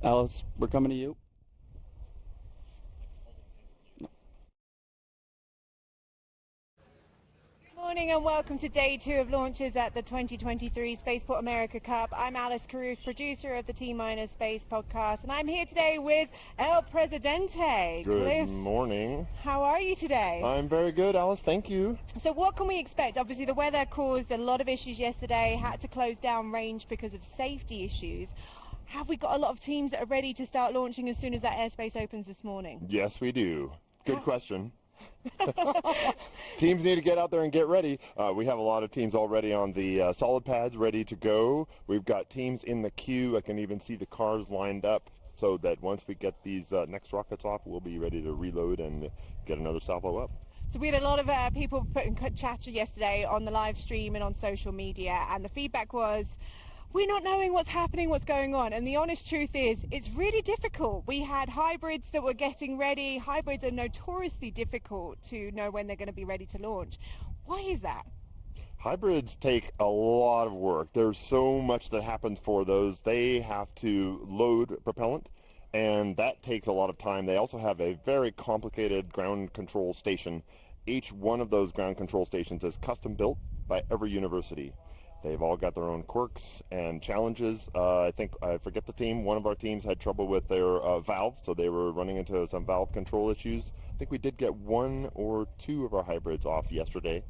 Alice, we're coming to you. Good morning and welcome to day 2 of launches at the 2023 Spaceport America Cup. I'm Alice Caruth, producer of the T-Minus Space podcast, and I'm here today with El Presidente. Good Cliff, morning. how are you today? I'm very good, Alice. Thank you. So what can we expect? Obviously the weather caused a lot of issues yesterday, had to close down range because of safety issues. Have we got a lot of teams that are ready to start launching as soon as that airspace opens this morning? Yes, we do. Good question. Teams need to get out there and get ready. We have a lot of teams already on the solid pads ready to go. We've got teams in the queue. I can even see the cars lined up so that once we get these next rockets off, we'll be ready to reload and get another salvo up. So we had a lot of people putting chatter yesterday on the live stream and on social media, and the feedback was, we're not knowing what's happening, what's going on. And the honest truth is, it's really difficult. We had hybrids that were getting ready. Hybrids are notoriously difficult to know when they're going to be ready to launch. Why is that? Hybrids take a lot of work. There's so much that happens for those. They have to load propellant, and that takes a lot of time. They also have a very complicated ground control station. Each one of those ground control stations is custom built by every university. They've all got their own quirks and challenges. I forget the team. One of our teams had trouble with their valve, so they were running into some valve control issues. I think we did get 1 or 2 of our hybrids off yesterday.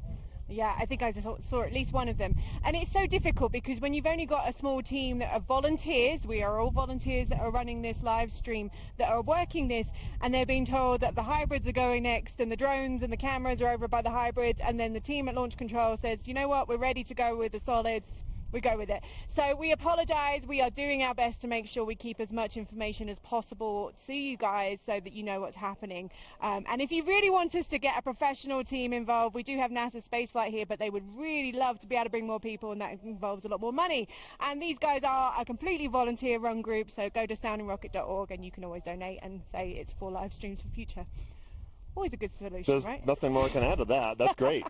Yeah, I think I saw at least one of them. And it's so difficult because when you've only got a small team that are volunteers, we are all volunteers that are running this live stream, that are working this, and they're being told that the hybrids are going next and the drones and the cameras are over by the hybrids, and then the team at Launch Control says, you know what, we're ready to go with the solids. We go with it. So we apologize. We are doing our best to make sure we keep as much information as possible to you guys so that you know what's happening. And if you really want us to get a professional team involved, we do have NASA Spaceflight here, but they would really love to be able to bring more people, and that involves a lot more money. And these guys are a completely volunteer-run group, so go to soundingrocket.org and you can always donate and say it's for live streams for future. Always a good solution, There's right? nothing more I can add to that. That's great.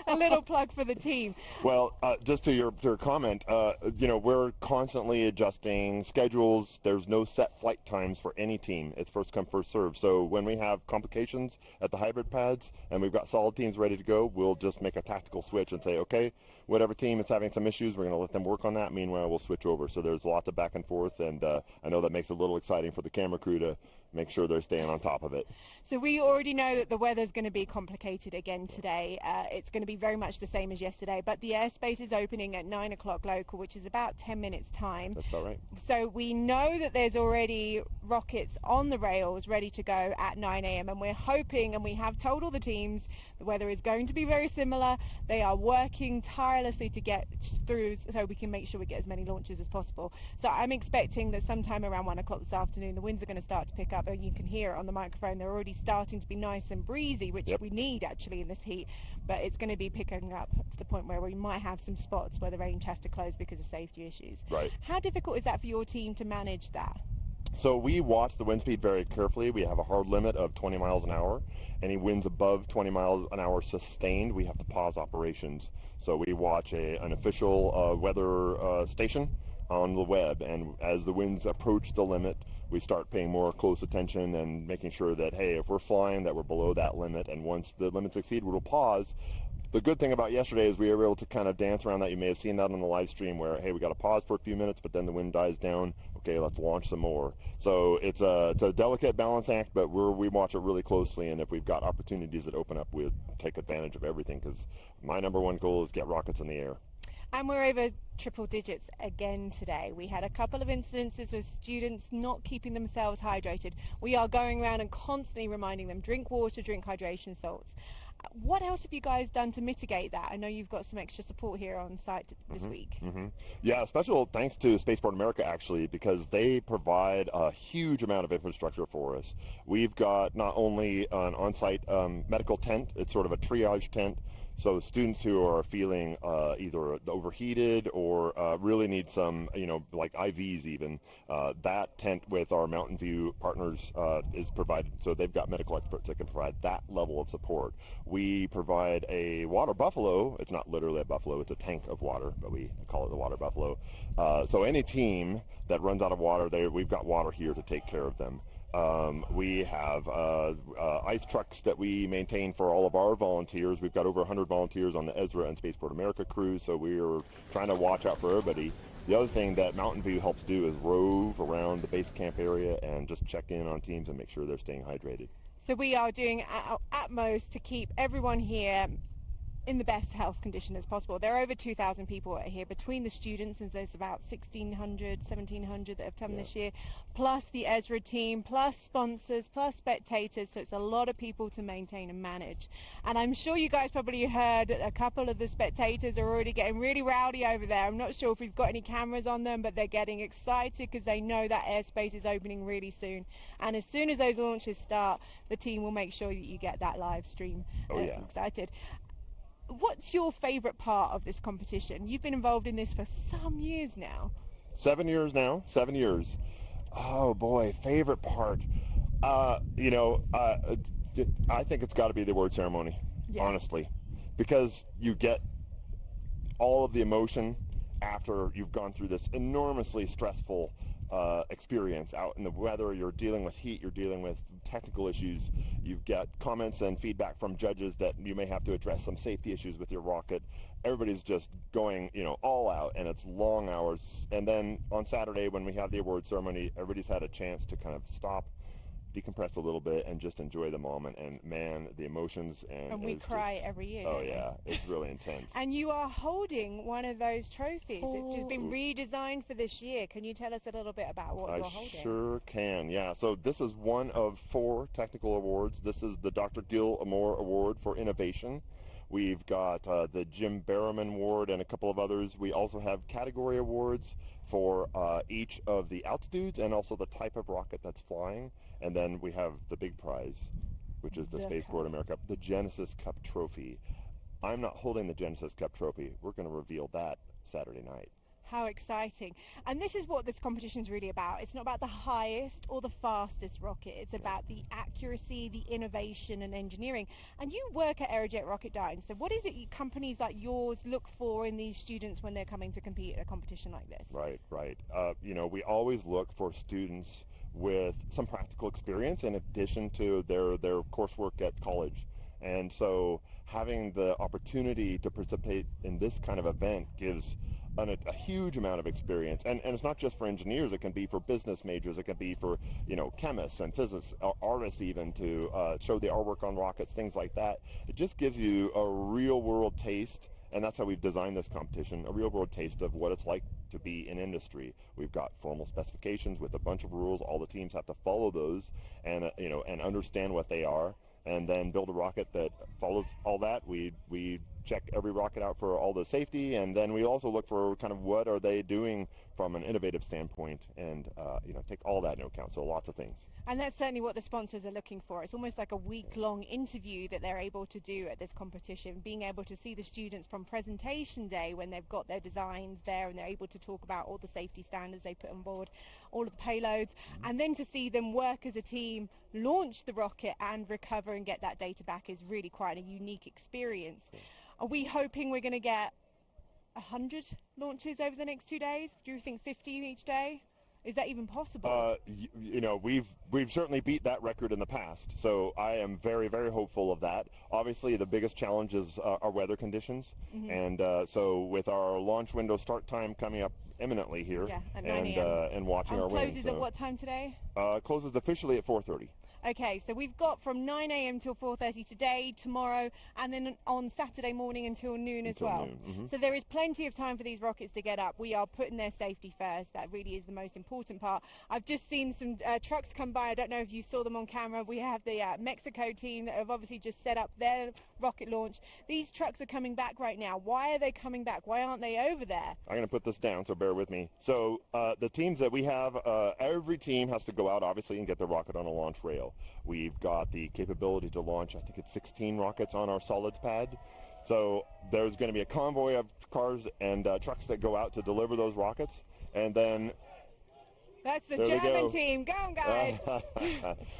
A little plug for the team. Well, just to your comment, we're constantly adjusting schedules. There's no set flight times for any team. It's first come, first serve. So when we have complications at the hybrid pads and we've got solid teams ready to go, we'll just make a tactical switch and say, okay, whatever team is having some issues, we're going to let them work on that. Meanwhile, we'll switch over. So there's lots of back and forth, and I know that makes it a little exciting for the camera crew to make sure they're staying on top of it. So we already know that the weather's going to be complicated again today. It's going to be very much the same as yesterday, but the airspace is opening at 9 o'clock local, which is about 10 minutes time. That's about right. So we know that there's already rockets on the rails ready to go at 9 a.m. and we're hoping, and we have told all the teams, the weather is going to be very similar. They are working tirelessly to get through so we can make sure we get as many launches as possible. So I'm expecting that sometime around 1 o'clock this afternoon, the winds are going to start to pick up, and you can hear it on the microphone. They're already starting to be nice and breezy, which we need actually in this heat, but it's going to be picking up to the point where we might have some spots where the range has to close because of safety issues. Right. How difficult is that for your team to manage that? So we watch the wind speed very carefully. We have a hard limit of 20 miles an hour. Any winds above 20 miles an hour sustained, we have to pause operations. So we watch an official weather station on the web, and as the winds approach the limit, we start paying more close attention and making sure that, hey, if we're flying, that we're below that limit, and once the limits exceed, we'll pause. The good thing about yesterday is we were able to kind of dance around that. You may have seen that on the live stream where, hey, we got to pause for a few minutes, but then the wind dies down. Okay, let's launch some more. So it's a delicate balance act, but we watch it really closely, and if we've got opportunities that open up, we'll take advantage of everything, because my number one goal is get rockets in the air. And we're over triple digits again today. We had a couple of incidences with students not keeping themselves hydrated. We are going around and constantly reminding them, drink water, drink hydration salts. What else have you guys done to mitigate that? I know you've got some extra support here on site this week. Yeah, special thanks to Spaceport America, actually, because they provide a huge amount of infrastructure for us. We've got not only an on-site medical tent, it's sort of a triage tent, So students who are feeling either overheated or really need some, like IVs even, that tent with our Mountain View partners is provided. So they've got medical experts that can provide that level of support. We provide a water buffalo. It's not literally a buffalo, it's a tank of water, but we call it the water buffalo. So any team that runs out of water, we've got water here to take care of them. We have ice trucks that we maintain for all of our volunteers. We've got over 100 volunteers on the Ezra and Spaceport America crews, so we're trying to watch out for everybody. The other thing that Mountain View helps do is rove around the base camp area and just check in on teams and make sure they're staying hydrated. So we are doing our utmost to keep everyone here in the best health condition as possible. There are over 2,000 people here between the students, and there's about 1,600, 1,700 that have come this year, plus the Ezra team, plus sponsors, plus spectators, so it's a lot of people to maintain and manage. And I'm sure you guys probably heard a couple of the spectators are already getting really rowdy over there. I'm not sure if we've got any cameras on them, but they're getting excited because they know that airspace is opening really soon. And as soon as those launches start, the team will make sure that you get that live stream. Excited. What's your favorite part of this competition? You've been involved in this for some years now. 7 years now, 7 years. Oh boy, favorite part. I think it's got to be the award ceremony, honestly, because you get all of the emotion after you've gone through this enormously stressful experience out in the weather. You're dealing with heat, you're dealing with technical issues, you get comments and feedback from judges that you may have to address some safety issues with your rocket. Everybody's just going, all out, and it's long hours. And then on Saturday when we have the award ceremony, everybody's had a chance to kind of stop, decompress a little bit, and just enjoy the moment. And man, the emotions and we cry every year. Oh yeah, it's really intense. And you are holding one of those trophies. It's just been redesigned for this year. Can you tell us a little bit about what you're holding? I sure can. Yeah. So this is one of 4 technical awards. This is the Dr. Gil Amore Award for Innovation. We've got the Jim Barrowman Award and a couple of others. We also have category awards for each of the altitudes and also the type of rocket that's flying. And then we have the big prize, which is the Spaceport America, the Genesis Cup Trophy. I'm not holding the Genesis Cup Trophy. We're going to reveal that Saturday night. How exciting. And this is what this competition is really about. It's not about the highest or the fastest rocket. It's about the accuracy, the innovation and engineering. And you work at Aerojet RocketDyne. So what is it companies like yours look for in these students when they're coming to compete at a competition like this? Right. We always look for students with some practical experience in addition to their coursework at college. And so having the opportunity to participate in this kind of event gives a huge amount of experience, and it's not just for engineers. It can be for business majors, it can be for chemists and physicists, artists even, to show the artwork on rockets, things like that. It just gives you a real world taste, and that's how we've designed this competition, a real world taste of what it's like to be in industry. We've got formal specifications with a bunch of rules. All the teams have to follow those and and understand what they are, and then build a rocket that follows all that. We check every rocket out for all the safety, and then we also look for kind of what are they doing from an innovative standpoint, and take all that into account. So lots of things. And that's certainly what the sponsors are looking for. It's almost like a week-long interview that they're able to do at this competition, being able to see the students from presentation day when they've got their designs there and they're able to talk about all the safety standards they put on board, all of the payloads, and then to see them work as a team, launch the rocket and recover and get that data back is really quite a unique experience. Are we hoping we're going to get 100 launches over the next 2 days? Do you think 50 each day? Is that even possible? We've certainly beat that record in the past, so I am very, very hopeful of that. Obviously, the biggest challenge is our weather conditions, and so with our launch window start time coming up imminently here, at 9 a.m. and watching our winds. Closes at what time today? Closes officially at 4:30. Okay, so we've got from 9 a.m. till 4:30 today, tomorrow, and then on Saturday morning until noon as well. So there is plenty of time for these rockets to get up. We are putting their safety first. That really is the most important part. I've just seen some trucks come by. I don't know if you saw them on camera. We have the Mexico team that have obviously just set up their rocket launch. These trucks are coming back right now. Why are they coming back? Why aren't they over there? I'm going to put this down, so bear with me. So the teams that we have, every team has to go out, obviously, and get their rocket on a launch rail. We've got the capability to launch, I think it's 16 rockets on our solids pad. So there's going to be a convoy of cars and trucks that go out to deliver those rockets, and then that's the German team. Go on, guys.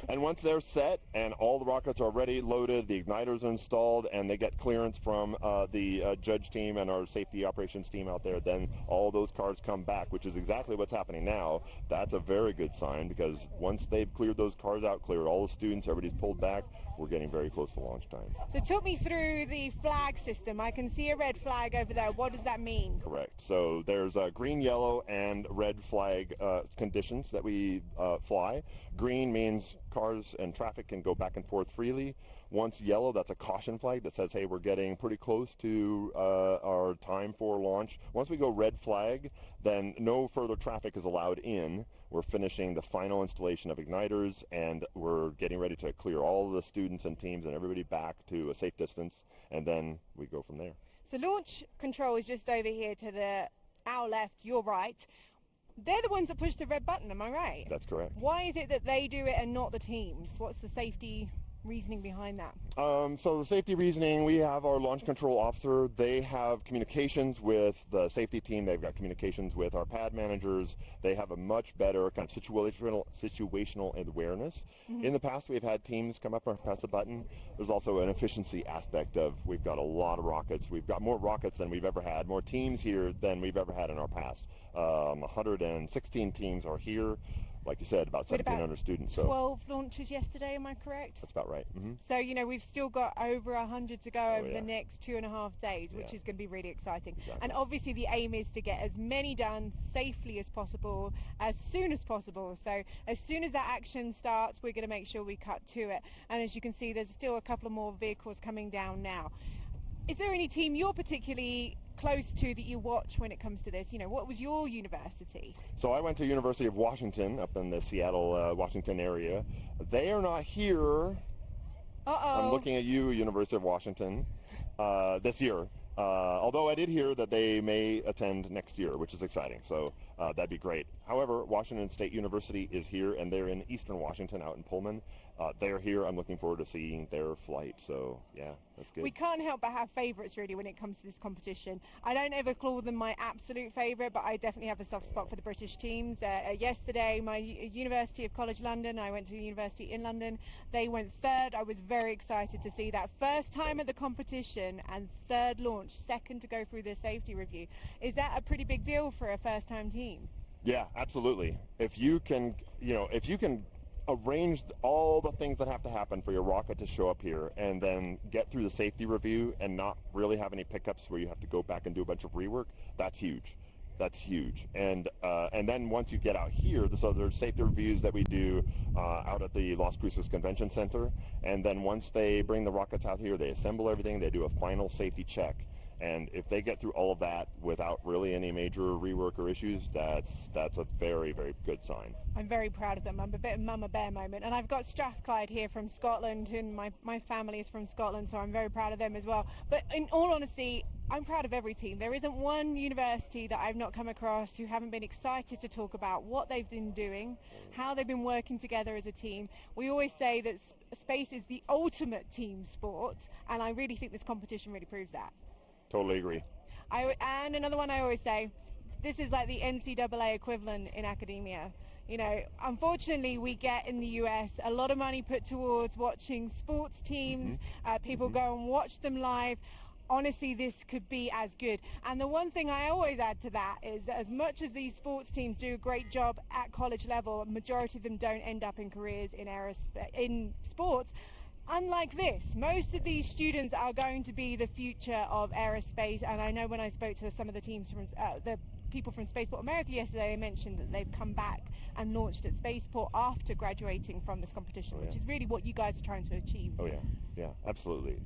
And once they're set and all the rockets are ready, loaded, the igniters are installed, and they get clearance from the judge team and our safety operations team out there, then all those cars come back, which is exactly what's happening now. That's a very good sign, because once they've cleared those cars out, cleared all the students, everybody's pulled back, we're getting very close to launch time. So talk me through the flag system. I can see a red flag over there. What does that mean? Correct. So there's green, yellow, and red flag conditions that we fly. Green means cars and traffic can go back and forth freely. Once yellow, that's a caution flag that says, hey, we're getting pretty close to our time for launch. Once we go red flag, then no further traffic is allowed in. We're finishing the final installation of igniters, and we're getting ready to clear all of the students and teams and everybody back to a safe distance, and then we go from there. So launch control is just over here to our left, your right. They're the ones that push the red button, am I right? That's correct. Why is it that they do it and not the teams? What's the safety reasoning behind that? So the safety reasoning, we have our launch control officer. They have communications with the safety team. They've got communications with our pad managers. They have a much better kind of situational awareness. Mm-hmm. In the past, we've had teams come up and press a button. There's also an efficiency aspect of, we've got a lot of rockets. We've got more rockets than we've ever had, more teams here than we've ever had in our past. 116 teams are here. Like you said, about 1,700 students. So 12 launches yesterday, am I correct? That's about right. Mm-hmm. So, we've still got over 100 to go over the next 2.5 days, which is going to be really exciting. Exactly. And obviously the aim is to get as many done safely as possible, as soon as possible. So as soon as that action starts, we're going to make sure we cut to it. And as you can see, there's still a couple of more vehicles coming down now. Is there any team you're particularly close to that you watch when it comes to this? What was your university? So I went to University of Washington up in the Seattle, Washington area. They are not here. Uh-oh. I'm looking at you, University of Washington, this year. Although I did hear that they may attend next year, which is exciting. So that'd be great. However, Washington State University is here, and they're in Eastern Washington out in Pullman. They're here. I'm looking forward to seeing their flight. So, yeah, that's good. We can't help but have favourites, really, when it comes to this competition. I don't ever call them my absolute favourite, but I definitely have a soft spot for the British teams. Yesterday, my University of College London, I went to the university in London. They went third. I was very excited to see that. First time at the competition and third launch, second to go through the safety review. Is that a pretty big deal for a first-time team? Yeah, absolutely. If you can arrange all the things that have to happen for your rocket to show up here and then get through the safety review and not really have any pickups where you have to go back and do a bunch of rework, that's huge. That's huge. And then once you get out here, so there's safety reviews that we do out at the Las Cruces Convention Center. And then once they bring the rockets out here, they assemble everything, they do a final safety check. And if they get through all of that without really any major rework or issues, that's a very, very good sign. I'm very proud of them. I'm a bit of Mama Bear moment. And I've got Strathclyde here from Scotland, and my family is from Scotland, so I'm very proud of them as well. But in all honesty, I'm proud of every team. There isn't one university that I've not come across who haven't been excited to talk about what they've been doing, how they've been working together as a team. We always say that space is the ultimate team sport, and I really think this competition really proves that. Totally agree. And another one I always say, this is like the NCAA equivalent in academia. Unfortunately, we get in the US a lot of money put towards watching sports teams. Mm-hmm. People go and watch them live. Honestly, this could be as good. And the one thing I always add to that is that as much as these sports teams do a great job at college level, a majority of them don't end up in careers in sports. Unlike this, most of these students are going to be the future of aerospace, and I know when I spoke to some of the teams from the people from Spaceport America yesterday, they mentioned that they've come back and launched at Spaceport after graduating from this competition, which is really what you guys are trying to achieve. Oh yeah, absolutely.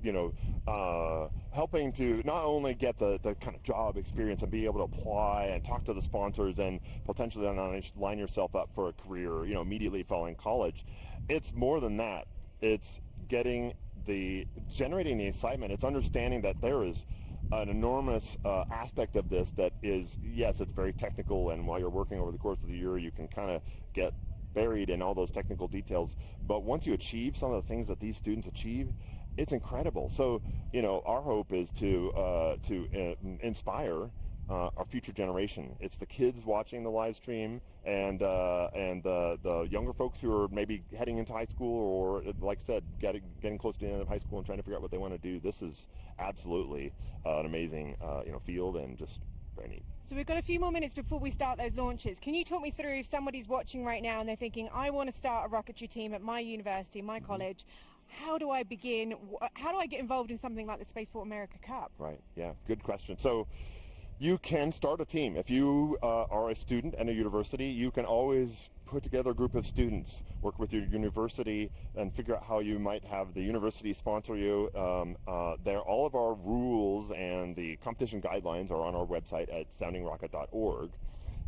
Helping to not only get the kind of job experience and be able to apply and talk to the sponsors and potentially line yourself up for a career, immediately following college. It's more than that. It's generating the excitement. It's understanding that there is an enormous aspect of this that is, yes, it's very technical, and while you're working over the course of the year, you can kind of get buried in all those technical details. But once you achieve some of the things that these students achieve, it's incredible. So, you know, our hope is to inspire our future generation. It's the kids watching the live stream, and the younger folks who are maybe heading into high school, or like I said, getting close to the end of high school and trying to figure out what they want to do. This is absolutely an amazing field, and just very neat. So we've got a few more minutes before we start those launches. Can you talk me through, if somebody's watching right now and they're thinking, I want to start a rocketry team at my university, my college, how do I begin? How do I get involved in something like the Spaceport America Cup? Right, yeah, good question. So you can start a team. If you are a student at a university, you can always put together a group of students, work with your university, and figure out how you might have the university sponsor you. All of our rules and the competition guidelines are on our website at soundingrocket.org.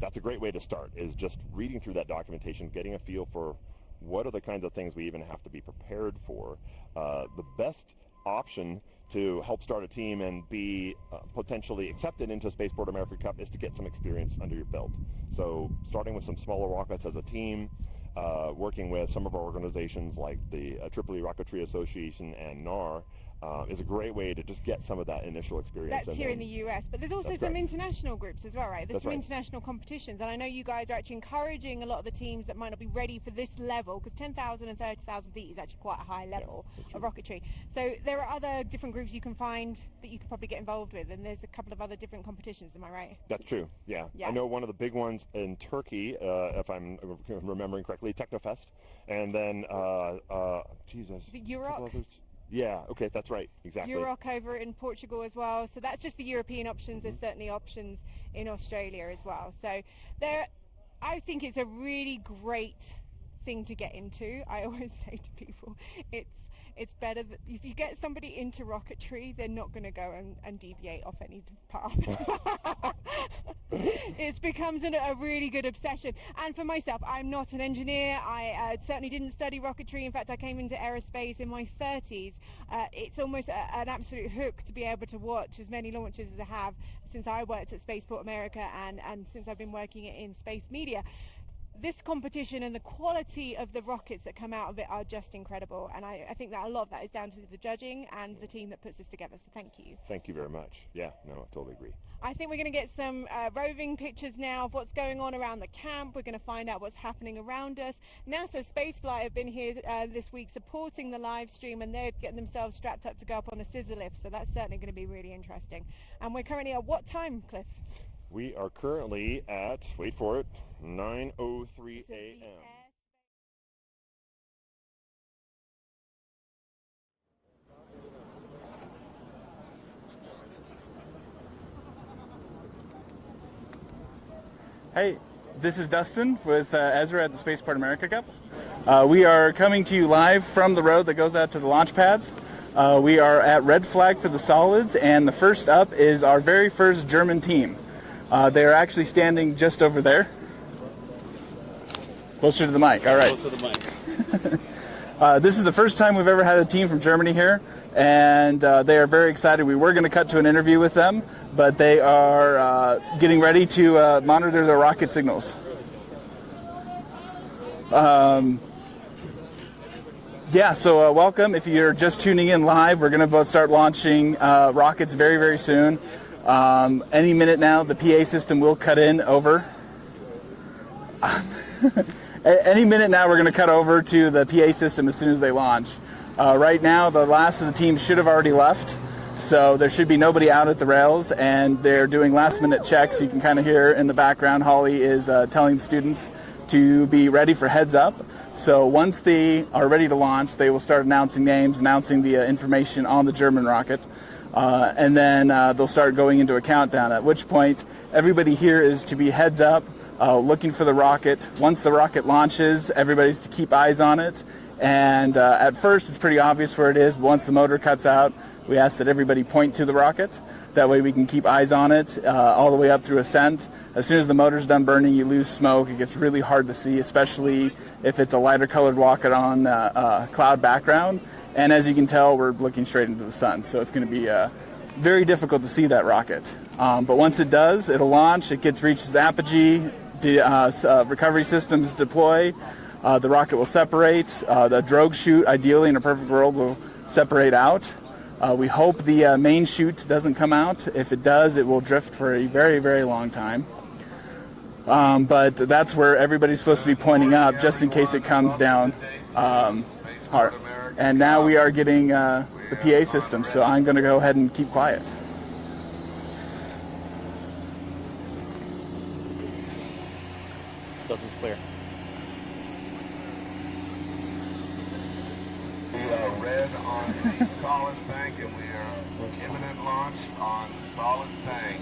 That's a great way to start, is just reading through that documentation, getting a feel for what are the kinds of things we even have to be prepared for. The best option to help start a team and be potentially accepted into Spaceport America Cup is to get some experience under your belt. So starting with some smaller rockets as a team, working with some of our organizations like the IIIE Rocketry Association and NAR is a great way to just get some of that initial experience. That's here in the US, but there's also some international groups as well, right? There's some international competitions, and I know you guys are actually encouraging a lot of the teams that might not be ready for this level, because 10,000 and 30,000 feet is actually quite a high level of rocketry. So there are other different groups you can find that you could probably get involved with, and there's a couple of other different competitions, am I right? That's true, yeah. I know one of the big ones in Turkey, if I'm remembering correctly, Technofest, and then, Jesus. Is it Europe? Yeah, okay, that's right, exactly. Euroc over in Portugal as well. So that's just the European options. There's certainly options in Australia as well. So I think it's a really great thing to get into. I always say to people, it's better that if you get somebody into rocketry, they're not going to go and deviate off any path. It becomes a really good obsession. And for myself, I'm not an engineer. I certainly didn't study rocketry. In fact, I came into aerospace in my 30s. It's almost an absolute hook to be able to watch as many launches as I have since I worked at Spaceport America and since I've been working in space media. This competition and the quality of the rockets that come out of it are just incredible, and I think that a lot of that is down to the judging and the team that puts this together, so thank you. Thank you very much. Yeah, no, I totally agree. I think we're going to get some roving pictures now of what's going on around the camp. We're going to find out what's happening around us. NASA Spaceflight have been here this week supporting the live stream, and they're getting themselves strapped up to go up on a scissor lift, so that's certainly going to be really interesting. And we're currently at what time, Cliff? We are currently at, wait for it, 9:03 a.m. Hey, this is Dustin with Ezra at the Spaceport America Cup. We are coming to you live from the road that goes out to the launch pads. We are at red flag for the solids, and the first up is our very first German team. They are actually standing just over there. Closer to the mic, all right. Closer to the mic. This is the first time we've ever had a team from Germany here, and they are very excited. We were going to cut to an interview with them, but they are getting ready to monitor their rocket signals. Yeah, so welcome. If you're just tuning in live, we're going to start launching rockets very, very soon. Any minute now, the PA system will cut in over. Any minute now, we're going to cut over to the PA system as soon as they launch. Right now, the last of the teams should have already left, so there should be nobody out at the rails, and they're doing last-minute checks. You can kind of hear in the background, Holly is telling students to be ready for heads up. So once they are ready to launch, they will start announcing names, announcing the information on the German rocket. And then they'll start going into a countdown, at which point everybody here is to be heads up, looking for the rocket. Once the rocket launches, everybody's to keep eyes on it. And at first, it's pretty obvious where it is. But once the motor cuts out, we ask that everybody point to the rocket. That way we can keep eyes on it all the way up through ascent. As soon as the motor's done burning, you lose smoke. It gets really hard to see, especially if it's a lighter colored rocket on a cloud background. And as you can tell, we're looking straight into the sun, so it's going to be very difficult to see that rocket. But once it does, it'll launch. It reaches apogee. Recovery systems deploy. The rocket will separate. The drogue chute, ideally in a perfect world, will separate out. We hope the main chute doesn't come out. If it does, it will drift for a very, very long time. But that's where everybody's supposed to be pointing up, just in case it comes down hard. And now we are getting the PA system, so I'm going to go ahead and keep quiet. Dozens clear. We are red on the solid tank, and we are imminent launch on solid tank.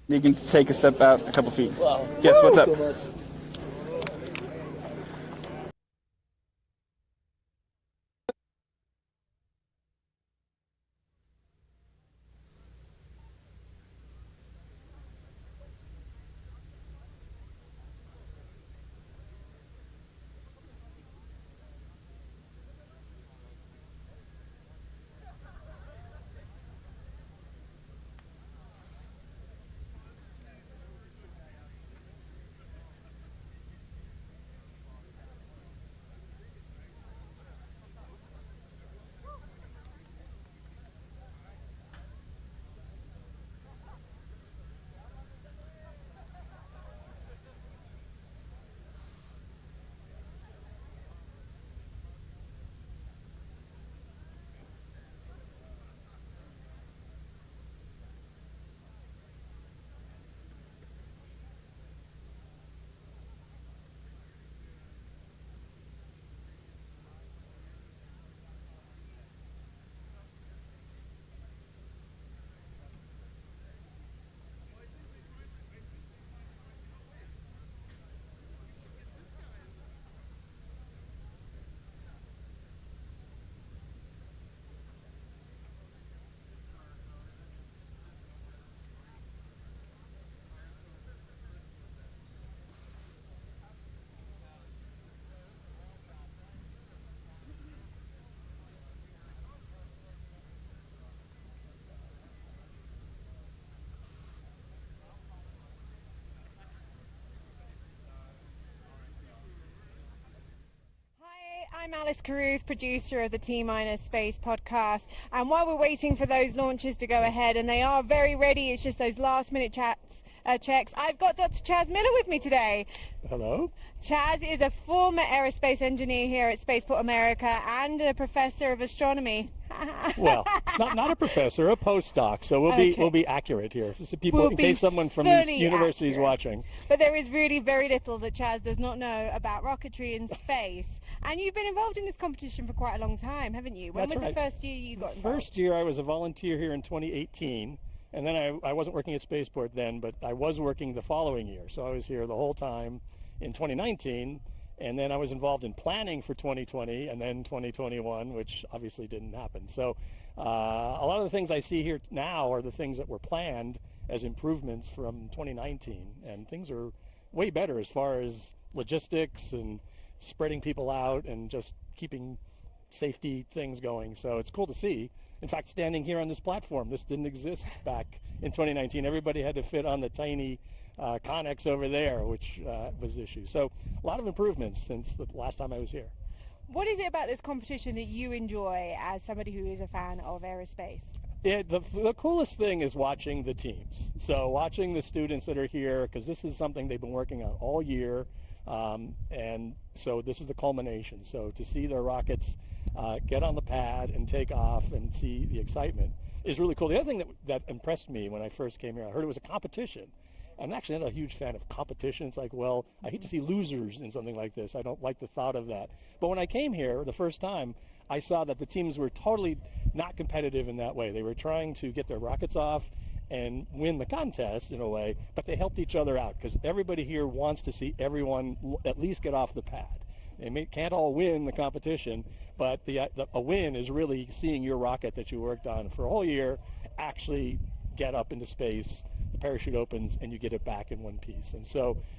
You can take a step out a couple feet. Wow. Yes, what's up? So much. I'm Alice Carruth, producer of the T- Space podcast, and while we're waiting for those launches to go ahead, and they are very ready, it's just those last minute checks, I've got Dr. Chaz Miller with me today. Hello. Chaz is a former aerospace engineer here at Spaceport America and a professor of astronomy. Well, not a professor, a postdoc. So we'll be accurate here. So people, in case someone from the university is watching. But there is really very little that Chaz does not know about rocketry and space. And you've been involved in this competition for quite a long time, haven't you? When was the first year you got involved? First year I was a volunteer here in 2018, and then I wasn't working at Spaceport then, but I was working the following year. So I was here the whole time in 2019, and then I was involved in planning for 2020 and then 2021, which obviously didn't happen. So a lot of the things I see here now are the things that were planned as improvements from 2019, and things are way better as far as logistics and spreading people out and just keeping safety things going. So it's cool to see. In fact, standing here on this platform, this didn't exist back in 2019. Everybody had to fit on the tiny Connex over there, which was the issue. So a lot of improvements since the last time I was here. What is it about this competition that you enjoy as somebody who is a fan of aerospace? The coolest thing is watching the teams. So watching the students that are here, because this is something they've been working on all year. And so this is the culmination. So to see their rockets get on the pad and take off and see the excitement is really cool. The other thing that impressed me when I first came here, I heard it was a competition. I'm actually not a huge fan of competition. It's like, well, I hate to see losers in something like this. I don't like the thought of that. But when I came here the first time, I saw that the teams were totally not competitive in that way. They were trying to get their rockets off and win the contest in a way, but they helped each other out because everybody here wants to see everyone at least get off the pad. They can't all win the competition, but a win is really seeing your rocket that you worked on for a whole year actually get up into space. The parachute opens and you get it back in one piece,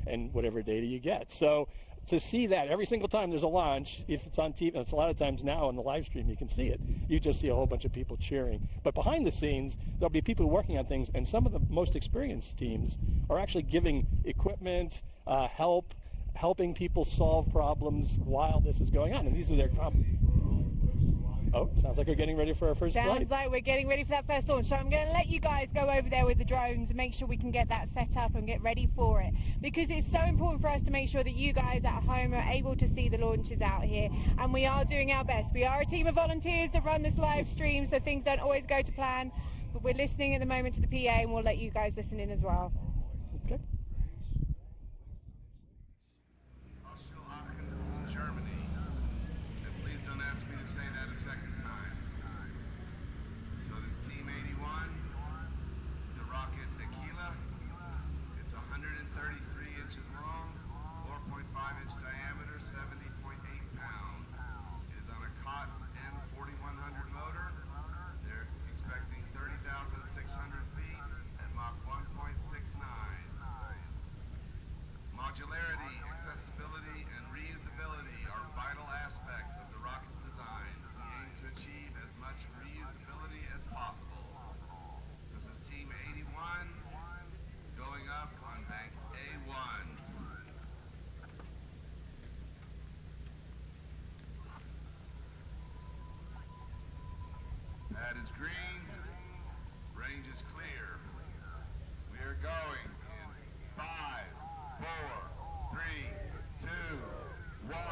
and whatever data you get. So to see that every single time there's a launch, if it's on TV, it's a lot of times now on the live stream you can see it. You just see a whole bunch of people cheering. But behind the scenes, there'll be people working on things, and some of the most experienced teams are actually giving equipment, helping people solve problems while this is going on. And these are their Oh, sounds like we're getting ready for our first flight. Sounds like we're getting ready for that first launch. So I'm going to let you guys go over there with the drones and make sure we can get that set up and get ready for it. Because it's so important for us to make sure that you guys at home are able to see the launches out here. And we are doing our best. We are a team of volunteers that run this live stream, so things don't always go to plan. But we're listening at the moment to the PA, and we'll let you guys listen in as well. Okay. Modularity, accessibility, and reusability are vital aspects of the rocket's design. We aim to achieve as much reusability as possible. This is Team 81 going up on bank A1. Pad is green. Range is clear. We are going in 5, 4, 3, 2, 1.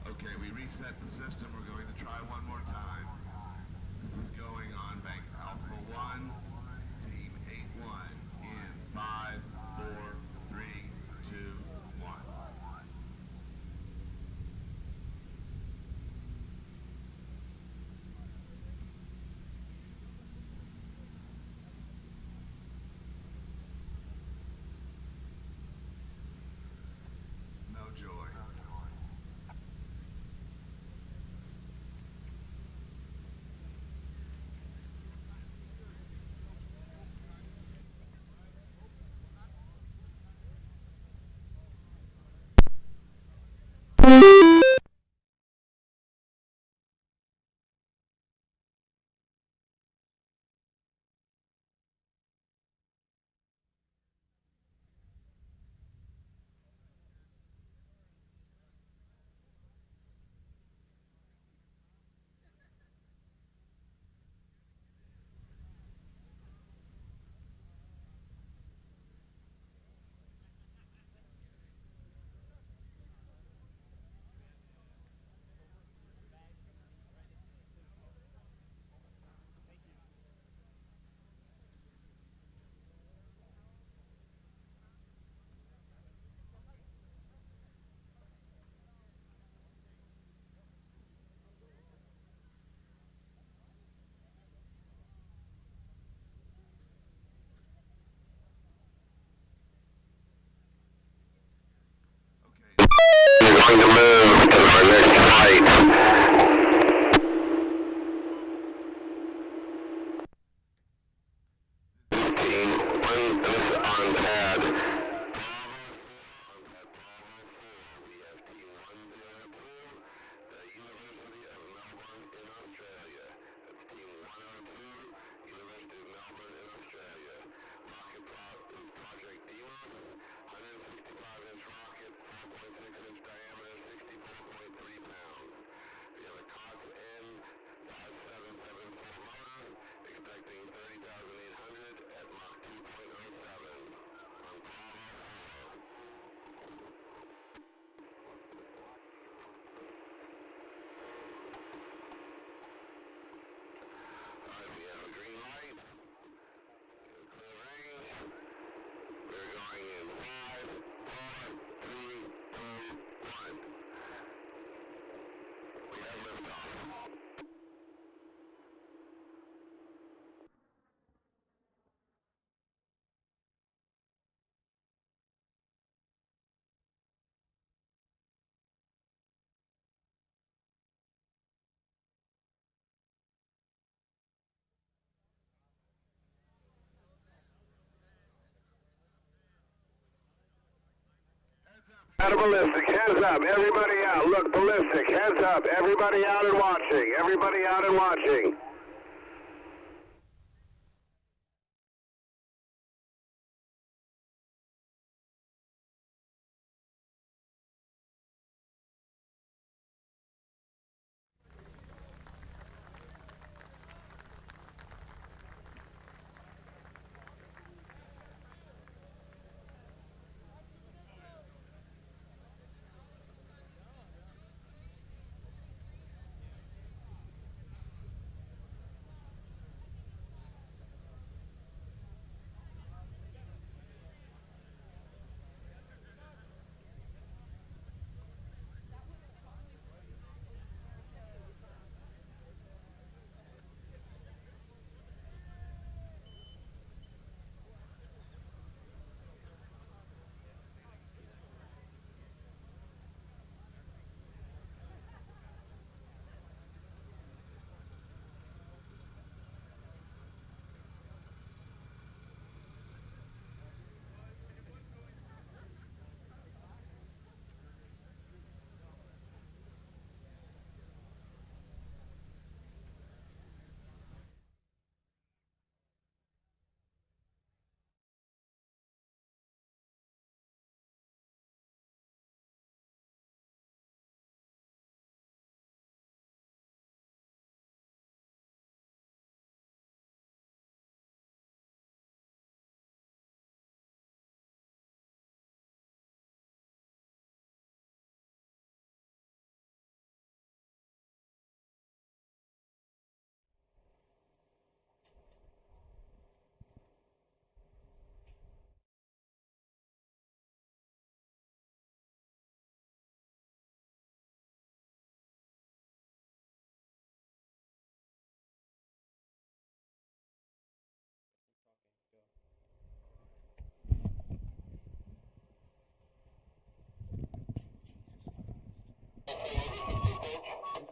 Okay, we reset the system. We're going to try one more time. This is going on bank Alpha 1, Team 81 in 5, 4, 3, 2, 1. No joy. to move to our next flight. Team, one is on pad. We have Team 102, the University of Melbourne in Australia. That's Team 102, University of Melbourne in Australia. Rocket Project Demos, 165-inch rocket, 4.6-inch diameter, 64.3 pounds. We have a COTS N5774 motor, expecting 30,800 at Mach 2.07 on Bravo 4. Alright, we have a green light. Clear range. We're going in 5, 4, 3, 2, 1. We have liftoff. Out of ballistic, heads up, everybody out. Look, ballistic, heads up, everybody out and watching. Everybody out and watching.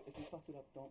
If you fucked it up, don't.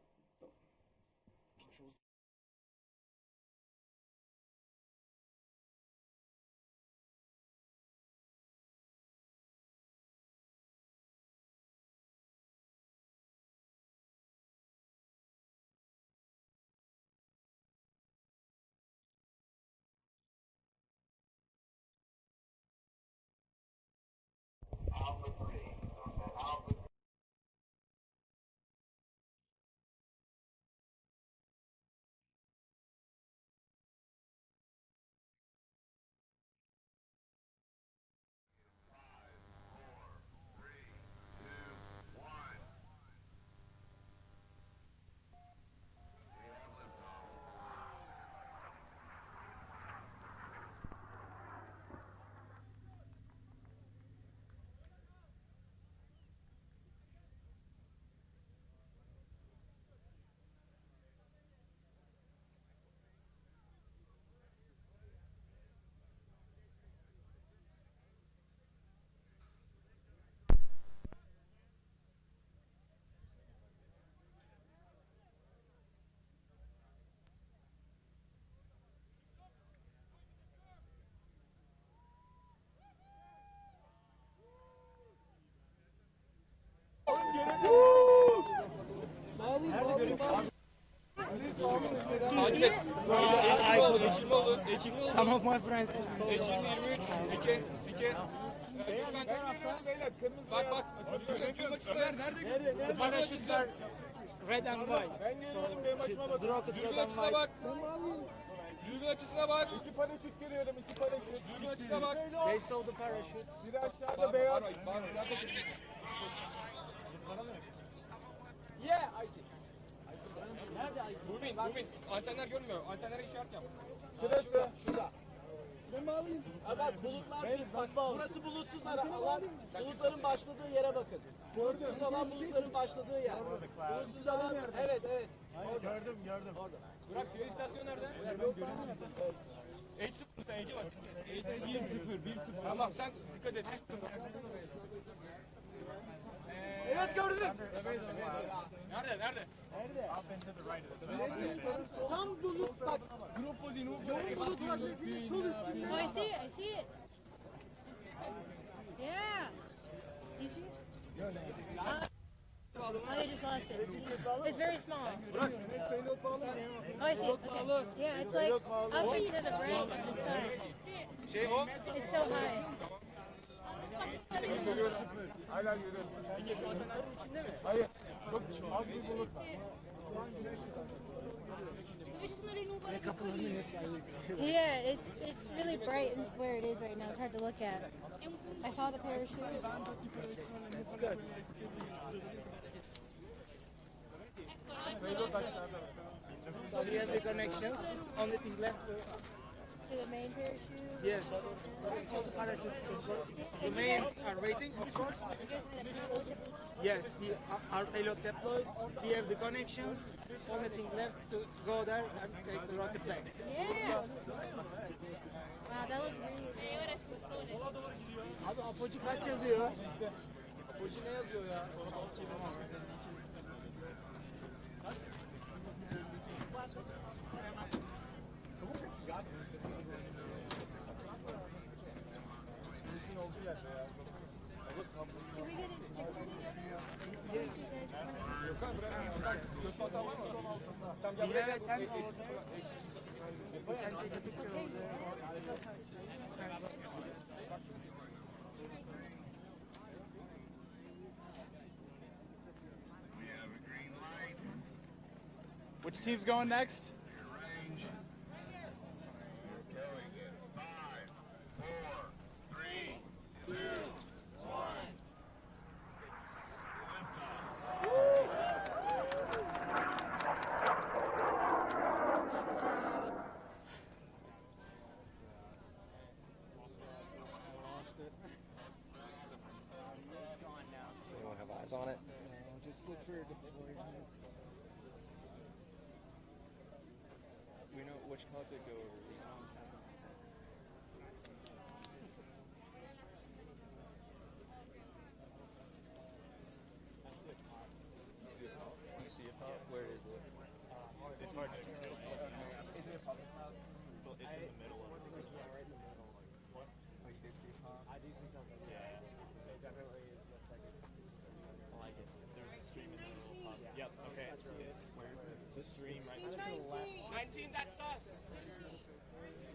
Some of my friends. The parachutes are red and white. The rockets red and white. Düzgün açısına bak. İki paraşüt görüyorum, iki paraşüt. Düzgün açısına bak. They saw the parachutes. Biri aşağıda beyaz. Yeah, I see. Rubin. Antenler görmüyor. Antenlere işaret yap. Şurada. Ben mi alayım? Bak bulutlar. Bak, burası bulutsuz alan. Bulutların başladığı yere bakın. Bulutsuz alan bulutların başladığı yer. Bulutsuz alan. Evet. Orada. Gördüm. Orada. Burak sivil istasyon nerede? H0 sen H'ci bas. H1-0. Tamam sen dikkat et. Evet gördüm. Nerede? Tam bulut bak. Yoğun bulut var. Sol üstünde. Oh, I see it. Yeah. Do you see it? Oh, they just lost it. It's very small. Oh, I see it. Okay. Yeah, it's like up and to the right of the sun. It's so high. Hala görüyorsun. Peki şu antenlerin içinde mi? Hayır. Çok az bir bulut var. Yeah, it's really bright where it is right now. It's hard to look at. I saw the parachute. It's good. So we have the connections. Only thing left to... For the main parachute? Yes. All the parachutes. The mains are waiting, of course. Yes, our payload deployed. We have the connections. Only thing left to go there and take the rocket back. Yeah. Wow, that looks really good. Abi Apocu kaç yazıyor? Apocu ne yazıyor ya? Can we get a picture together? Yes. We have a tent over there. We can take a picture over there. We have a green light. Which team's going next? Range. Going in 5, 4, 3, 2, 1. Does anyone have eyes on it? Just look for deployments. We know which clouds it go over. These ones happen. You see a pop? Where is it? It's hard to explain. Is it a public cloud? It's in the middle of it. Right in the middle. What? Oh, you did see a pop? I do see something. Yeah. It definitely looks like it's Like it. There's a stream in the middle of pop. Yep, okay. That's really it. Where is it? It's a stream right to the left. 19, that's us.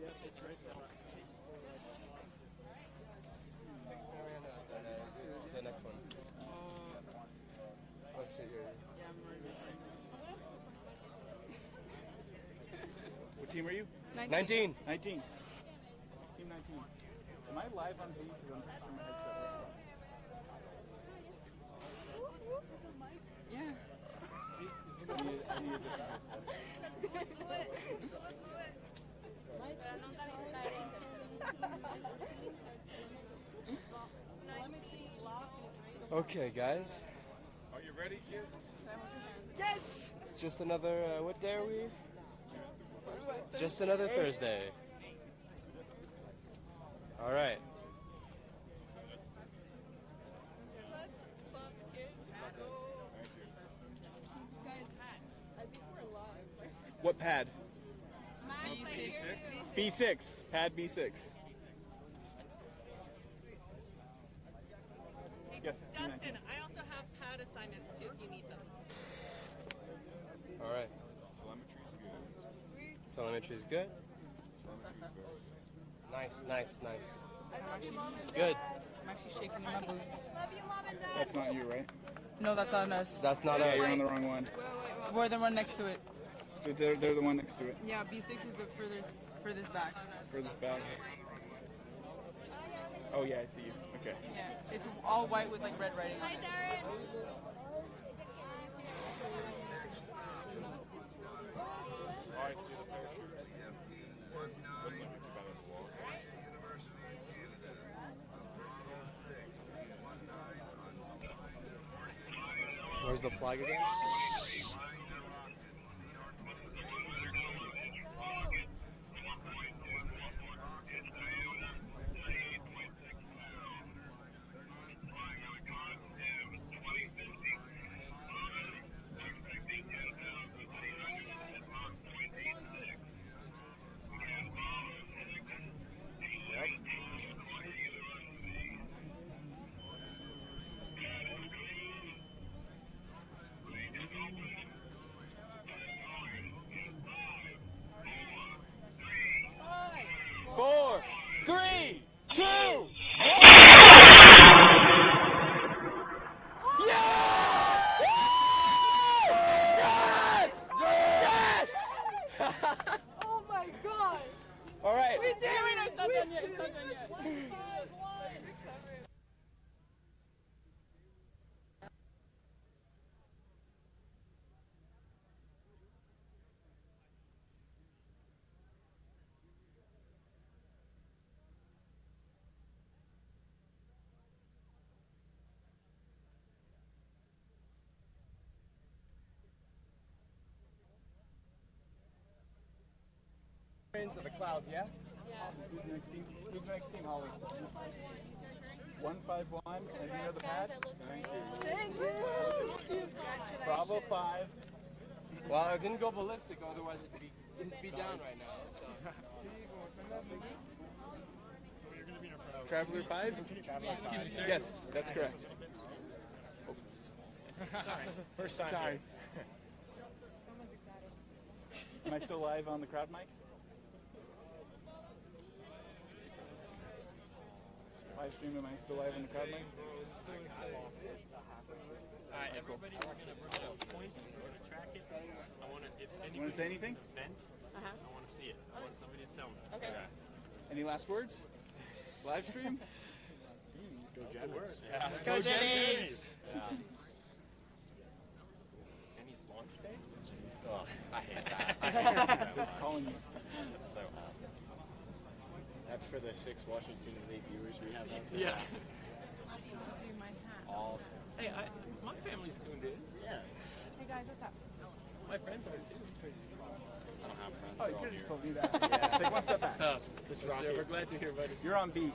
Yep, it's right there. The next one. Oh shit, you're... What team are you? 19! 19. Team 19. Am I live on video? Because I'm just on my headset. Yeah. I need Okay, guys. Are you ready, kids? Yes! It's just another, what day are we? Just another Thursday. All right. What pad? B6. B6. Pad B6. Yes. Justin, I also have pad assignments too if you need them. All right. Telemetry's good. Nice. Good. I'm actually shaking in my boots. That's not you, right? No, that's not us. That's not Yeah, us. you're on the wrong one. We're the one next to it. They're the one next to it. Yeah, B6 is the furthest back. Furthest back. Oh yeah, I see you. Okay. Yeah, it's all white with like red writing on it. I see the parachute. Where's the flag again? 4, 3, 2, 1. Oh my God! All right. We did it! It's not done yet. It's not done yet. Into the clouds, yeah? Who's the next team? Who's the next team, Holly? 151. And you know the pad? Thank you. Thank you! Bravo 5. Well, I didn't go ballistic, otherwise it'd be down right now. So. Traveler 5? Excuse me, sir. Yes, that's correct. Sorry. First time. Sorry. Am I still live on the crowd mic? Live stream, am I still live on the crowd mic? Alright, everybody's going to point or to track it. I want to, if You want to say anything? Event, I want to see it. I want somebody to tell me. Okay. Any last words? Live stream? Go Jennings. Yeah. Go Jennings! Yeah. Kenny's launch day? Oh, I hate that. I hate that so much. Calling you. That's so hot. That's for the 6 Washington Elite viewers we have out there. Yeah. All Hey, my family's tuned in. Yeah. Hey guys, what's up? My friends are too. I don't have friends. Oh, you They're all could have here. just told me that. Take one step back. Tough. This Yeah, rocket. we're glad you're here, buddy. You're on beat.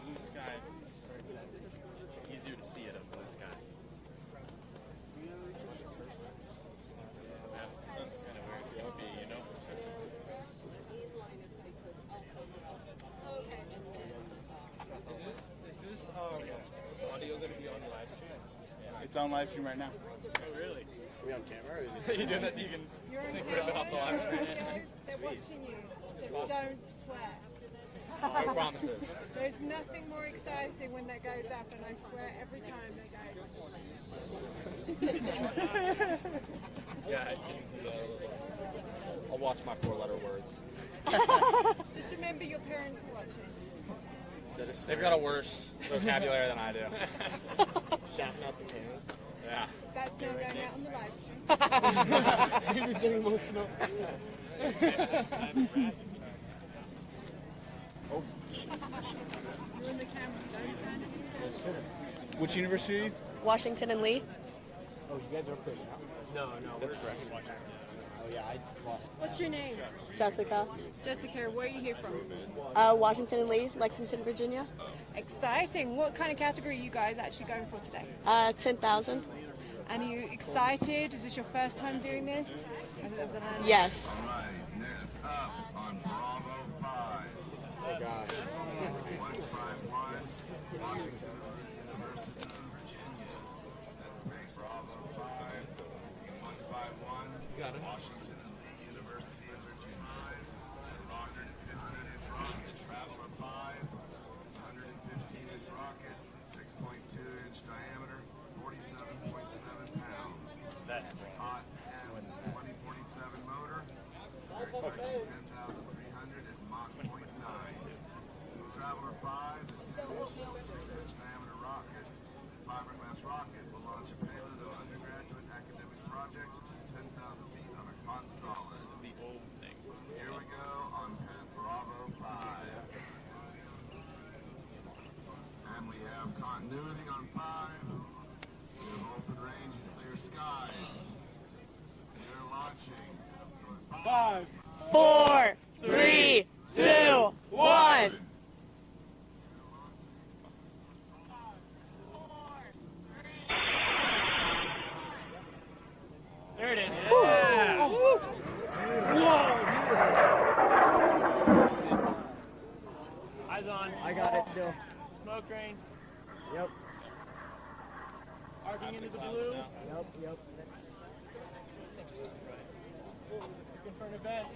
Blue sky. Easier to see it up blue sky. That sun's kind of where it's going to be, you know? Is this audio going to be on live stream? It's on live stream right now. Oh, really? Are we on camera or is it? You doing that so you can sync it off the live stream? They're watching you, so don't swear. No promises. There's nothing more exciting when that goes up, and I swear every time they go. Yeah, I'll watch my 4-letter words. Just remember your parents are watching. They've got a worse vocabulary than I do. Shouting out the parents. Yeah. That's now going out on the live stream. He's getting emotional. Oh. You're in the camera. Don't stand in the camera. Which university are you? Washington and Lee. Oh, you guys are up there now? No, That's correct. Oh, yeah, I lost. What's your name? Jessica. Jessica, where are you here from? Washington and Lee, Lexington, Virginia. Exciting. What kind of category are you guys actually going for today? 10,000. And are you excited? Is this your first time doing this? Yes. All right, next up on Bravo 5. Oh, gosh. 151, Washington University, Virginia. Bravo 5. best. Hot 2047 motor. 10,300 at Mach 0.9. Traveler 5, the 10-6-inch diameter rocket, fiberglass rocket, will launch a payload of undergraduate academic projects to 10,000 feet on a console. This is the old thing. Here we go on path Bravo 5. And we have continuity on 5. We have open range and clear skies. We're launching. 5, 4, 3, 2, 1. There it is. Eyes on. I got it still. Smoke rain. Yep. Arcing into the blue. Yep. Looking for an event.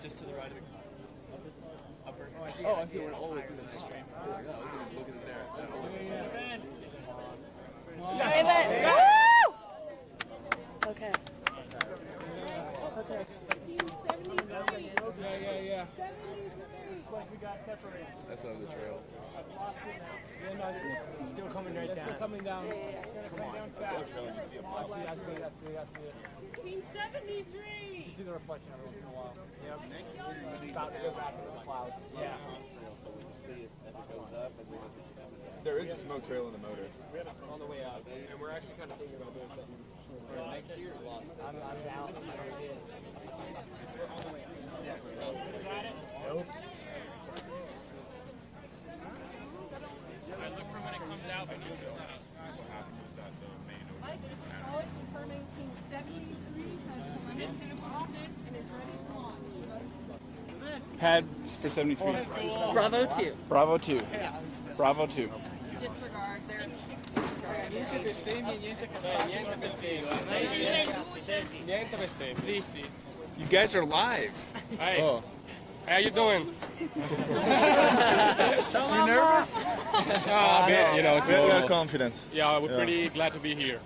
Just to the right of the upper. Oh, I see. We're all the way through the stream. I was even looking at there. Event. Event. Woo! Okay. Yeah. Looks like we got separated. That's over the trail. I've lost it now. Yeah, no, it's still coming right down. Still coming down. It's gonna come down fast. I see it. 1973! You see the reflection every once in a while. Yep. It's about to go back into the clouds. Yeah. There is a smoke trail in the motor. On the way out. And we're actually kind of thinking about doing something. Next year, lost. I'm down. I don't see it. We're on the way out. Nope. I look for when it comes out, but you'll go out. Mike, this is Howard confirming Team 73 has collected rocket and is ready to launch. Pads for 73. Bravo 2. Bravo 2. Bravo 2. Disregard their You guys are live. Hey. Oh. How you doing? You nervous? A bit, you know, it's we are normal. confident. Yeah, we're pretty glad to be here.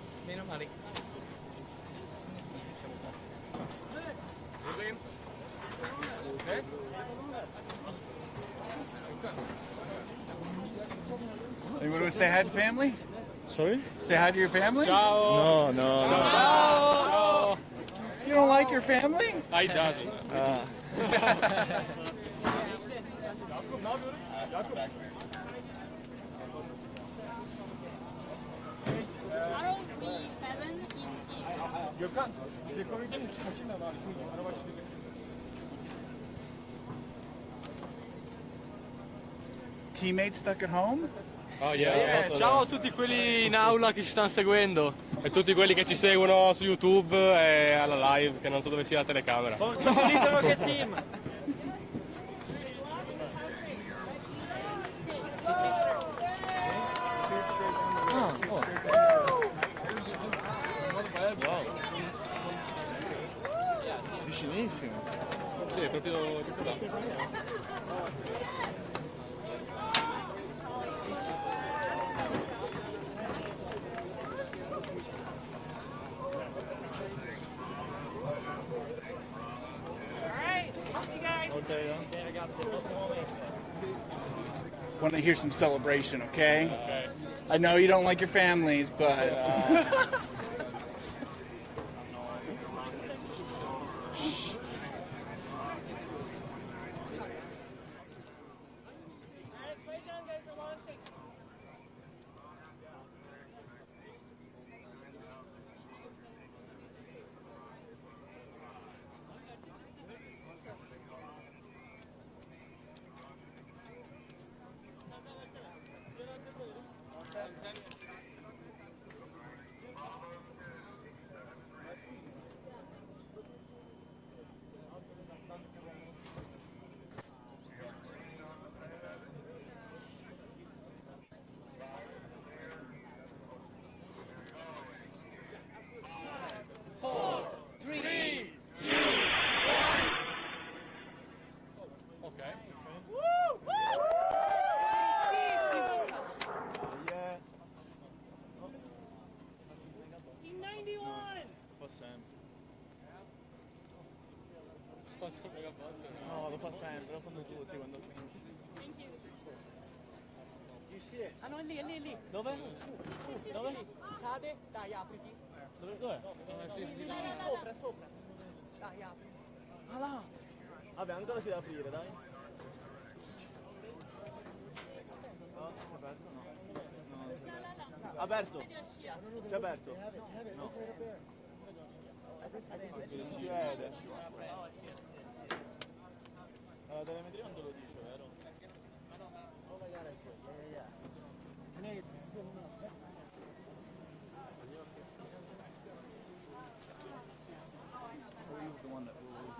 Anyone want to say hi to family? Sorry? Say hi to your family? Ciao. No. Ciao. You don't like your family? He doesn't. Teammates stuck at home? Oh, yeah. Ciao a tutti quelli in aula che ci stanno seguendo. E tutti quelli che ci seguono su YouTube e alla live, che non so dove sia la telecamera. Forza Unito Rocket Team! Vicinissimo. Sì, è proprio là. Want to hear some celebration, okay? Okay. I know you don't like your families, but... fa sempre. No, lo fa sempre, lo fanno tutti quando finisce. You see it? Ah no, è lì. Dove? Su. Dove? Cade? Dai, apriti. Dov'è? Lì, sopra. Dai, apri. Ah là! Vabbè, ancora si deve aprire, dai. No, si è aperto? No. No, non si è aperto. Aperto? Si è aperto? No. Non si vede. La telemetria non te lo dice, vero? Oh my god, I see it. Yeah. He's the one that will lose.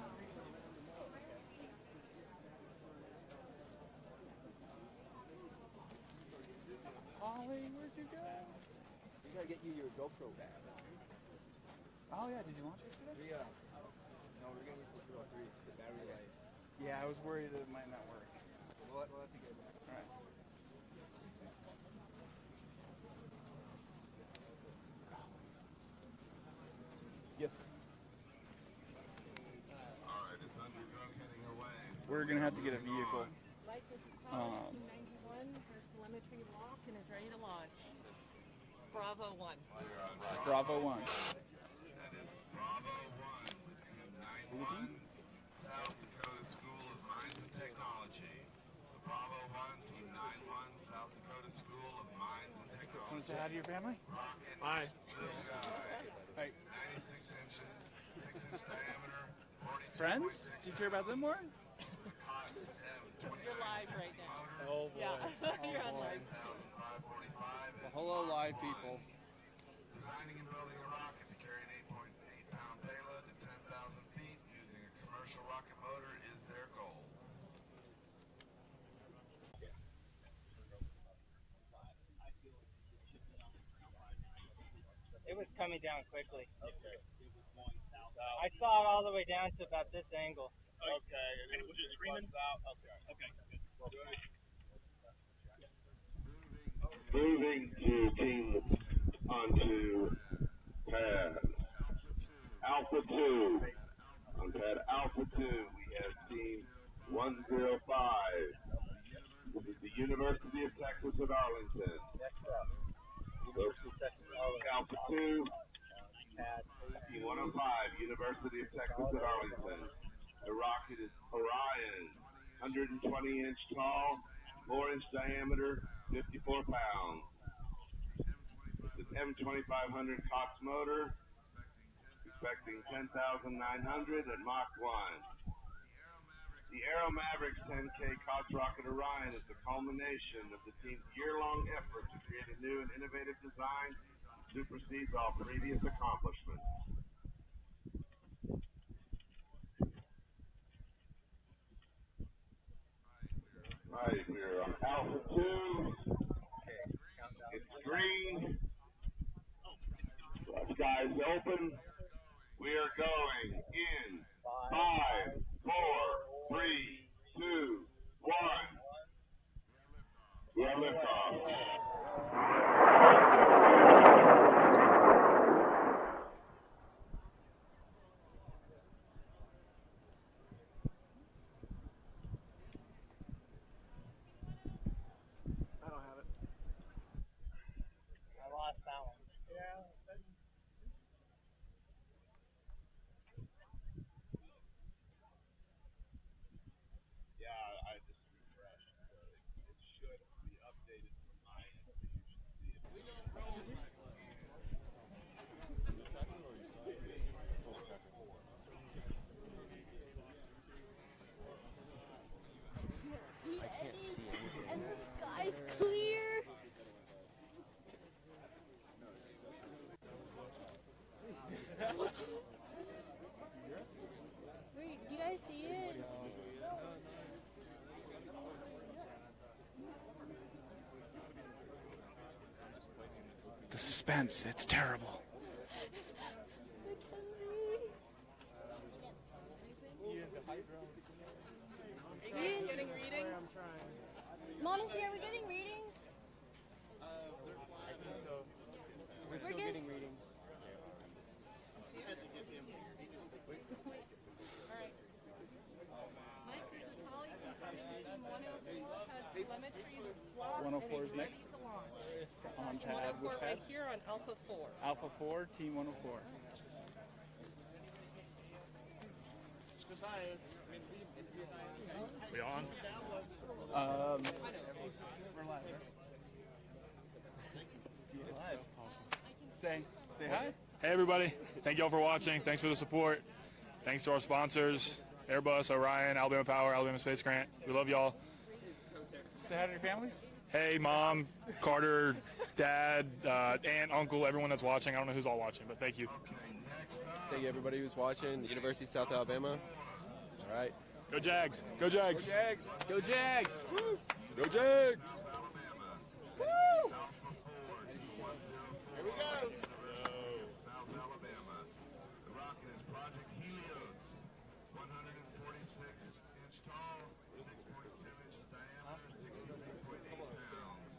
Ollie, where'd you go? We gotta get you your GoPro back. Oh yeah, did you launch it today? No, we're gonna use the 203. It's the battery life. Yeah, I was worried it might not work. We'll have to get it back. All right. Yes. Alright, it's undergo heading away. We're gonna have to get a vehicle. Light is Team 91 has telemetry lock and is ready to launch. Bravo 1. Bravo 1. That is Bravo 1, Team 91, South Dakota School of Mines and Technology. Bravo 1, Team 91, South Dakota School of Mines and Technology. Want to say hi to your family? Rocket Hi. to the sky. Hey. 96 inches, 6-inch diameter, 42. Friends? Do you care about them more? You're live right now. Oh boy. Yeah, you're on live. Well, hello, live people. Designing and building a rocket to carry an 8.8-pound payload to 10,000 feet using a commercial rocket motor is their goal. It was coming down quickly. Okay. I saw it all the way down to about this angle. Okay, and it was just screaming? Okay. Moving to team onto pad Alpha 2. On pad Alpha 2, we have team 105. This is the University of Texas at Arlington. Alpha 2, team 105, University of Texas at Arlington. The rocket is Orion, 120-inch tall, 4-inch diameter, 54 pounds. It's an M2500 Cox motor, expecting 10,900 at Mach 1. The Aero Mavericks 10K Cox rocket Orion is the culmination of the team's year-long effort to create a new and innovative design that supersedes all previous accomplishments. Right, we're on Alpha 2. It's green. The sky's open. We are going in 5, 4, 3, 2, 1. We have liftoff. Wait, do you guys see it? The suspense, it's terrible. Ian, getting readings? Monash, are we getting readings? I think so. We're still getting readings. telemetry is swapped 104 and is is next. ready to launch. On Team pad, 104 which pad? right here on Alpha 4. Alpha 4, Team 104. We on? We're live, right? Live. Awesome. Say hi. Hey everybody, thank y'all for watching. Thanks for the support. Thanks to our sponsors, Airbus, Orion, Alabama Power, Alabama Space Grant. We love y'all. Say hi to your families. Hey mom, Carter, dad, aunt, uncle, everyone that's watching. I don't know who's all watching, but thank you. Thank you everybody who's watching. University of South Alabama. All right. Go Jags. Go Jags. Go Jags. Go Jags. Woo. Go Jags. Woo. Here we go. South Alabama. The rocket is Project Helios, 146-inch tall, 6.2 inches diameter, 63.8 pounds.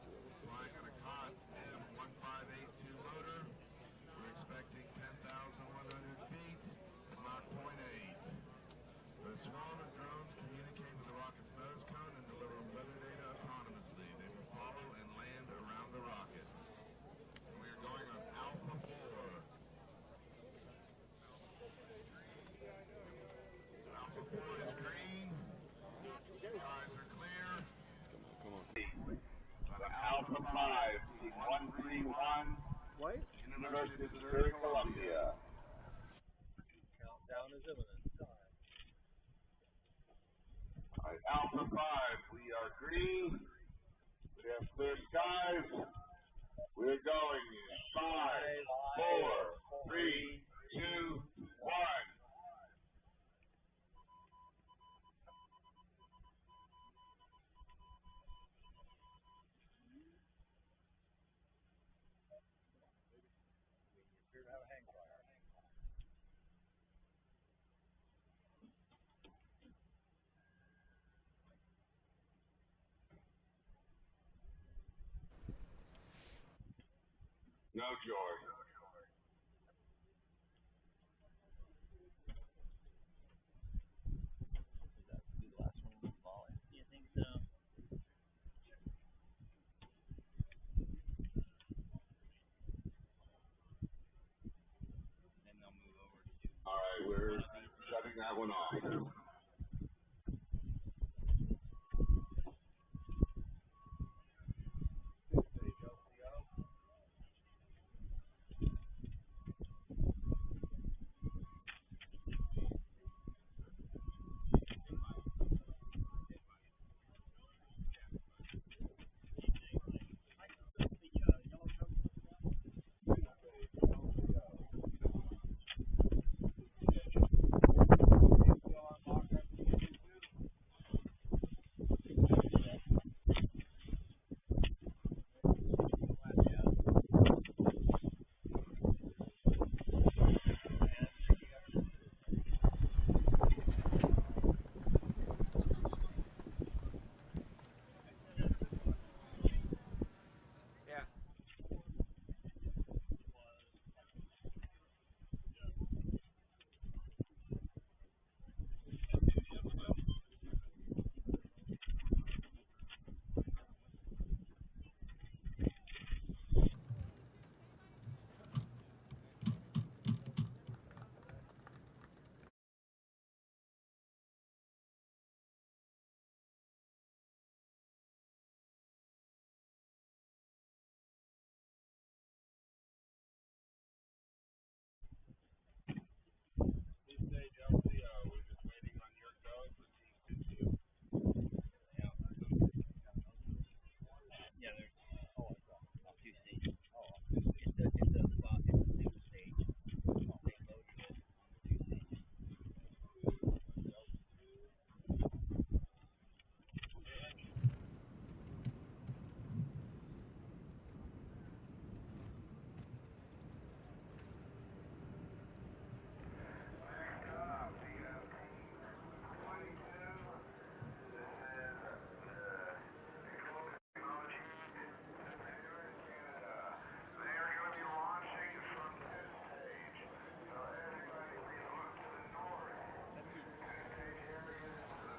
Flying on a COTS M1582 motor. We're expecting 10,100 feet, Mach 0.8. The swarm of drones communicate with the rocket's nose cone and deliver weather data autonomously. They will follow and land around the rocket. And we are going on Alpha 4. Alpha 4 is green. Skies are clear. Come on. Alpha 5, Team 131. What? University of Missouri, Columbia. Countdown is imminent. Alright, Alpha 5, we are green. We have clear skies. We're going in 5, 4, 3, 2, 1. No joy. You think so? Then they'll move over to do. Alright, we're shutting that one off.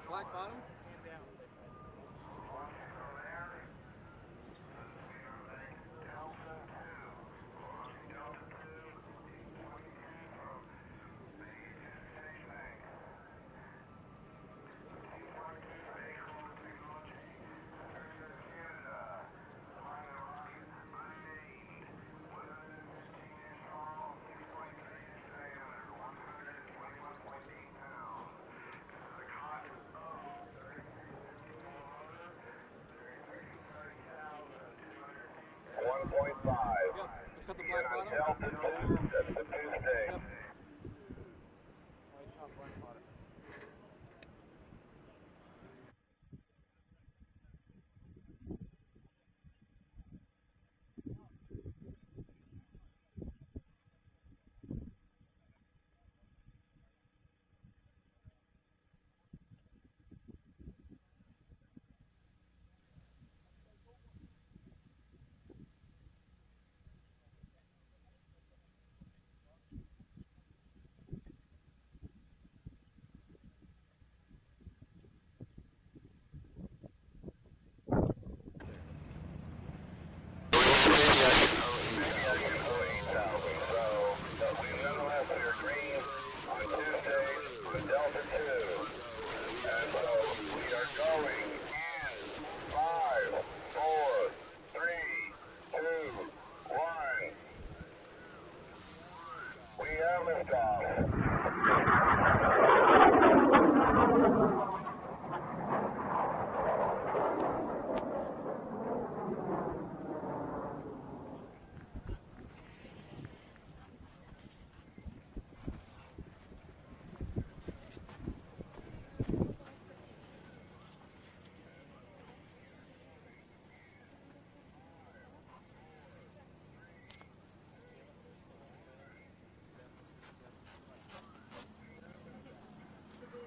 Black bottom, hand down. It's got the black bottom. That's the Tuesday.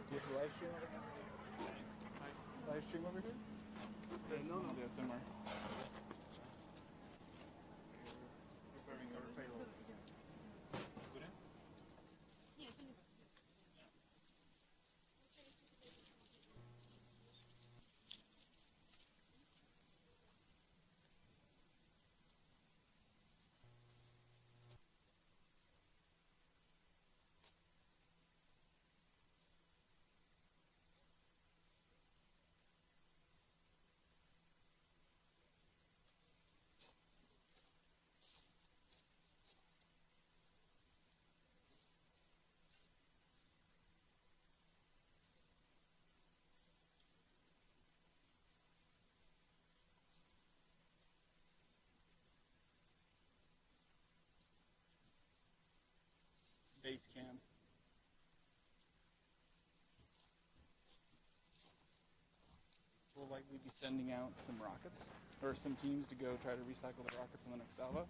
Do you have the live stream over here? Live stream over here? No. Yeah, somewhere. Base camp. We'll likely be sending out some rockets, or some teams to go try to recycle the rockets in the next salvo.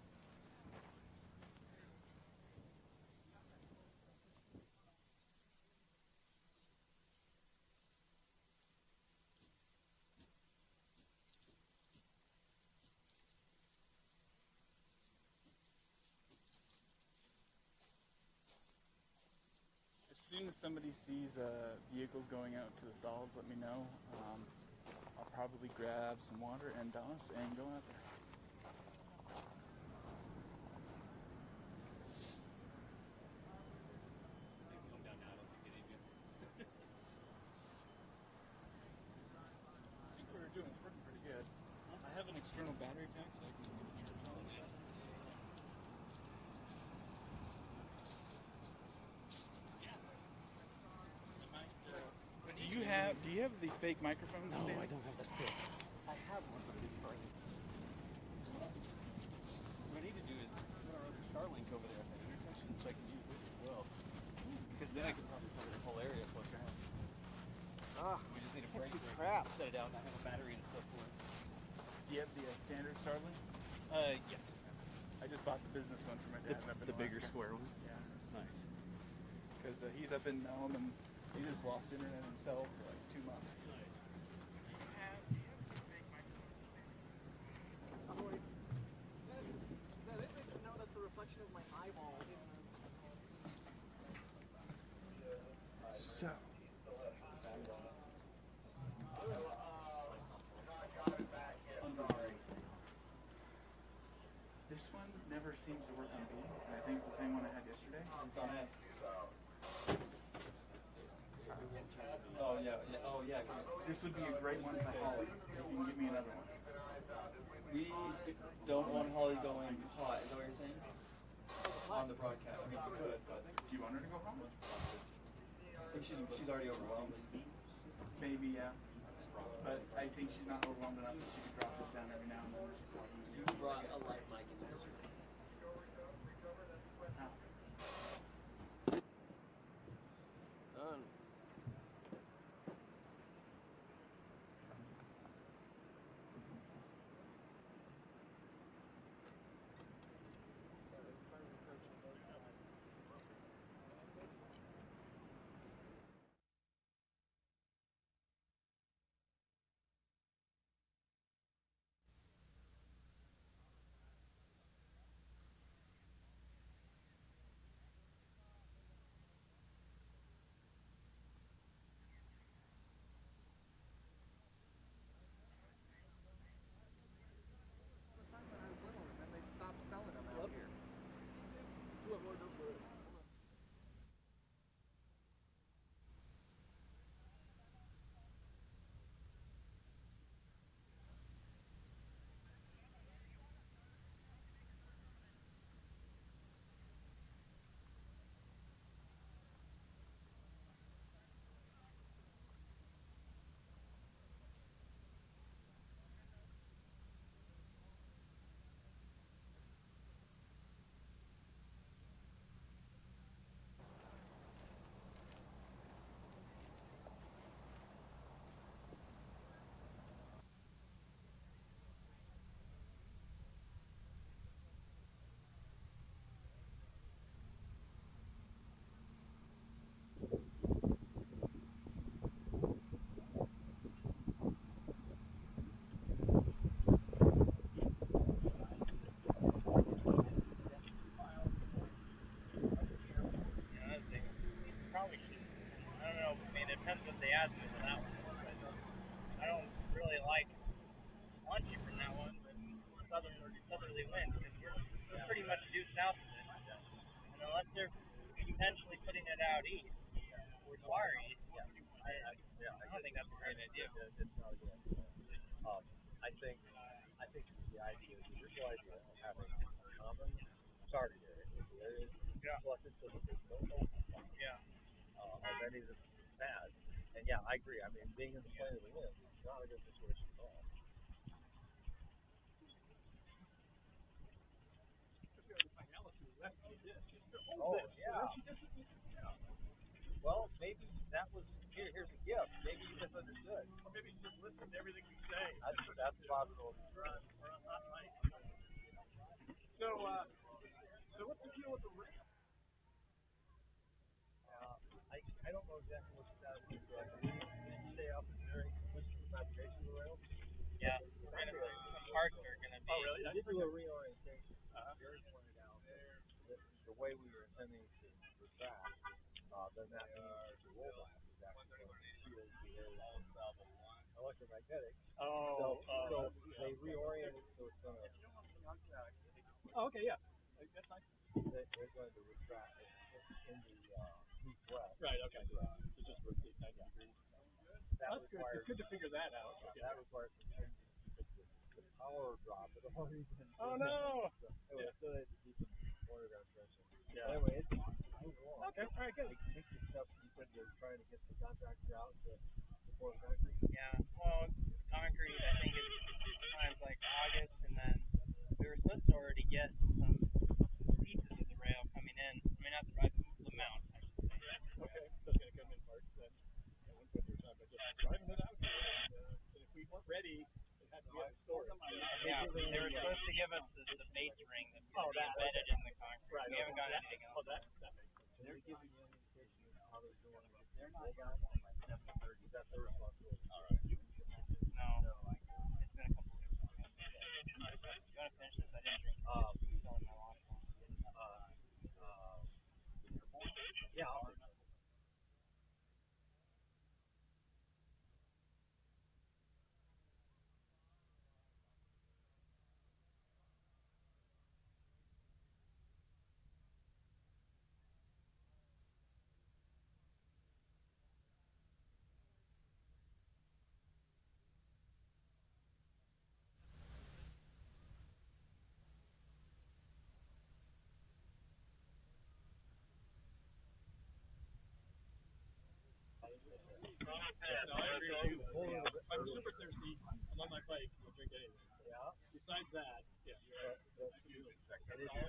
As soon as somebody sees vehicles going out to the solids, let me know. I'll probably grab some water and DOS and go out there. I think what we're doing is working pretty good. I have an external battery pack so I can get a charge on this stuff. Do you have the fake microphone? No, I don't have the stick. I have one, but it's broken. What I need to do is put our other Starlink over there at that intersection so I can use it as well. Because then I could probably cover the whole area plus your house. We just need a break crap. Set it out and I have a battery and stuff for it. Do you have the standard Starlink? Yeah. I just bought the business one for my dad. The bigger square one? Yeah. Nice. Because he's up in Elm and he just lost internet himself for like 2 months. So. This one never seems to work on B. I think the same one I had yesterday. It's on A. Oh yeah. This would be a great one for Holly. You can give me another one. We don't want Holly going hot, is that what you're saying? On the broadcast. I mean, we could, but... Do you want her to go home? I think she's already overwhelmed. Maybe, yeah. But I think she's not overwhelmed enough that she could drop this down every now and then. You brought a light mic in depends what they add to it for that one. I don't really like launching from that one with southerly winds because we're pretty much due south of it. And unless they're intentionally putting it out east or far east, I don't think that's a great idea. It's not a good idea. I think the idea, the original idea of having a common target area, plus it's so that there's no overlap of any of the pads. And yeah, I agree. I mean, being in the plane of the wind is not a good situation at all. Oh, yeah. Well, maybe that was, here's a gift. Maybe you misunderstood. Or maybe you just listen to everything we say. That's possible. We're on hot mic. So what's the deal with the rail? I don't know exactly what the status is, but we stay up and very consistent with navigation of the rail. Yeah, some parts are going to be. Oh, really? We did do a reorientation. Gary pointed out that the way we were intending to retract, then that means the rollback is actually going to shield the area from electromagnetic. So they reoriented so it's going to. Oh, okay, yeah. That's nice. They're going to retract in the east-west. Right, okay. So just rotate 90 degrees. That's good. It's good to figure that out. Okay. That requires some changes because the power drop at all reason. Oh, no! So they had to do some underground stretching. Yeah. Anyway, it's moving along. Okay, all right, good. I think the stuff you said they're trying to get the contractor out to support concrete. Yeah, well, concrete, I think it's times like August, and then we were supposed to already get some pieces of the rail coming in. I mean, not the mount, I should say. Okay, so it's going to come in parts then. I wouldn't put your time by just driving it out here. And if we weren't ready, it had to be in storage. Yeah, they were supposed to give us the base ring that's going to be embedded in the concrete. Right, we haven't got anything else. Oh, that makes sense. They're giving you an indication of how they're doing it. They're not down on like 7:30. That's their responsibility. All right. No, it's been a couple of years. You want to finish this? I didn't drink. Selling my water. Yeah. I'm super thirsty. I'm on my bike. I'll drink anything. Yeah. Besides that, yeah.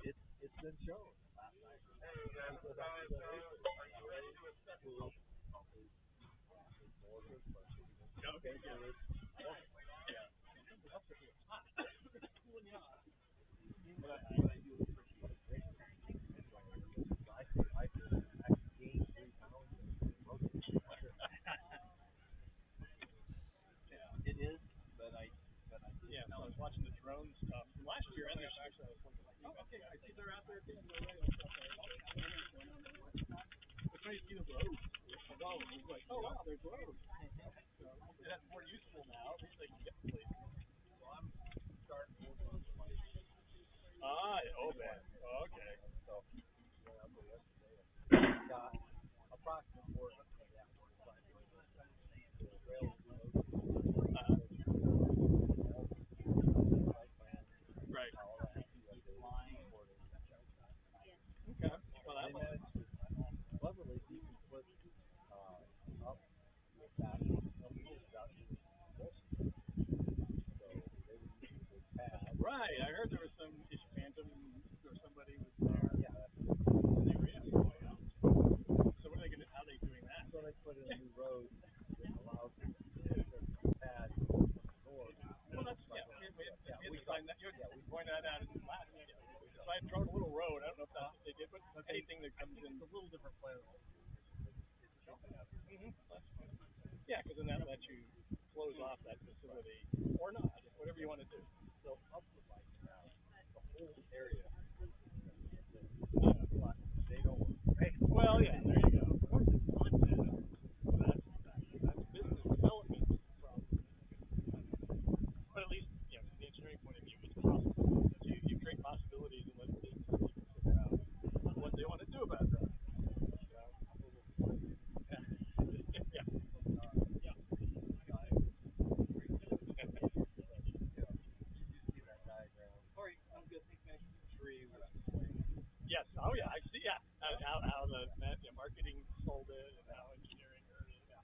It's been shown last night. Okay, yeah. It is, but I yeah, so I was watching the drone stuff from last year and this year. Oh, okay, I see they're out there doing the radio stuff. We're trying to see the roads. It's like, oh wow, there's roads. So that's more useful now. At least they can get places. Well, I'm starting to work on my man. Okay. So went out there yesterday and got approximate work on that one side. The rail right. Okay. Well, they managed to cleverly put up with that so they were using the pad. Right. I heard there was some issue phantom or somebody was there. Yeah. They were so what are they going to? How are they doing that? So they put in a new road that allows the pad north. Well, that's we find that. We pointed that out in the last. So I drove a little road. I don't know if that's what they did, but anything that comes in. It's a little different plan. Yeah, because then that lets you close off that facility or not, whatever you want to do. So up the bike now, the whole area. They don't. Well, yeah, there you go. Of course, it's not. That's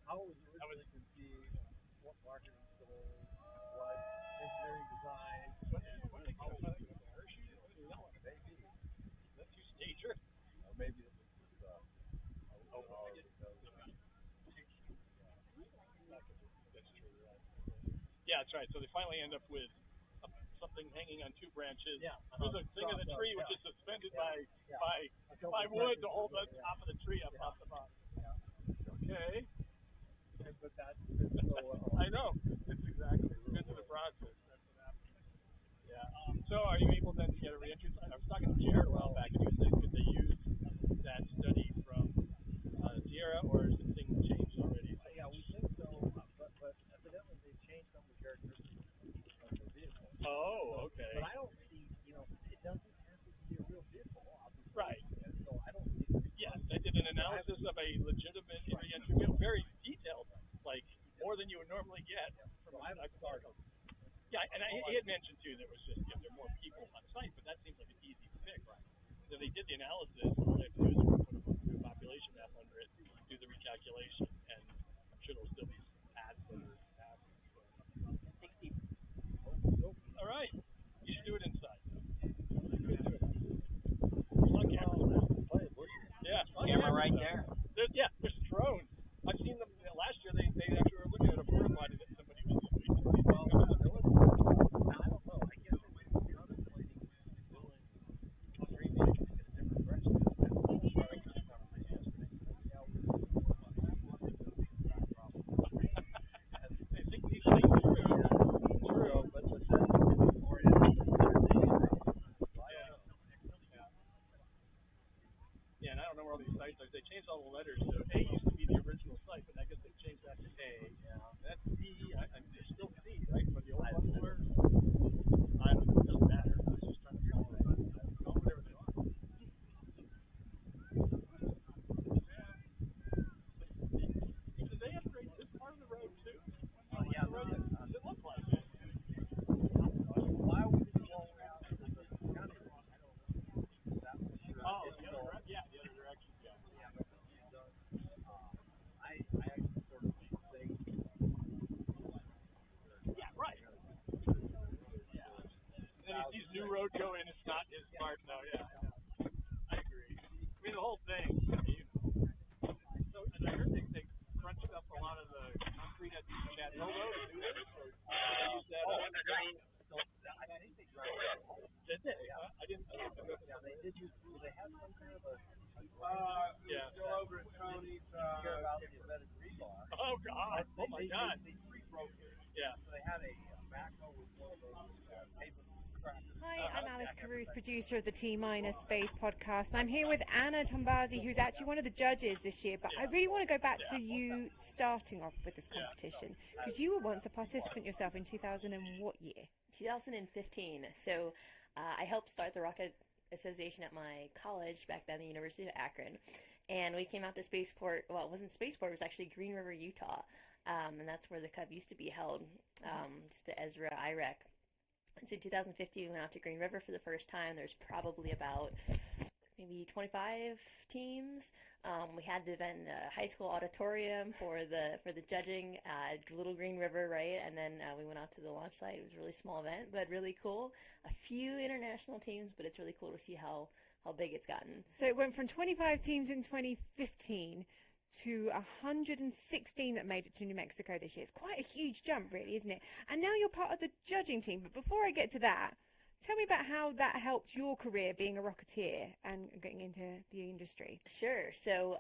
how was it originally conceived? What marketing goals? What engineering design? How was it? Maybe. Is that two-stager? Or maybe it was just overall. That's true, right? Yeah, that's right. So they finally end up with something hanging on two branches. Yeah. There's a thing in the tree which is suspended by wood to hold the top of the tree up off the bottom. Okay. But that's I know. It's exactly into the process. That's what happens. Yeah. So are you able then to get a reentry? I was talking to Jared a while back, and he was saying, could they use that study from Sierra, or is the thing changed already? Yeah, we think so, but evidently they changed some of the characteristics of the vehicle. Oh, okay. But I don't see, it doesn't have to be a real vehicle, obviously. Right. And so I don't see. Yes, they did an analysis of a legitimate reentry wheel, very detailed, like more than you would normally get from a type of car. Yeah, and he had mentioned too there was just there are more people on site, but that seems like an easy fix. So they did the analysis. All they have to do is put a population map under it, do the recalculation, and I'm sure there'll still be some pads that are passing. All right, you should do it inside. Yeah, camera right there. There's drones. I've seen them last year. They actually were looking at a porta potty that somebody was using. I don't know. I guess it was contemplating doing streaming in a different direction. They think these things are true, but the yeah, and I don't know where all these sites are. They changed all the letters. So A used to be the original site, but I guess they changed that to A. Yeah. That's B. There's still C, right? For the old one. I don't know. It doesn't matter. I was just trying to follow whatever they are. Did they upgrade this part of the road too? Oh, yeah. Does it look like it? Why would we go around the county? Oh, the other direction. Yeah, the other direction. Yeah. I actually sort of think. Yeah, right. Yeah. And if these new roads go in, it's not as smart now. Yeah. I agree. I mean, the whole thing. So, and I heard they crunched up a lot of the concrete at Janeiro to do this. Or they used that. I think they drive it. Did they? I didn't. Yeah, they did use. Do they have some kind of a? Yeah. Still over at Tony's. Care about the embedded rebar. Oh God! Oh my God! They re-broke it. Yeah. So they had a backhoe with one of those paper crackers. Hi, I'm Alice Caruth, producer of the T-Minus Space podcast, and I'm here with Anna Tombazi, who's actually one of the judges this year, but I really want to go back to you starting off with this competition, because you were once a participant yourself in 2000 and what year? 2015. So I helped start the Rocket Association at my college back then, the University of Akron, and we came out to Spaceport. Well, it wasn't Spaceport, it was actually Green River, Utah, and that's where the Cup used to be held, just the Ezra IREC. And so in 2015, we went out to Green River for the first time. There's probably about maybe 25 teams. We had the event in the high school auditorium for the judging at Little Green River, right? And then we went out to the launch site. It was a really small event, but really cool. A few international teams, but it's really cool to see how big it's gotten. So it went from 25 teams in 2015 to 116 that made it to New Mexico this year. It's quite a huge jump, really, isn't it? And now you're part of the judging team. But before I get to that, tell me about how that helped your career being a Rocketeer and getting into the industry. Sure. So,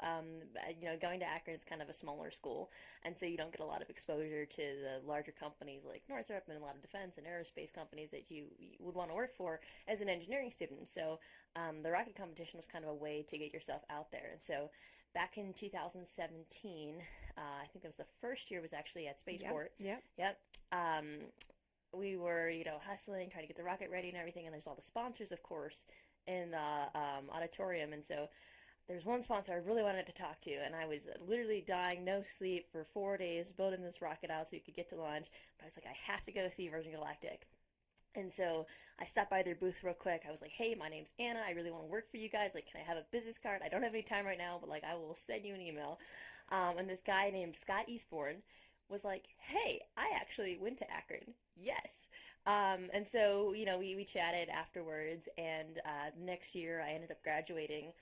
going to Akron is kind of a smaller school, and so you don't get a lot of exposure to the larger companies like Northrop and a lot of defense and aerospace companies that you would want to work for as an engineering student. So, the rocket competition was kind of a way to get yourself out there. And so, back in 2017, I think that was the first year was actually at Spaceport. Yep. We were, hustling, trying to get the rocket ready and everything, and there's all the sponsors, of course, in the auditorium, and so there's one sponsor I really wanted to talk to, and I was literally dying, no sleep, for 4 days, building this rocket out so you could get to launch, but I was like, I have to go see Virgin Galactic. And so I stopped by their booth real quick. I was like, hey, my name's Anna. I really want to work for you guys. Like, can I have a business card? I don't have any time right now, but, like, I will send you an email. And this guy named Scott Eastbourne was like, hey, I actually went to Akron. Yes. And so, you know, we chatted afterwards, and next year I ended up graduating.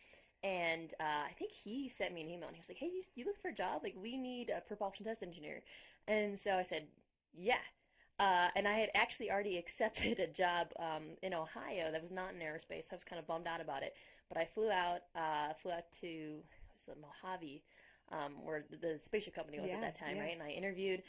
And I think he sent me an email, and he was like, hey, you looking for a job? Like, we need a propulsion test engineer. And so I said, yeah. And I had actually already accepted a job in Ohio that was not in aerospace. I was kind of bummed out about it. But I flew out to Mojave, where the spaceship company was at that time, right? And I interviewed,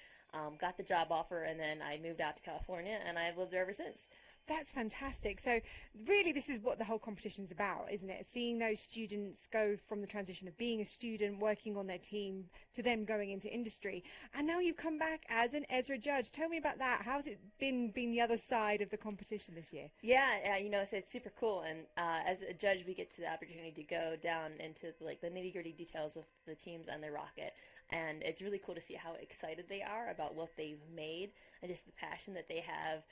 got the job offer, and then I moved out to California, and I've lived there ever since. That's fantastic. So really this is what the whole competition's about, isn't it? Seeing those students go from the transition of being a student, working on their team, to them going into industry. And now you've come back as an ESRA judge. Tell me about that. How's it been being the other side of the competition this year? Yeah, you know, so it's super cool. And as a judge, we get the opportunity to go down into like the nitty-gritty details of the teams and their rocket. And it's really cool to see how excited they are about what they've made and just the passion that they have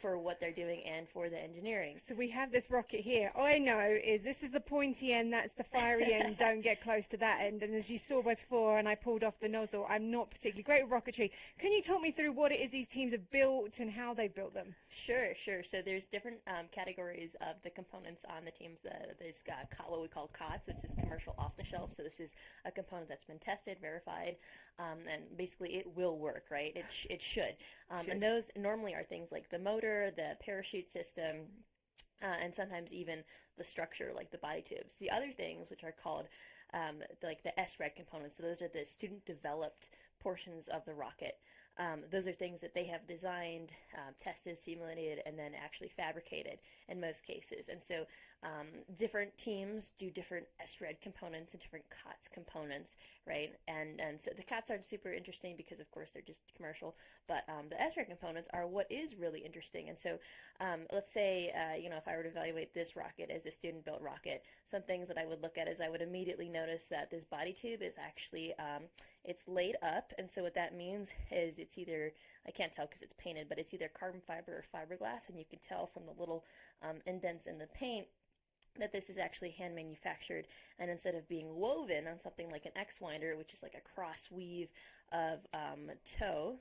for what they're doing and for the engineering. So we have this rocket here. All I know is this is the pointy end, that's the fiery end. Don't get close to that end. And as you saw before, and I pulled off the nozzle, I'm not particularly great with rocketry. Can you talk me through what it is these teams have built and how they've built them? Sure. So there's different categories of the components on the teams. There's what we call COTS, which is commercial off-the-shelf. So this is a component that's been tested, verified, and basically it will work, right? It should. And those normally are things like the motor, the parachute system, and sometimes even the structure, like the body tubes. The other things, which are called like the SRED components, so those are the student-developed portions of the rocket. Those are things that they have designed, tested, simulated, and then actually fabricated in most cases. And so different teams do different SRED components and different COTS components, right? And so the COTS aren't super interesting because, of course, they're just commercial, but the SRED components are what is really interesting. And so let's say, you know, if I were to evaluate this rocket as a student-built rocket, some things that I would look at is I would immediately notice that this body tube is actually, it's laid up, and so what that means is it's either, I can't tell because it's painted, but it's either carbon fiber or fiberglass, and you can tell from the little indents in the paint that this is actually hand manufactured, and instead of being woven on something like an X-winder, which is like a cross weave of tow,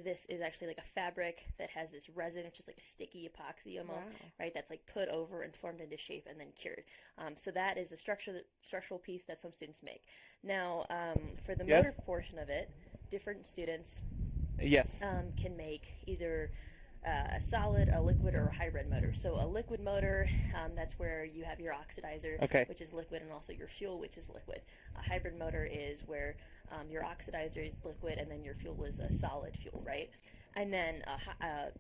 this is actually like a fabric that has this resin, which is like a sticky epoxy almost, right? That's like put over and formed into shape and then cured. So that is a structural piece that some students make. Now, for the motor portion of it, different students can make either a solid, a liquid, or a hybrid motor. So a liquid motor, that's where you have your oxidizer, which is liquid, and also your fuel, which is liquid. A hybrid motor is where your oxidizer is liquid, and then your fuel is a solid fuel, right? And then, a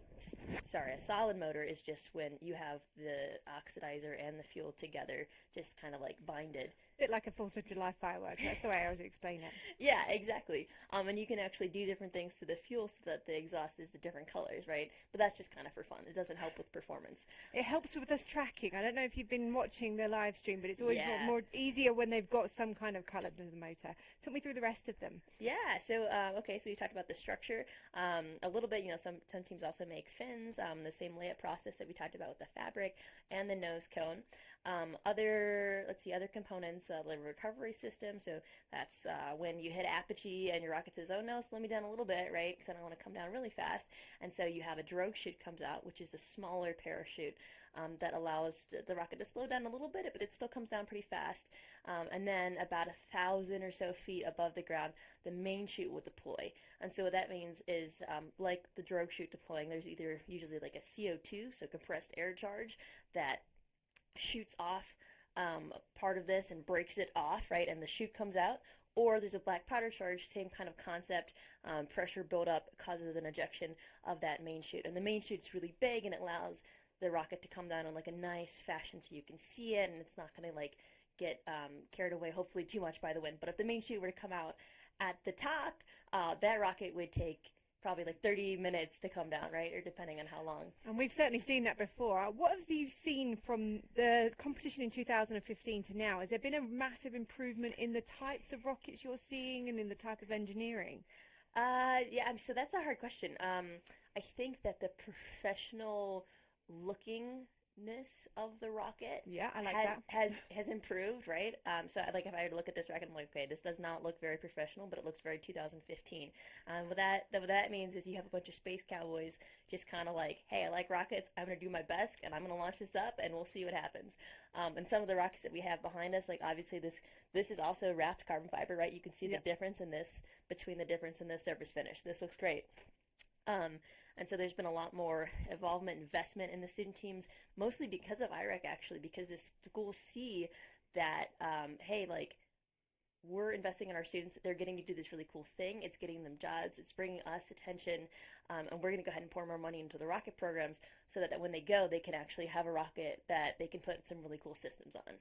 solid motor is just when you have the oxidizer and the fuel together, just kind of like binded. A bit like a 4th of July fireworks. That's the way I always explain it. Yeah, exactly. And you can actually do different things to the fuel so that the exhaust is the different colors, right? But that's just kind of for fun. It doesn't help with performance. It helps with us tracking. I don't know if you've been watching the live stream, but it's always more easier when they've got some kind of color to the motor. Talk me through the rest of them. Yeah. So so you talked about the structure a little bit. You know, some teams also make fins. The same layup process that we talked about with the fabric and the nose cone. Other components, the recovery system. So that's when you hit apogee and your rocket says, oh no, slow me down a little bit, right? Because I don't want to come down really fast. And so you have a drogue chute comes out, which is a smaller parachute that allows the rocket to slow down a little bit, but it still comes down pretty fast. And then about 1,000 or so feet above the ground, the main chute will deploy. And so what that means is, like the drogue chute deploying, there's either usually like a CO2, so compressed air charge, that shoots off part of this and breaks it off, right, and the chute comes out, or there's a black powder charge, same kind of concept, pressure buildup causes an ejection of that main chute, and the main chute's really big and it allows the rocket to come down in like a nice fashion so you can see it and it's not going to like get carried away hopefully too much by the wind. But if the main chute were to come out at the top, that rocket would take probably like 30 minutes to come down, right? Or depending on how long. And we've certainly seen that before. What have you seen from the competition in 2015 to now? Has there been a massive improvement in the types of rockets you're seeing and in the type of engineering? Yeah, so that's a hard question. I think that the professional lookingness of the rocket I like that. has improved, right? So like if I were to look at this rocket, I'm like, okay, this does not look very professional, but it looks very 2015. What that means is you have a bunch of space cowboys just kind of like, hey, I like rockets, I'm gonna do my best, and I'm gonna launch this up, and we'll see what happens. And some of the rockets that we have behind us, like obviously this is also wrapped carbon fiber, right? You can see the difference in this between the difference in the surface finish. This looks great. And so there's been a lot more involvement, investment in the student teams, mostly because of IREC, actually, because the schools see that, hey, like, we're investing in our students. They're getting to do this really cool thing. It's getting them jobs. It's bringing us attention. And we're going to go ahead and pour more money into the rocket programs so that when they go, they can actually have a rocket that they can put some really cool systems on.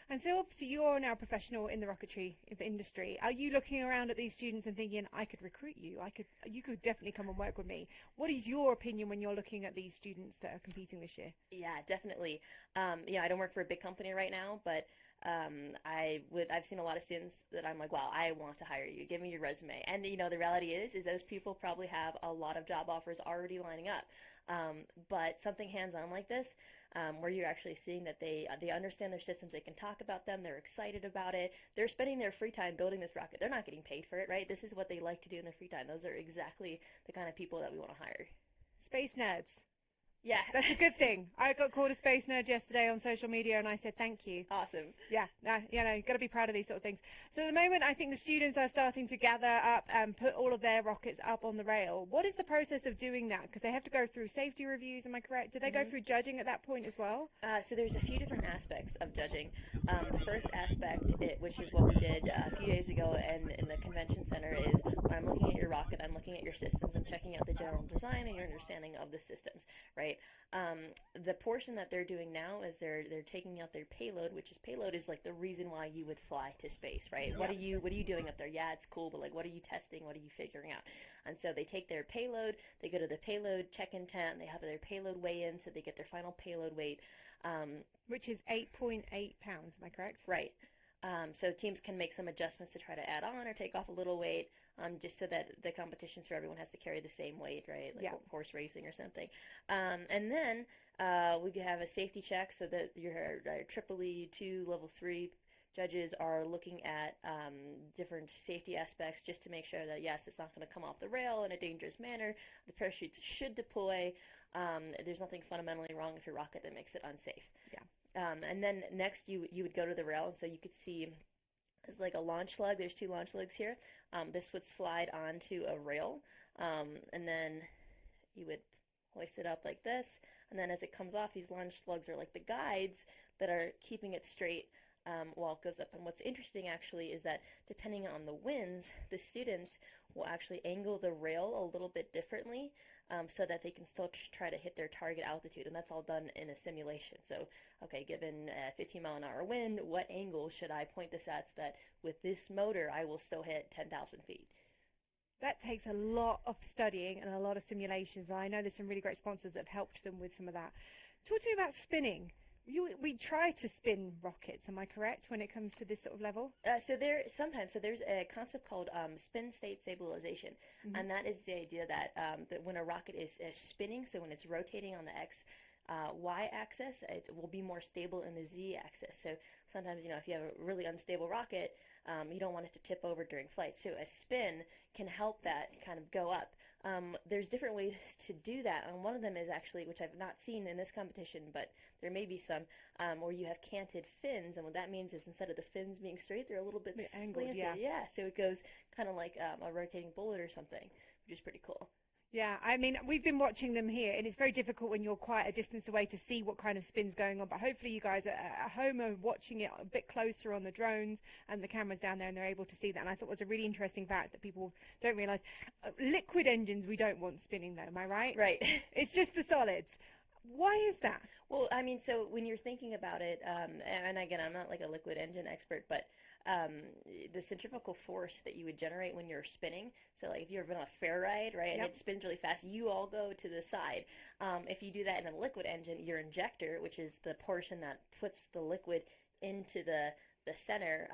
And so obviously you're now a professional in the rocketry industry. Are you looking around at these students and thinking, I could recruit you? You could definitely come and work with me. What is your opinion when you're looking at these students that are competing this year? Yeah, definitely. I don't work for a big company right now, but I've seen a lot of students that I'm like, wow, I want to hire you. Give me your resume. And the reality is those people probably have a lot of job offers already lining up. But something hands-on like this, where you're actually seeing that they understand their systems, they can talk about them, they're excited about it, they're spending their free time building this rocket. They're not getting paid for it, right? This is what they like to do in their free time. Those are exactly the kind of people that we want to hire. Space nerds. Yeah. That's a good thing. I got called a space nerd yesterday on social media and I said thank you. Awesome. Yeah, you've got to be proud of these sort of things. So at the moment I think the students are starting to gather up and put all of their rockets up on the rail. What is the process of doing that? Because they have to go through safety reviews, am I correct? Do they go through judging at that point as well? So there's a few different aspects of judging. The first aspect, which is what we did a few days ago in the convention center, is when I'm looking at your rocket, I'm looking at your systems, I'm checking out the general design and your understanding of the systems, right? The portion that they're doing now is they're taking out their payload, which is payload is like the reason why you would fly to space, right? Yeah. What are you doing up there? Yeah, it's cool, but like what are you testing? What are you figuring out? And so they take their payload, they go to the payload check-in tent, they have their payload weigh-in, so they get their final payload weight. Which is 8.8 pounds, am I correct? Right. So teams can make some adjustments to try to add on or take off a little weight, just so that the competitions for everyone has to carry the same weight, right? Like horse racing or something. And then we have a safety check so that your IIIE 2 level 3 judges are looking at different safety aspects just to make sure that, yes, it's not going to come off the rail in a dangerous manner. The parachutes should deploy. There's nothing fundamentally wrong with your rocket that makes it unsafe. Yeah. And then next you would go to the rail, and so you could see it's like a launch lug. There's 2 launch lugs here. This would slide onto a rail, and then you would hoist it up like this, and then as it comes off, these launch lugs are like the guides that are keeping it straight while it goes up. And what's interesting actually is that depending on the winds, the students will actually angle the rail a little bit differently, so that they can still try to hit their target altitude, and that's all done in a simulation. So, okay, given a 15-mile-an-hour wind, what angle should I point this at so that with this motor I will still hit 10,000 feet? That takes a lot of studying and a lot of simulations. I know there's some really great sponsors that have helped them with some of that. Talk to me about spinning. We try to spin rockets, am I correct, when it comes to this sort of level? So there's a concept called spin state stabilization, and that is the idea that when a rocket is spinning, so when it's rotating on the y-axis, it will be more stable in the z-axis. So sometimes, if you have a really unstable rocket, you don't want it to tip over during flight. So a spin can help that kind of go up. There's different ways to do that, and one of them is actually, which I've not seen in this competition, but there may be some, where you have canted fins, and what that means is instead of the fins being straight, they're a little bit angled, slanted. Yeah, so it goes kind of like a rotating bullet or something, which is pretty cool. Yeah, I mean, we've been watching them here, and it's very difficult when you're quite a distance away to see what kind of spin's going on, but hopefully you guys at home are watching it a bit closer on the drones and the cameras down there, and they're able to see that, and I thought it was a really interesting fact that people don't realise. Liquid engines we don't want spinning, though, am I right? Right. It's just the solids. Why is that? Well, I mean, so when you're thinking about it, and again, I'm not like a liquid engine expert, but the centrifugal force that you would generate when you're spinning, so like if you've ever been on a fair ride, right, and it spins really fast, you all go to the side. If you do that in a liquid engine, your injector, which is the portion that puts the liquid into the center,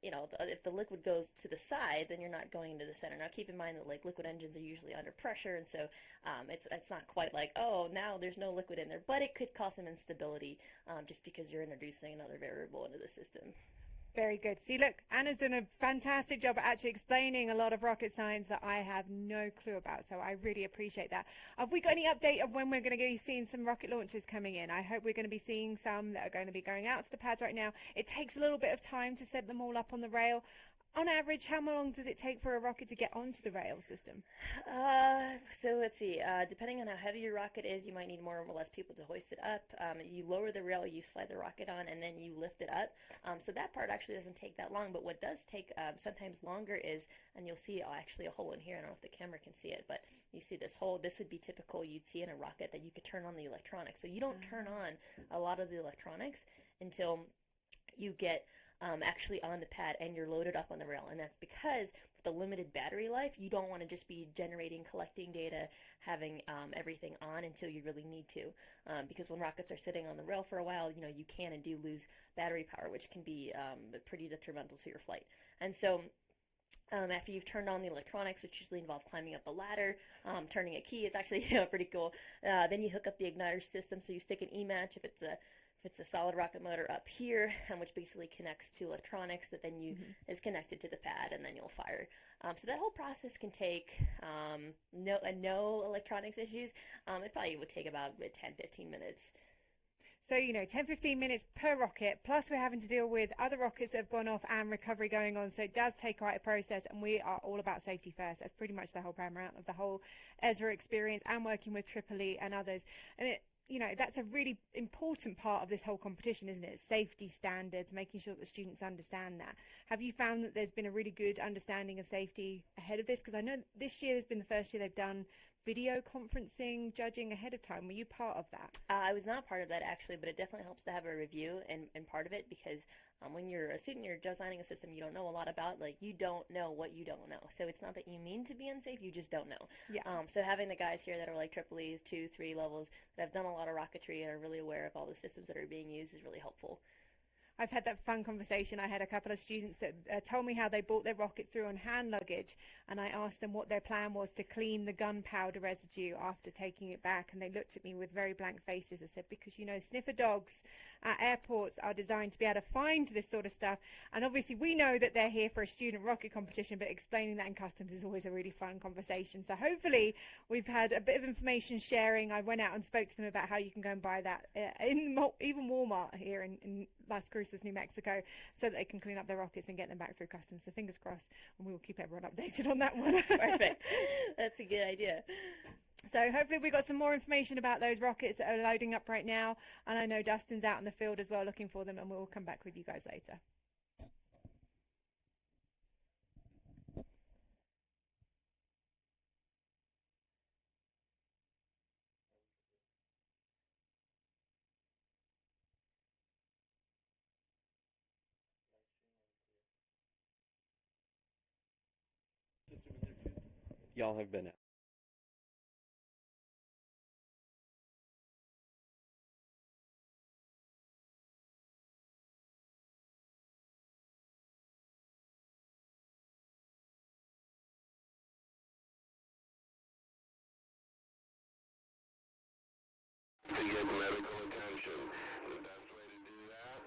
you know, if the liquid goes to the side, then you're not going into the center. Now, keep in mind that like liquid engines are usually under pressure, and so it's not quite like, oh, now there's no liquid in there, but it could cause some instability just because you're introducing another variable into the system. Very good. See, look, Anna's done a fantastic job at actually explaining a lot of rocket science that I have no clue about, so I really appreciate that. Have we got any update of when we're going to be seeing some rocket launches coming in? I hope we're going to be seeing some that are going to be going out to the pads right now. It takes a little bit of time to set them all up on the rail. On average, how long does it take for a rocket to get onto the rail system? So let's see. Depending on how heavy your rocket is, you might need more or less people to hoist it up. You lower the rail, you slide the rocket on, and then you lift it up. So that part actually doesn't take that long. But what does take sometimes longer is, and you'll see actually a hole in here. I don't know if the camera can see it, but you see this hole. This would be typical you'd see in a rocket that you could turn on the electronics. So you don't turn on a lot of the electronics until you get actually on the pad and you're loaded up on the rail, and that's because with the limited battery life, you don't want to just be generating, collecting data, having everything on until you really need to, because when rockets are sitting on the rail for a while, you know, you can and do lose battery power, which can be pretty detrimental to your flight. And so after you've turned on the electronics, which usually involve climbing up a ladder, turning a key, it's actually pretty cool. Then you hook up the igniter system, so you stick an E-match if it's a solid rocket motor up here, which basically connects to electronics that then is connected to the pad, and then you'll fire. So that whole process can take no electronics issues. It probably would take about 10-15 minutes. So, you know, 10-15 minutes per rocket, plus we're having to deal with other rockets that have gone off and recovery going on, so it does take quite a process, and we are all about safety first. That's pretty much the whole paramount of the whole ESRA experience and working with IIIE and others. And it, you know, that's a really important part of this whole competition, isn't it? Safety standards, making sure that the students understand that. Have you found that there's been a really good understanding of safety ahead of this? Because I know this year has been the first year they've done video conferencing, judging ahead of time. Were you part of that? I was not part of that actually, but it definitely helps to have a review and part of it, because when you're a student, you're designing a system you don't know a lot about, like you don't know what you don't know. So it's not that you mean to be unsafe, you just don't know. Yeah. So having the guys here that are like IIIEs, 2, 3 levels, that have done a lot of rocketry and are really aware of all the systems that are being used is really helpful. I've had that fun conversation. I had a couple of students that told me how they brought their rocket through on hand luggage, and I asked them what their plan was to clean the gunpowder residue after taking it back, and they looked at me with very blank faces. I said, because, you know, sniffer dogs at airports are designed to be able to find this sort of stuff, and obviously we know that they're here for a student rocket competition, but explaining that in customs is always a really fun conversation. So hopefully we've had a bit of information sharing. I went out and spoke to them about how you can go and buy that in even Walmart here in Las Cruces, New Mexico, so that they can clean up their rockets and get them back through customs. So fingers crossed, and we will keep everyone updated on that one. Perfect. That's a good idea. So hopefully we got some more information about those rockets that are loading up right now, and I know Dustin's out in the field as well looking for them, and we'll come back with you guys later. Y'all have been to get medical attention. The best way to do that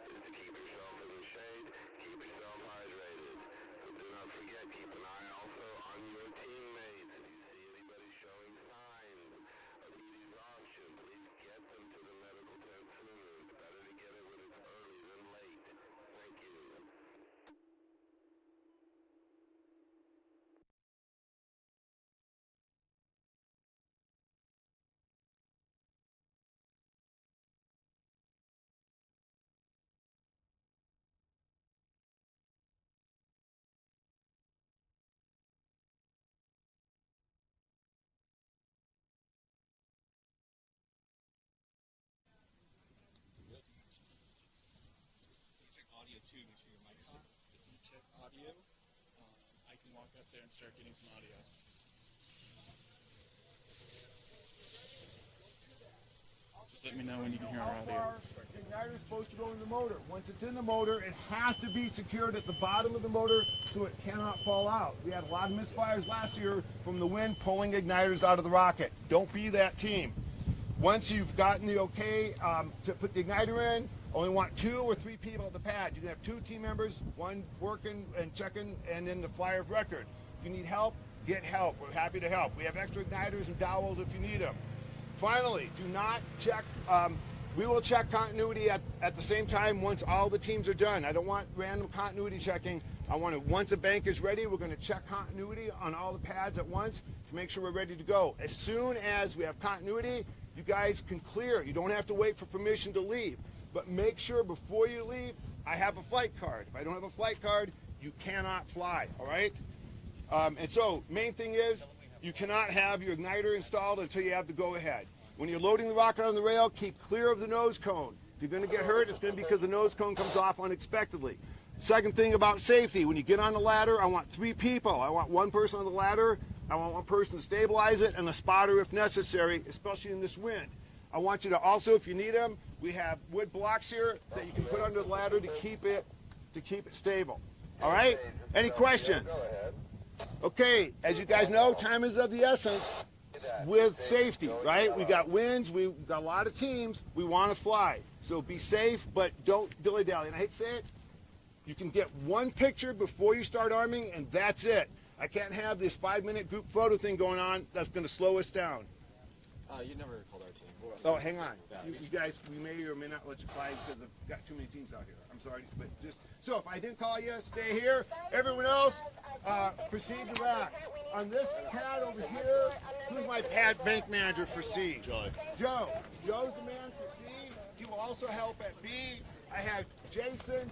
is to keep yourself in the shade, keep yourself hydrated. But do not forget, keep an eye also on your teammates. If you see anybody showing signs of exhaustion, please get them to the medical tent sooner. It's better to get it when it's early than late. Thank you. Audio too, make sure your mic's on. If you check audio, I can walk up there and start getting some audio. Just let me know when you can hear our audio. igniter is supposed to go in the motor. Once it's in the motor, it has to be secured at the bottom of the motor so it cannot fall out. We had a lot of misfires last year from the wind pulling igniters out of the rocket. Don't be that team. Once you've gotten the okay to put the igniter in, only want 2 or 3 people at the pad. You can have 2 team members, 1 working and checking, and then the flyer of record. If you need help, get help. We're happy to help. We have extra igniters and dowels if you need them. Finally, do not check, we will check continuity at the same time once all the teams are done. I don't want random continuity checking. I want to, once a bank is ready, we're going to check continuity on all the pads at once to make sure we're ready to go. As soon as we have continuity, you guys can clear. You don't have to wait for permission to leave. But make sure before you leave, I have a flight card. If I don't have a flight card, you cannot fly, all right? And so, main thing is, you cannot have your igniter installed until you have the go-ahead. When you're loading the rocket on the rail, keep clear of the nose cone. If you're going to get hurt, it's going to be because the nose cone comes off unexpectedly. Second thing about safety, when you get on the ladder, I want 3 people. I want 1 person on the ladder, I want 1 person to stabilize it, and a spotter if necessary, especially in this wind. I want you to also, if you need them, we have wood blocks here that you can put under the ladder to keep it stable. All right? Any questions? Okay, as you guys know, time is of the essence with safety, right? We got winds, we've got a lot of teams, we want to fly. So be safe, but don't dilly-dally. And I hate to say it, you can get 1 picture before you start arming, and that's it. I can't have this 5-minute group photo thing going on. That's going to slow us down. You never called our team. Oh, hang on. You guys, we may or may not let you fly because I've got too many teams out here. I'm sorry, but just so if I didn't call you, stay here. Everyone else, proceed to rack. On this pad over here, who's my pad bank manager for C? Joe. Joe's the man for C. He will also help at B. I have Jason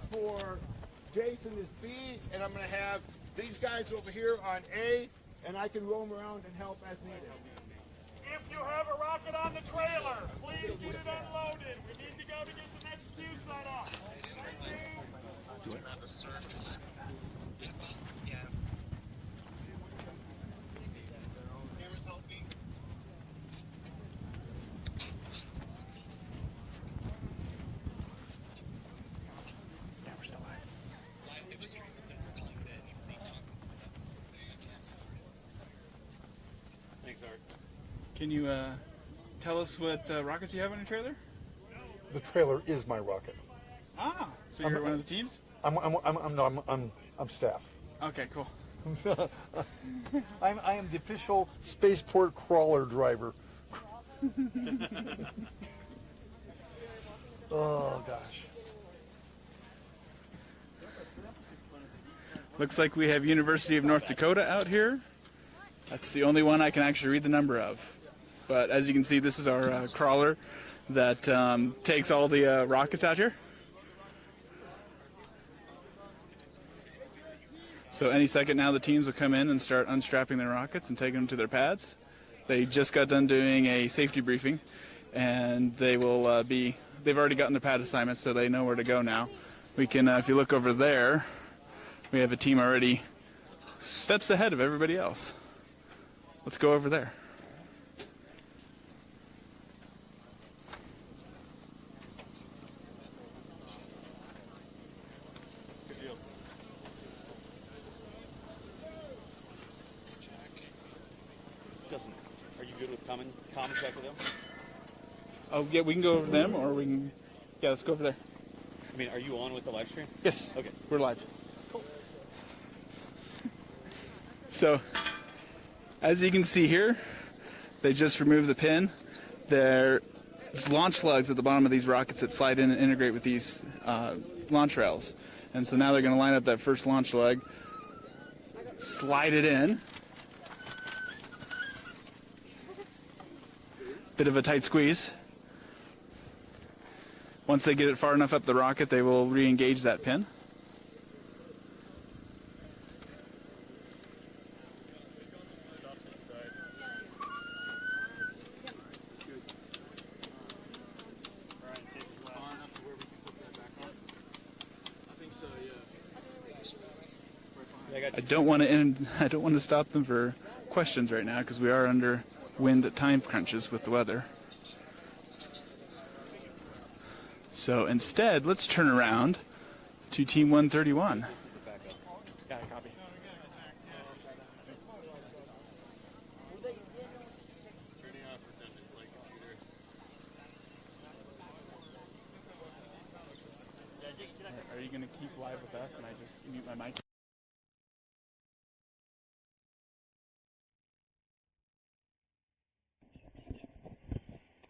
is B, and I'm going to have these guys over here on A, and I can roam around and help as needed. If you have a rocket on the trailer, please get it unloaded. We need to go to get the next queue set up. Thank you. Thanks, Art. Can you tell us what rockets you have on your trailer? The trailer is my rocket. Ah, so you're one of the teams? I'm staff. Okay, cool. I am the official spaceport crawler driver. Oh gosh. Looks like we have University of North Dakota out here. That's the only one I can actually read the number of. But as you can see, this is our crawler that takes all the rockets out here. So any second now the teams will come in and start unstrapping their rockets and taking them to their pads. They just got done doing a safety briefing, and they will they've already gotten their pad assignments, so they know where to go now. We can, if you look over there, we have a team already steps ahead of everybody else. Let's go over there. Justin, are you good with common check with them? Oh yeah, we can go over them, or we can. Yeah, let's go over there. I mean, are you on with the live stream? Yes. Okay. We're live. Cool. So, as you can see here, they just removed the pin. There's launch lugs at the bottom of these rockets that slide in and integrate with these launch rails. And so now they're going to line up that first launch lug, slide it in. Bit of a tight squeeze. Once they get it far enough up the rocket, they will re-engage that pin. I don't want to stop them for questions right now because we are under wind time crunches with the weather. So instead, let's turn around to Team 131. Got a copy. Are you going to keep live with us and I just mute my mic?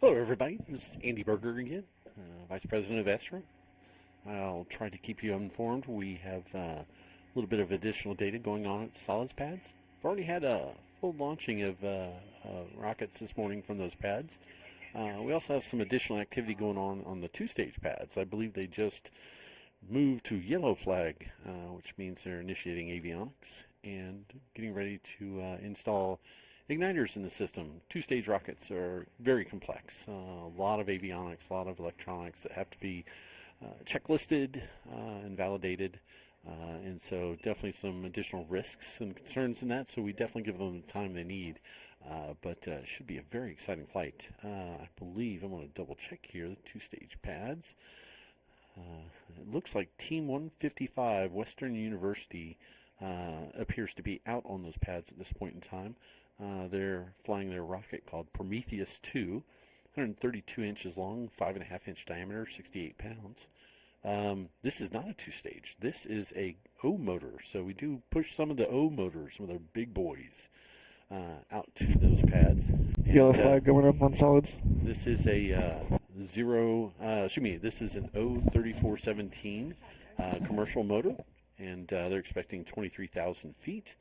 Hello, everybody. This is Andy Berger again, Vice President of Astro. I'll try to keep you informed. We have a little bit of additional data going on at the solids pads. We've already had a full launching of rockets this morning from those pads. We also have some additional activity going on the two-stage pads. I believe they just moved to yellow flag, which means they're initiating avionics and getting ready to install igniters in the system. Two-stage rockets are very complex. A lot of avionics, a lot of electronics that have to be checklisted and validated. And so definitely some additional risks and concerns in that. So we definitely give them the time they need. But it should be a very exciting flight. I believe, I'm going to double check here, the two-stage pads. It looks like Team 155, Western University, appears to be out on those pads at this point in time. They're flying their rocket called Prometheus 2, 132 inches long, 5.5-inch diameter, 68 pounds. This is not a two-stage. This is a O motor. So we do push some of the O motors, some of the big boys, out to those pads. Yellow flag going up on solids. This is a this is an O3417 commercial motor, and they're expecting 23,000 feet.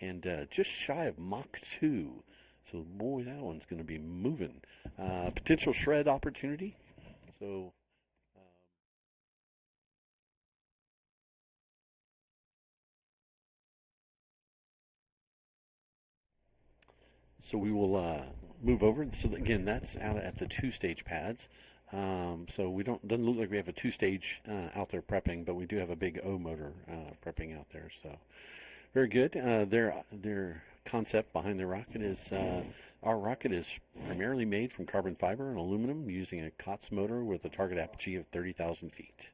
And just shy of Mach 2. So, boy, that one's going to be moving. Potential shred opportunity. So, we will move over. So, again, that's out at the two-stage pads. So we doesn't look like we have a two-stage out there prepping, but we do have a big O motor prepping out there. So. Very good. Their concept behind their rocket is our rocket is primarily made from carbon fiber and aluminum using a COTS motor with a target apogee of 30,000 feet.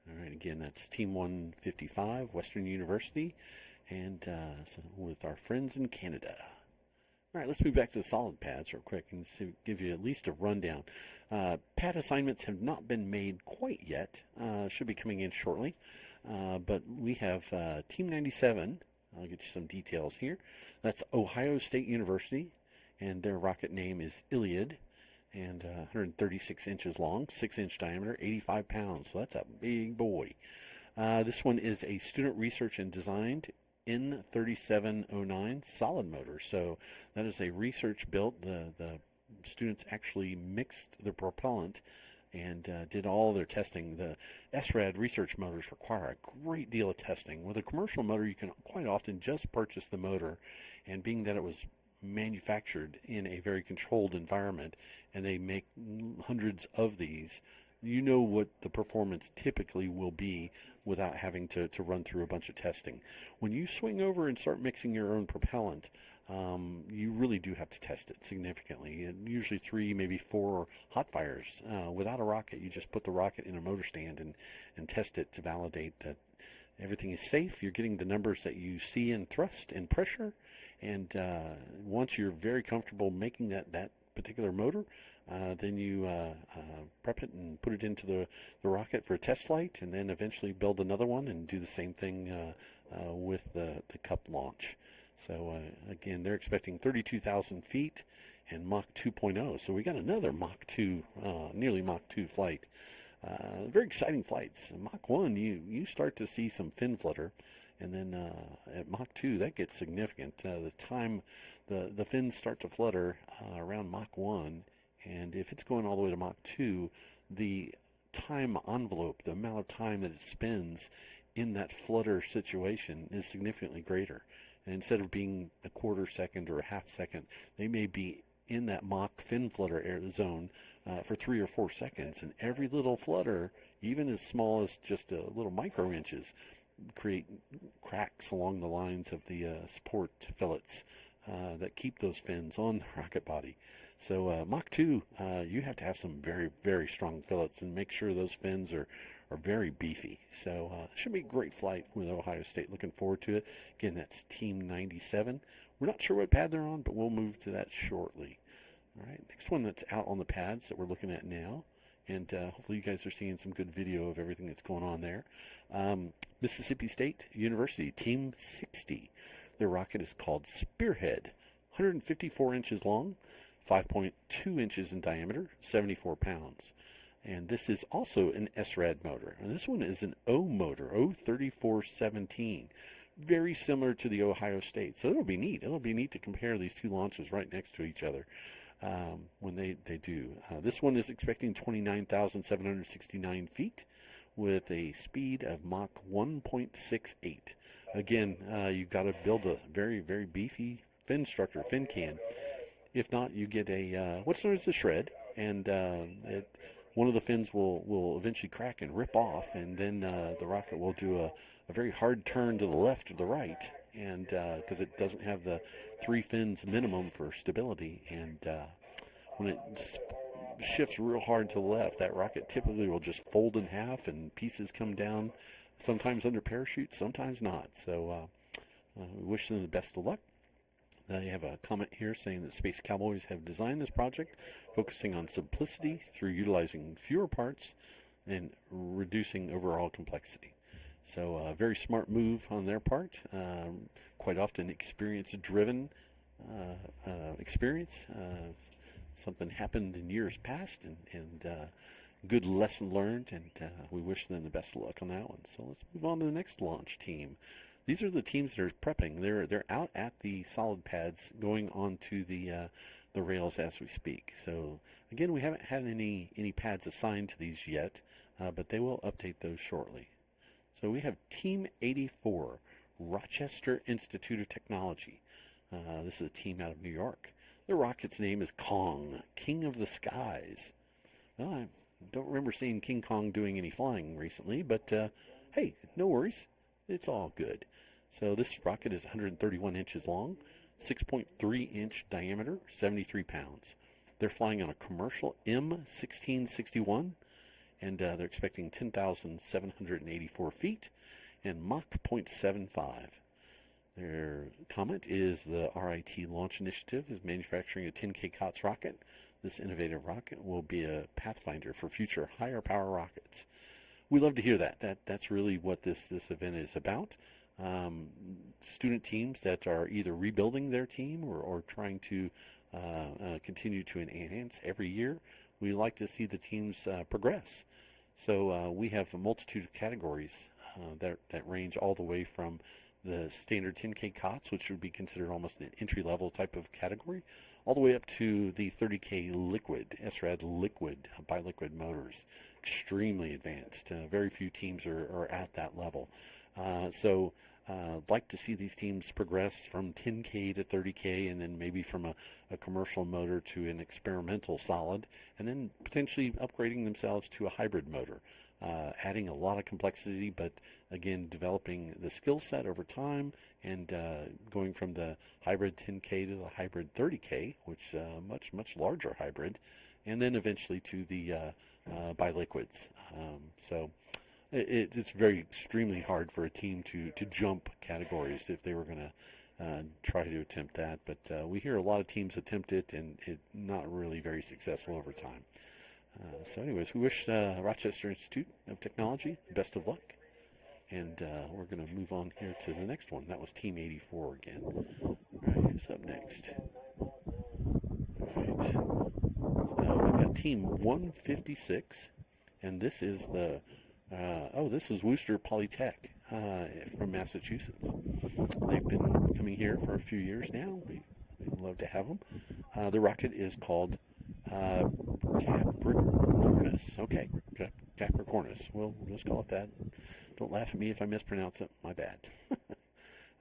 All right, again, that's Team 155, Western University, and so with our friends in Canada. All right, let's move back to the solid pads real quick and give you at least a rundown. Pad assignments have not been made quite yet. Should be coming in shortly. But we have Team 97. I'll get you some details here. That's Ohio State University, and their rocket name is Iliad, and 136 inches long, 6-inch diameter, 85 pounds. So that's a big boy. This one is a student research and designed N3709 solid motor. So that is a research built. The students actually mixed the propellant and did all their testing. The SRAD research motors require a great deal of testing. With a commercial motor, you can quite often just purchase the motor, and being that it was manufactured in a very controlled environment, and they make hundreds of these, you know what the performance typically will be without having to run through a bunch of testing. When you swing over and start mixing your own propellant, you really do have to test it significantly. And usually 3, maybe 4 hot fires. Without a rocket, you just put the rocket in a motor stand and test it to validate that everything is safe. You're getting the numbers that you see in thrust and pressure. And once you're very comfortable making that particular motor, then you prep it and put it into the rocket for a test flight, and then eventually build another one and do the same thing with the cup launch. So again, they're expecting 32,000 feet and Mach 2.0. So we got another Mach 2, nearly Mach 2 flight. Very exciting flights. Mach 1, you start to see some fin flutter, and then at Mach 2, that gets significant. The time the fins start to flutter around Mach 1, and if it's going all the way to Mach 2, the time envelope, the amount of time that it spends in that flutter situation is significantly greater. And instead of being a quarter second or a half second, they may be in that Mach fin flutter zone for 3 or 4 seconds. And every little flutter, even as small as just a little micro inches, create cracks along the lines of the support fillets that keep those fins on the rocket body. So Mach 2, you have to have some very, very strong fillets and make sure those fins are very beefy. So it should be a great flight with Ohio State. Looking forward to it. Again, that's Team 97. We're not sure what pad they're on, but we'll move to that shortly. All right, next one that's out on the pads that we're looking at now. And hopefully you guys are seeing some good video of everything that's going on there. Mississippi State University, Team 60. Their rocket is called Spearhead, 154 inches long, 5.2 inches in diameter, 74 pounds. And this is also an SRAD motor. And this one is an O motor, O3417. Very similar to the Ohio State. So it'll be neat. It'll be neat to compare these two launches right next to each other when they do. This one is expecting 29,769 feet with a speed of Mach 1.68. Again, you've got to build a very, very beefy fin structure, fin can. If not, you get a what's known as a shred, and one of the fins will eventually crack and rip off, and then the rocket will do a very hard turn to the left or the right, and because it doesn't have the 3 fins minimum for stability, and when it shifts real hard to the left, that rocket typically will just fold in half and pieces come down, sometimes under parachute, sometimes not. So we wish them the best of luck. They have a comment here saying that Space Cowboys have designed this project focusing on simplicity through utilizing fewer parts and reducing overall complexity. So a very smart move on their part. Quite often experience-driven experience. Something happened in years past, and good lesson learned, and we wish them the best of luck on that one. So let's move on to the next launch team. These are the teams that are prepping. They're out at the solid pads, going onto the rails as we speak. So again, we haven't had any pads assigned to these yet, but they will update those shortly. So we have Team 84, Rochester Institute of Technology. This is a team out of New York. Their rocket's name is Kong, King of the Skies. Well, I don't remember seeing King Kong doing any flying recently, but hey, no worries. It's all good. So this rocket is 131 inches long, 6.3 inch diameter, 73 pounds. They're flying on a commercial M1661, and they're expecting 10,784 feet and Mach 0.75. Their comment is the RIT Launch Initiative is manufacturing a 10K COTS rocket. This innovative rocket will be a pathfinder for future higher power rockets. We love to hear that. That's really what this event is about. Student teams that are either rebuilding their team or trying to continue to enhance every year. We like to see the teams progress. So we have a multitude of categories that range all the way from the standard 10K COTS, which would be considered almost an entry-level type of category, all the way up to the 30K liquid, SRAD liquid, biliquid motors. Extremely advanced. Very few teams are at that level. So like to see these teams progress from 10K to 30K, and then maybe from a commercial motor to an experimental solid, and then potentially upgrading themselves to a hybrid motor. Adding a lot of complexity, but again, developing the skill set over time, and going from the hybrid 10K to the hybrid 30K, which is a much larger hybrid, and then eventually to the biliquids. So it's very extremely hard for a team to jump categories if they were going to try to attempt that. But we hear a lot of teams attempt it, and it not really very successful over time. So anyways, we wish Rochester Institute of Technology best of luck. And we're going to move on here to the next one. That was Team 84 again. All right, who's up next? All right. So we've got Team 156. And this is the, this is Worcester Polytech from Massachusetts. They've been coming here for a few years now. We love to have them. The rocket is called Capricornus. Okay, Capricornus. We'll just call it that. Don't laugh at me if I mispronounce it. My bad.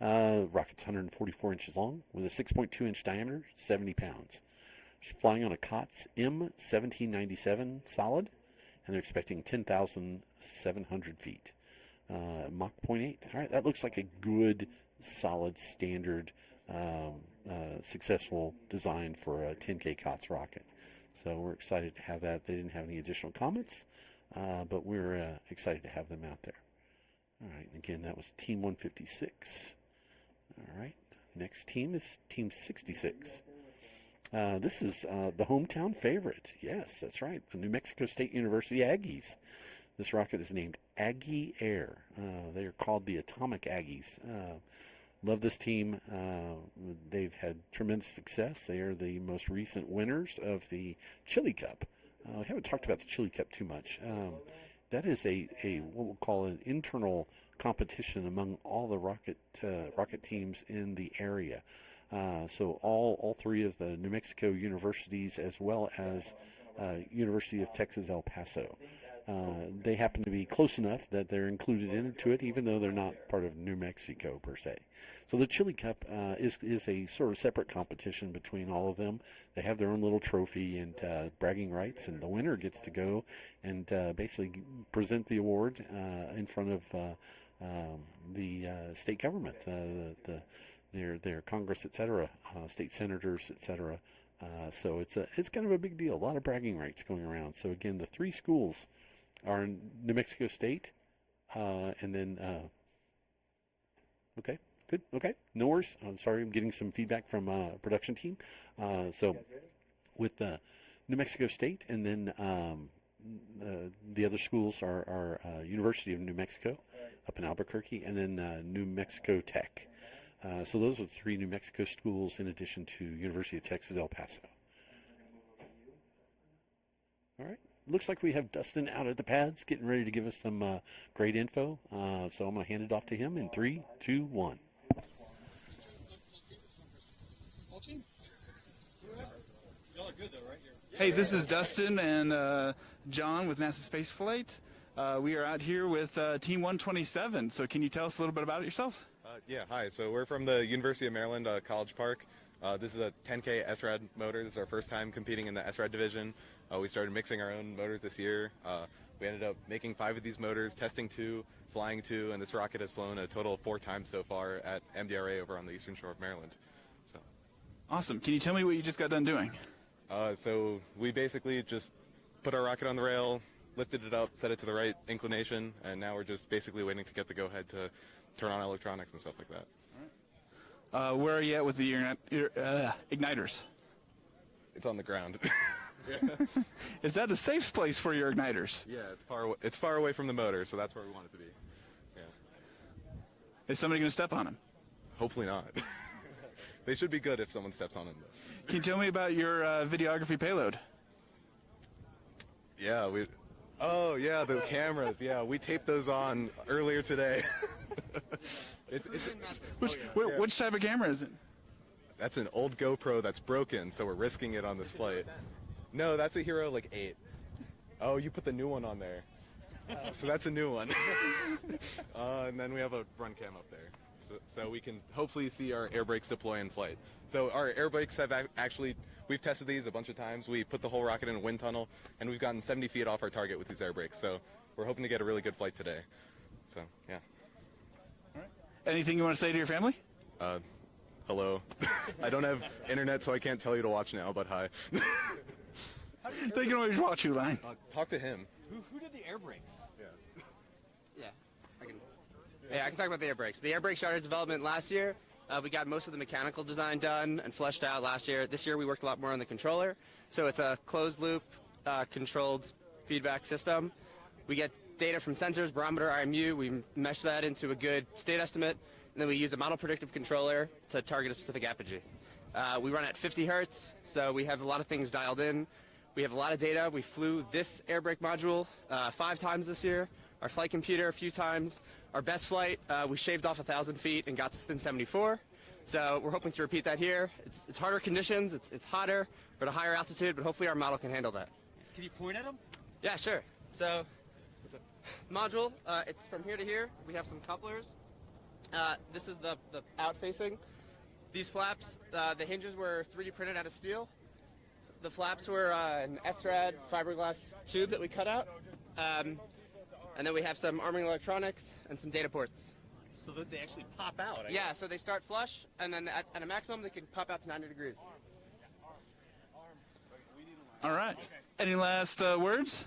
Rocket's 144 inches long with a 6.2 inch diameter, 70 pounds. It's flying on a COTS M1797 solid, and they're expecting 10,700 feet. Mach 0.8. All right, that looks like a good, solid, standard successful design for a 10K COTS rocket. So we're excited to have that. They didn't have any additional comments, but we're excited to have them out there. All right, again, that was Team 156. All right, next team is Team 66. This is the hometown favorite. Yes, that's right, the New Mexico State University Aggies. This rocket is named Aggie Air. They are called the Atomic Aggies. Love this team. They've had tremendous success. They are the most recent winners of the Chili Cup. We haven't talked about the Chili Cup too much. That is a what we'll call an internal competition among all the rocket teams in the area. So all three of the New Mexico universities, as well as University of Texas El Paso. They happen to be close enough that they're included into it, even though they're not part of New Mexico per se. So the Chili Cup is a sort of separate competition between all of them. They have their own little trophy and bragging rights, and the winner gets to go and basically present the award in front of the state government, their Congress, etc., state senators, etc. So it's kind of a big deal. A lot of bragging rights going around. So again, the three schools are in New Mexico State, and then okay, good, okay, no worries. I'm sorry, I'm getting some feedback from production team. So with New Mexico State, and then the other schools are University of New Mexico up in Albuquerque, and then New Mexico Tech. So those are the three New Mexico schools in addition to University of Texas El Paso. All right. Looks like we have Dustin out at the pads getting ready to give us some great info. So I'm going to hand it off to him in 3, 2, 1. Hey, this is Dustin and John with NASA Space Flight. We are out here with Team 127. So can you tell us a little bit about it yourselves? Yeah, hi. So we're from the University of Maryland, College Park. This is a 10K SRAD motor. This is our first time competing in the SRAD division. We started mixing our own motors this year. We ended up making 5 of these motors, testing 2, flying 2, and this rocket has flown a total of 4 times so far at MDRA over on the eastern shore of Maryland. So. Awesome. Can you tell me what you just got done doing? So we basically just put our rocket on the rail, lifted it up, set it to the right inclination, and now we're just basically waiting to get the go-ahead to turn on electronics and stuff like that. Where are you at with the igniters? It's on the ground. Is that a safe place for your igniters? Yeah, it's far away from the motor, so that's where we want it to be. Yeah. Is somebody going to step on them? Hopefully not. They should be good if someone steps on them. Can you tell me about your videography payload? Yeah, oh yeah, the cameras. Yeah, we taped those on earlier today. Which type of camera is it? That's an old GoPro that's broken, so we're risking it on this flight. No, that's a Hero like 8. Oh, you put the new one on there. So that's a new one. And then we have a run cam up there. So we can hopefully see our air brakes deploy in flight. So our air brakes have actually, we've tested these a bunch of times. We put the whole rocket in a wind tunnel, and we've gotten 70 feet off our target with these air brakes. So we're hoping to get a really good flight today. So, yeah. All right. Anything you want to say to your family? Hello. I don't have internet, so I can't tell you to watch now, but hi. They can always watch you, Line. Talk to him. Who did the air brakes? Yeah, I can talk about the air brakes. The air brake started development last year. We got most of the mechanical design done and fleshed out last year. This year we worked a lot more on the controller. So it's a closed loop controlled feedback system. We get data from sensors, barometer, IMU. We mesh that into a good state estimate. And then we use a model predictive controller to target a specific apogee. We run at 50 hertz, so we have a lot of things dialed in. We have a lot of data. We flew this air brake module 5 times this year, our flight computer a few times. Our best flight, we shaved off 1,000 feet and got to within 74. So we're hoping to repeat that here. It's harder conditions, it's hotter, we're at a higher altitude, but hopefully our model can handle that. Can you point at them? Yeah, sure. So, module, it's from here to here. We have some couplers. This is the out-facing. These flaps, the hinges were 3D printed out of steel. The flaps were an SRAD fiberglass tube that we cut out. And then we have some arming electronics and some data ports. So that they actually pop out. Yeah, so they start flush, and then at a maximum they can pop out to 90 degrees. All right. Any last words?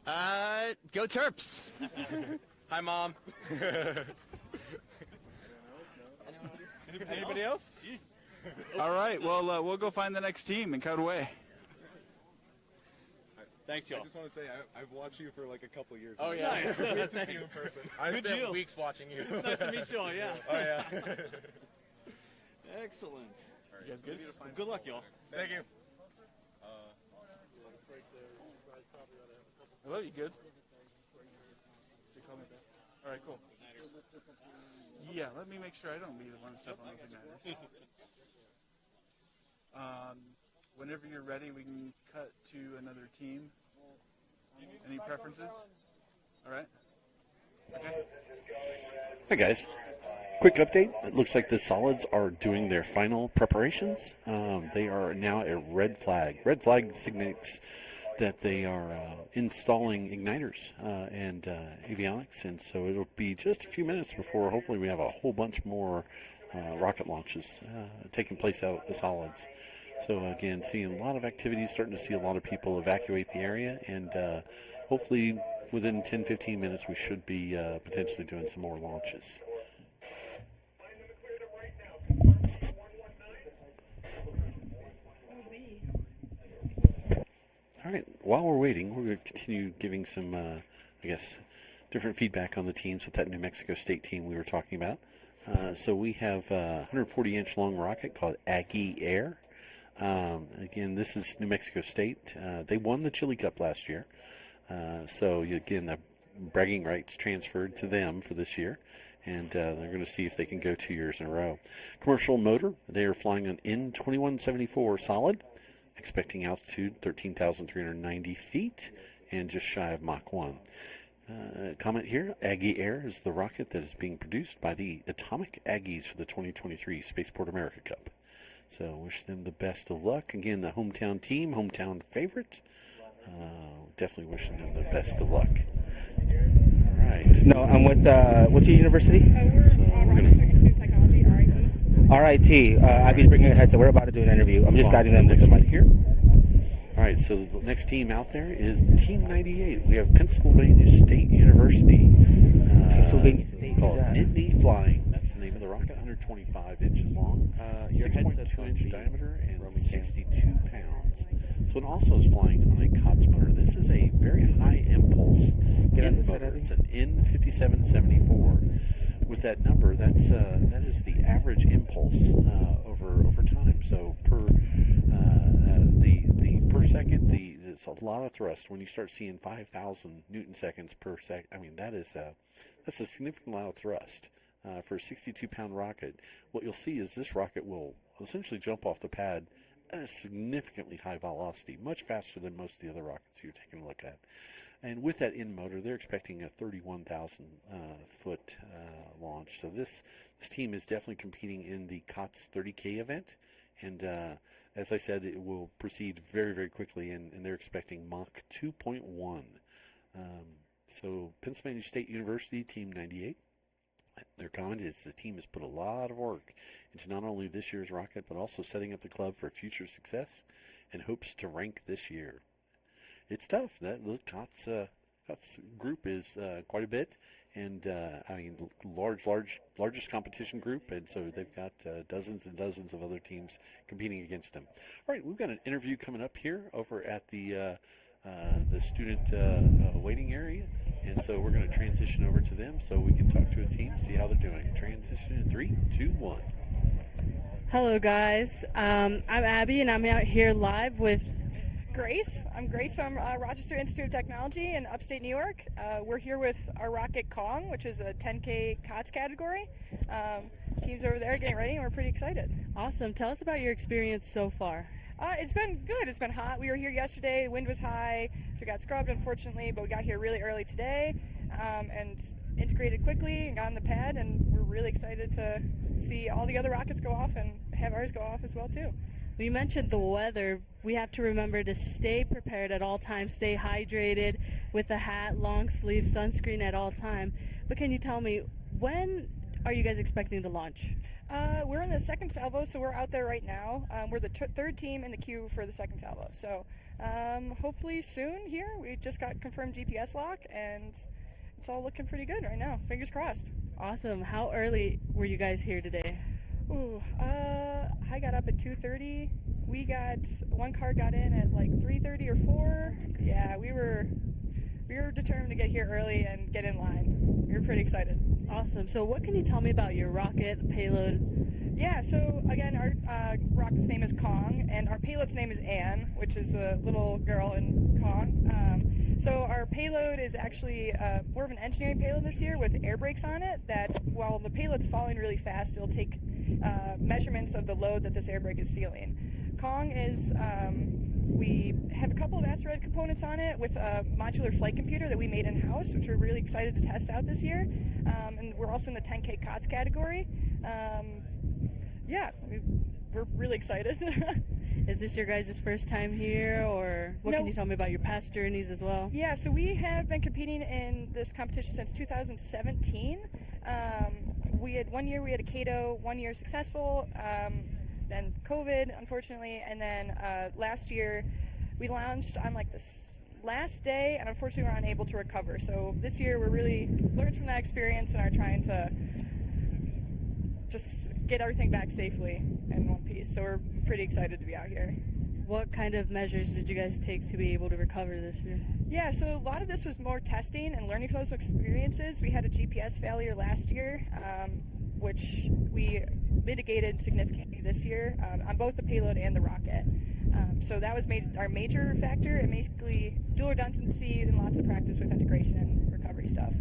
Go Terps. Hi, Mom. Anybody else? All right. Well, we'll go find the next team and cut away. Thanks, y'all. I just want to say I've watched you for like a couple years. Oh, now. yeah. It's Nice. great to see you in person. I Good spent deal. weeks watching you. It's nice to meet you all, yeah. Oh, yeah. Excellent. Right, You guys so good? we need to find Good luck, y'all. Thank you. Hello, you good? All right, cool. Yeah, let me make sure I don't be the one to step on those igniters. Whenever you're ready, we can cut to another team. Any preferences? All right. Okay. Hi guys, quick update. It looks like the Solids are doing their final preparations. They are now at red flag. Red flag signates that they are installing igniters and avionics, and so it'll be just a few minutes before hopefully we have a whole bunch more rocket launches taking place out at the Solids. So again, seeing a lot of activities, starting to see a lot of people evacuate the area, and hopefully within 10-15 minutes we should be potentially doing some more launches. All right, while we're waiting, we're going to continue giving some, I guess, different feedback on the teams with that New Mexico State team we were talking about. So we have a 140-inch long rocket called Aggie Air. Again, this is New Mexico State. They won the Chili Cup last year. So again, the bragging rights transferred to them for this year. And they're going to see if they can go 2 years in a row. Commercial motor, they are flying an N2174 solid, expecting altitude 13,390 feet and just shy of Mach 1. Comment here, Aggie Air is the rocket that is being produced by the Atomic Aggies for the 2023 Spaceport America Cup. So wish them the best of luck. Again, the hometown team, hometown favorite. Definitely wishing them the best of luck. All right. No, I'm with, what's your university? We're Rochester Institute of Technology, RIT. RIT. Aggies bringing a headset. We're about to do an interview. I'm just guiding them with the mic here. All right, so the next team out there is Team 98. We have Pennsylvania State University. Pennsylvania State. It's called Nittany Flying. That's the name of the rocket. 125 inches long, 6.2-inch diameter, and 62 pounds. This one also is flying on a COTS motor. This is a very high impulse in motor. It's an N5774. With that number, that is the average impulse over time. So per second, it's a lot of thrust. When you start seeing 5,000 newton seconds per second, I mean that's a significant amount of thrust for a 62-pound rocket. What you'll see is this rocket will essentially jump off the pad at a significantly high velocity, much faster than most of the other rockets you're taking a look at. And with that in motor, they're expecting a 31,000 foot launch. So this team is definitely competing in the COTS 30K event. And as I said, it will proceed very, very quickly, and they're expecting Mach 2.1. So Pennsylvania State University, Team 98, their comment is the team has put a lot of work into not only this year's rocket, but also setting up the club for future success and hopes to rank this year. It's tough. The COTS group is quite a bit, and I mean, largest competition group, and so they've got dozens and dozens of other teams competing against them. All right, we've got an interview coming up here over at the student waiting area, and so we're going to transition over to them so we can talk to a team, see how they're doing. Transition in 3, 2, 1. Hello, guys. I'm Abby, and I'm out here live with Grace. I'm Grace from Rochester Institute of Technology in upstate New York. We're here with our rocket Kong, which is a 10K COTS category. Teams over there getting ready, and we're pretty excited. Awesome. Tell us about your experience so far. It's been good. It's been hot. We were here yesterday. The wind was high, so we got scrubbed, unfortunately, but we got here really early today and integrated quickly and got on the pad, and we're really excited to see all the other rockets go off and have ours go off as well, too. You mentioned the weather. We have to remember to stay prepared at all times, stay hydrated with a hat, long sleeve, sunscreen at all time. But can you tell me, When are you guys expecting to launch? We're in the second salvo, so we're out there right now. We're the third team in the queue for the second salvo. So hopefully soon here. We just got confirmed GPS lock, and it's all looking pretty good right now. Fingers crossed. Awesome. How early were you guys here today? Ooh, I got up at 2:30. One car got in at like 3:30 or 4. Yeah, we were determined to get here early and get in line. We were pretty excited. Awesome. So what can you tell me about your rocket, the payload? Yeah, so again, our rocket's name is Kong, and our payload's name is Anne, which is a little girl in Kong. So our payload is actually more of an engineering payload this year with air brakes on it that while the payload's falling really fast, it'll take measurements of the load that this air brake is feeling. Kong is, we have a couple of asteroid components on it with a modular flight computer that we made in-house, which we're really excited to test out this year. And we're also in the 10K COTS category. Yeah, we're really excited. Is this your guys' first time here, or what can you tell me about your past journeys as well? Yeah, so we have been competing in this competition since 2017. We had 1 year we had a Cato, 1 year successful, then COVID, unfortunately, and then last year we launched on like the last day, and unfortunately we're unable to recover. So this year we're really learned from that experience and are trying to just get everything back safely in one piece. So we're pretty excited to be out here. What kind of measures did you guys take to be able to recover this year? Yeah, so a lot of this was more testing and learning from those experiences. We had a GPS failure last year, which we mitigated significantly this year on both the payload and the rocket. So that was our major factor, and basically dual redundancy and lots of practice with integration and recovery stuff.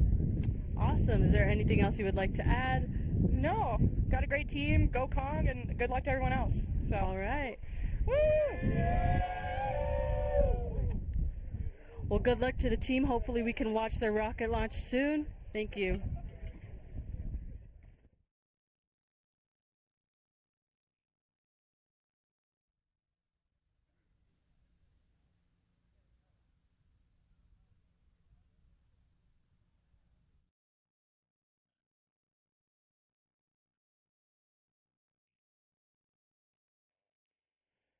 Awesome. Is there anything else you would like to add? No. Got a great team. Go Kong, and good luck to everyone else. So. All right. Woo! Well, good luck to the team. Hopefully we can watch their rocket launch soon. Thank you.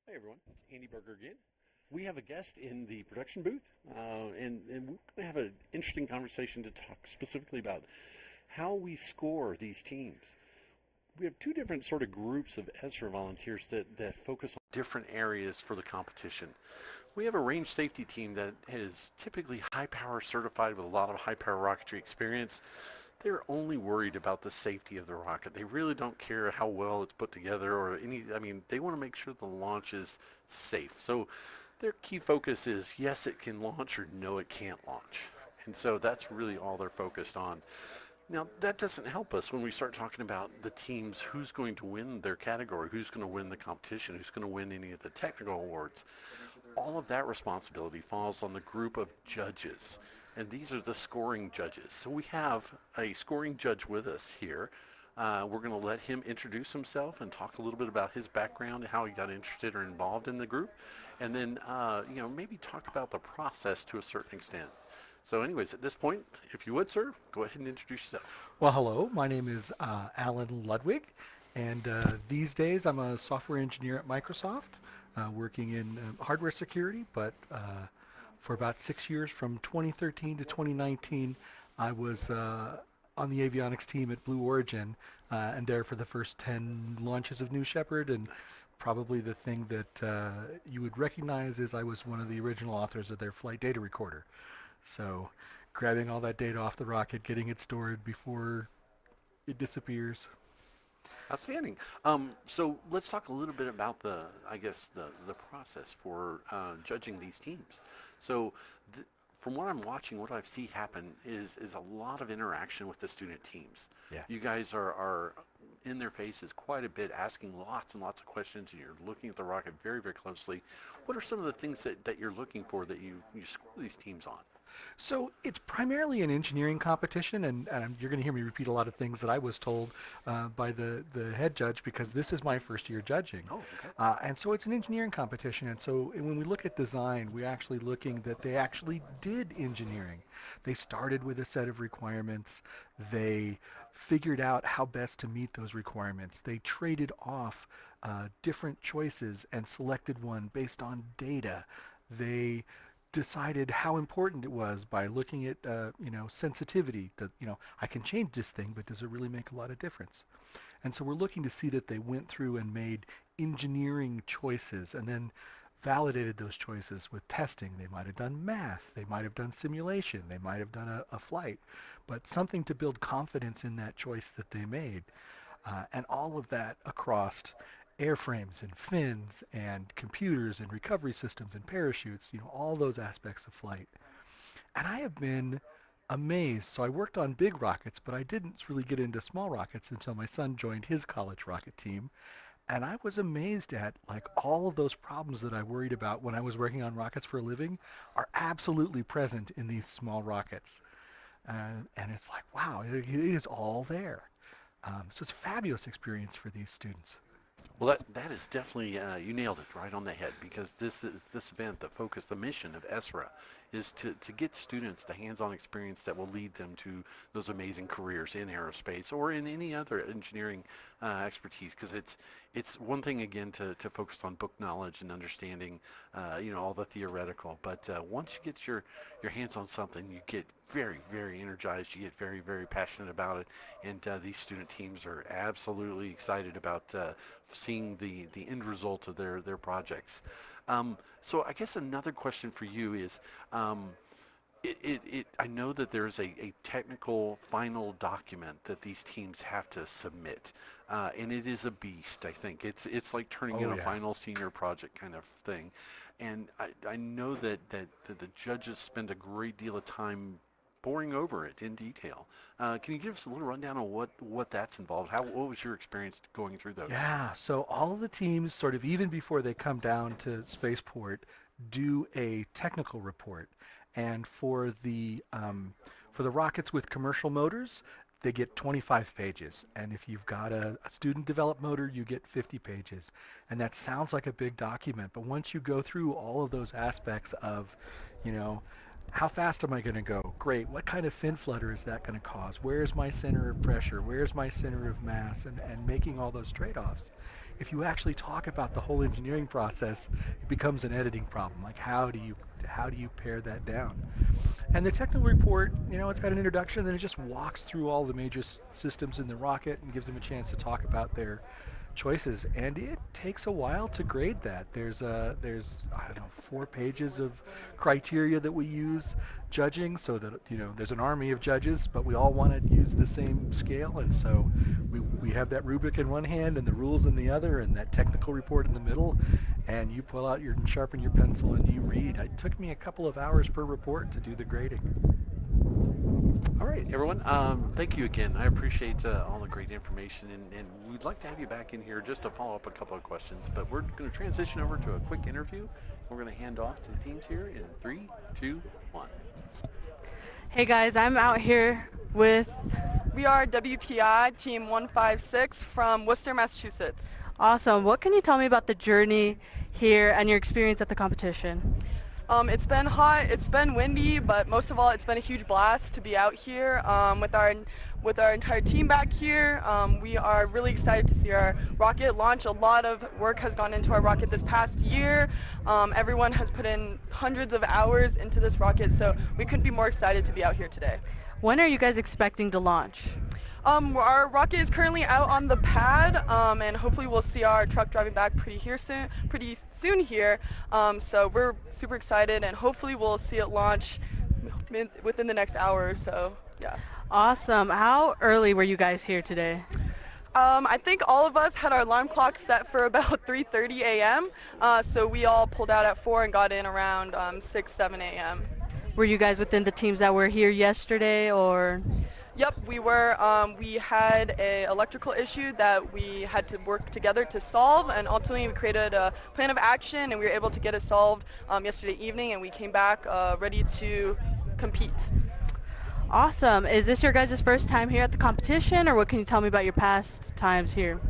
Hey everyone, it's Andy Berger again. We have a guest in the production booth, and we're going to have an interesting conversation to talk specifically about how we score these teams. We have two different sort of groups of ESRA volunteers that focus on different areas for the competition. We have a range safety team that is typically high power certified with a lot of high power rocketry experience. They're only worried about the safety of the rocket. They really don't care how well it's put together or they want to make sure the launch is safe. So their key focus is yes, it can launch, or no, it can't launch. And so that's really all they're focused on. Now, that doesn't help us when we start talking about the teams, who's going to win their category, who's going to win the competition, who's going to win any of the technical awards. All of that responsibility falls on the group of judges. And these are the scoring judges. So we have a scoring judge with us here. We're going to let him introduce himself and talk a little bit about his background and how he got interested or involved in the group. And then, maybe talk about the process to a certain extent. So anyways, at this point, if you would, sir, go ahead and introduce yourself. Well, hello. My name is Alan Ludwig. And these days, I'm a software engineer at Microsoft, working in hardware security, but for about 6 years, from 2013 to 2019, I was on the avionics team at Blue Origin, and there for the first 10 launches of New Shepard. And probably the thing that you would recognize is I was one of the original authors of their flight data recorder. So grabbing all that data off the rocket, getting it stored before it disappears. Outstanding. So let's talk a little bit about the process for judging these teams. So from what I'm watching, what I see happen is a lot of interaction with the student teams. Yes. You guys are in their faces quite a bit, asking lots and lots of questions, and you're looking at the rocket very, very closely. What are some of the things that you're looking for that you score these teams on? So it's primarily an engineering competition, and you're going to hear me repeat a lot of things that I was told by the head judge, because this is my first year judging. Oh, okay. And so it's an engineering competition, and so when we look at design, we're actually looking that they actually did engineering. They started with a set of requirements. They figured out how best to meet those requirements. They traded off different choices and selected one based on data. They decided how important it was by looking at sensitivity. That I can change this thing, but does it really make a lot of difference? And so we're looking to see that they went through and made engineering choices and then validated those choices with testing. They might have done math, they might have done simulation, they might have done a flight, but something to build confidence in that choice that they made. And all of that across airframes and fins and computers and recovery systems and parachutes, all those aspects of flight. And I have been amazed. So I worked on big rockets, but I didn't really get into small rockets until my son joined his college rocket team. And I was amazed at all of those problems that I worried about when I was working on rockets for a living are absolutely present in these small rockets. And it's like, wow, it is all there. So it's a fabulous experience for these students. Well, that is definitely, you nailed it right on the head, because this event, the focus, the mission of ESRA is to get students the hands-on experience that will lead them to those amazing careers in aerospace or in any other engineering expertise, because it's one thing, again, to focus on book knowledge and understanding all the theoretical, but once you get your hands on something, you get very, very energized, you get very, very passionate about it, and these student teams are absolutely excited about seeing the end result of their projects. So I guess another question for you is, I know that there's a technical final document that these teams have to submit, and it is a beast. I think it's like turning in a final senior project kind of thing, and I know that the judges spend a great deal of time poring over it in detail. Can you give us a little rundown on what that's involved? What was your experience going through those? Yeah, so all of the teams, sort of even before they come down to Spaceport, do a technical report. And for the rockets with commercial motors, they get 25 pages. And if you've got a student-developed motor, you get 50 pages. And that sounds like a big document, but once you go through all of those aspects of, how fast am I going to go? Great. What kind of fin flutter is that going to cause? Where's my center of pressure? Where's my center of mass? And making all those trade-offs. If you actually talk about the whole engineering process, it becomes an editing problem. Like how do you pare that down? And the technical report, it's got an introduction, and it just walks through all the major systems in the rocket and gives them a chance to talk about their choices, and it takes a while to grade that. There's 4 pages of criteria that we use judging, so that there's an army of judges, but we all want to use the same scale, and so we have that rubric in one hand and the rules in the other, and that technical report in the middle, and you pull out and sharpen your pencil and you read. It took me a couple of hours per report to do the grading. All right, everyone. Thank you again. I appreciate all the great information, and we'd like to have you back in here just to follow up a couple of questions. But we're going to transition over to a quick interview. We're going to hand off to the teams here in 3, 2, 1. Hey guys, I'm out here with... We are WPI Team 156 from Worcester, Massachusetts. Awesome. What can you tell me about the journey here and your experience at the competition? It's been hot, it's been windy, but most of all, it's been a huge blast to be out here with our entire team back here. We are really excited to see our rocket launch. A lot of work has gone into our rocket this past year. Everyone has put in hundreds of hours into this rocket, so we couldn't be more excited to be out here today. When are you guys expecting to launch? Our rocket is currently out on the pad, and hopefully we'll see our truck driving back pretty soon here. So we're super excited, and hopefully we'll see it launch within the next hour or so. Yeah. Awesome. How early were you guys here today? I think all of us had our alarm clock set for about 3:30 a.m. So we all pulled out at 4 and got in around 6, 7 a.m. Were you guys within the teams that were here yesterday, or? Yep, we were. We had an electrical issue that we had to work together to solve, and ultimately we created a plan of action, and we were able to get it solved yesterday evening, and we came back ready to compete. Awesome. Is this your guys' first time here at the competition, or what can you tell me about your past times here?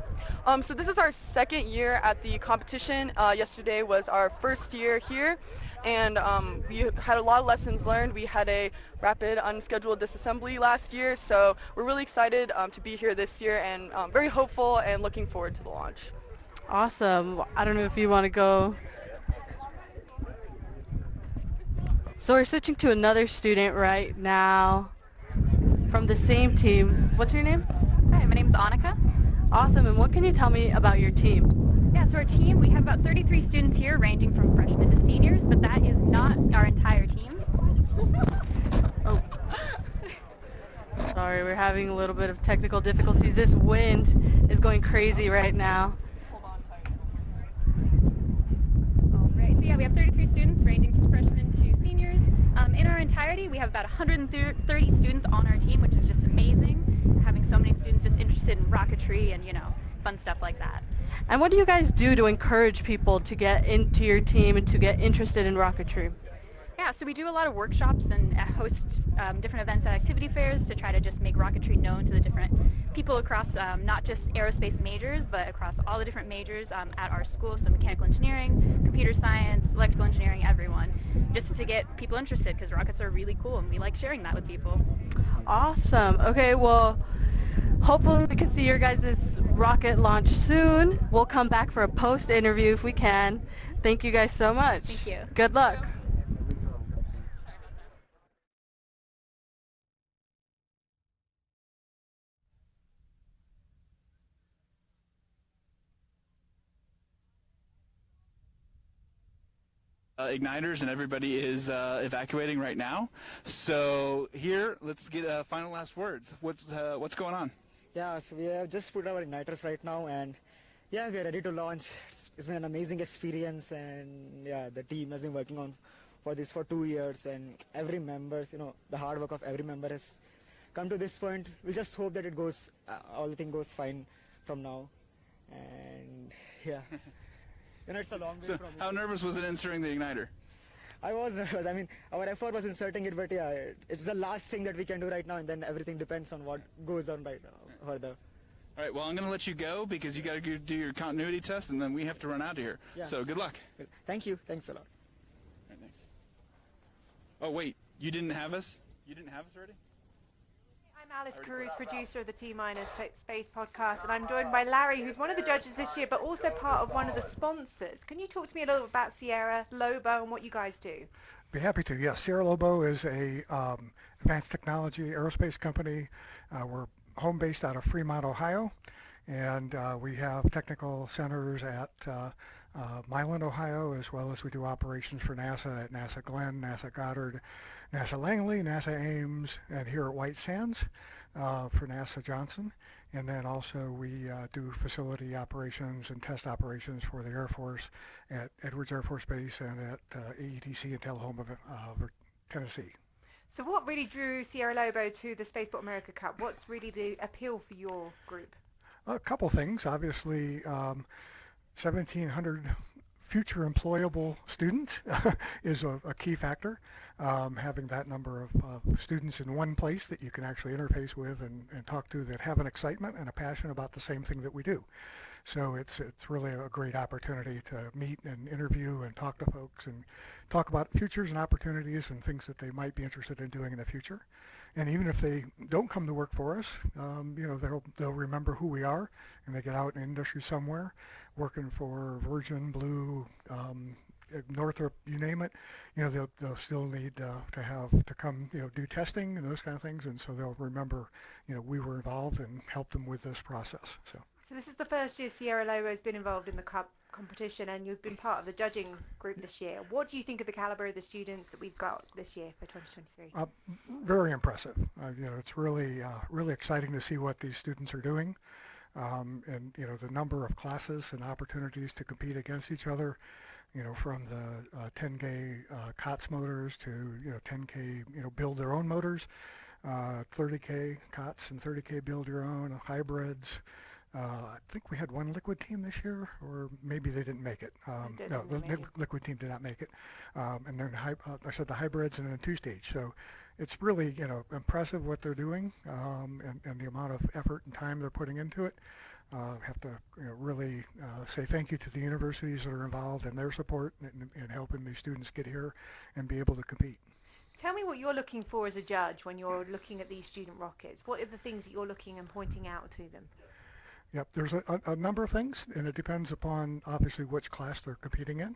So this is our second year at the competition. Yesterday was our first year here, and we had a lot of lessons learned. We had a rapid unscheduled disassembly last year, so we're really excited to be here this year and very hopeful and looking forward to the launch. Awesome. I don't know if you want to go. So we're switching to another student right now from the same team. What's your name? Hi, my name is Annika. Awesome. And what can you tell me about your team? Yeah, so our team, we have about 33 students here ranging from freshmen to seniors, but that is not our entire team. Oh. Sorry, we're having a little bit of technical difficulties. This wind is going crazy right now. All right, so yeah, we have 33 students ranging from freshmen to seniors. In our entirety, we have about 130 students on our team, which is just amazing. Having so many students just interested in rocketry and, fun stuff like that. And what do you guys do to encourage people to get into your team and to get interested in rocketry? Yeah, so we do a lot of workshops and host different events at activity fairs to try to just make rocketry known to the different people across not just aerospace majors, but across all the different majors at our school, so mechanical engineering, computer science, electrical engineering, everyone, just to get people interested, because rockets are really cool and we like sharing that with people. Awesome. Okay, well, hopefully we can see your guys' rocket launch soon. We'll come back for a post-interview if we can. Thank you guys so much. Thank you. Good luck. Igniters and everybody is evacuating right now. So here, let's get final last words. What's going on? Yeah, so we have just put our igniters right now, and yeah, we are ready to launch. It's been an amazing experience, and yeah, the team has been working on for this for 2 years, and every member, the hard work of every member has come to this point. We just hope that it goes, everything goes fine from now, and yeah. It's a long way So from how nervous was it inserting the igniter? I was nervous. I mean, our effort was inserting it, but yeah, it's the last thing that we can do right now, and then everything depends on what goes on right now further. All right, well, I'm going to let you go because you got to go do your continuity test, and then we have to run out of here. Yeah. So good luck. Thank you. Thanks a lot. All right, thanks. Oh, wait, you didn't have us? You didn't have us ready? I'm Alice Carews, producer of the T-Minus Space podcast, and I'm joined by Larry, who's one of the judges this year, but also part of one of the sponsors. Can you talk to me a little about Sierra Lobo and what you guys do? Be happy to. Yes, Sierra Lobo is a advanced technology aerospace company. We're home based out of Fremont, Ohio, and we have technical centers at Milan, Ohio, as well as we do operations for NASA at NASA Glenn, NASA Goddard, NASA Langley, NASA Ames, and here at White Sands for NASA Johnson. And then also we do facility operations and test operations for the Air Force at Edwards Air Force Base and at AETC in Tullahoma, Tennessee. So what really drew Sierra Lobo to the Spaceport America Cup? What's really the appeal for your group? A couple things. Obviously, 1,700 future employable students is a key factor. Having that number of students in one place that you can actually interface with and talk to that have an excitement and a passion about the same thing that we do. So it's really a great opportunity to meet and interview and talk to folks and talk about futures and opportunities and things that they might be interested in doing in the future. And even if they don't come to work for us, they'll remember who we are, and they get out in industry somewhere, working for Virgin, Blue, Northrop, you name it. They'll still need to come, do testing and those kind of things, and so they'll remember, we were involved and helped them with this process. So this is the first year Sierra Lobo has been involved in the Cup competition, and you've been part of the judging group this year. What do you think of the caliber of the students that we've got this year for 2023? Very impressive. It's really exciting to see what these students are doing, and the number of classes and opportunities to compete against each other. From the 10K COTS motors to 10K build their own motors, 30K COTS and 30K build your own hybrids. I think we had one liquid team this year, or maybe they didn't make it. No, the liquid team did not make it. And then I said the hybrids and then two-stage. So it's really impressive what they're doing, and the amount of effort and time they're putting into it. Have to really say thank you to the universities that are involved in their support in helping these students get here and be able to compete. Tell me what you're looking for as a judge when you're looking at these student rockets. What are the things that you're looking and pointing out to them? Yep, there's a number of things, and it depends upon obviously which class they're competing in.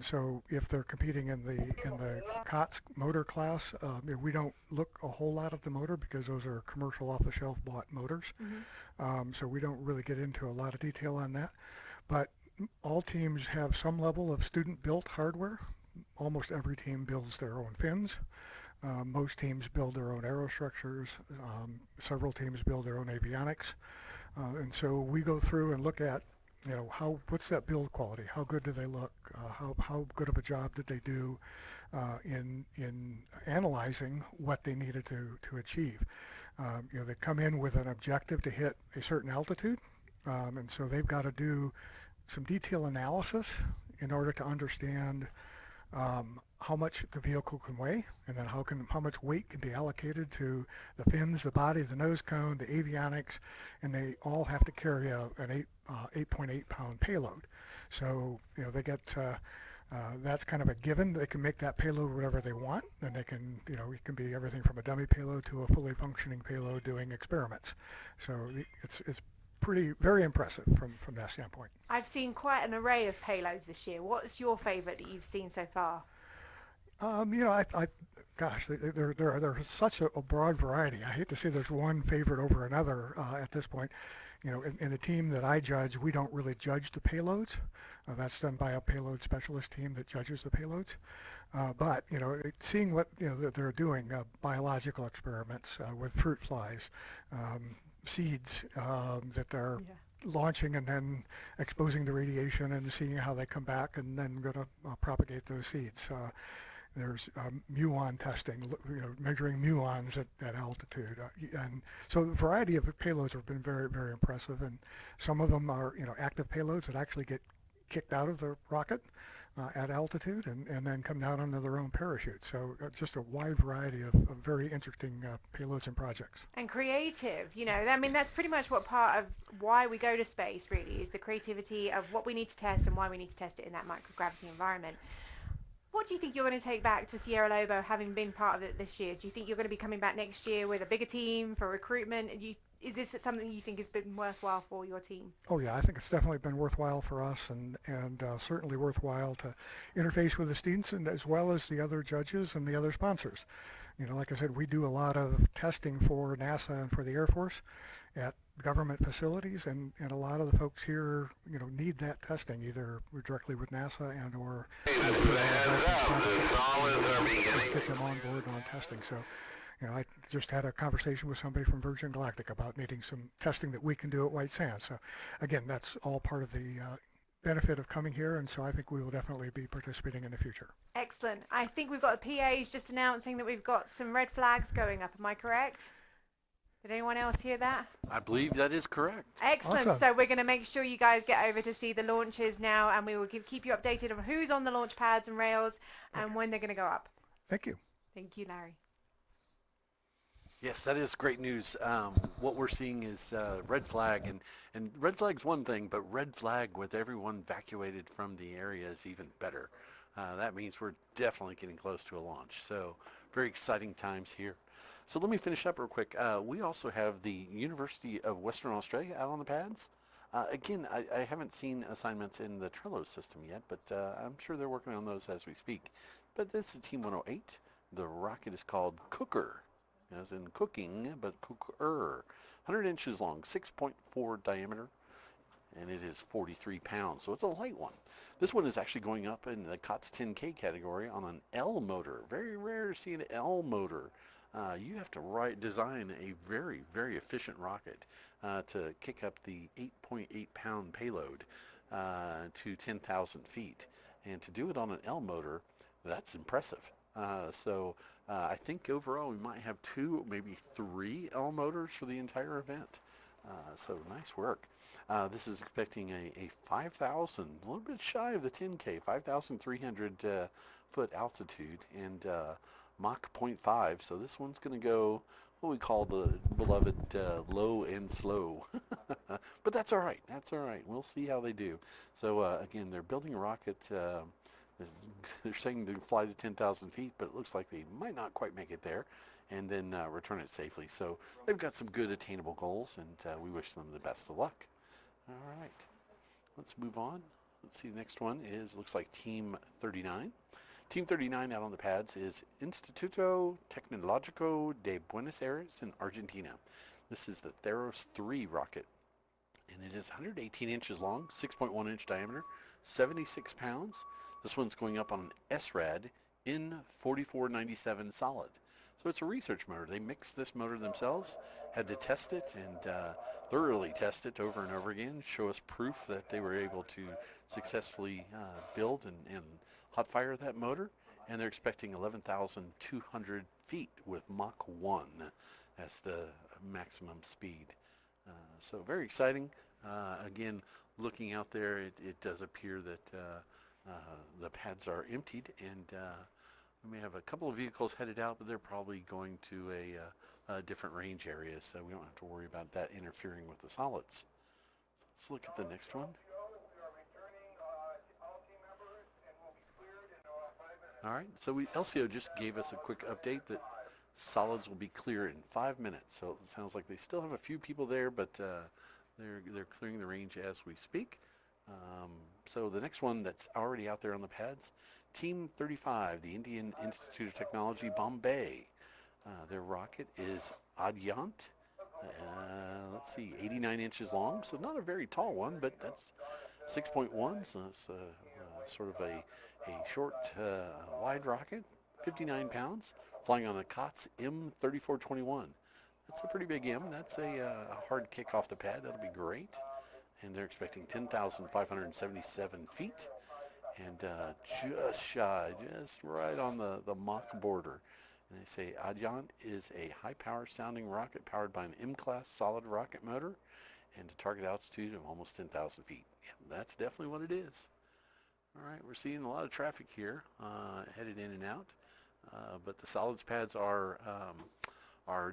So if they're competing in the COTS motor class, we don't look a whole lot at the motor because those are commercial off-the-shelf bought motors. So we don't really get into a lot of detail on that. But all teams have some level of student-built hardware. Almost every team builds their own fins. Most teams build their own aerostructures. Several teams build their own avionics. And so we go through and look at, what's that build quality? How good do they look? How good of a job did they do in analyzing what they needed to achieve? They come in with an objective to hit a certain altitude, and so they've got to do some detail analysis in order to understand how much the vehicle can weigh, and then how much weight can be allocated to the fins, the body, the nose cone, the avionics, and they all have to carry an 8.8 pound payload. So they get that's kind of a given. They can make that payload whatever they want, and they can it can be everything from a dummy payload to a fully functioning payload doing experiments. So it's very impressive from that standpoint. I've seen quite an array of payloads this year. What's your favorite that you've seen so far? Gosh, there's such a broad variety. I hate to say there's one favorite over another at this point. In the team that I judge, we don't really judge the payloads. That's done by a payload specialist team that judges the payloads. But seeing what they're doing, biological experiments with fruit flies, seeds that they're launching and then exposing the radiation and seeing how they come back and then going to propagate those seeds. There's muon testing, measuring muons at altitude, and so the variety of the payloads have been very, very impressive. And some of them are, active payloads that actually get kicked out of the rocket at altitude and then come down under their own parachute. So just a wide variety of very interesting payloads and projects. And creative, that's pretty much what part of why we go to space really is the creativity of what we need to test and why we need to test it in that microgravity environment. What do you think you're going to take back to Sierra Lobo having been part of it this year? Do you think you're going to be coming back next year with a bigger team for recruitment? Is this something you think has been worthwhile for your team? Oh yeah, I think it's definitely been worthwhile for us and certainly worthwhile to interface with the students and as well as the other judges and the other sponsors. Like I said, we do a lot of testing for NASA and for the Air Force at government facilities, and a lot of the folks here, need that testing either directly with NASA and or get them on board on testing. So, I just had a conversation with somebody from Virgin Galactic about needing some testing that we can do at White Sands. So, again, that's all part of the benefit of coming here, and so I think we will definitely be participating in the future. Excellent. I think we've got the PAs just announcing that we've got some red flags going up. Am I correct? Did anyone else hear that? I believe that is correct. Excellent. Awesome. So we're going to make sure you guys get over to see the launches now, and we will keep you updated on who's on the launch pads and rails and when they're going to go up. Thank you. Thank you, Larry. Yes, that is great news. What we're seeing is red flag, and red flag's one thing, but red flag with everyone evacuated from the area is even better. That means we're definitely getting close to a launch. So very exciting times here. So let me finish up real quick. We also have the University of Western Australia out on the pads. Again, I haven't seen assignments in the Trello system yet, but I'm sure they're working on those as we speak. But this is Team 108. The rocket is called Cooker, as in cooking, but cooker. 100 inches long, 6.4 diameter, and it is 43 pounds, so it's a light one. This one is actually going up in the COTS 10K category on an L motor. Very rare to see an L motor. You have to design a very, very efficient rocket to kick up the 8.8 pound payload to 10,000 feet. And to do it on an L motor, that's impressive. So I think overall we might have 2, maybe 3 L motors for the entire event. So nice work. This is expecting a 5,000, a little bit shy of the 10K, 5,300 foot altitude and Mach 0.5. So this one's going to go what we call the beloved low and slow. But that's all right. That's all right. We'll see how they do. So again, they're building a rocket. They're saying they can fly to 10,000 feet, but it looks like they might not quite make it there, and then return it safely. So they've got some good attainable goals, and we wish them the best of luck. All right, let's move on. Let's see, the next one looks like Team 39. Team 39 out on the pads is Instituto Tecnológico de Buenos Aires in Argentina. This is the Theros 3 rocket, and it is 118 inches long, 6.1 inch diameter, 76 pounds. This one's going up on an SRAD in 4497 solid. So it's a research motor. They mixed this motor themselves, had to test it and thoroughly test it over and over again, show us proof that they were able to successfully build and hot fire that motor. And they're expecting 11,200 feet with Mach 1 as the maximum speed. So very exciting. Again, looking out there, it does appear that the pads are emptied, and we may have a couple of vehicles headed out, but they're probably going to a different range area, so we don't have to worry about that interfering with the solids. So let's look at the next one. All right, so LCO just gave us a quick update that solids will be clear in 5 minutes. So it sounds like they still have a few people there, but they're clearing the range as we speak. So the next one that's already out there on the pads, Team 35, the Indian Institute of Technology, Bombay. Their rocket is Adyant. Let's see, 89 inches long, so not a very tall one, but that's 6.1, so it's sort of a short, wide rocket, 59 pounds, flying on a COTS M3421. That's a pretty big M. That's a hard kick off the pad. That'll be great. And they're expecting 10,577 feet, and just shy, just right on the Mach border. And they say Adyant is a high-power sounding rocket powered by an M-class solid rocket motor and a target altitude of almost 10,000 feet. Yeah, that's definitely what it is. All right, we're seeing a lot of traffic here headed in and out, but the solids pads are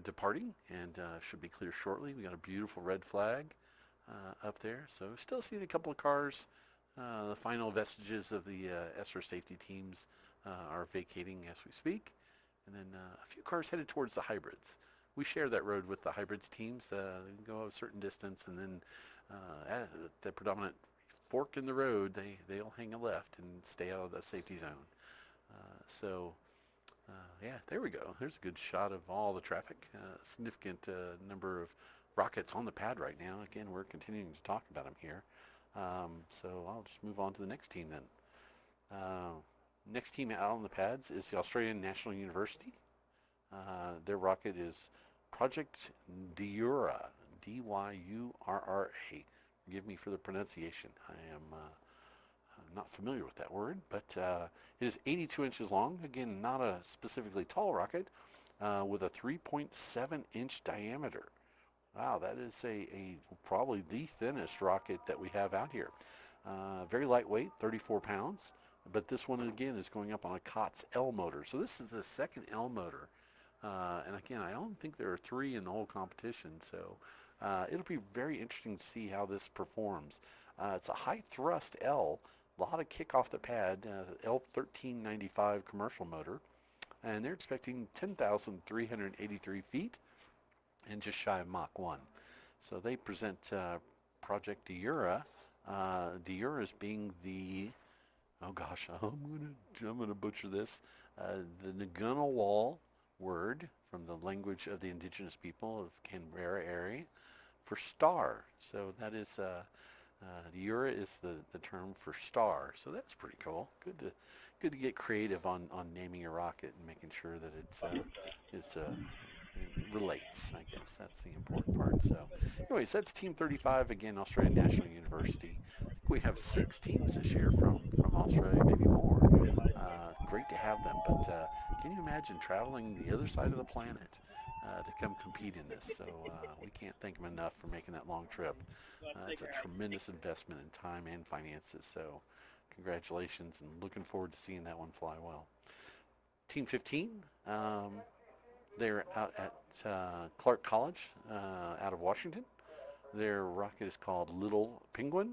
departing and should be clear shortly. We got a beautiful red flag up there, so still seeing a couple of cars. The final vestiges of the ESRA safety teams are vacating as we speak, and then a few cars headed towards the hybrids. We share that road with the hybrids teams. They go a certain distance, and then at the predominant fork in the road, they'll hang a left and stay out of the safety zone. Yeah, there we go. There's a good shot of all the traffic. Significant number of rockets on the pad right now. Again, we're continuing to talk about them here. So I'll just move on to the next team then. Next team out on the pads is the Australian National University. Their rocket is Project Dyurra, D-Y-U-R-R-A. Forgive me for the pronunciation. I am not familiar with that word, but it is 82 inches long. Again, not a specifically tall rocket, with a 3.7 inch diameter. Wow, that is probably the thinnest rocket that we have out here. Very lightweight, 34 pounds, but this one again is going up on a COTS L motor. So this is the second L motor, and again, I don't think there are 3 in the whole competition, so it'll be very interesting to see how this performs. It's a high thrust L, a lot of kick off the pad, L1395 commercial motor, and they're expecting 10,383 feet and just shy of Mach 1. So they present Project Dyurra. Dyurra is being the, oh gosh, I'm gonna butcher this, the Ngunnawal word from the language of the indigenous people of Canberra area for star. So that is Dyurra is the term for star. So that's pretty cool. Good to get creative on naming a rocket and making sure that it relates. I guess that's the important part. So anyways, that's Team 35, again, Australian National University. I think we have 6 teams this year from Australia, maybe more. Great to have them, but can you imagine traveling the other side of the planet to come compete in this? So we can't thank them enough for making that long trip. It's a tremendous investment in time and finances, so congratulations, and looking forward to seeing that one fly well. Team 15, They're out at Clark College out of Washington. Their rocket is called Little Penguin,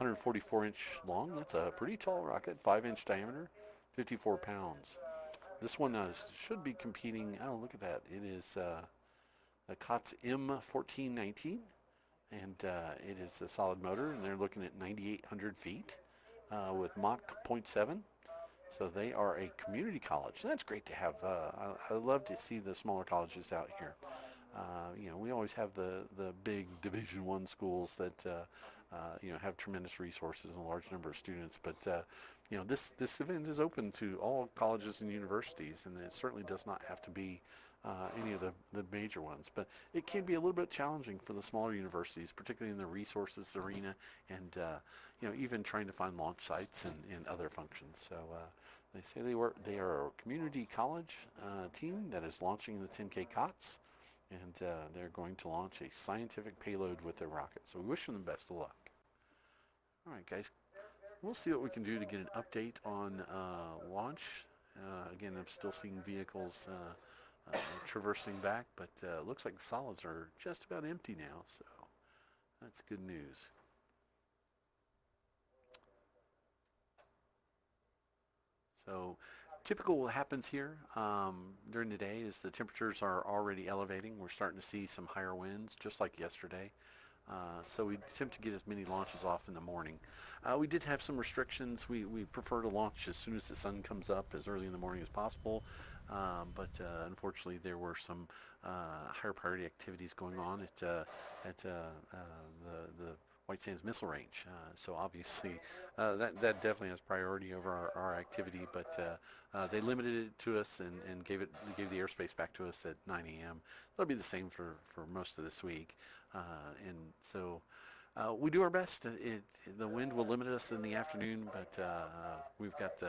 144-inch long. That's a pretty tall rocket, 5-inch diameter, 54 pounds. This one should be competing. Oh, look at that. It is a COTS M1419, and it is a solid motor, and they're looking at 9,800 feet with Mach 0.7. So they are a community college. That's great to have. I love to see the smaller colleges out here. We always have the big Division I schools that have tremendous resources and a large number of students. But this event is open to all colleges and universities, and it certainly does not have to be any of the major ones. But it can be a little bit challenging for the smaller universities, particularly in the resources arena, and even trying to find launch sites and other functions. So they say they are a community college team that is launching the 10K COTS, and they're going to launch a scientific payload with their rocket. So we wish them the best of luck. All right, guys, we'll see what we can do to get an update on launch. Again, I'm still seeing vehicles traversing back, but it looks like the solids are just about empty now, so that's good news. So typical what happens here during the day is the temperatures are already elevating. We're starting to see some higher winds, just like yesterday. So we attempt to get as many launches off in the morning. We did have some restrictions. We prefer to launch as soon as the sun comes up, as early in the morning as possible. But unfortunately, there were some higher priority activities going on at the White Sands Missile Range. So obviously, that definitely has priority over our activity. But they limited it to us and gave the airspace back to us at 9 a.m. That'll be the same for most of this week. And so we do our best. The wind will limit us in the afternoon, but we've got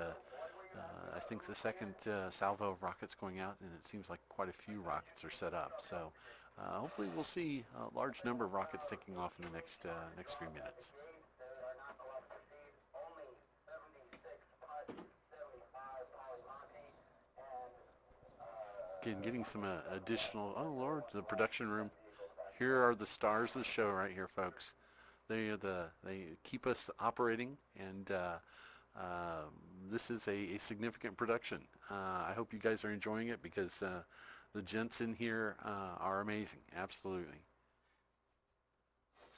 I think the second salvo of rockets going out, and it seems like quite a few rockets are set up. So hopefully we'll see a large number of rockets taking off in the next few minutes. Again, getting some additional, oh Lord, the production room. Here are the stars of the show right here, folks. They keep us operating, and this is a significant production. I hope you guys are enjoying it, because the gents in here are amazing, absolutely.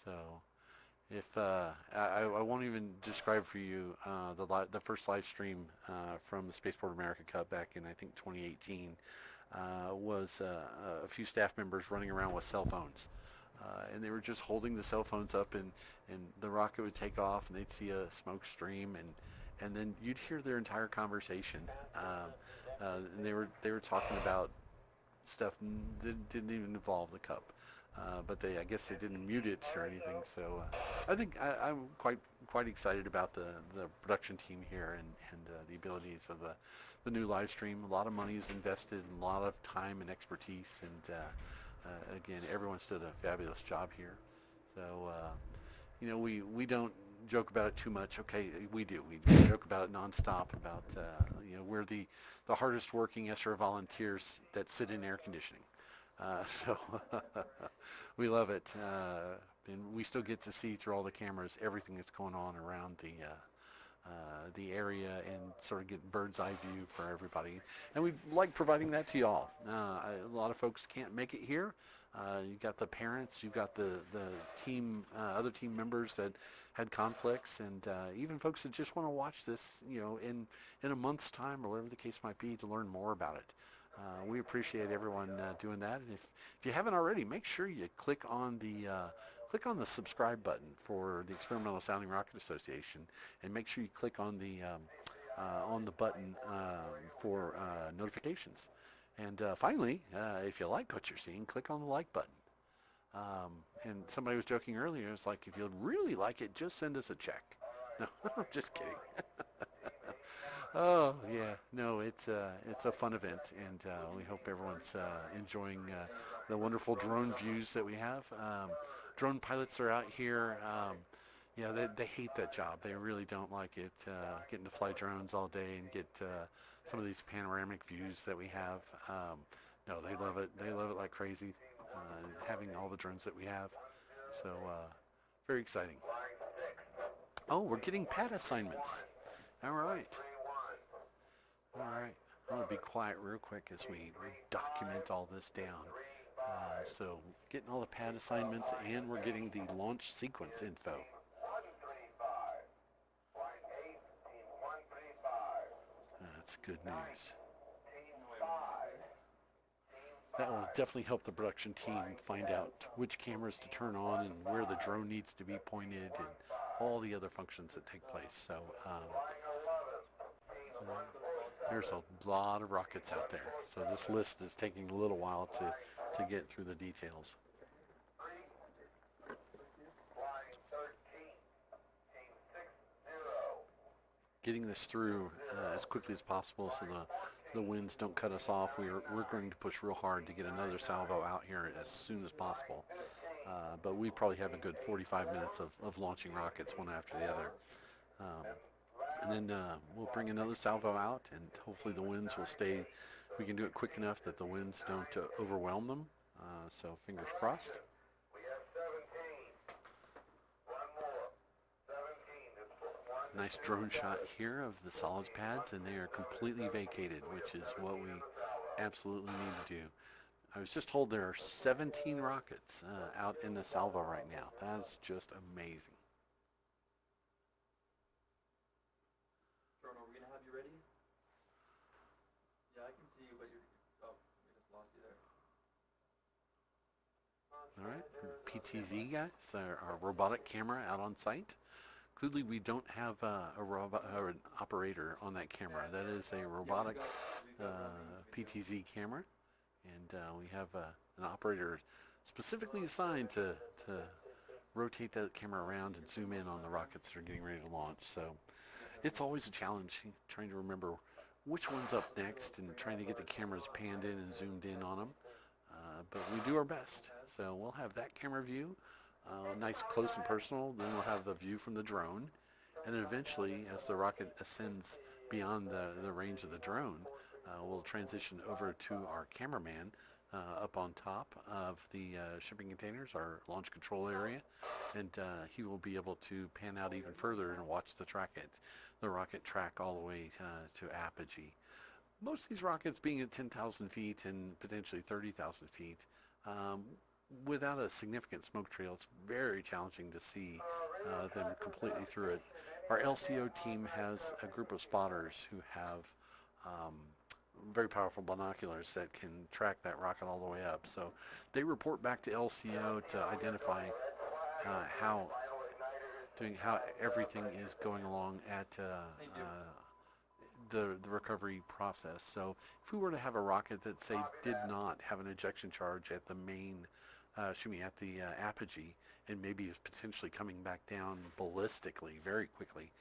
So if I won't even describe for you the first live stream from the Spaceport America Cup back in, I think, 2018. Was a few staff members running around with cell phones, and they were just holding the cell phones up, and the rocket would take off, and they'd see a smoke stream, and then you'd hear their entire conversation, and they were talking about stuff that didn't even involve the cup, but I guess they didn't mute it or anything. So I think I'm quite excited about the production team here and the abilities of the new live stream. A lot of money is invested, and a lot of time and expertise, and again, everyone's done a fabulous job here. So we don't joke about it too much. Okay, we do. We joke about it nonstop about we're the hardest working SR volunteers that sit in air conditioning. So we love it, and we still get to see through all the cameras everything that's going on around the area, and sort of get bird's eye view for everybody. And we like providing that to y'all. A lot of folks can't make it here. You've got the parents, you've got the team, other team members that had conflicts, and even folks that just want to watch this, in a month's time or whatever the case might be, to learn more about it. We appreciate everyone doing that, and if you haven't already, make sure you click on the subscribe button for the Experimental Sounding Rocket Association, and make sure you click on the button for notifications. And finally, if you like what you're seeing, click on the like button. And somebody was joking earlier, it's like, if you really like it, just send us a check. No, I'm just kidding. Oh yeah, no, it's a fun event, and we hope everyone's enjoying the wonderful drone views that we have. Drone pilots are out here. They hate that job. They really don't like it, getting to fly drones all day and get some of these panoramic views that we have. No, they love it. They love it like crazy, having all the drones that we have. So very exciting. Oh, we're getting pad assignments. All right. All right. I'm going to be quiet real quick as we document all this down. So getting all the pad assignments, and we're getting the launch sequence info. That's good news. That will definitely help the production team find out which cameras to turn on and where the drone needs to be pointed and all the other functions that take place. So there's a lot of rockets out there. So this list is taking a little while to get through the details. Getting this through as quickly as possible so the winds don't cut us off. We're going to push real hard to get another salvo out here as soon as possible. But we probably have a good 45 minutes of launching rockets one after the other. And then we'll bring another salvo out, and hopefully the winds will stay. We can do it quick enough that the winds don't overwhelm them. So fingers crossed. Nice drone shot here of the solids pads, and they are completely vacated, which is what we absolutely need to do. I was just told there are 17 rockets out in the salvo right now. That's just amazing. Drone, are we going to have you ready? Yeah, I can see you, but you're... Oh, we just lost you there. All right, PTZ guys, our robotic camera out on site. Clearly, we don't have a robot or an operator on that camera. That is a robotic PTZ camera, and we have an operator specifically assigned to rotate that camera around and zoom in on the rockets that are getting ready to launch. So it's always a challenge trying to remember which one's up next and trying to get the cameras panned in and zoomed in on them. But we do our best. So we'll have that camera view. Nice close and personal. Then we'll have the view from the drone, and then eventually as the rocket ascends beyond the range of the drone, we'll transition over to our cameraman up on top of the shipping containers, our launch control area, and he will be able to pan out even further and watch the rocket track all the way to apogee. Most of these rockets being at 10,000 feet and potentially 30,000 feet, without a significant smoke trail, it's very challenging to see them completely through it. Our LCO team has a group of spotters who have very powerful binoculars that can track that rocket all the way up. So they report back to LCO to identify how everything is going along at the recovery process. So if we were to have a rocket that, say, did not have an ejection charge at the main at the apogee, and maybe is potentially coming back down ballistically very quickly,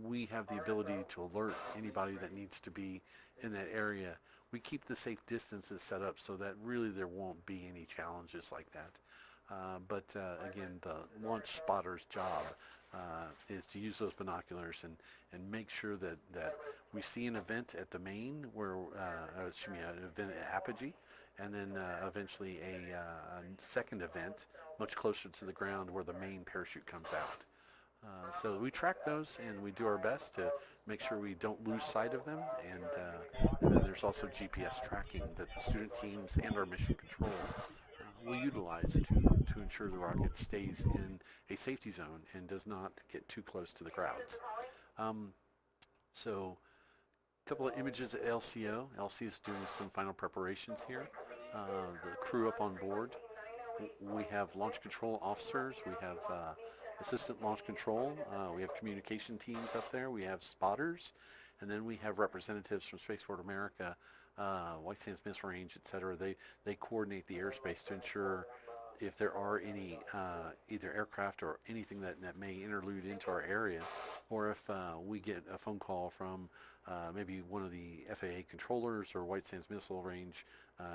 we have the ability to alert anybody that needs to be in that area. We keep the safe distances set up so that really there won't be any challenges like that. But again, the launch spotter's job is to use those binoculars and make sure that we see an event at the main, where an event at apogee, and then eventually a second event much closer to the ground where the main parachute comes out. So we track those, and we do our best to make sure we don't lose sight of them. And then there's also GPS tracking that the student teams and our mission control will utilize to ensure the rocket stays in a safety zone and does not get too close to the crowds. So a couple of images at LCO. LC is doing some final preparations here. The crew up on board. We have launch control officers. We have assistant launch control. We have communication teams up there. We have spotters. And then we have representatives from Spaceport America, White Sands Missile Range, etc. They coordinate the airspace to ensure if there are any either aircraft or anything that may interlude into our area, or if we get a phone call from maybe one of the FAA controllers or White Sands Missile Range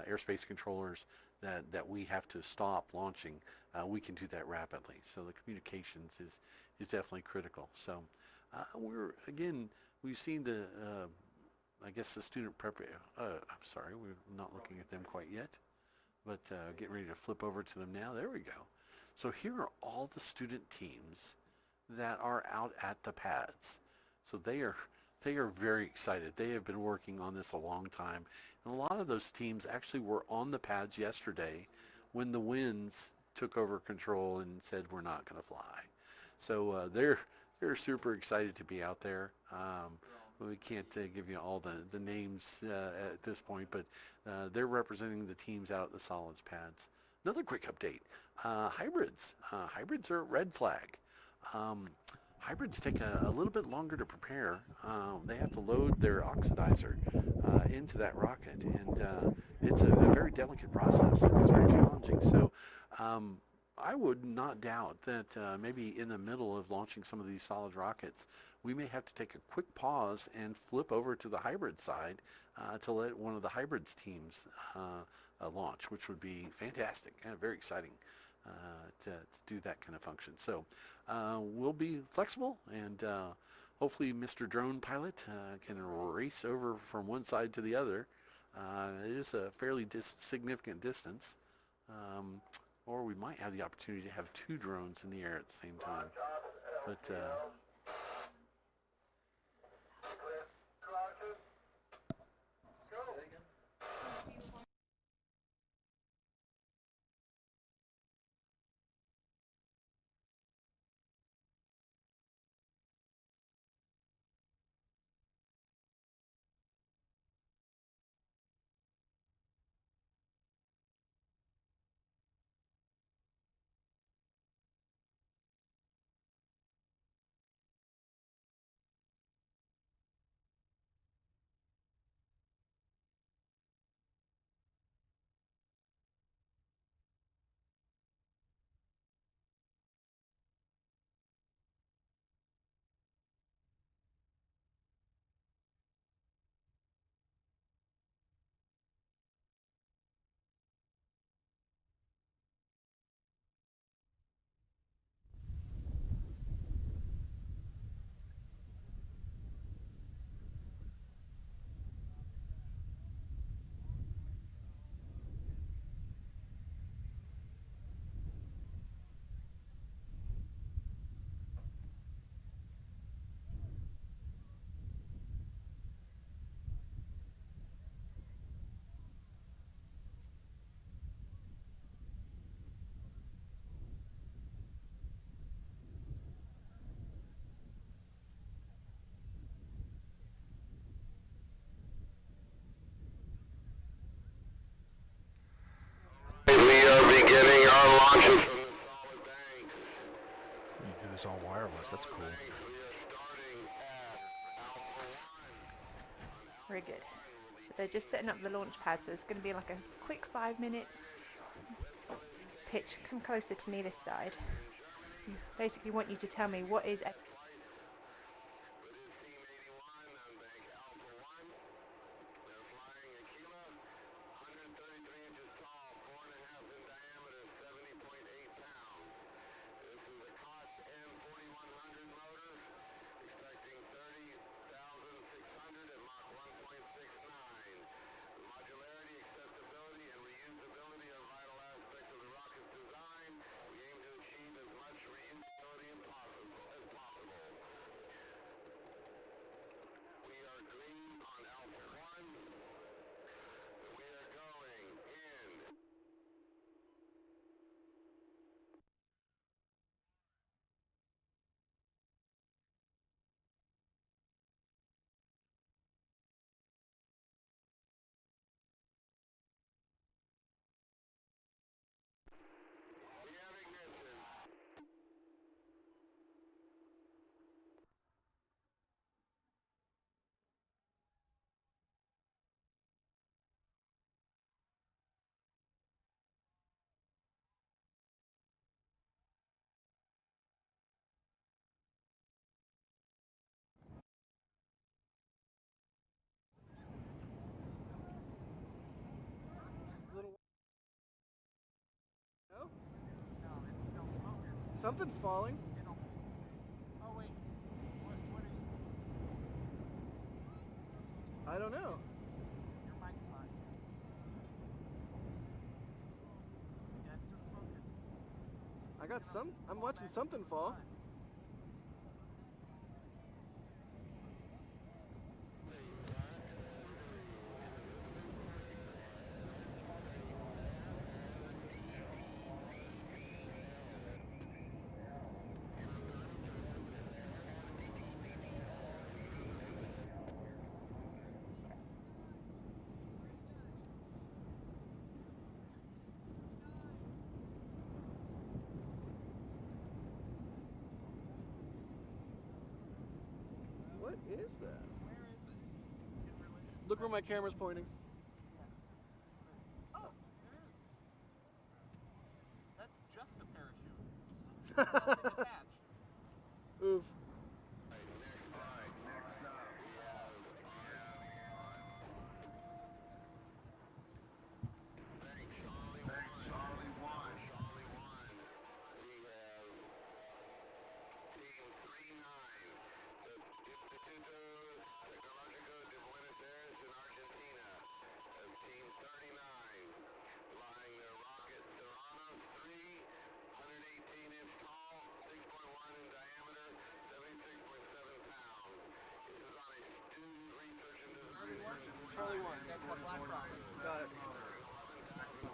airspace controllers that we have to stop launching, we can do that rapidly. So the communications is definitely critical. So we've seen I guess the student prep. I'm sorry, we're not looking at them quite yet, but getting ready to flip over to them now. There we go. So here are all the student teams that are out at the pads. So they are very excited. They have been working on this a long time, and a lot of those teams actually were on the pads yesterday when the winds took over control and said we're not going to fly. So they're super excited to be out there. We can't give you all the names at this point, but they're representing the teams out at the solids pads. Another quick update, hybrids. Hybrids are at red flag. Hybrids take a little bit longer to prepare. They have to load their oxidizer into that rocket, and it's a very delicate process. It's very challenging. So I would not doubt that maybe in the middle of launching some of these solid rockets, we may have to take a quick pause and flip over to the hybrid side to let one of the hybrids teams launch, which would be fantastic and very exciting to do that kind of function. So we'll be flexible, and hopefully Mr. Drone Pilot can race over from one side to the other. It is a fairly significant distance. Or we might have the opportunity to have two drones in the air at the same time. But you do this all wireless. That's cool. Very good. So they're just setting up the launch pad, so it's going to be like a quick 5-minute pitch. Come closer to me this side. Basically want you to tell me what is Something's falling. Oh wait, what are you? I I don't know. I'm watching something fall. What is that? Look where my camera's pointing. Oh, there is. That's just a parachute. Nothing attached. Oof. Got it.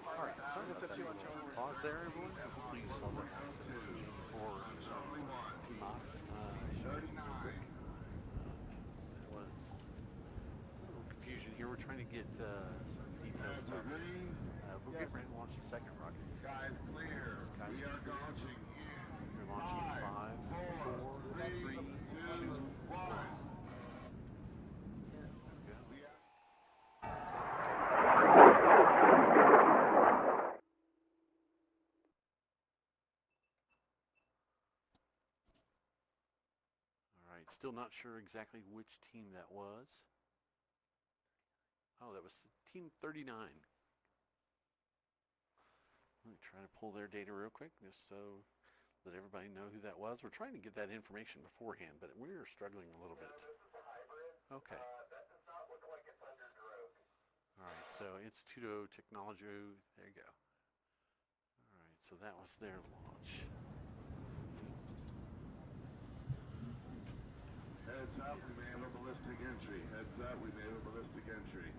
All right, so pause there, everyone. Hopefully you saw that for TOBB. There was a little confusion here. We're trying to get some details about we'll get ready to launch the second rocket. Skies clear. We are launching. We're launching in 5, 4, 3, 2, 1. Still not sure exactly which team that was. Oh, that was Team 39. Let me try to pull their data real quick just so that everybody know who that was. We're trying to get that information beforehand, but we're struggling a little bit. Okay. All right, so Instituto Technology, there you go. All right, so that was their launch. Heads up, we may have a ballistic entry. Heads up, we may have a ballistic entry.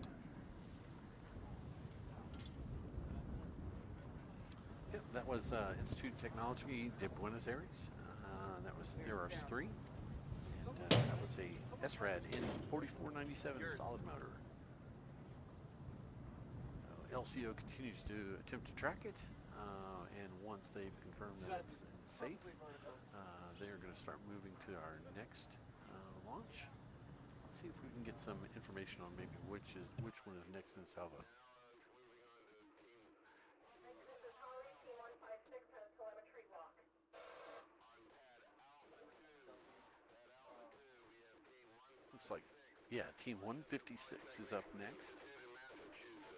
Yep, that was Instituto Technology de Buenos Aires. That was Ursa 3. And that was a SRAD N4497 solid motor. LCO continues to attempt to track it, and once they've confirmed that it's safe, they're going to start moving to our next launch. Let's see if we can get some information on maybe which one is next in salvo. Looks like, yeah, Team 156 is up next.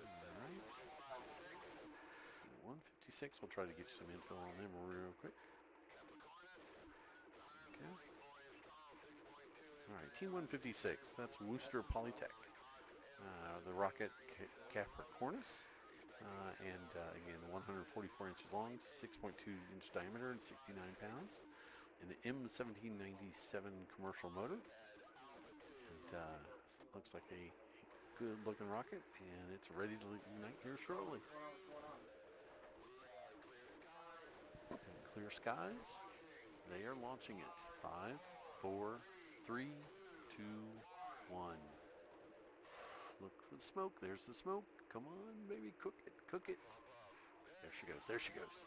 All right. Team 156, we'll try to get you some info on them real quick. Okay. All right, Team 156, that's Worcester Polytech. The rocket Capricornus, and again, 144 inches long, 6.2 inch diameter, and 69 pounds. An M1797 commercial motor. And looks like a good looking rocket, and it's ready to ignite here shortly. And clear skies, they are launching it. 5, 4, 3, 2, 1. Look for the smoke. There's the smoke. Come on, baby, cook it, cook it. There she goes. There she goes.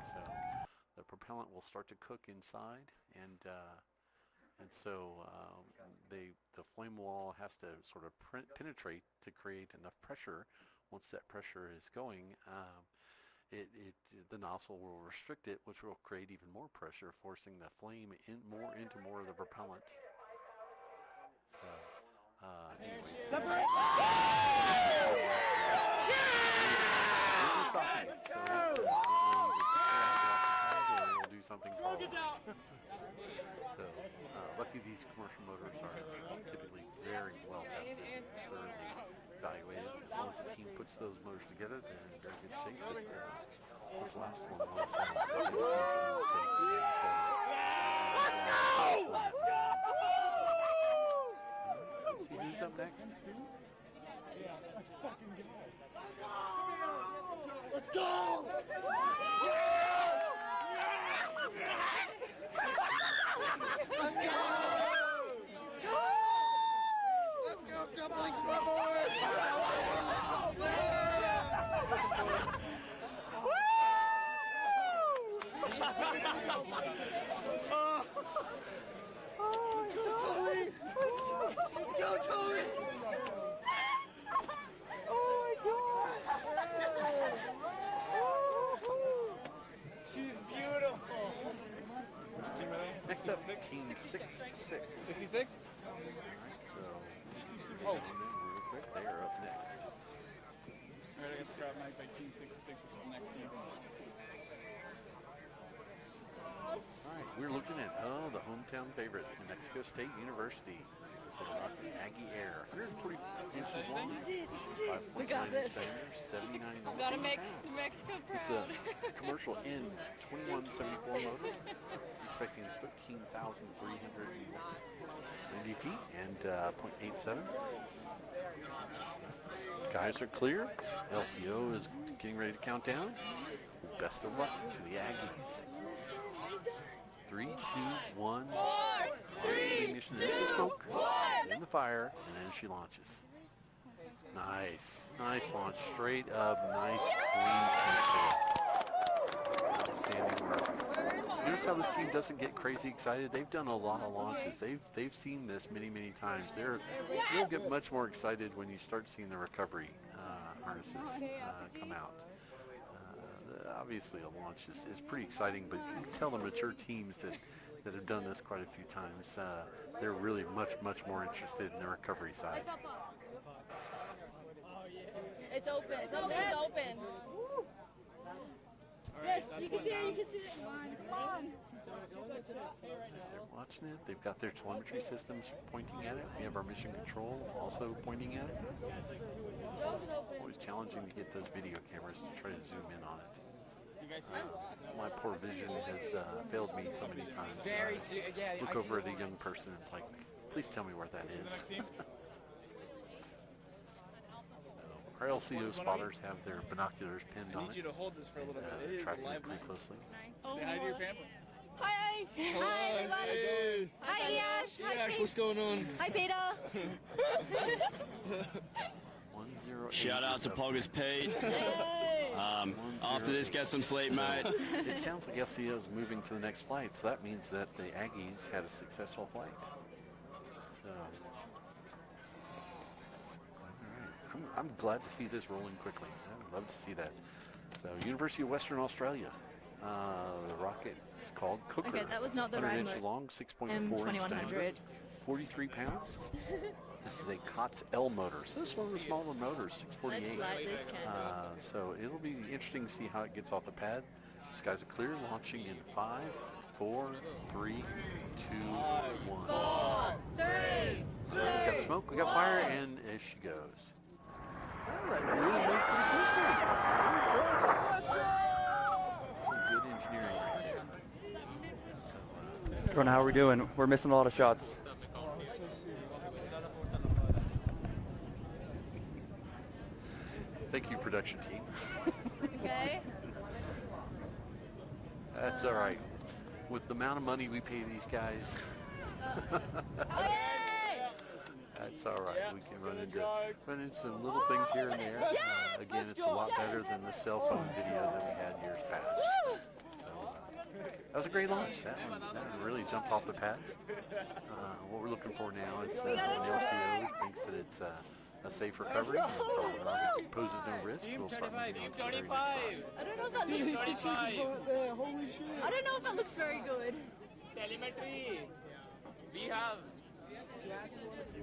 So the propellant will start to cook inside, and so the flame wall has to sort of penetrate to create enough pressure. Once that pressure is going, the nozzle will restrict it, which will create even more pressure, forcing the flame into more of the propellant. So, anyways. Separate! These commercial motors are typically very well tested, thoroughly evaluated. As long as the team puts those motors together, they're in very good shape. But this last one was Let's go! Let's see who's up next. Let's go! Let's go! Let's go, coupling scoreboard! Let's go, Toby! Oh my God! She's beautiful. Next up, Team 66. 66? So, oh, real quick, they are up next. Alright, I guess grab Mike by Team 66, which is the next team. Alright, we're looking at the hometown favorites, New Mexico State University. So they're rocking Aggie Air, 140 inches long. This is it. We got this. 79 I've got to make New Mexico It's proud. a commercial N2174 motor, expecting 13,390 feet and 0.87. Guys are clear. LCO is getting ready to count down. Best of luck to the Aggies. 3, 2, 1. Ignition. There's the smoke in the fire, and then she launches. Nice. Nice launch. Straight up. Nice, clean smoke. Outstanding work. Notice how this team doesn't get crazy excited. They've done a lot of launches. They've seen this many times. You'll get much more excited when you start seeing the recovery harnesses come out. Obviously, a launch is pretty exciting, but you can tell the mature teams that have done this quite a few times, they're really much more interested in the recovery side. It's open. It's open. It's open. Yes, you can see it. You can see it. Come on. They're watching it. They've got their telemetry systems pointing at it. We have our mission control also pointing at it. It's always challenging to get those video cameras to try to zoom in on it. My poor vision has failed me so many times. Look over at a young person, it's like, please tell me where that is. Our LCO spotters have their binoculars pinned on it. I need you to hold this for a little bit. It is tracking live it pretty closely. Say hi to your family. Hi. Hi, everybody. Hey. Hi, Yash. Hi, Yash, what's going on? Hi, Peter. 108. Shout out to Poggers Pete. After this, get some sleep, mate. It sounds like LCO is moving to the next flight, so that means that the Aggies had a successful flight. So, all right. I'm glad to see this rolling quickly. I would love to see that. So, University of Western Australia. The rocket is called Cooker. Okay, that was not the 100 right inches mode. long, 6.4 inch M2100. diameter, 43 pounds. This is a COTS L motor, so it's one of the smaller motors, 648. Let's light this cat. So it'll be interesting to see how it gets off the pad. These guys are clear, launching in 5, 4, 3, 2, 1. 4, 3, 2. We got smoke, we got fire, and as she goes. All right, really pretty Some good engineering right there. Jordan, how are we doing? We're missing a lot of shots. Thank you, production team. Okay. That's all right. With the amount of money we pay these guys, that's all right. We can run into some little things here and there. Again, it's a lot better than the cell phone video that we had years past. So, that was a great launch. That one really jumped off the pads. What we're looking for now is when LCO thinks that it's a safe recovery and it poses no risk, we'll start moving on to the very next flight. I don't know if that looks I don't know if that looks very good. Telemetry. We have.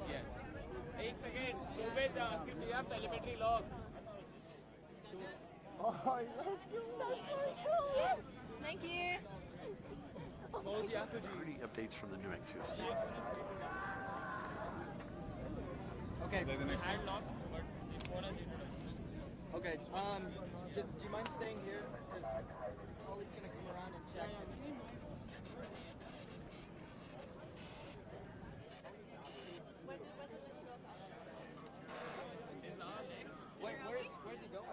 Yes. 1 second. Shubed, we have telemetry log. Oh, let's go. That's so cool. Thank you. Already updates from the New Mexico State. Okay. Okay. Just do you mind staying here? Ollie's gonna come around and check. Where's he going?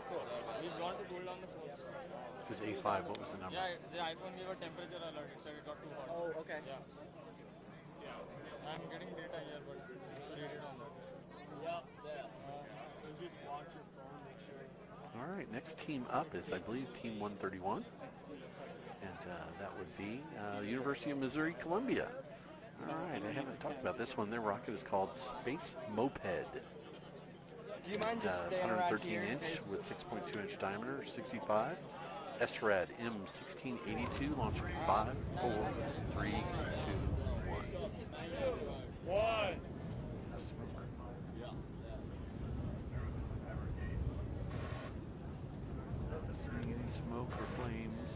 Cool. He's gone to cool down the phone. Because A5, what was the number? Yeah, the iPhone gave a temperature alert. It said it got too hot. Oh, okay. Yeah. I'm getting data here, but read it on that. Yeah, just watch your phone, make sure. All right, next team up is, I believe, Team 131. And that would be the University of Missouri Columbia. All right, I haven't talked about this one. Their rocket is called Space Moped. Do you mind just It's staying around 113 here? inch with 6.2 inch diameter, 65. SRAD M1682, launching 5, 4, 3, 2, 1. Not seeing any smoke or flames.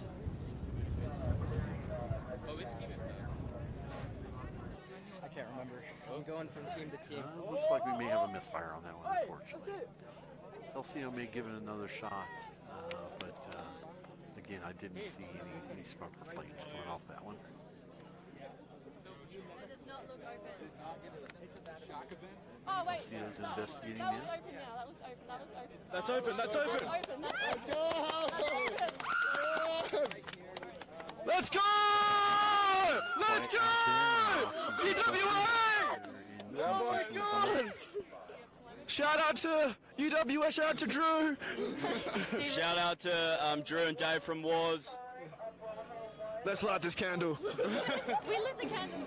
Oh, which team is that? I can't remember. I'm going from team to team. Looks like we may have a misfire on that one, unfortunately. LCO may give it another shot, but again, I didn't see any smoke or flames coming off that one. Oh wait, LCO's stop. investigating That now. looks open now. That looks open. That looks open. That's open. That's open. That's open. That's Let's open. go. Let's go! Let's go! UWA! Yeah, boy. God! Shout out to UWA, shout out to Drew. Shout out to Drew and Dave from Wars. Let's light this candle. We lit the candle.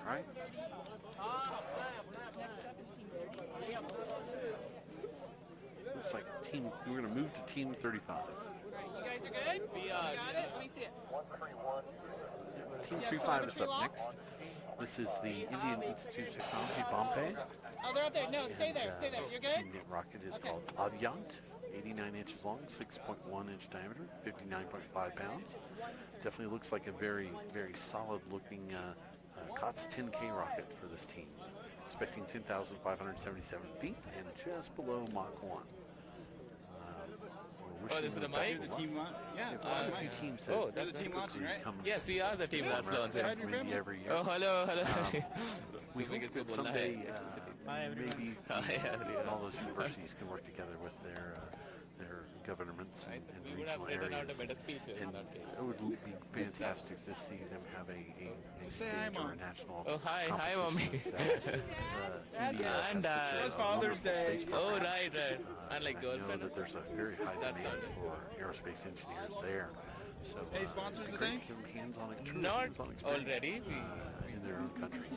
Right? Looks like we're going to move to Team 35. You guys are good? We got it? Let me see it. Team 35 is up next. This is the Indian Institute of Technology, Bombay. Oh, they're up there. No, stay there. Stay there. You're good? Team rocket is called Aviant, 89 inches long, 6.1 inch diameter, 59.5 pounds. Definitely looks like a very, very solid looking COTS 10K rocket for this team. Expecting 10,577 feet and just below Mach 1. So we're this is the best mic? of luck. Yeah, Quite a few teams oh, have that's the team typically launching, right? come Yes, we are the team that's launching. from India every year. Oh, hello, hello. We hope that someday maybe all those universities can work together with their governments and regional areas. And it would be fantastic to see them have a stage or a national Hi, mommy. And it was Father's Day. Oh, right. And like I know girlfriend. that there's a very high demand for aerospace engineers there. So, Any sponsors great today? to give them hands-on Not hands-on experience, already. in their own country.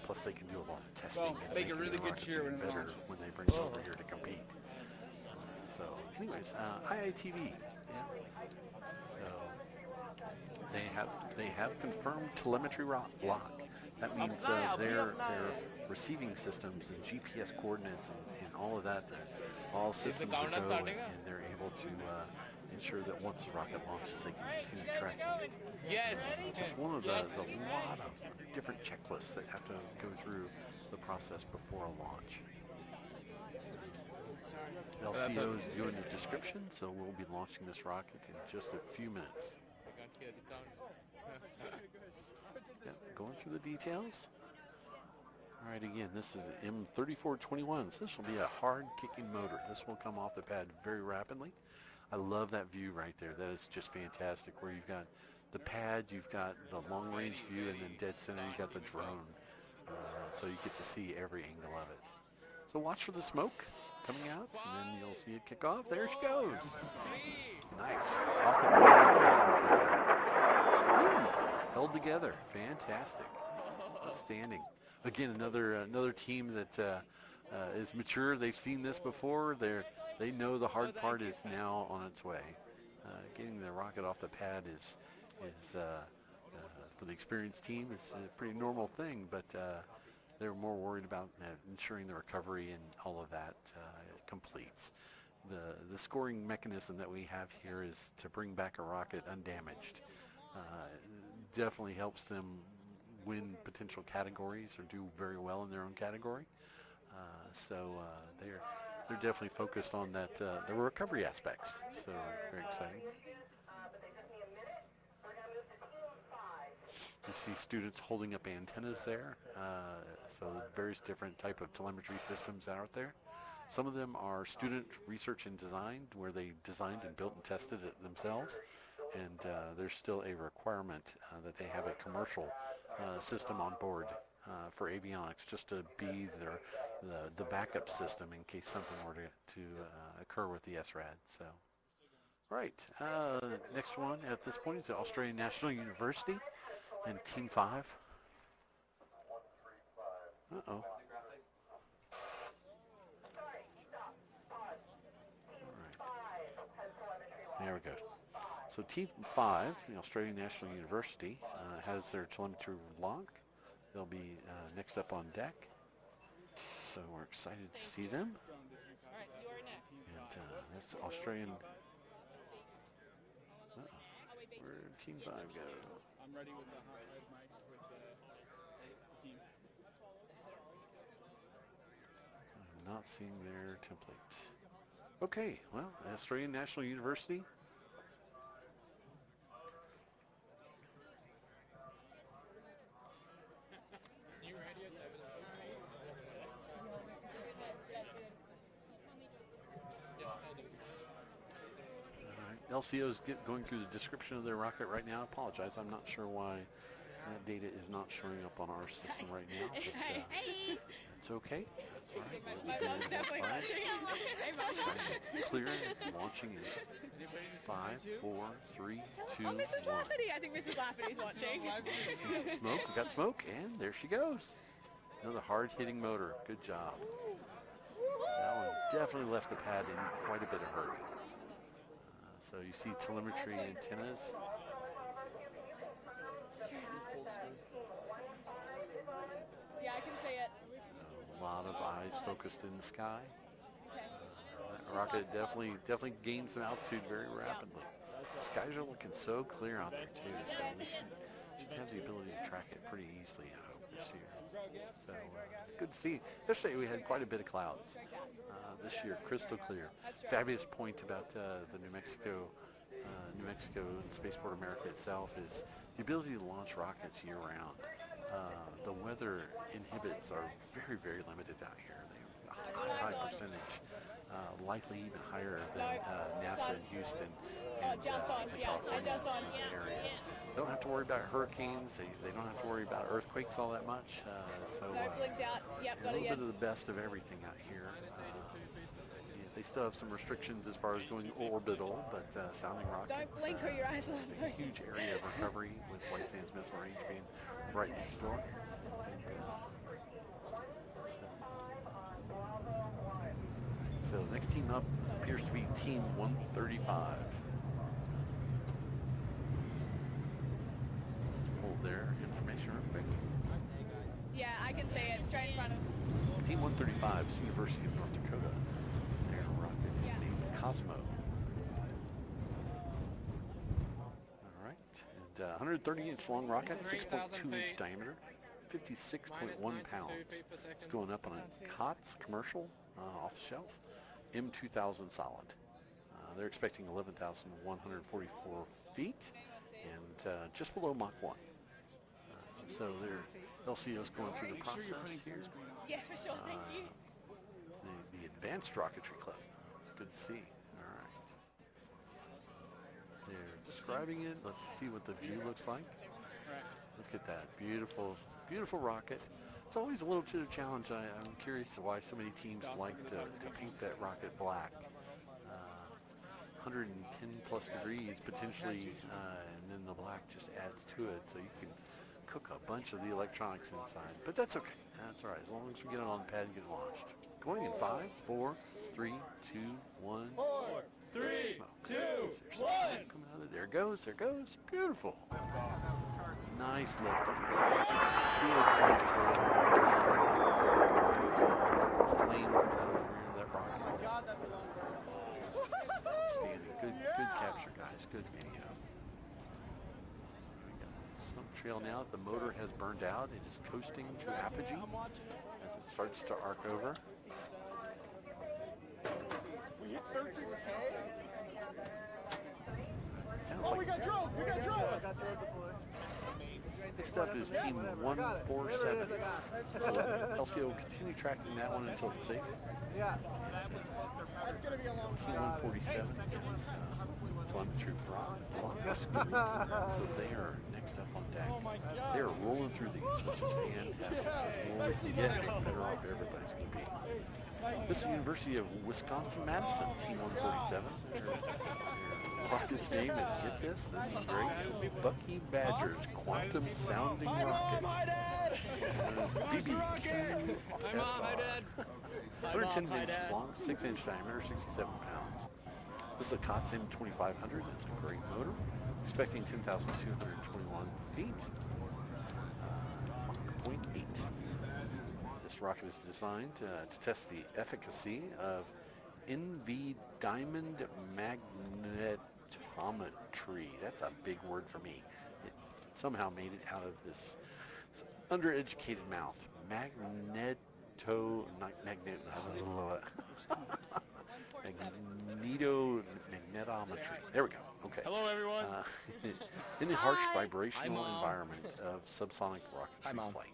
Plus, they can do a lot of testing. Well, and make a making really their good rockets cheer even when it better launches. when they bring it over here to compete. So, anyways, IITB. Yeah. So they have confirmed telemetry block. That means their receiving systems and GPS coordinates and all of that, all systems are go, and they're able to ensure that once the rocket launches, they can continue tracking it. Yes. Just one of the lot of different checklists that have to go through the process before a launch. LCO is doing the description, so we'll be launching this rocket in just a few minutes. I can't hear the count. Going through the details. All right, again, this is M3421. So this will be a hard kicking motor. This will come off the pad very rapidly. I love that view right there. That is just fantastic, where you've got the pad, you've got the long range view, and then dead center you've got the drone. So you get to see every angle of it. So watch for the smoke coming out, and then you'll see it kick off. There she goes. Nice. Off the pad and held together. Fantastic. Outstanding. Again, another team that is mature. They've seen this before. They know the hard part is now on its way. Getting the rocket off the pad is For the experienced team, it's a pretty normal thing, but they're more worried about ensuring the recovery and all of that completes. The scoring mechanism that we have here is to bring back a rocket undamaged. Definitely helps them win potential categories or do very well in their own category. So they're definitely focused on that the recovery aspects. So very exciting. You see students holding up antennas there. So various different type of telemetry systems out there. Some of them are student research and design, where they designed and built and tested it themselves. And there's still a requirement that they have a commercial system on board for avionics, just to be the backup system in case something were to occur with the SRAD. So, right. Next one at this point is the Australian National University and Team 5. Uh-oh. There we go. So Team 5, the Australian National University, has their telemetry log. They'll be next up on deck. So we're excited to see them. All right, you are next. And that's Australian. Where'd Team 5 go? I'm ready with the hot red mic with the team. I'm not seeing their template. Okay, well, Australian National University. You ready yet? All right, LCO's going through the description of their rocket right now. I apologize, I'm not sure why that data is not showing up on our system right now. But, it's okay. That's all right. My mom's definitely watching. Hey, Mom. Clear, launching in 5, 4, 3, 2, Oh, Mrs. 1. Lafferty. I think Mrs. Lafferty's watching. Smoke, we got smoke, and there she goes. Another hard-hitting motor. Good job. That one definitely left the pad in quite a bit of hurt. So you see telemetry antennas. Yeah, I can see it. A lot of eyes focused in the sky. That rocket definitely gained some altitude very rapidly. The skies are looking so clear out there too, so we should have the ability to track it pretty easily, I hope, this year. So good to see. Yesterday we had quite a bit of clouds. This year, crystal clear. Fabulous point about the New Mexico and Spaceport America itself is the ability to launch rockets year-round. The weather inhibits are very, very limited out here. They have a high percentage, likely even higher than NASA in Houston and the California area. They don't have to worry about hurricanes. They don't have to worry about earthquakes all that much. So blinked out. Yep, a little bit of the best of everything out here. They still have some restrictions as far as going orbital, but sounding rockets. Don't blink or your eyes will a huge area of recovery with White Sands Missile Range being right next door. So next team up appears to be Team 135. Let's pull their information real quick. Yeah, I can see it straight in front of. Team 135 is University of North Dakota. Their rocket is named Cosmo. All right, and 130-inch long rocket, 6.2-inch diameter, 56.1 pounds. It's going up on a COTS commercial, off the shelf, M2000 solid. They're expecting 11,144 feet and just below Mach 1. So their LCO's going through the process here. Yeah, for sure. Thank you. The Advanced Rocketry Club. It's good to see. All right. They're describing it. Let's see what the view looks like. Look at that. Beautiful, beautiful rocket. It's always a little bit of a challenge. I'm curious why so many teams like to paint that rocket black. 110 plus degrees potentially, and then the black just adds to it. So you can cook a bunch of the electronics inside. But that's okay. That's all right. As long as we get it on the pad and get it launched. Going in 5, 4, 3, 2, 1. 4, 3, 2, 1. Coming out of there. There goes. Beautiful. Nice lift. Good side trail. Flame coming out of the rear of that rocket. Oh my God, that's a long bird. Outstanding. Good capture, guys. Good video. We got smoke trail now. The motor has burned out. It is coasting to apogee as it starts to arc over. We hit 13K? Sounds Oh, like we got drone! We got drone! next up is team 147. So LCO will continue tracking that one until it's safe. Yeah. That's going to be a long Team 147 is telemetry Brahm. So they are next up on deck. They are rolling through these, which is fantastic. The more we can get, the better off everybody's going to be. This is the University of Wisconsin-Madison, Team 147. Their rocket's name is, get this is great, Bucky Badger's Quantum Sounding Rocket. BBQ SR. 110 inches long, 6-inch diameter, 67 pounds. This is a COTS M2500. It's a great motor. Expecting 10,221 feet. Mach 0.8. This rocket is designed to test the efficacy of NV diamond magnetometry. That's a big word for me. It somehow made it out of this undereducated mouth. Magnetometry. There we go. Okay. Hello, everyone. In the harsh vibrational environment of subsonic rocketry flight.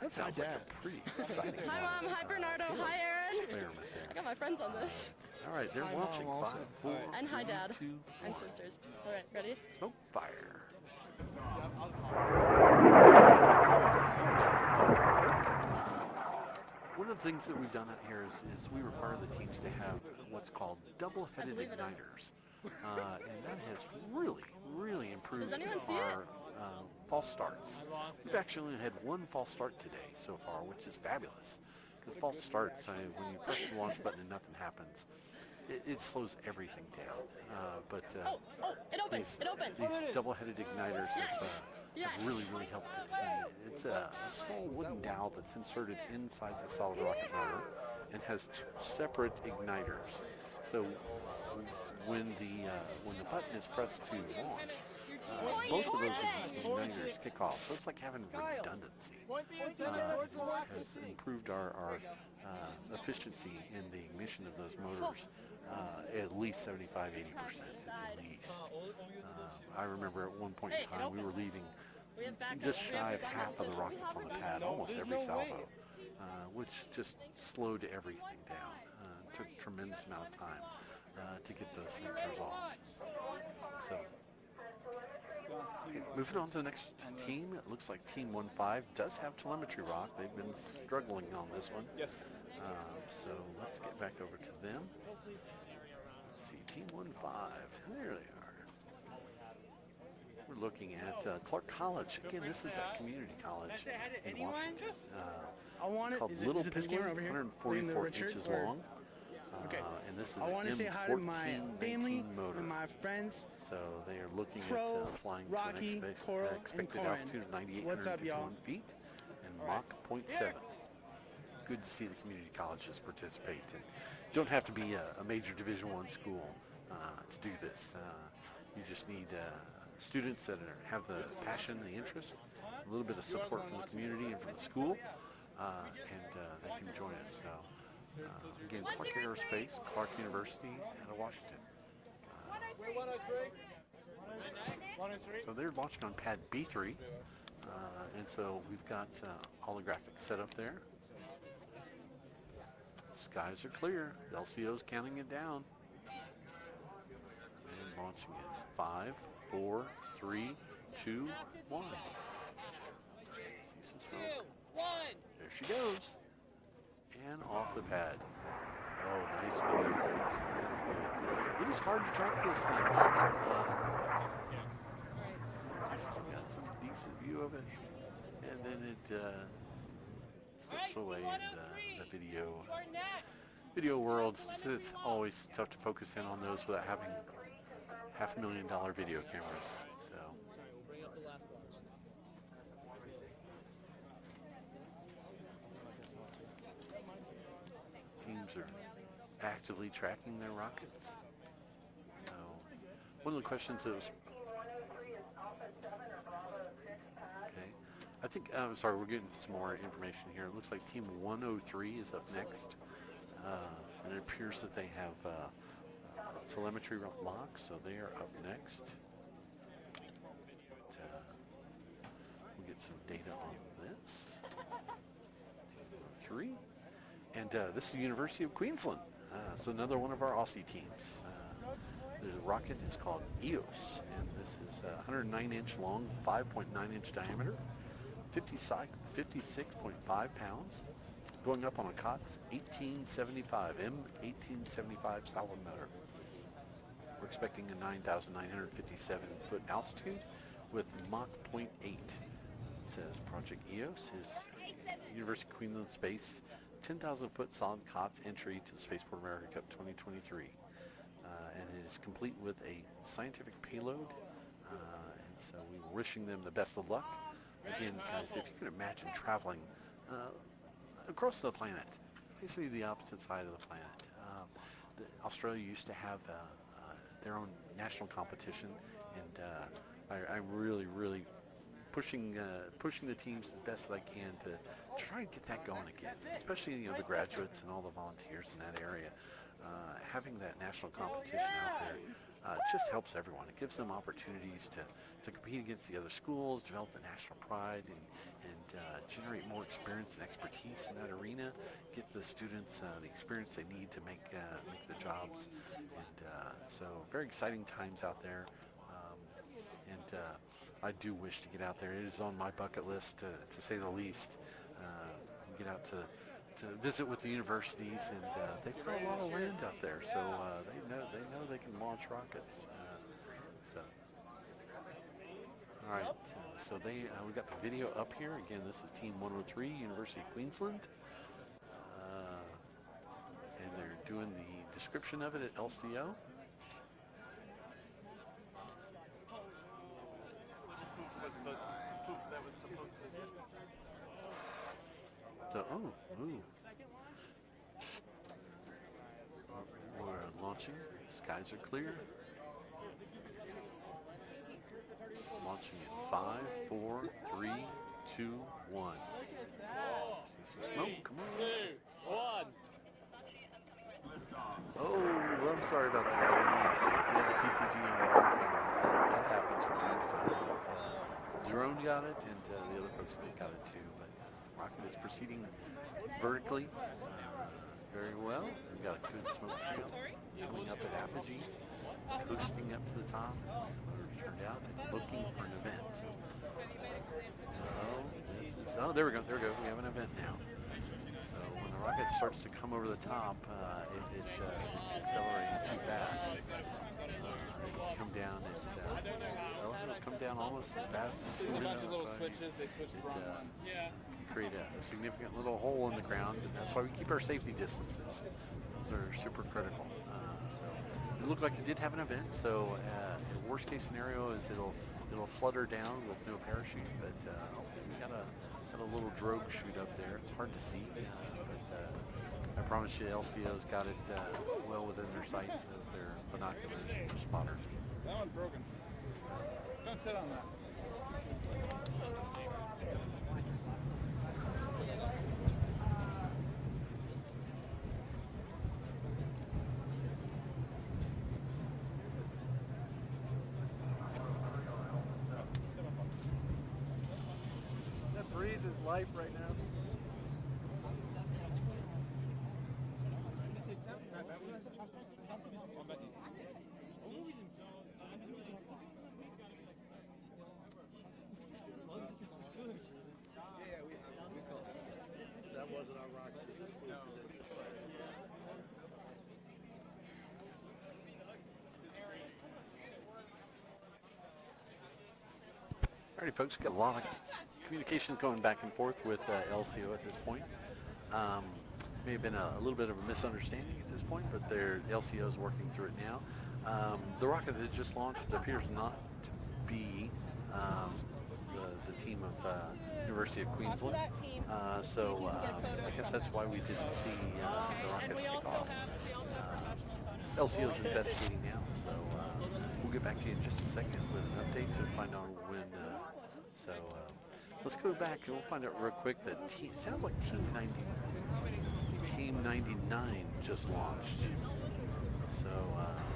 That sounds like a pretty exciting Hi, Mom. Hi, Bernardo. Hi, Aaron. experiment there. I got my friends on this. All right, they're launching. 5, 4, And hi, 3, Dad. 2, And 1. sisters. All right, ready? Smoke fire. One of the things that we've done out here is we require the teams to have what's called double-headed igniters. And that has really improved our false starts. We've actually only had one false start today so far, which is fabulous. Because false starts, when you press the launch button and nothing happens, it slows everything down. It opened. These double-headed igniters have really helped it. And it's a small wooden dowel that's inserted inside the solid rocket motor and has 2 separate igniters. So when the button is pressed to launch, both of those igniters kick off. So it's like having redundancy. This has improved our efficiency in the ignition of those motors at least 75-80% at least. I remember at one point in time we were leaving just shy of half of the rockets on the pad, almost every salvo, which just slowed everything down. Took a tremendous amount of time to get those things resolved. So, moving on to the next team, it looks like Team 1-5 does have telemetry rock. They've been struggling on this one. Yes. So let's get back over to them. Let's see, Team 1-5. There they are. We're looking at Clark College. Again, this is a community college in Washington. Called Little Penguin, 144 inches long. Okay. And this is I want to say hi to my family motor. and my friends. So they are looking Crow, at flying Rocky, to an Coral, expected and altitude of 9,851 feet and Mach 0.7. Good to see the community colleges participate. And you don't have to be a major Division I school to do this. You just need students that have the passion, the interest, a little bit of support from the community and from the school, and they can join us. So, again, Clark Aerospace, Clark University out of Washington. So they're launching on pad B3, and so we've got holographic set up there. Skies are clear. The LCO's counting it down. And launching it. 5, 4, 3, 2, 1. See some smoke. There she goes. And off the pad. Oh, nice video. It is hard to track those things. Got some decent view of it. And then it slips away in the video world. It's always tough to focus in on those without having $500,000 video cameras. So are actively tracking their rockets. So one of the questions that was... Okay. I think, I'm sorry, we're getting some more information here. It looks like Team 103 is up next. And it appears that they have telemetry locks, so they are up next. We'll get some data on this. Team 103. And this is the University of Queensland. So another one of our Aussie teams. The rocket is called EOS, and this is 109-inch long, 5.9-inch diameter, 56.5 pounds, going up on a COTS 1875, M1875 solid motor. We're expecting a 9,957 foot altitude with Mach 0.8. It says Project EOS is University of Queensland Space 10,000 foot solid COTS entry to the Spaceport America Cup 2023. And it is complete with a scientific payload. And so we're wishing them the best of luck. Again, guys, if you can imagine traveling across the planet, basically the opposite side of the planet. Australia used to have their own national competition, and I'm really pushing the teams as best as I can to try and get that going again, especially the graduates and all the volunteers in that area. Having that national competition out there just helps everyone. It gives them opportunities to compete against the other schools, develop the national pride, and generate more experience and expertise in that arena, get the students the experience they need to make the jobs. And so very exciting times out there. I do wish to get out there. It is on my bucket list, to say the least. Get out to visit with the universities, and they've got a lot of land out there, so they know they can launch rockets. So, all right. So we got the video up here. Again, this is Team 103, University of Queensland, and they're doing the description of it at LCO. So, we're launching. Skies are clear. Launching in 5, 4, 3, 2, 1. See some smoke. Come on. 2, 1. Oh, well, I'm sorry about that. We had the PTZ on the wrong camera. That happens from time to time. Jerome got it, and the other folks they got it too. But rocket is proceeding vertically very well. We've got a good smoke trail coming up at Apogee, coasting up to the top. The motor turned out and looking for an event. Oh, there we go. We have an event now. So when the rocket starts to come over the top, it's accelerating too fast. It'll come down it'll come down almost as fast as soon as create a significant little hole in the ground, and that's why we keep our safety distances. Those are super critical. So it looked like it did have an event. So the worst case scenario is it'll flutter down with no parachute, but we got a little drogue chute up there. It's hard to see, but I promise you, LCO's got it well within their sights of their binoculars and their spotter. That one's broken. Don't sit on that. That breeze is life right now. That wasn't our rocket. Alrighty, folks, got a lot of communications going back and forth with LCO at this point. May have been a little bit of a misunderstanding at this point, but LCO is working through it now. The rocket that just launched appears not to be the team of University of Queensland. So I guess that's why we didn't see the rocket kick off. LCO is investigating now, so we'll get back to you in just a second with an update to find out when. Let's go back and we'll find out real quick that it sounds like Team 99 just launched. So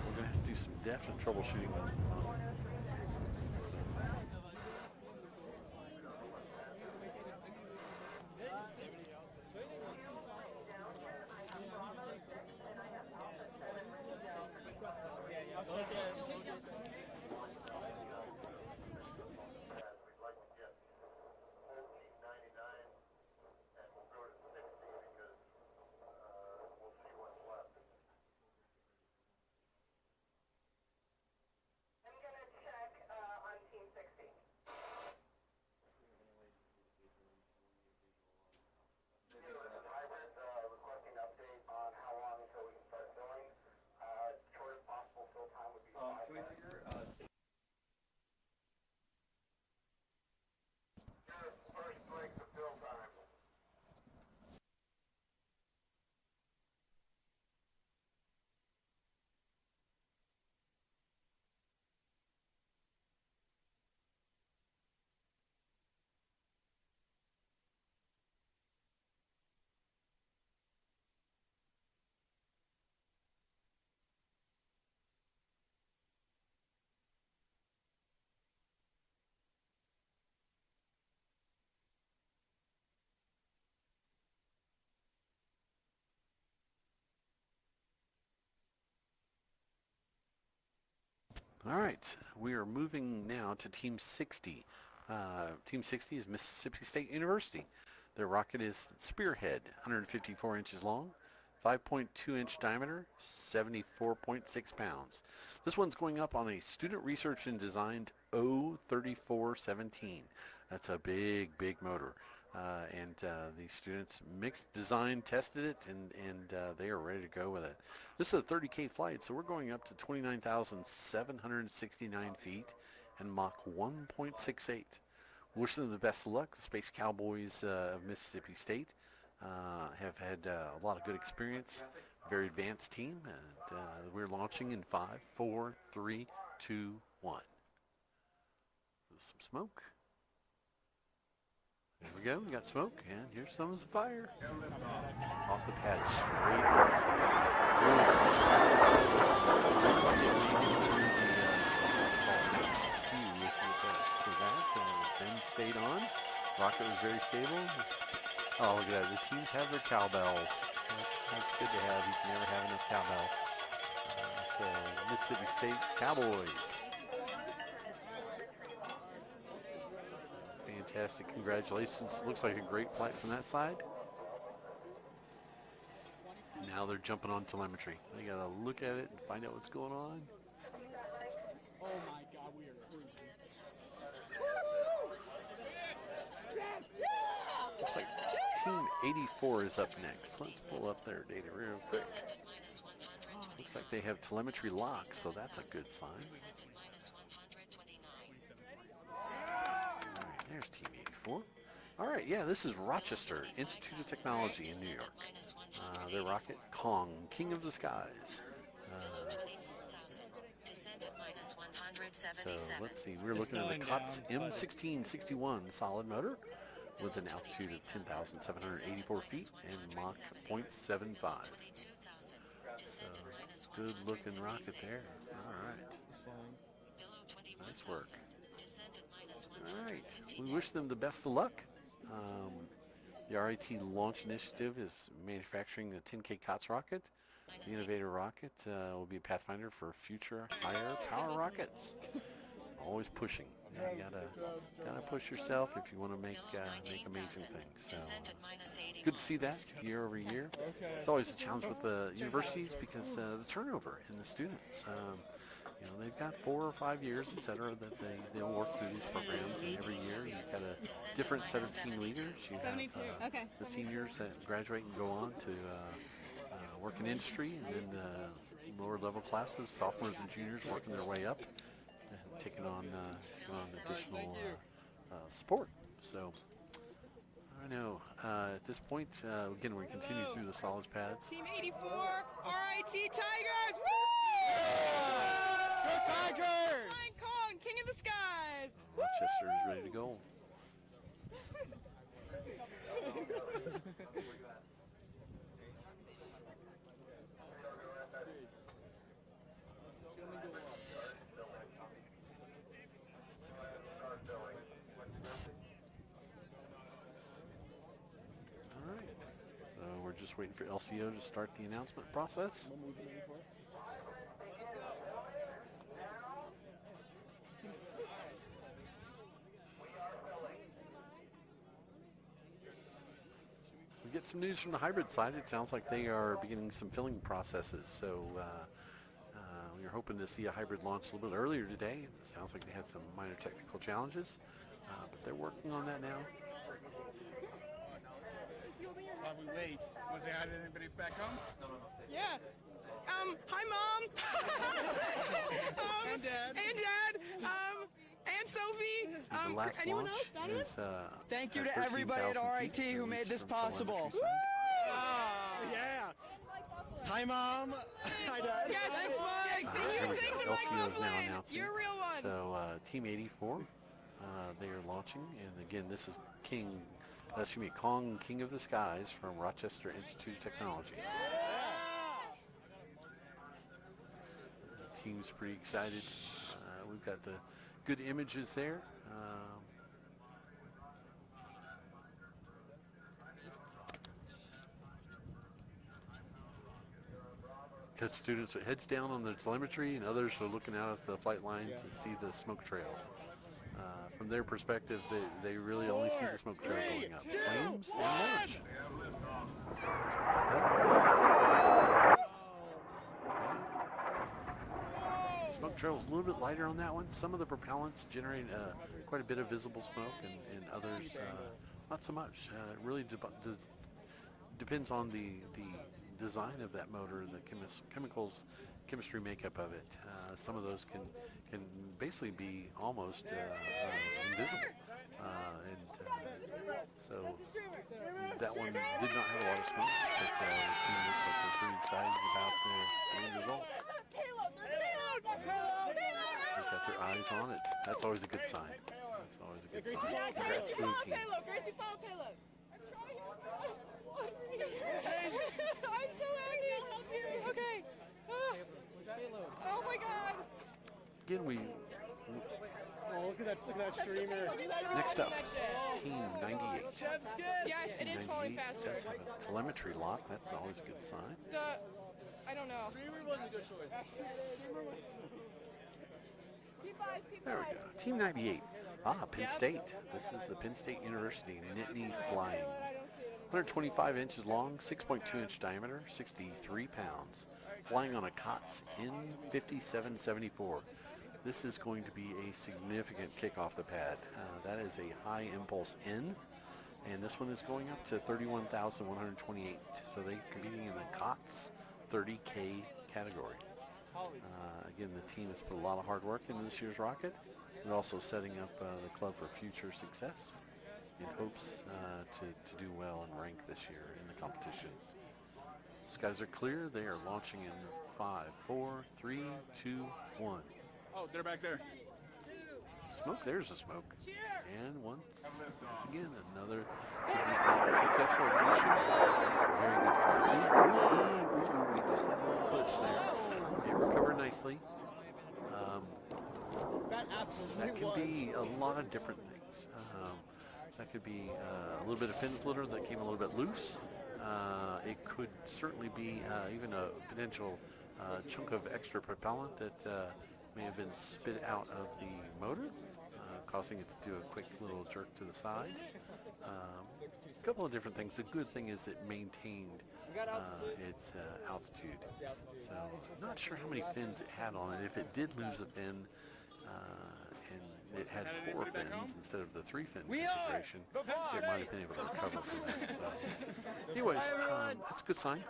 we're going to have to do some definite troubleshooting. All right, we are moving now to Team 60. Team 60 is Mississippi State University. Their rocket is Spearhead, 154 inches long, 5.2-inch diameter, 74.6 pounds. This one's going up on a student research and designed O3417. That's a big, big motor. And the students mixed, designed, tested it, and they are ready to go with it. This is a 30K flight, so we're going up to 29,769 feet and Mach 1.68. Wish them the best of luck. The Space Cowboys of Mississippi State have had a lot of good experience. Very advanced team, and we're launching in 5, 4, 3, 2, 1. Some smoke. There we go, we got smoke, and here's some of the fire. Off the pad straight up. Penn stayed on. Rocket was very stable. Oh, look at that, the teams have their cowbells. That's good to have, you can never have enough cowbells. So, Mississippi State Cowboys. Fantastic, congratulations. Looks like a great flight from that side. Now they're jumping on telemetry. They gotta look at it and find out what's going on. Oh my God, we are cruising. Looks like Team 84 is up next. Let's pull up their data real quick. Looks like they have telemetry lock, so that's a good sign. There's Team 84. All right, yeah, this is Rochester, Institute of Technology in New York. Their rocket, Kong, King of the Skies. So let's see, we're looking at the COTS M1661 solid motor with an altitude of 10,784 feet and Mach 0.75. So good looking rocket there. All right. Nice work. All right, we wish them the best of luck. The RIT Launch Initiative is manufacturing the 10K COTS rocket. The Innovator rocket will be a pathfinder for future higher power rockets. Always pushing. You gotta push yourself if you want to make amazing things. So good to see that year over year. It's always a challenge with the universities because the turnover in the students. You know, they've got 4 or 5 years, etc., that they'll work through these programs, and every year you've got a different set of team leaders. You have the seniors that graduate and go on to work in industry, and then lower level classes, sophomores and juniors working their way up, and taking on additional support. So I know. At this point, again, we continue through the solids pads. Team 84, RIT Tigers! Woo! Go Tigers! Flying Kong, King of the Skies! Rochester is ready to go. All right. So we're just waiting for LCO to start the announcement process. We get some news from the hybrid side. It sounds like they are beginning some filling processes. So we are hoping to see a hybrid launch a little bit earlier today. It sounds like they had some minor technical challenges, but they're working on that now. While we wait, was there anybody back home? Yeah. Hi, Mom. And Dad. And Dad. And Sophie. The last Anyone launch else? That is, Thank you at to everybody at 13,000 feet, RIT who made released this from possible. telemetry side. Yeah. Hi, Mom. Hi, Dad. Yeah, thanks, Mike. Thanks to Mike LCO is now Loveland. announcing. You're a real one. So Team 84, they are launching, and again, this is Kong, King of the Skies from Rochester Institute of Technology. The team's pretty excited. We've got the good images there. Got students with heads down on the telemetry, and others are looking out at the flight line to see the smoke trail. From their perspective, they really only see the smoke trail going up. Flames and launch. Smoke trail is a little bit lighter on that one. Some of the propellants generate quite a bit of visible smoke, and others not so much. It really depends on the design of that motor and the chemistry makeup of it. Some of those can basically be almost invisible, so that one did not have a lot of smoke, but the team looks like they're pretty excited about the end results. They've got their eyes on it. That's always a good sign. That's always a good sign. Congrats to the team. Gracie, follow payload. I'm so angry. I'll help you. Okay. Oh my God. Again, Oh, look at that streamer. next up, Team 98. Yes, it is falling faster. Does have a telemetry lock. That's always a good sign. I don't know. Streamer was a good choice. There we go. Team 98. Penn State. This is the Penn State University Nittany Flying. 125 inches long, 6.2-inch diameter, 63 pounds. Flying on a COTS N5774. This is going to be a significant kick off the pad. That is a high impulse N, and this one is going up to 31,128. So they're competing in the COTS 30K category. Again, the team has put a lot of hard work into this year's rocket. They're also setting up the club for future success in hopes to do well and rank this year in the competition. Skies are clear. They are launching in 5, 4, 3, 2, 1. Oh, they're back there. Smoke, there's a smoke. And once again, another successful ignition. Very good flight. We just had a little push there. It recovered nicely. That can be a lot of different things. That could be a little bit of fin flitter that came a little bit loose. It could certainly be even a potential chunk of extra propellant that may have been spit out of the motor, causing it to do a quick little jerk to the side. A couple of different things. The good thing is it maintained its altitude. So I'm not sure how many fins it had on it. If it did lose a fin, and it had 4 fins instead of the 3-fin configuration, it might have been able to recover from that. So, anyways, that's a good sign.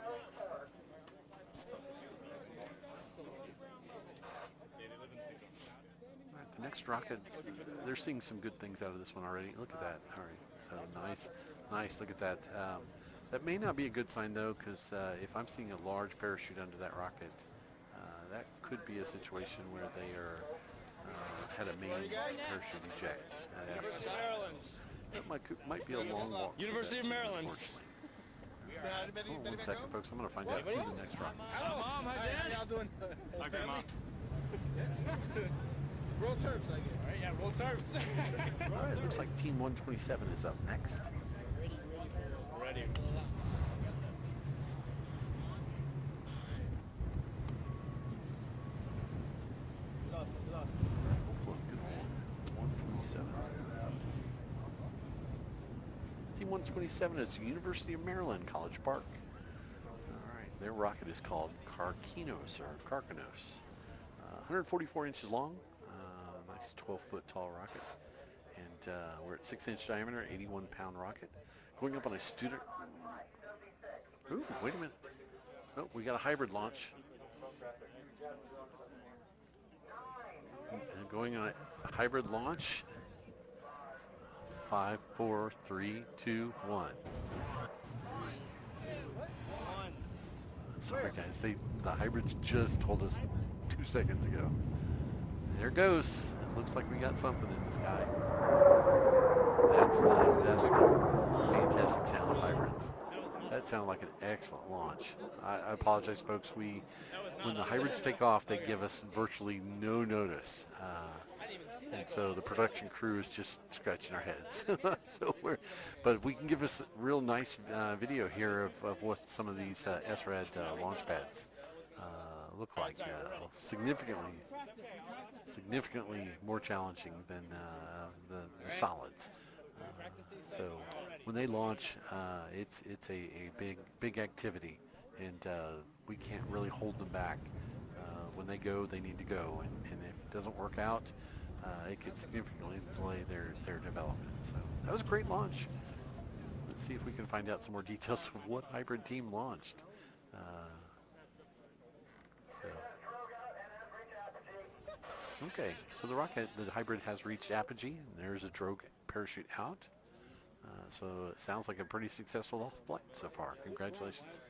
The next rocket, they're seeing some good things out of this one already. Look at that. All right, so nice Nice, look at that. That may not be a good sign though, because if I'm seeing a large parachute under that rocket, that could be a situation where they are had a main parachute eject. University of Maryland. That might be a long walk. University of Maryland. Unfortunately. Hold on 1 second, folks. I'm going to find out who the next rocket is. Hello, Mom. Hi, Dad. How y'all doing? Hi, Grandma. Roll Terps, I guess. All right, yeah, roll Terps. All right, looks like Team 127 is up next. Ready. Team 127 is the University of Maryland, College Park. All right, their rocket is called Carkinos, 144 inches long, nice 12-foot tall rocket. And we're at 6-inch diameter, 81-pound rocket. Going up on a student... Ooh, wait a minute. Oh, we got a hybrid launch. And going on a hybrid launch. 5, 4, 3, 2, 1. Sorry guys, the hybrids just told us 2 seconds ago. There it goes. It looks like we got something in the sky. That's the fantastic sound of hybrids. That sounded like an excellent launch. I apologize, folks. When the hybrids take off, they give us virtually no notice, and so the production crew is just scratching our heads. But we can give us a real nice video here of what some of these SRAD launch pads look like. Significantly more challenging than the solids. So when they launch, it's a big activity, and we can't really hold them back. When they go, they need to go, and if it doesn't work out, it could significantly delay their development. So that was a great launch. Let's see if we can find out some more details of what hybrid team launched. Okay, so the hybrid has reached apogee, and there's a drogue parachute out. So it sounds like a pretty successful flight so far. Congratulations.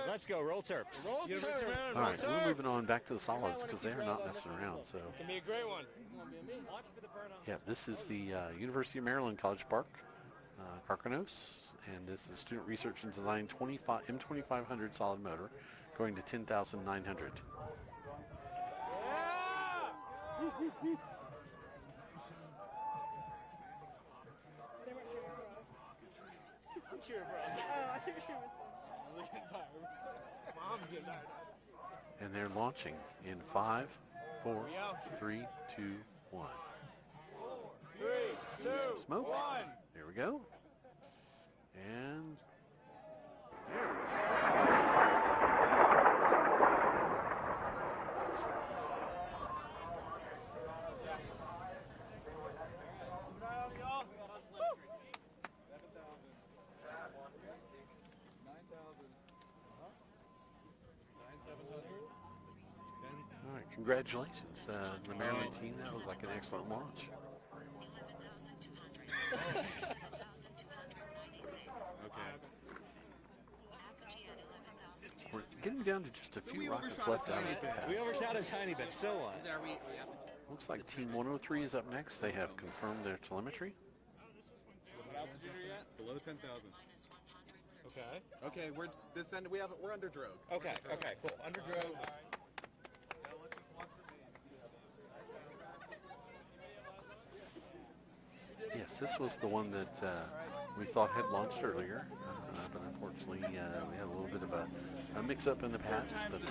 Let's go, roll Terps. All right, we're moving on back to the solids because they are not messing around. So It's gonna be a great one. yeah, this is the University of Maryland College Park, Carcanos, and this is Student Research and Design M2500 solid motor going to 10,900. I'm cheering for us. Oh, I think you're with them. I'm getting tired. Mom's getting tired. And they're launching in 5, 4, 3, 2, 1. 3, 2, Smoke. 1. There we go. And all right, congratulations, the Maryland team. That was like an excellent launch. We're getting down to just a few rockets left out of the pass. We overshot a tiny bit, so what? Looks like Team 103 is up next. They have confirmed their telemetry. What altitude are you at? Below 10,000. Okay. Okay, we're under drogue. Okay, cool. Under drogue. Yes, this was the one that we thought had launched earlier, but unfortunately we had a little bit of a mix-up in the pads. But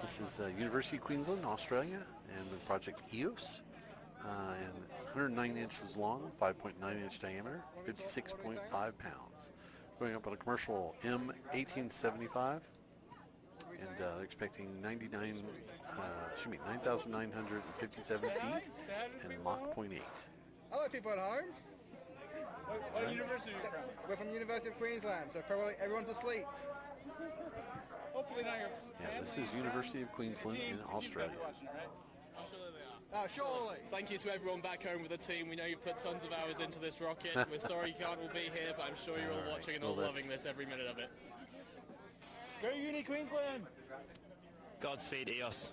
this is University of Queensland, Australia, and the project EOS, and 109 inches long, 5.9-inch diameter, 56.5 pounds, going up on a commercial M1875, and they're expecting 9,957 feet and Mach 0.8. Hello, people at home. What university are you from? We're from University of Queensland, so probably everyone's asleep. Hopefully not your Yeah, this is University of Queensland in Australia. Surely. Thank you to everyone back home with the team. We know you put tons of hours into this rocket. We're sorry you can't all be here, but I'm sure you're all watching and all loving this every minute of it. Go Uni Queensland! Godspeed, EOS.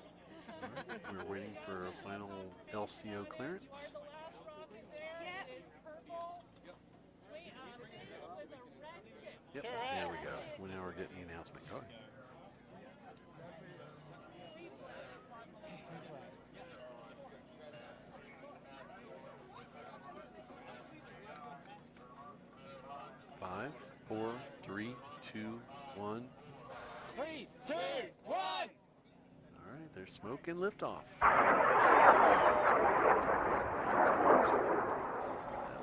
We're waiting for a final LCO clearance. Yep, there we go. Well, now we're getting the announcement going. Five, four, three, two, one. 3, 2, 1! All right, there's smoke and liftoff. That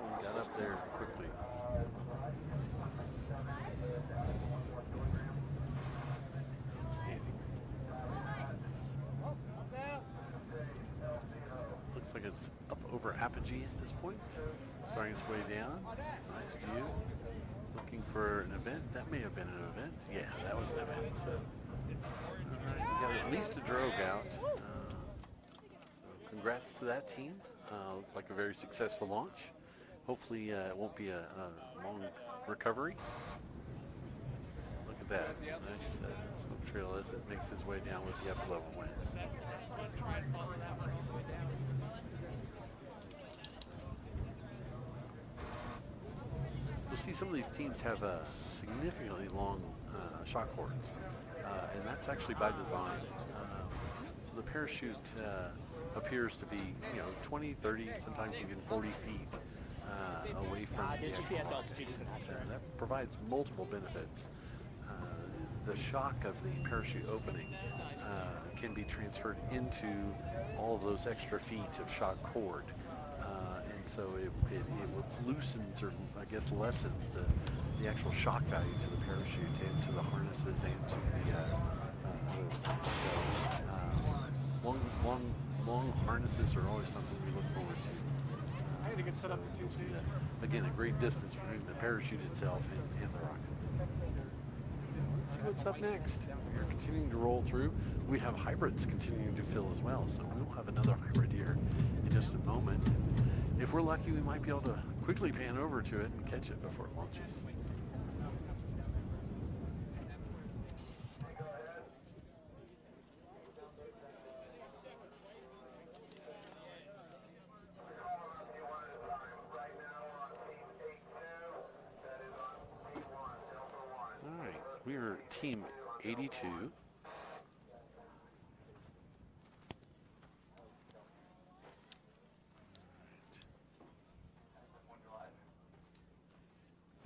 one got up there quickly. Standing. Looks like it's up over Apogee at this point. Starting its way down. Nice view. Looking for an event. That may have been an event. Yeah, that was an event. So, we got at least a drogue out. So congrats to that team. Looked like a very successful launch. Hopefully it won't be a long recovery. Look at that. Nice smoke trail as it makes its way down with the upper level winds. You'll see some of these teams have significantly long shock cords, and that's actually by design. So the parachute appears to be, 20, 30, sometimes even 40 feet away from the GPS altitude isn't accurate. that provides multiple benefits. The shock of the parachute opening can be transferred into all of those extra feet of shock cord. And so it loosens, or I guess lessens, the actual shock value to the parachute and to the harnesses and to the other things. So long harnesses are always something we look forward to. I need to get set up for Tuesday. Again, a great distance between the parachute itself and the rocket. Let's see what's up next. We're continuing to roll through. We have hybrids continuing to fill as well, so we'll have another hybrid here in just a moment. If we're lucky, we might be able to quickly pan over to it and catch it before it launches. All right, we are team 82.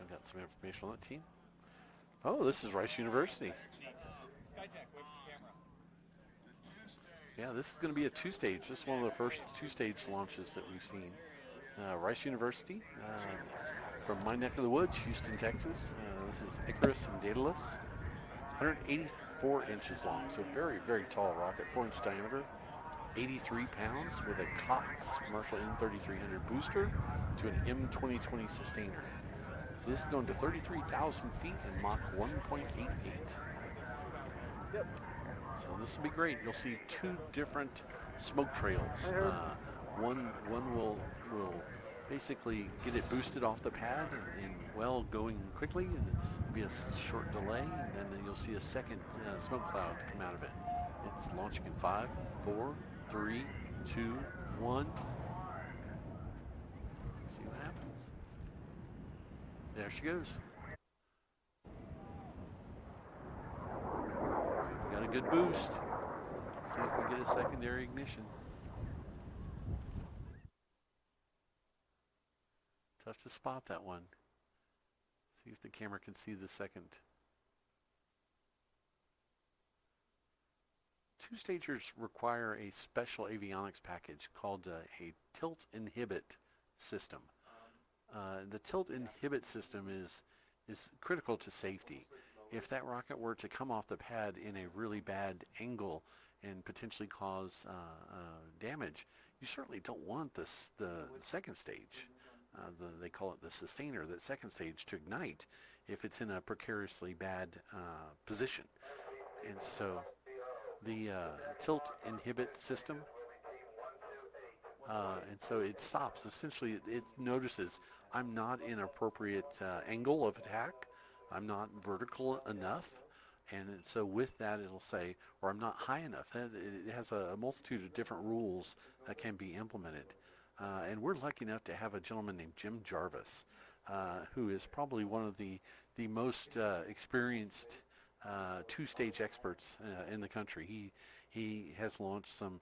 I've got some information on that team. Oh, this is Rice University. Yeah, this is going to be a two-stage. This is one of the first two-stage launches that we've seen. Rice University, from my neck of the woods, Houston, Texas. This is Icarus and Daedalus. 184 inches long, so very, very tall rocket, 4-inch diameter, 83 pounds with a COTS Marshall M3300 booster to an M2020 sustainer. So this is going to 33,000 feet and Mach 1.88. Yep. So this will be great. You'll see two different smoke trails. One will basically get it boosted off the pad and well going quickly, and be a short delay, and then you'll see a second smoke cloud come out of it. It's launching in 5, 4, 3, 2, 1. Let's see what happens. There she goes. Got a good boost. Let's see if we get a secondary ignition. Tough to spot that one. See if the camera can see the second. Two-stagers require a special avionics package called a tilt inhibit system. The tilt inhibit system is critical to safety. If that rocket were to come off the pad in a really bad angle and potentially cause damage, you certainly don't want the second stage. they call it the sustainer, that second stage, to ignite if it's in a precariously bad position. And so the tilt inhibit system, and so it stops. Essentially, it notices I'm not in appropriate angle of attack, I'm not vertical enough, and so with that it'll say, or I'm not high enough. It has a multitude of different rules that can be implemented. And we're lucky enough to have a gentleman named Jim Jarvis, who is probably one of the most experienced two-stage experts in the country. He has launched some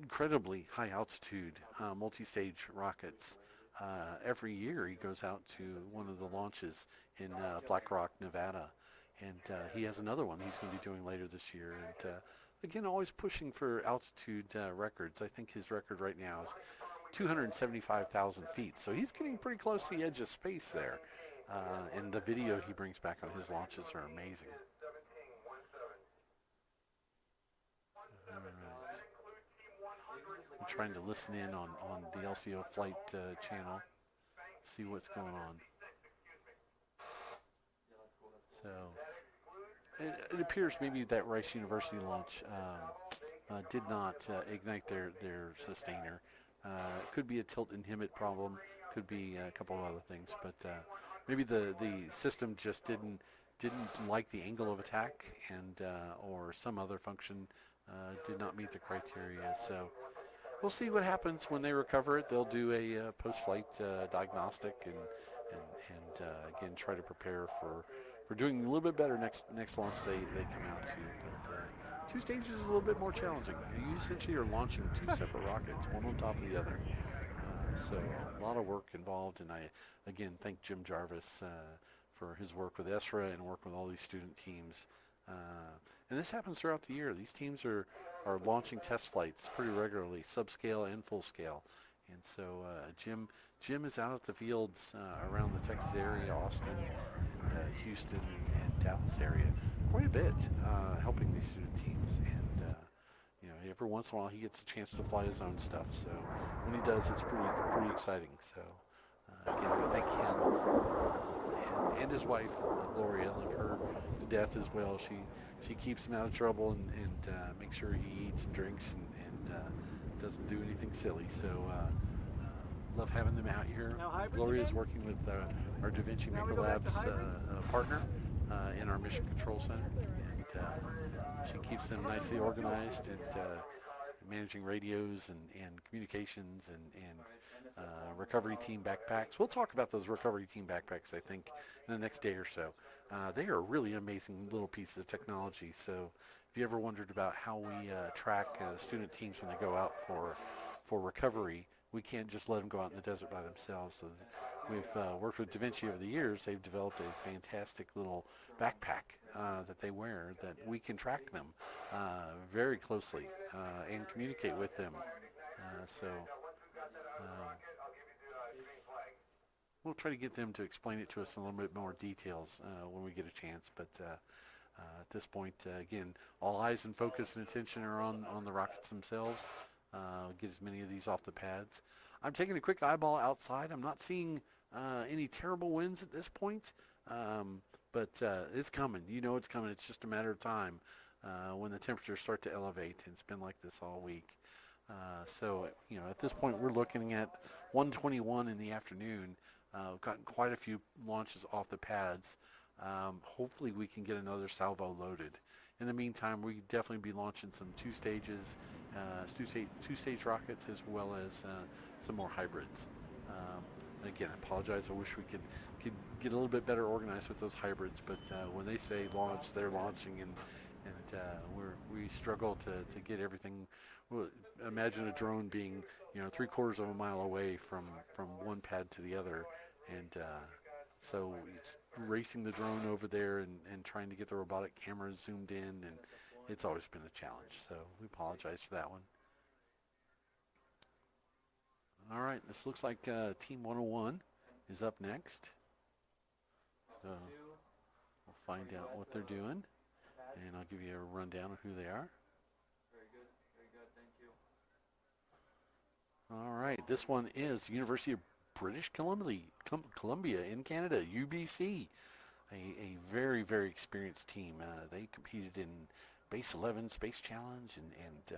incredibly high-altitude multi-stage rockets. Every year he goes out to one of the launches in Black Rock, Nevada, and he has another one he's going to be doing later this year. And again, always pushing for altitude records. I think his record right now is 275,000 feet. So he's getting pretty close to the edge of space there. And the video he brings back on his launches are amazing. All right. I'm trying to listen in on the LCO flight channel, see what's going on. So it appears maybe that Rice University launch did not ignite their sustainer. It could be a tilt inhibit problem, could be a couple of other things, but maybe the system just didn't like the angle of attack, and or some other function did not meet the criteria. So we'll see what happens when they recover it. They'll do a post-flight diagnostic and again try to prepare for doing a little bit better next launch they come out to. But 2 stages is a little bit more challenging. You essentially are launching 2 separate rockets, one on top of the other. So a lot of work involved, and I again thank Jim Jarvis for his work with ESRA and work with all these student teams. And this happens throughout the year. These teams are launching test flights pretty regularly, subscale and full scale. And so Jim is out at the fields around the Texas area, Austin, and Houston, and Dallas area quite a bit, helping these student teams. And you know, every once in a while he gets a chance to fly his own stuff. So when he does, it's pretty exciting. So again, we thank him and his wife Gloria. Love her to death as well. She keeps him out of trouble and makes sure he eats and drinks and doesn't do anything silly. So love having them out here. Gloria is working with our Da Vinci Maker Labs partner in our Mission Control Center. And she keeps them nicely organized and managing radios and communications and recovery team backpacks. We'll talk about those recovery team backpacks, I think, in the next day or so. They are really amazing little pieces of technology. So if you ever wondered about how we track student teams when they go out for recovery, we can't just let them go out in the desert by themselves. So we've worked with Da Vinci over the years. They've developed a fantastic little backpack that they wear that we can track them very closely and communicate with them. We'll try to get them to explain it to us in a little bit more details when we get a chance. But at this point, again, all eyes and focus and attention are on the rockets themselves. Get as many of these off the pads. I'm taking a quick eyeball outside. I'm not seeing any terrible winds at this point, but it's coming. You know it's coming. It's just a matter of time when the temperatures start to elevate. And it's been like this all week. So, you know, at this point, we're looking at 1:21 in the afternoon. We've gotten quite a few launches off the pads. Hopefully we can get another salvo loaded. In the meantime, we definitely be launching some two-stage rockets as well as some more hybrids. Again, I apologize. I wish we could get a little bit better organized with those hybrids, but when they say launch, they're launching, and we struggle to get everything. Well, imagine a drone being, you know, 3/4 of a mile away from one pad to the other, and so it's racing the drone over there and trying to get the robotic cameras zoomed in, and it's always been a challenge. So we apologize for that one. All right, this looks like Team 101 is up next. So we'll find out what they're doing, and I'll give you a rundown of who they are. Very good, thank you. All right, this one is University of British Columbia in Canada, UBC, a very, very experienced team. They competed in Base 11, Space Challenge, and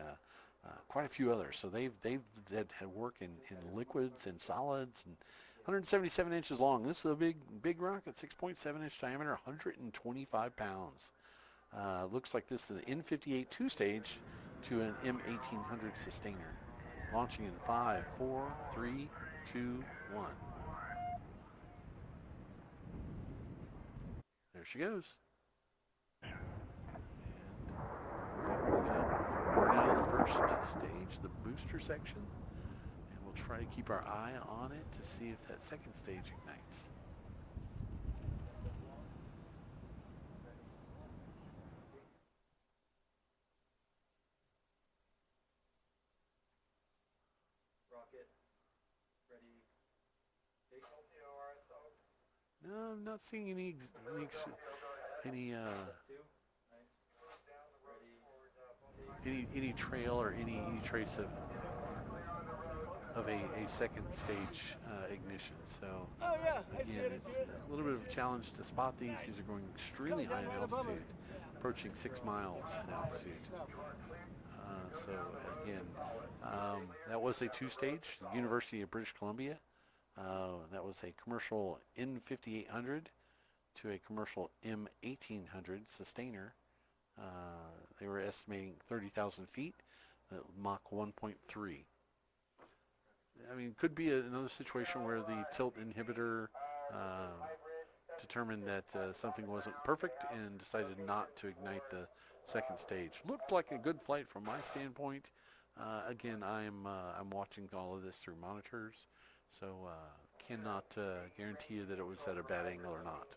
quite a few others. So they've had work in liquids and solids, and 177 inches long. This is a big rocket, 6.7 inch diameter, 125 pounds. Looks like this is an N58 two-stage to an M1800 sustainer. Launching in 5, 4, 3, 2, 1. There she goes. And we're down to the first stage, the booster section. And we'll try to keep our eye on it to see if that second stage ignites. No, I'm not seeing any trail or any trace of a second stage ignition. So again, it's a little bit of a challenge to spot these. These are going extremely high in altitude, approaching 6 miles in altitude. So again, that was a two-stage, University of British Columbia. That was a commercial N5800 to a commercial M1800 sustainer. They were estimating 30,000 feet, Mach 1.3. I mean, could be another situation where the tilt inhibitor determined that something wasn't perfect and decided not to ignite the second stage. Looked like a good flight from my standpoint. Again, I'm watching all of this through monitors, so cannot guarantee you that it was at a bad angle or not.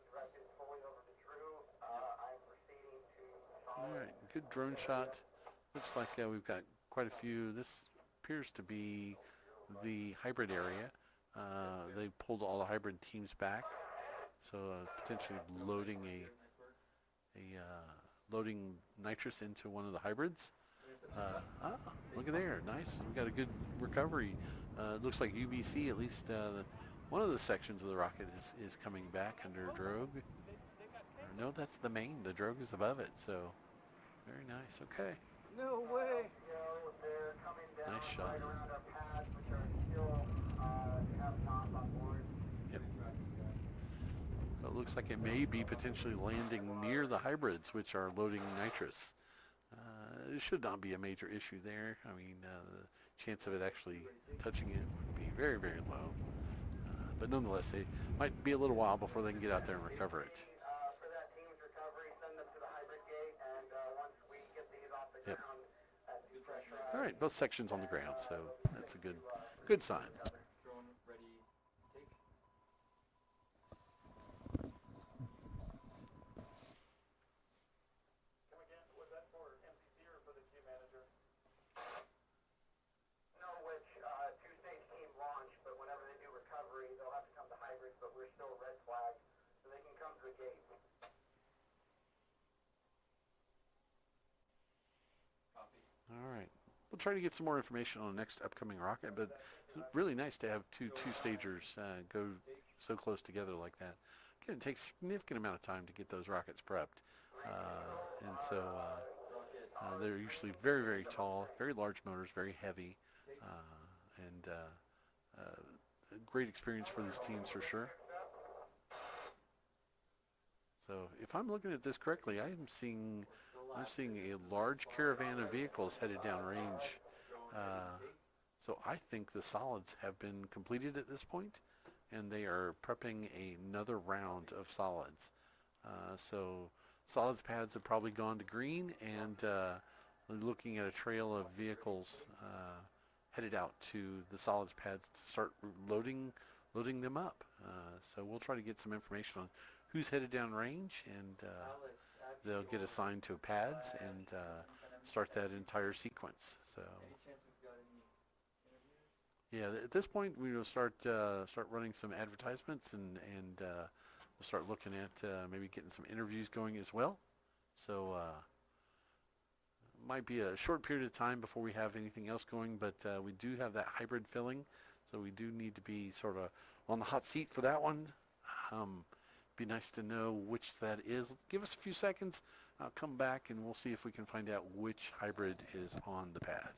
All right, good drone shot. Looks like we've got quite a few. This appears to be the hybrid area. They pulled all the hybrid teams back, so potentially loading loading nitrous into one of the hybrids. Look at there, nice. We got a good recovery. Looks like UBC, at least one of the sections of the rocket is coming back under drogue. No, that's the main. The drogue is above it, so very nice. Okay. No way. Nice shot. Yep. So it looks like it may be potentially landing near the hybrids, which are loading nitrous. It should not be a major issue there. I mean, the chance of it actually touching it would be very, very low. But nonetheless, they might be a little while before they can get out there and recover it. Yep. All right, both sections on the ground, so that's a good sign. All right. We'll try to get some more information on the next upcoming rocket, but it's really nice to have two-stagers go so close together like that. Again, it takes a significant amount of time to get those rockets prepped. And so they're usually very, very tall, very large motors, very heavy, and a great experience for these teams for sure. So if I'm looking at this correctly, I'm seeing a large caravan of vehicles headed downrange. So I think the solids have been completed at this point, and they are prepping another round of solids. So solids pads have probably gone to green, and looking at a trail of vehicles headed out to the solids pads to start loading them up. So we'll try to get some information on who's headed down range, and they'll get assigned to pads and start that entire sequence. So yeah, at this point we will start running some advertisements, and we'll start looking at maybe getting some interviews going as well. So might be a short period of time before we have anything else going, but we do have that hybrid filling So we do need to be sort of on the hot seat for that one. Be nice to know which that is. Give us a few seconds. I'll come back and we'll see if we can find out which hybrid is on the pad.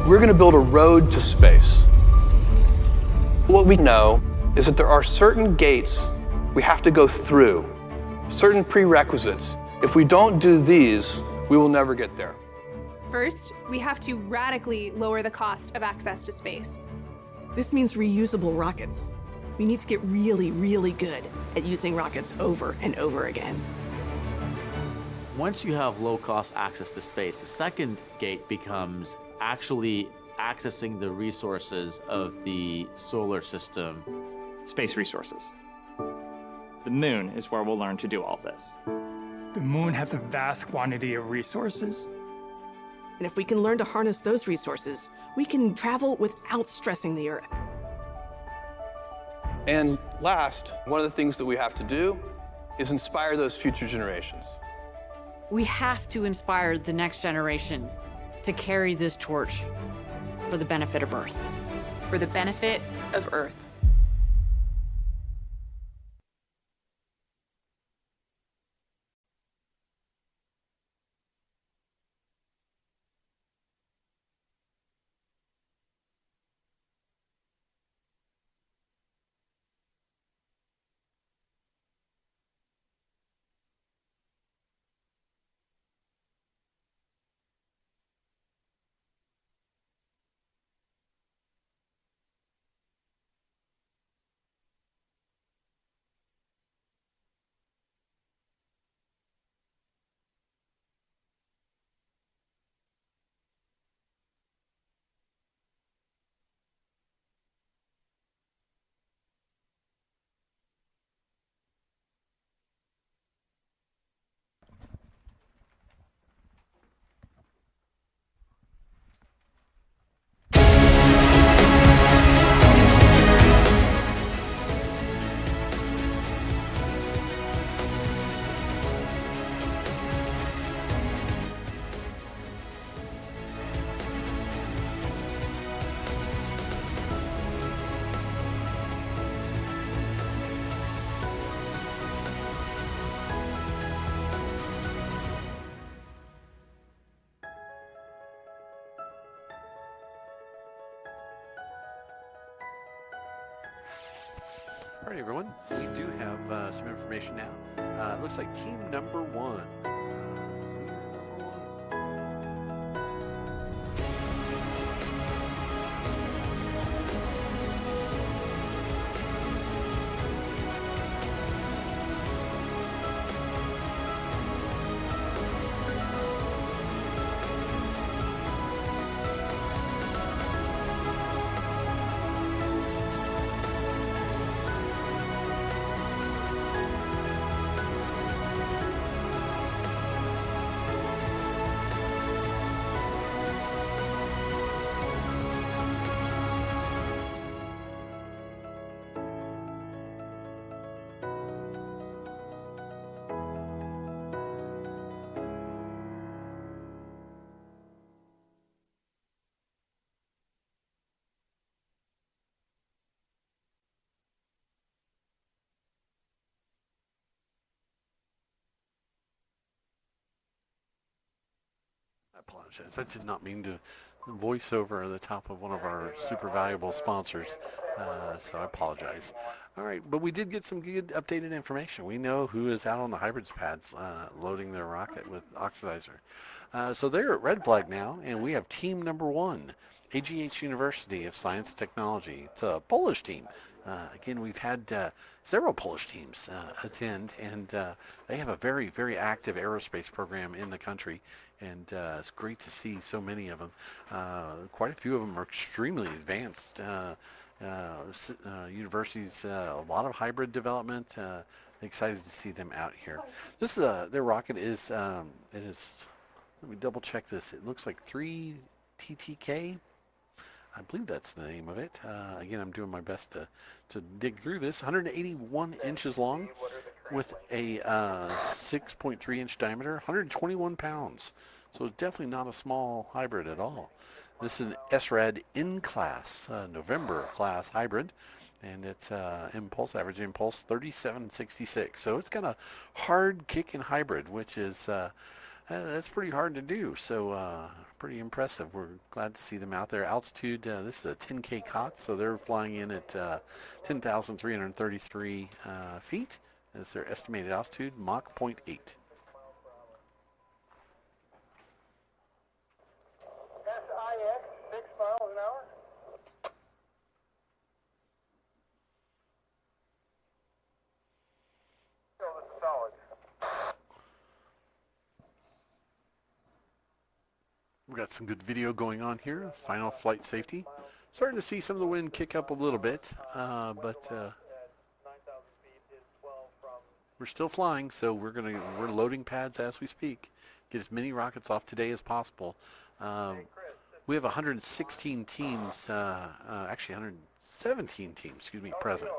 We're going to build a road to space. What we know is that there are certain gates we have to go through, certain prerequisites. If we don't do these, we will never get there. First, we have to radically lower the cost of access to space. This means reusable rockets. We need to get really, really good at using rockets over and over again. Once you have low-cost access to space, the second gate becomes actually accessing the resources of the solar system. Space resources. The moon is where we'll learn to do all of this. The moon has a vast quantity of resources. And if we can learn to harness those resources, we can travel without stressing the Earth. And last, one of the things that we have to do is inspire those future generations. We have to inspire the next generation to carry this torch for the benefit of Earth. For the benefit of Earth. All right, everyone, we do have some information now. It looks like team number one. apologize. I did not mean to voice over the top of one of our super valuable sponsors, so I apologize. All right, but we did get some good updated information. We know who is out on the hybrids pads loading their rocket with oxidizer. So they're at red flag now, and we have team number 1, AGH University of Science and Technology. It's a Polish team. Again, we've had several Polish teams attend, and they have a very, very active aerospace program in the country, and it's great to see so many of them. Quite a few of them are extremely advanced universities, a lot of hybrid development. Excited to see them out here. This their rocket is, it is, let me double check this. It looks like 3 TTK. I believe that's the name of it. Again, I'm doing my best to dig through this. 181 inches long with a 6.3 inch diameter, 121 pounds. So it's definitely not a small hybrid at all. This is an SRAD in-class, November class hybrid, and it's impulse, average impulse 3766. So it's got a hard kicking hybrid, which is that's pretty hard to do. So pretty impressive. We're glad to see them out there. Altitude, this is a 10K COT, so they're flying in at 10,333 feet. That's their estimated altitude, Mach 0.8. SIX 6 miles an hour. This is solid. We've got some good video going on here. Final flight safety. Starting to see some of the wind kick up a little bit, but we're still flying, so we're loading pads as we speak. Get as many rockets off today as possible. We have 116 teams, actually 117 teams, excuse me, present.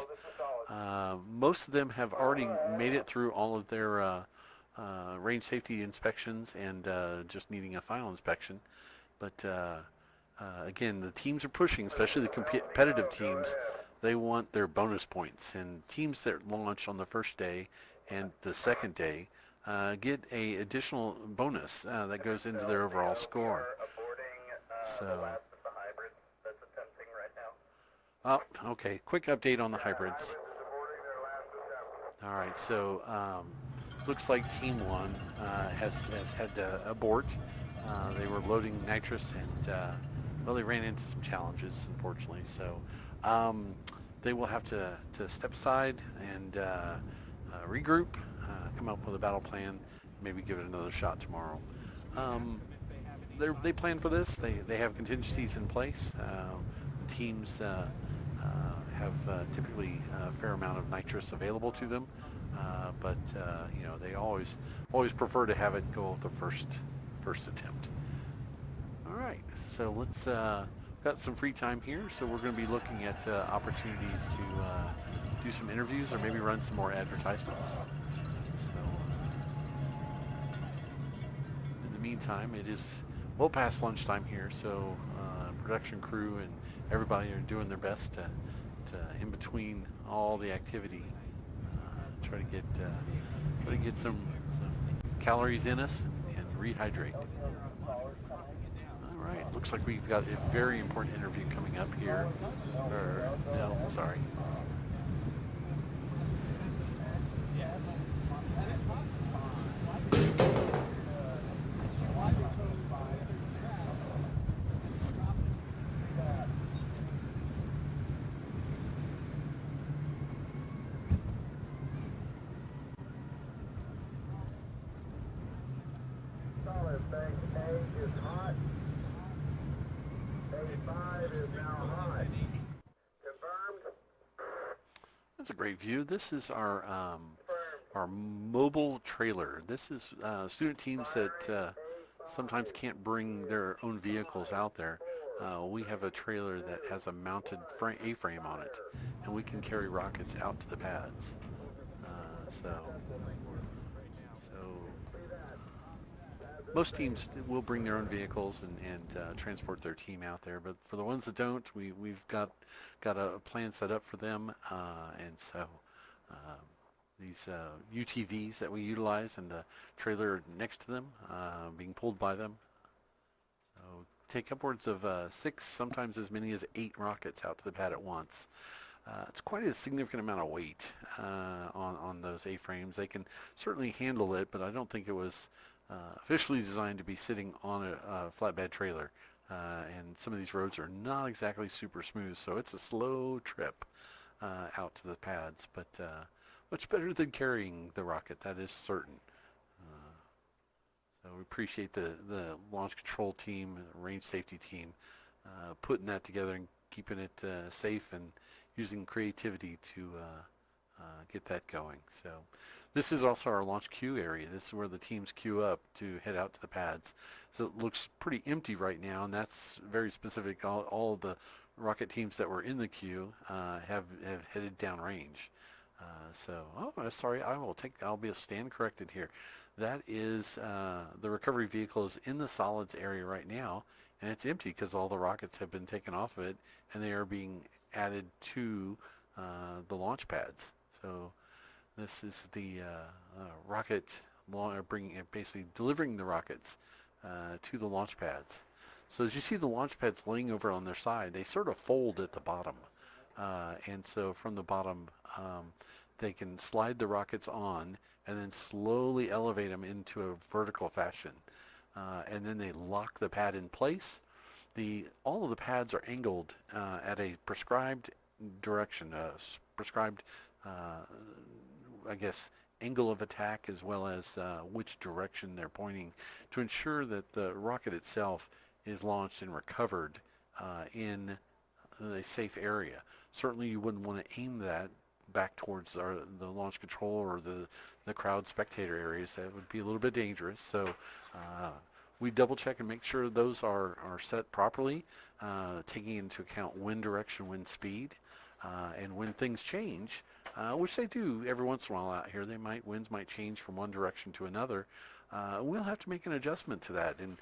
Most of them have already made it through all of their range safety inspections and just needing a final inspection. But again, the teams are pushing, especially the competitive teams. They want their bonus points, and teams that launch on the first day and the second day get a additional bonus that goes into their overall score. So, oh, okay, quick update on the hybrids. All right, so looks like Team 1 has had to abort. They were loading nitrous, and well, they ran into some challenges, unfortunately. So they will have to step aside and regroup, come up with a battle plan, maybe give it another shot tomorrow. They plan for this. They have contingencies in place. Teams have typically a fair amount of nitrous available to them, but you know, they always prefer to have it go with the first attempt. All right, so let's got some free time here, so we're going to be looking at opportunities to do some interviews or maybe run some more advertisements. So in the meantime, it is well past lunchtime here, so production crew and everybody are doing their best to in between all the activity, try to get some calories in us and rehydrate. All right, looks like we've got a very important interview coming up here. No, sorry. That's a great view. This is our mobile trailer. This is student teams that sometimes can't bring their own vehicles out there. We have a trailer that has a mounted A-frame on it, and we can carry rockets out to the pads. So most teams will bring their own vehicles and transport their team out there, but for the ones that don't, we've got a plan set up for them, and so these UTVs that we utilize and the trailer next to them, being pulled by them, take upwards of 6, sometimes as many as 8 rockets out to the pad at once. It's quite a significant amount of weight on those A-frames. They can certainly handle it, but I don't think it was officially designed to be sitting on a flatbed trailer. And some of these roads are not exactly super smooth, so it's a slow trip out to the pads, but much better than carrying the rocket, that is certain. So we appreciate the launch control team, range safety team, putting that together and keeping it safe and using creativity to get that going. So this is also our launch queue area. This is where the teams queue up to head out to the pads. So it looks pretty empty right now, and that's very specific. All of the rocket teams that were in the queue have headed downrange. Sorry, I'll be stand corrected here. That is the recovery vehicle is in the solids area right now, and it's empty because all the rockets have been taken off of it, and they are being added to the launch pads. So this is the rocket basically delivering the rockets to the launch pads. So as you see the launch pads laying over on their side, they sort of fold at the bottom, and so from the bottom they can slide the rockets on and then slowly elevate them into a vertical fashion, and then they lock the pad in place. All of the pads are angled at a prescribed direction, prescribed, I guess, angle of attack, as well as which direction they're pointing, to ensure that the rocket itself is launched and recovered in a safe area. Certainly you wouldn't want to aim that back towards the launch control or the crowd spectator areas. That would be a little bit dangerous. So we double check and make sure those are set properly, taking into account wind direction, wind speed, and when things change, which they do every once in a while out here. Winds might change from one direction to another. We'll have to make an adjustment to that. And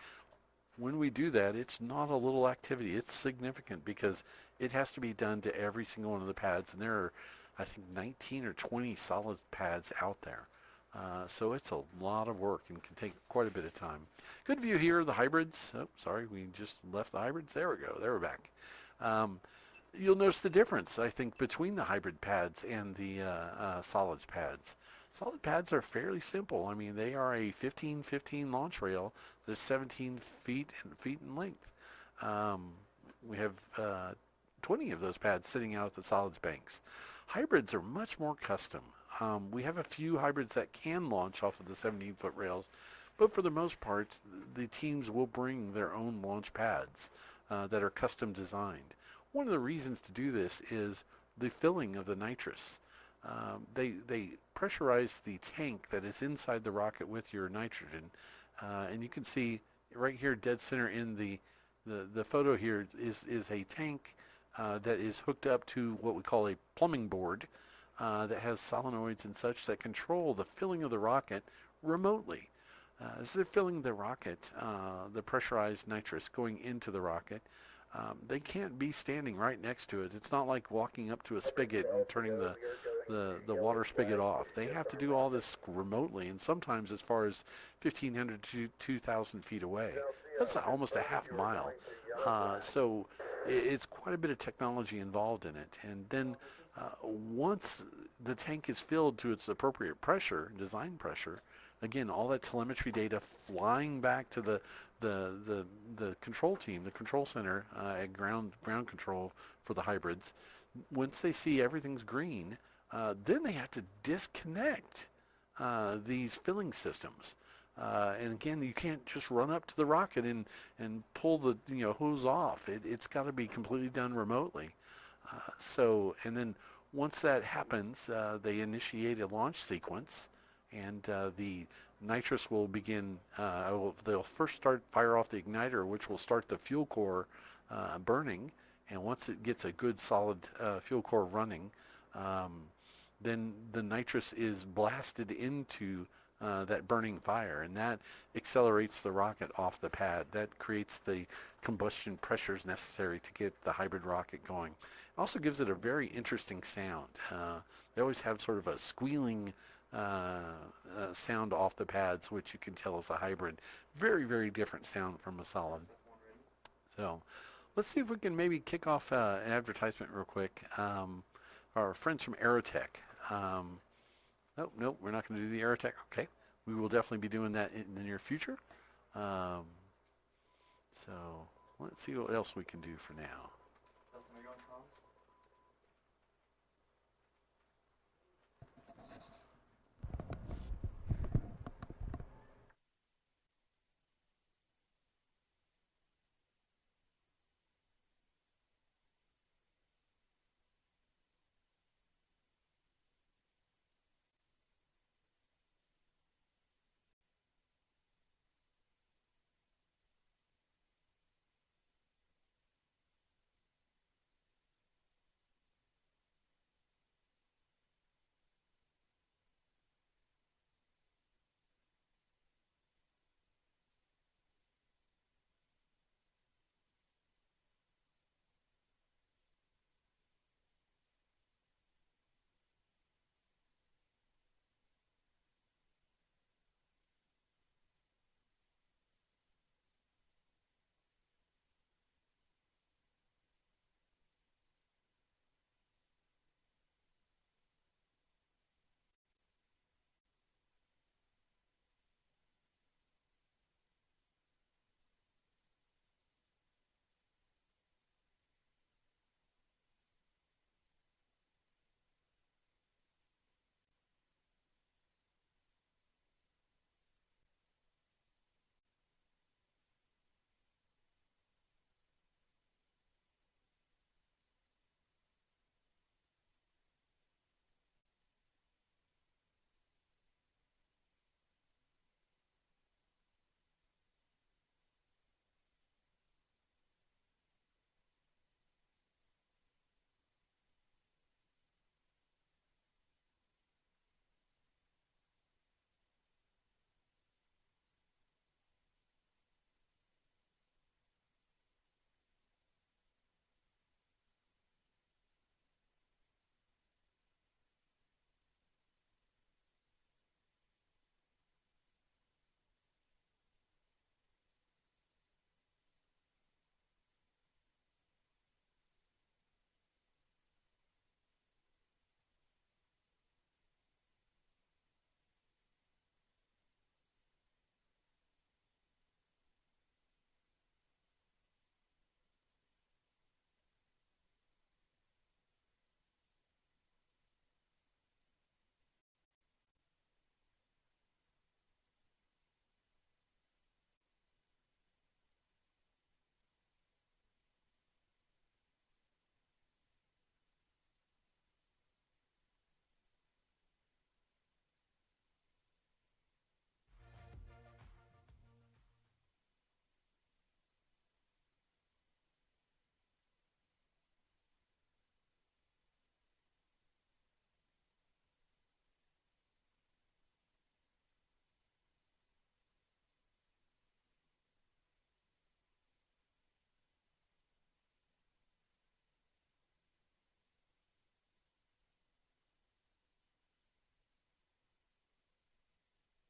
when we do that, it's not a little activity. It's significant because it has to be done to every single one of the pads, and there are, I think, 19 or 20 solid pads out there. So it's a lot of work and can take quite a bit of time. Good view here of the hybrids. Oh, sorry, we just left the hybrids. There we go. There we're back. You'll notice the difference, I think, between the hybrid pads and the solids pads. Solid pads are fairly simple. I mean, they are a 15-15 launch rail that's 17 feet in length. We have 20 of those pads sitting out at the solids banks. Hybrids are much more custom. We have a few hybrids that can launch off of the 17-foot rails, but for the most part, the teams will bring their own launch pads that are custom designed. One of the reasons to do this is the filling of the nitrous. They pressurize the tank that is inside the rocket with your nitrogen, and you can see right here, dead center in the photo here is a tank that is hooked up to what we call a plumbing board that has solenoids and such that control the filling of the rocket remotely. As they're filling the rocket, the pressurized nitrous going into the rocket, they can't be standing right next to it. It's not like walking up to a spigot and turning the water spigot off. They have to do all this remotely, and sometimes as far as 1,500 to 2,000 feet away. That's almost a half mile. So it's quite a bit of technology involved in it. And then once the tank is filled to its appropriate pressure, design pressure, again, all that telemetry data flying back to the control team, the control center at ground control for the hybrids. Once they see everything's green, then they have to disconnect these filling systems. And again, you can't just run up to the rocket and pull the hose off. It's got to be completely done remotely. And then once that happens, they initiate a launch sequence, and the nitrous will begin. They'll first fire off the igniter, which will start the fuel core burning. And once it gets a good solid fuel core running, then the nitrous is blasted into that burning fire, and that accelerates the rocket off the pad. That creates the combustion pressures necessary to get the hybrid rocket going. It also gives it a very interesting sound. They always have sort of a squealing sound off the pads, which you can tell is a hybrid. Very, very different sound from a solid. So let's see if we can maybe kick off an advertisement real quick. Our friends from Aerotech. Nope, we're not going to do the Aerotech. Okay, we will definitely be doing that in the near future. So let's see what else we can do for now.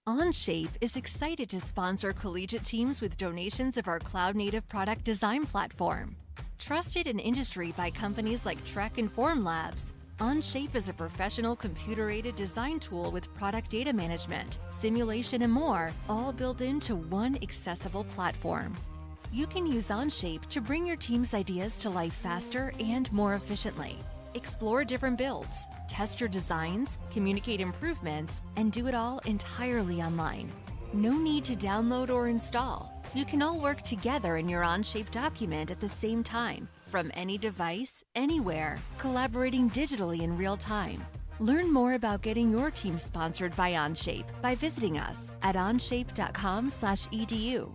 Onshape is excited to sponsor collegiate teams with donations of our cloud-native product design platform. Trusted in industry by companies like Trek and Formlabs, Onshape is a professional computer-aided design tool with product data management, simulation, and more, all built into one accessible platform. You can use Onshape to bring your team's ideas to life faster and more efficiently. Explore different builds, test your designs, communicate improvements, and do it all entirely online. No need to download or install. You can all work together in your Onshape document at the same time, from any device, anywhere, collaborating digitally in real time. Learn more about getting your team sponsored by Onshape by visiting us at onshape.com/edu.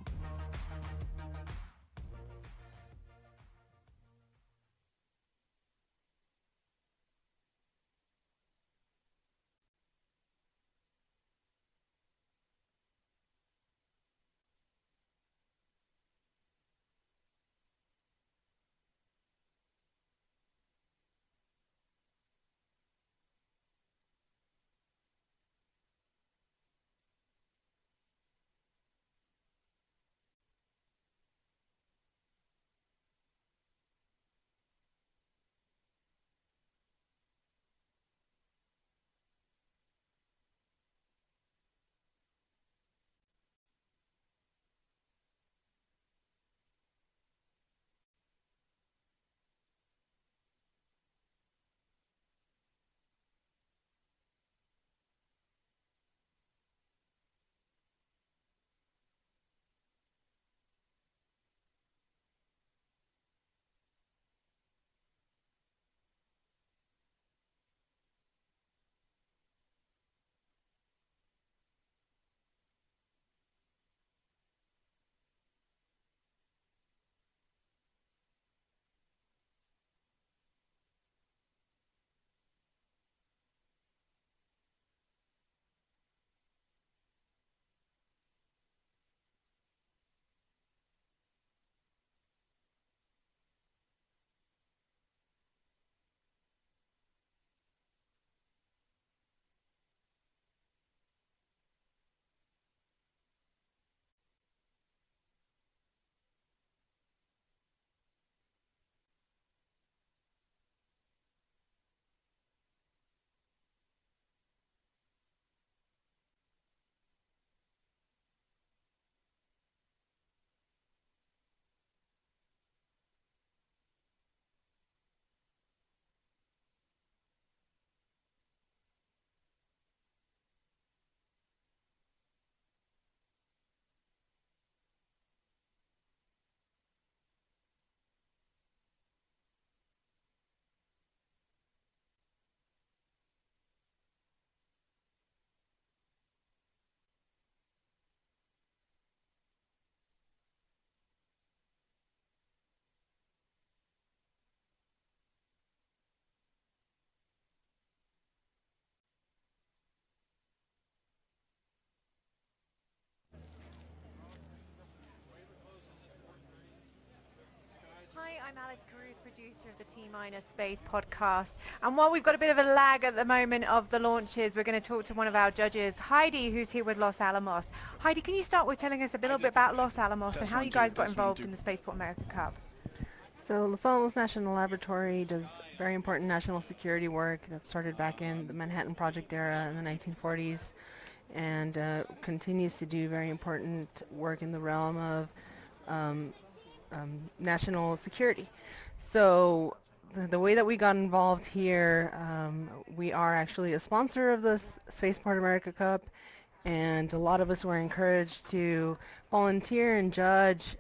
Producer of the T-Minus Space podcast. And while we've got a bit of a lag at the moment of the launches, we're going to talk to one of our judges, Heidi, who's here with Los Alamos. Heidi, can you start with telling us a little bit about Los Alamos and how you guys got involved in the Spaceport America Cup? So Los Alamos National Laboratory does very important national security work that started back in the Manhattan Project era in the 1940s and continues to do very important work in the realm of national security. So the way that we got involved here, we are actually a sponsor of the Spaceport America Cup, and a lot of us were encouraged to volunteer and judge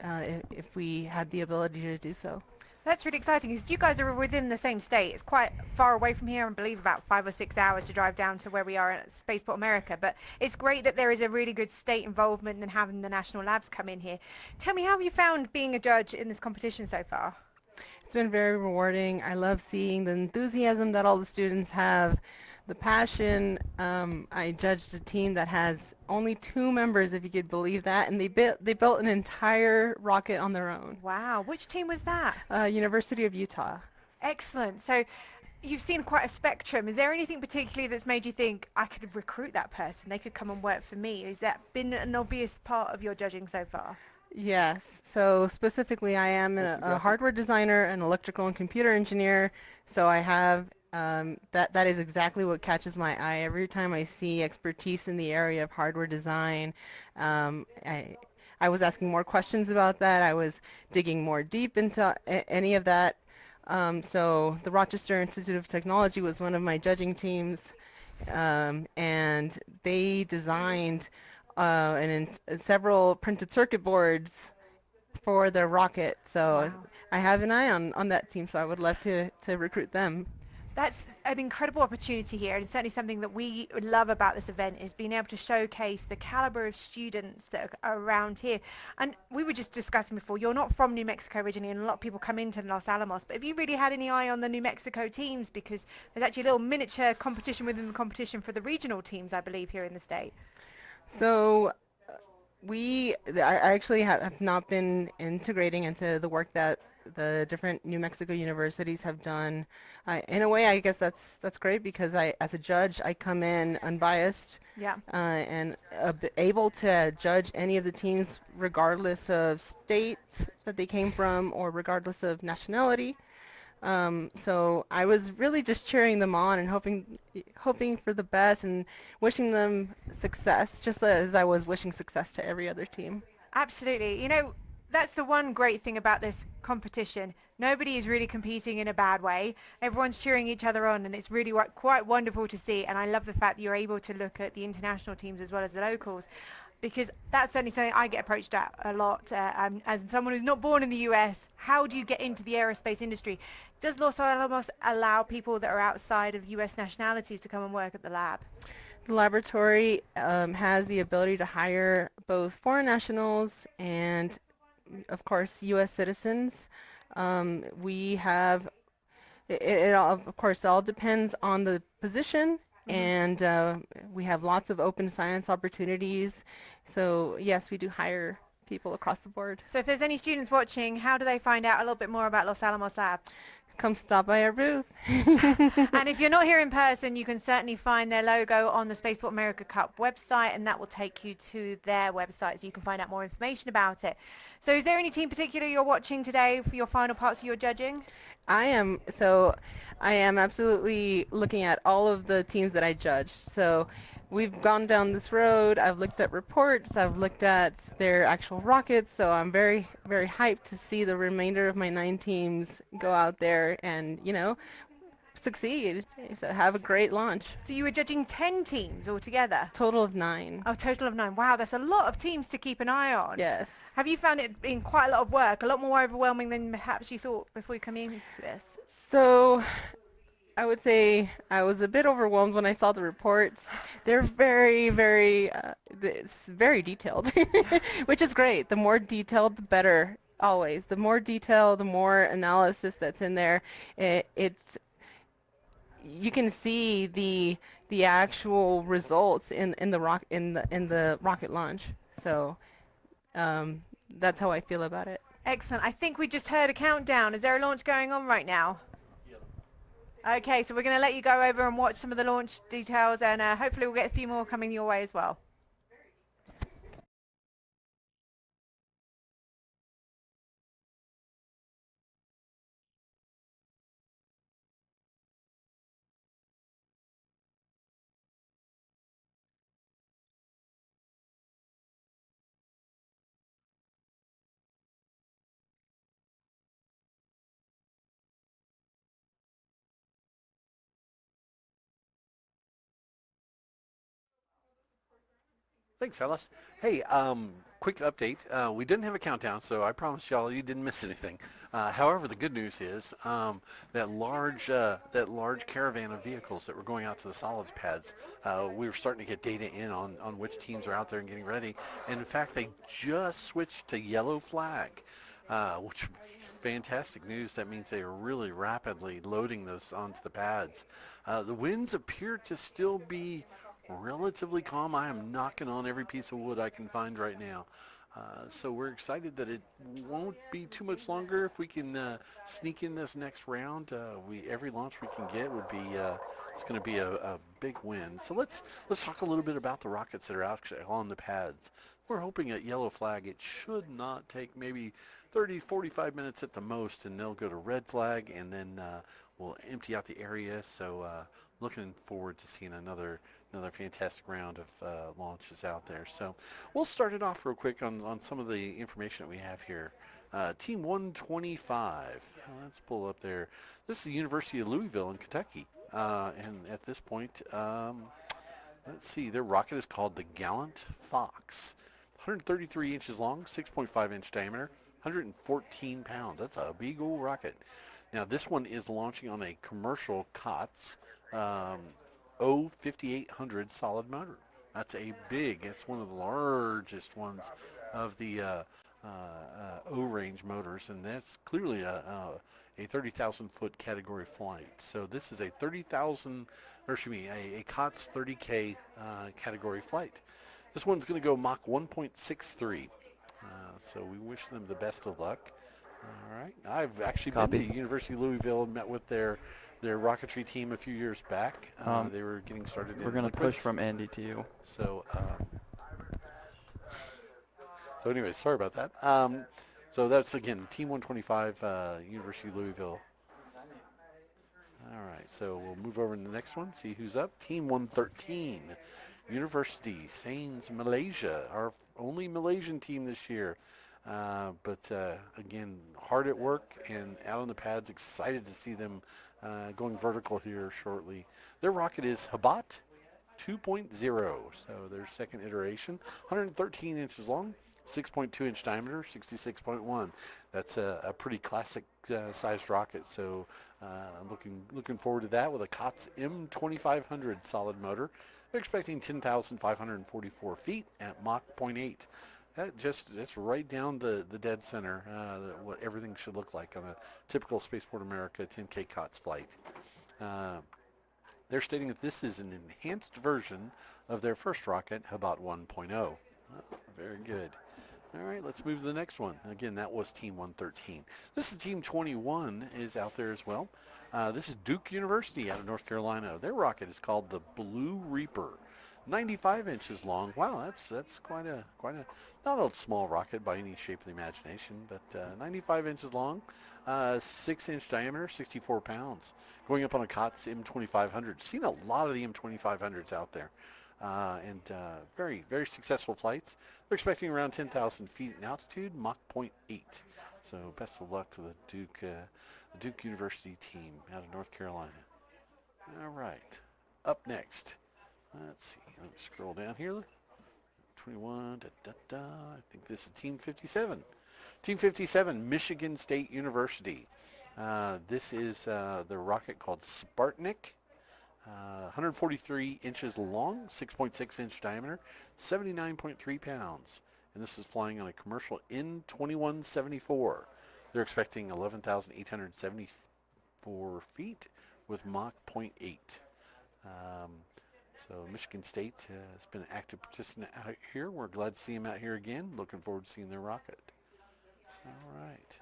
if we had the ability to do so. That's really exciting because you guys are within the same state. It's quite far away from here, I believe about 5 or 6 hours to drive down to where we are at Spaceport America. But it's great that there is a really good state involvement and having the national labs come in here. Tell me, how have you found being a judge in this competition so far? It's been very rewarding. I love seeing the enthusiasm that all the students have, the passion. I judged a team that has only 2 members, if you could believe that, and they built an entire rocket on their own. Wow, which team was that? University of Utah. Excellent. So you've seen quite a spectrum. Is there anything particularly that's made you think, I could recruit that person, they could come and work for me? Has that been an obvious part of your judging so far? Yes. So specifically, I am a hardware designer, an electrical and computer engineer. So I have that is exactly what catches my eye every time I see expertise in the area of hardware design. I was asking more questions about that. I was digging more deep into any of that. So the Rochester Institute of Technology was one of my judging teams, and they designed several printed circuit boards for their rocket. So wow. I have an eye on that team, so I would love to recruit them. That's an incredible opportunity here, and certainly something that we love about this event is being able to showcase the caliber of students that are around here. And we were just discussing before, you're not from New Mexico originally, and a lot of people come into Los Alamos, but have you really had any eye on the New Mexico teams? Because there's actually a little miniature competition within the competition for the regional teams, I believe, here in the state. So I actually have not been integrating into the work that the different New Mexico universities have done. In a way, I guess that's great because as a judge, I come in unbiased, yeah, and able to judge any of the teams regardless of state that they came from or regardless of nationality. So I was really just cheering them on and hoping for the best and wishing them success, just as I was wishing success to every other team. Absolutely. You know, that's the one great thing about this competition. Nobody is really competing in a bad way. Everyone's cheering each other on, and it's really quite wonderful to see. And I love the fact that you're able to look at the international teams as well as the locals, because that's certainly something I get approached at a lot. As someone who's not born in the US, how do you get into the aerospace industry? Does Los Alamos allow people that are outside of US nationalities to come and work at the lab? The laboratory has the ability to hire both foreign nationals and, of course, US citizens. We have, it of course all depends on the position. Mm-hmm. And we have lots of open science opportunities. So yes, we do hire people across the board. So if there's any students watching, how do they find out a little bit more about Los Alamos Lab? Come stop by our booth. And if you're not here in person, you can certainly find their logo on the Spaceport America Cup website, and that will take you to their website so you can find out more information about it. So is there any team particular you're watching today for your final parts of your judging? I am absolutely looking at all of the teams that I judged. So we've gone down this road. I've looked at reports. I've looked at their actual rockets. So I'm very, very hyped to see the remainder of my 9 teams go out there and, you know, succeed. So have a great launch. So you were judging 10 teams altogether? Total of 9. Oh, total of 9. Wow, that's a lot of teams to keep an eye on. Yes. Have you found it being quite a lot of work, a lot more overwhelming than perhaps you thought before you came into this? So I would say I was a bit overwhelmed when I saw the reports. They're very, very, very detailed, which is great. The more detailed, the better, always. The more detail, the more analysis that's in there. You can see the actual results in the rocket launch. So that's how I feel about it. Excellent. I think we just heard a countdown. Is there a launch going on right now? Okay, so we're going to let you go over and watch some of the launch details, and hopefully we'll get a few more coming your way as well. Thanks, Alice. Hey, quick update. We didn't have a countdown, so I promise y'all you didn't miss anything. However, the good news is that large caravan of vehicles that were going out to the solids pads, we were starting to get data in on which teams are out there and getting ready. And in fact, they just switched to yellow flag, which is fantastic news. That means they are really rapidly loading those onto the pads. The winds appear to still be relatively calm. I am knocking on every piece of wood I can find right now. So we're excited that it won't be too much longer if we can sneak in this next round. Every launch we can get would be it's going to be a big win. So let's talk a little bit about the rockets that are out on the pads. We're hoping at yellow flag it should not take maybe 30-45 minutes at the most, and they'll go to red flag, and then we'll empty out the area. So looking forward to seeing another fantastic round of launches out there. So we'll start it off real quick on some of the information that we have here. Team 125. Let's pull up there. This is the University of Louisville in Kentucky. And at this point, let's see, their rocket is called the Gallant Fox. 133 inches long, 6.5 inch diameter, 114 pounds. That's a big old rocket. Now this one is launching on a commercial COTS 5800 solid motor. That's one of the largest ones of the O-range motors, and that's clearly a 30,000 foot category flight. So this is a COTS 30K category flight. This one's going to go Mach 1.63. So we wish them the best of luck. All right. I've actually been to University of Louisville and met with their rocketry team a few years back. They were getting started. We're going to push from Andy to you. So anyway, sorry about that. So that's, again, Team 125, University of Louisville. All right, so we'll move over to the next one, see who's up. Team 113, University, Sains, Malaysia, our only Malaysian team this year. But again, hard at work and out on the pads. Excited to see them going vertical here shortly. Their rocket is Habat 2.0, so their second iteration. 113 inches long, 6.2 inch diameter, 66.1. That's a pretty classic sized rocket. So I'm looking forward to that with a COTS M2500 solid motor. They're expecting 10,544 feet at Mach 0.8. That's right down the dead center, what everything should look like on a typical Spaceport America 10K COTS flight. They're stating that this is an enhanced version of their first rocket, Habat 1.0. Oh, very good. All right, let's move to the next one. Again, that was Team 113. This is Team 21 is out there as well. This is Duke University out of North Carolina. Their rocket is called the Blue Reaper. 95 inches long. Wow, that's quite a not a small rocket by any shape of the imagination, but 95 inches long, 6 inch diameter, 64 pounds. Going up on a COTS M2500. Seen a lot of the M2500s out there, and very, very successful flights. They're expecting around 10,000 feet in altitude, Mach 0.8. So best of luck to the Duke University team out of North Carolina. All right, up next. Let's see, let me scroll down here. 21, I think this is Team 57. Team 57, Michigan State University. This is the rocket called Spartnik. 143 inches long, 6.6 inch diameter, 79.3 pounds. And this is flying on a commercial N2174. They're expecting 11,874 feet with Mach 0.8. So Michigan State has been an active participant out here. We're glad to see them out here again. Looking forward to seeing their rocket. All right.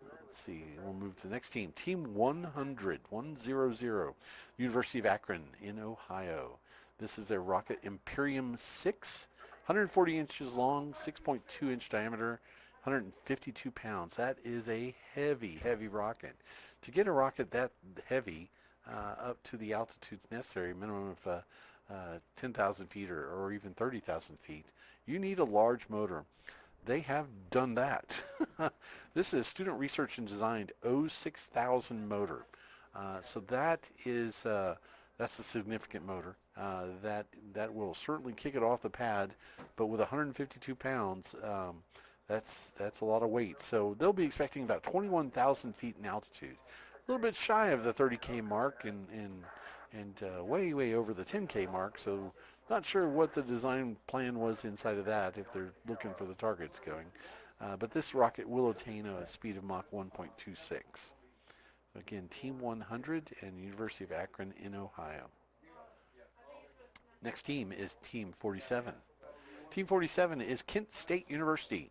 Let's see. We'll move to the next team. Team 100, 100, University of Akron in Ohio. This is their rocket Imperium 6, 140 inches long, 6.2 inch diameter, 152 pounds. That is a heavy, heavy rocket. To get a rocket that heavy up to the altitudes necessary, minimum of 10,000 feet or even 30,000 feet, you need a large motor. They have done that. This is a student research and designed 06000 motor. So that is that's a significant motor. That will certainly kick it off the pad, but with 152 pounds, that's a lot of weight. So they'll be expecting about 21,000 feet in altitude, a little bit shy of the 30K mark and way, way over the 10K mark. So not sure what the design plan was inside of that if they're looking for the targets going. But this rocket will attain a speed of Mach 1.26. Again, Team 100 and University of Akron in Ohio. Next team is Team 47. Team 47 is Kent State University.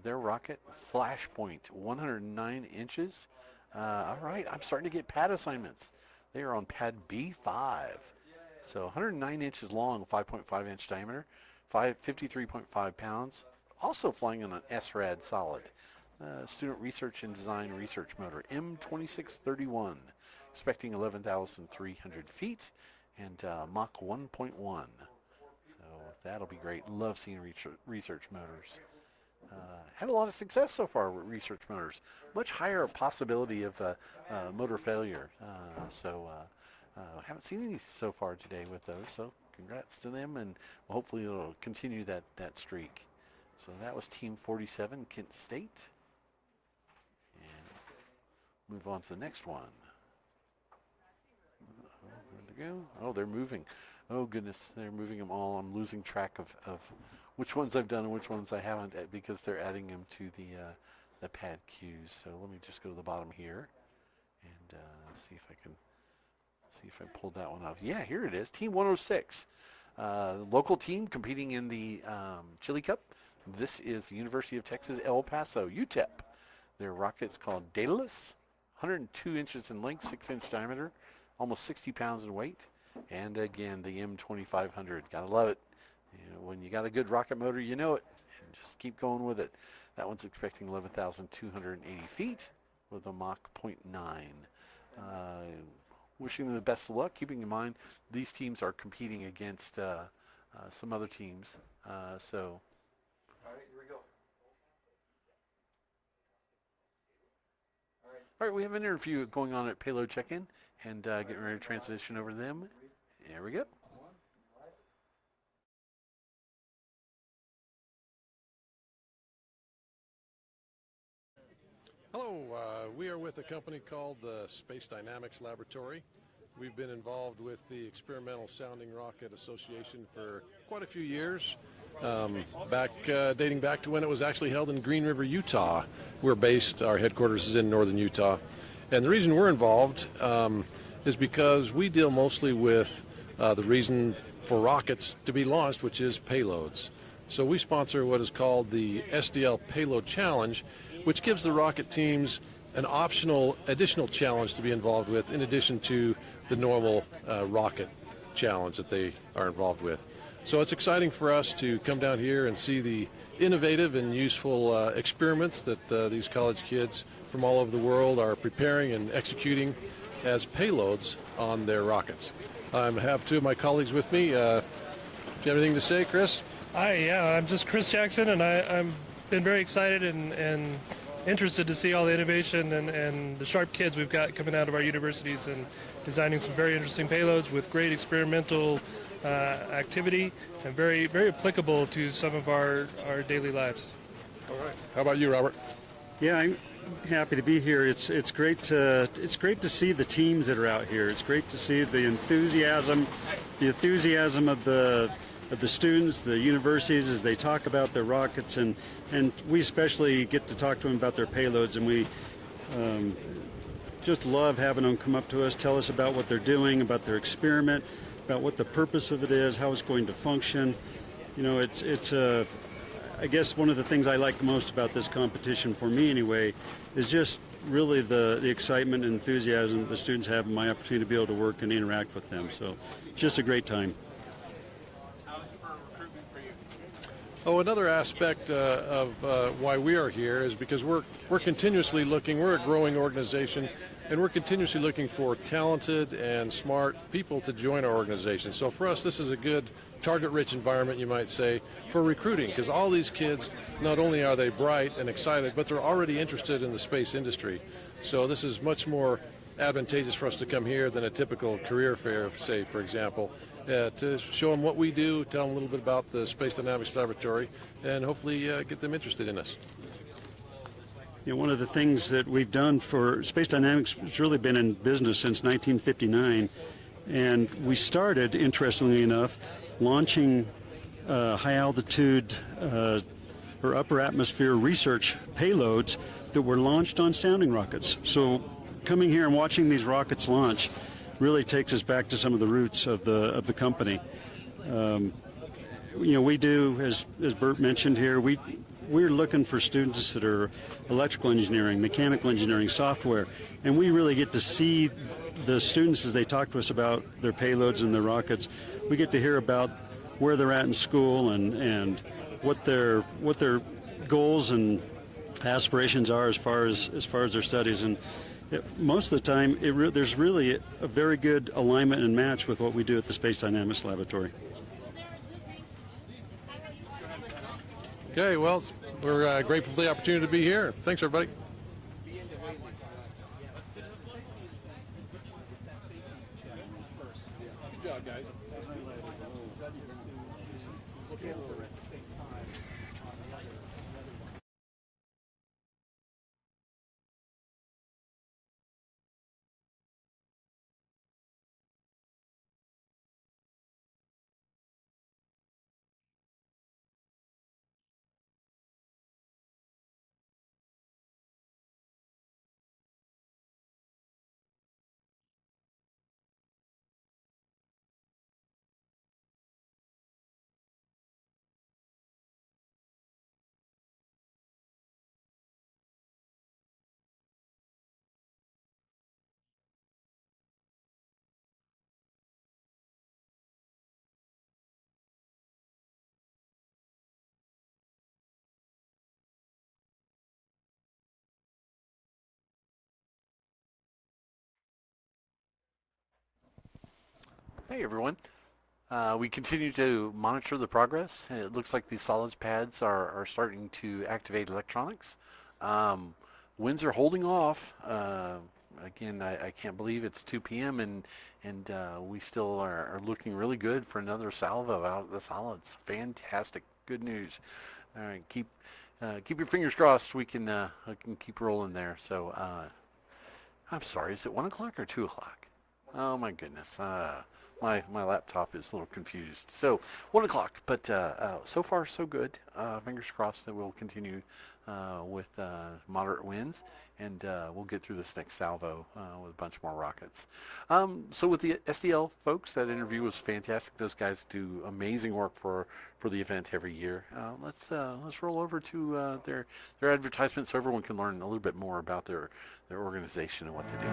Their rocket, Flashpoint, 109 inches. All right, I'm starting to get pad assignments. They are on pad B5. So 109 inches long, 5.5 inch diameter, 53.5 pounds. Also flying on an SRAD solid. Student Research and Design research motor, M2631. Expecting 11,300 feet and Mach 1.1. So that'll be great. Love seeing research motors. Had a lot of success so far with research motors. Much higher possibility of motor failure. Haven't seen any so far today with those, so congrats to them, and hopefully it'll continue that streak. So that was Team 47, Kent State. And move on to the next one. Where'd they go? Oh, they're moving. Oh, goodness, they're moving them all. I'm losing track of which ones I've done and which ones I haven't because they're adding them to the pad queues. So let me just go to the bottom here and see if I pulled that one up. Yeah, here it is. Team 106. Local team competing in the Chili Cup. This is the University of Texas, El Paso, UTEP. Their rocket's called Daedalus, 102 inches in length, 6-inch diameter, almost 60 pounds in weight. And again, the M2500. Gotta love it. You know, when you got a good rocket motor, you know it. And just keep going with it. That one's expecting 11,280 feet with a Mach 0.9. Wishing them the best of luck, keeping in mind these teams are competing against some other teams. So. All right, here we go. All right, we have an interview going on at Payload Check-In and getting ready to transition over to them. There we go. Hello, we are with a company called the Space Dynamics Laboratory. We've been involved with the Experimental Sounding Rocket Association for quite a few years, dating back to when it was actually held in Green River, Utah. Our headquarters is in northern Utah. And the reason we're involved is because we deal mostly with the reason for rockets to be launched, which is payloads. So we sponsor what is called the SDL Payload Challenge, which gives the rocket teams an optional additional challenge to be involved with in addition to the normal rocket challenge that they are involved with. So it's exciting for us to come down here and see the innovative and useful experiments that these college kids from all over the world are preparing and executing as payloads on their rockets. I have two of my colleagues with me. Do you have anything to say, Chris? Hi, yeah, I'm just Chris Jackson, and I'm been very excited and interested to see all the innovation and the sharp kids we've got coming out of our universities and designing some very interesting payloads with great experimental activity and very, very applicable to some of our daily lives. All right. How about you, Robert? Yeah, I'm happy to be here. It's great to see the teams that are out here. It's great to see the enthusiasm of the students, the universities, as they talk about their rockets, and we especially get to talk to them about their payloads, and we just love having them come up to us, tell us about what they're doing, about their experiment, about what the purpose of it is, how it's going to function. You know, I guess one of the things I like most about this competition, for me anyway, is just really the excitement and enthusiasm that the students have and my opportunity to be able to work and interact with them. So just a great time. Oh, another aspect of why we are here is because we're continuously looking, we're a growing organization, and we're continuously looking for talented and smart people to join our organization. So for us, this is a good target-rich environment, you might say, for recruiting, because all these kids, not only are they bright and excited, but they're already interested in the space industry. So this is much more advantageous for us to come here than a typical career fair, say, for example, to show them what we do, tell them a little bit about the Space Dynamics Laboratory, and hopefully get them interested in us. You know, one of the things that we've done for Space Dynamics has really been in business since 1959, and we started, interestingly enough, launching high-altitude or upper atmosphere research payloads that were launched on sounding rockets. So coming here and watching these rockets launch really takes us back to some of the roots of the company. You know, we do, as Bert mentioned here, we're looking for students that are electrical engineering, mechanical engineering, software, and we really get to see the students as they talk to us about their payloads and their rockets. We get to hear about where they're at in school and what their goals and aspirations are as far as their studies. And most of the time, there's really a very good alignment and match with what we do at the Space Dynamics Laboratory. Okay, well, we're grateful for the opportunity to be here. Thanks, everybody. Good job, guys. Hey everyone. We continue to monitor the progress. It looks like the solids pads are starting to activate electronics. Winds are holding off. Again, I can't believe it's 2 p.m. and we still are looking really good for another salvo out of the solids. Fantastic, good news. All right, keep your fingers crossed. We can keep rolling there. So I'm sorry, is it 1 o'clock or 2 o'clock? Oh my goodness. My laptop is a little confused. So 1 o'clock, but so far so good. Fingers crossed that we'll continue with moderate winds, and we'll get through this next salvo with a bunch more rockets. So with the SDL folks, that interview was fantastic. Those guys do amazing work for the event every year. Let's roll over to their advertisement so everyone can learn a little bit more about their organization and what they do.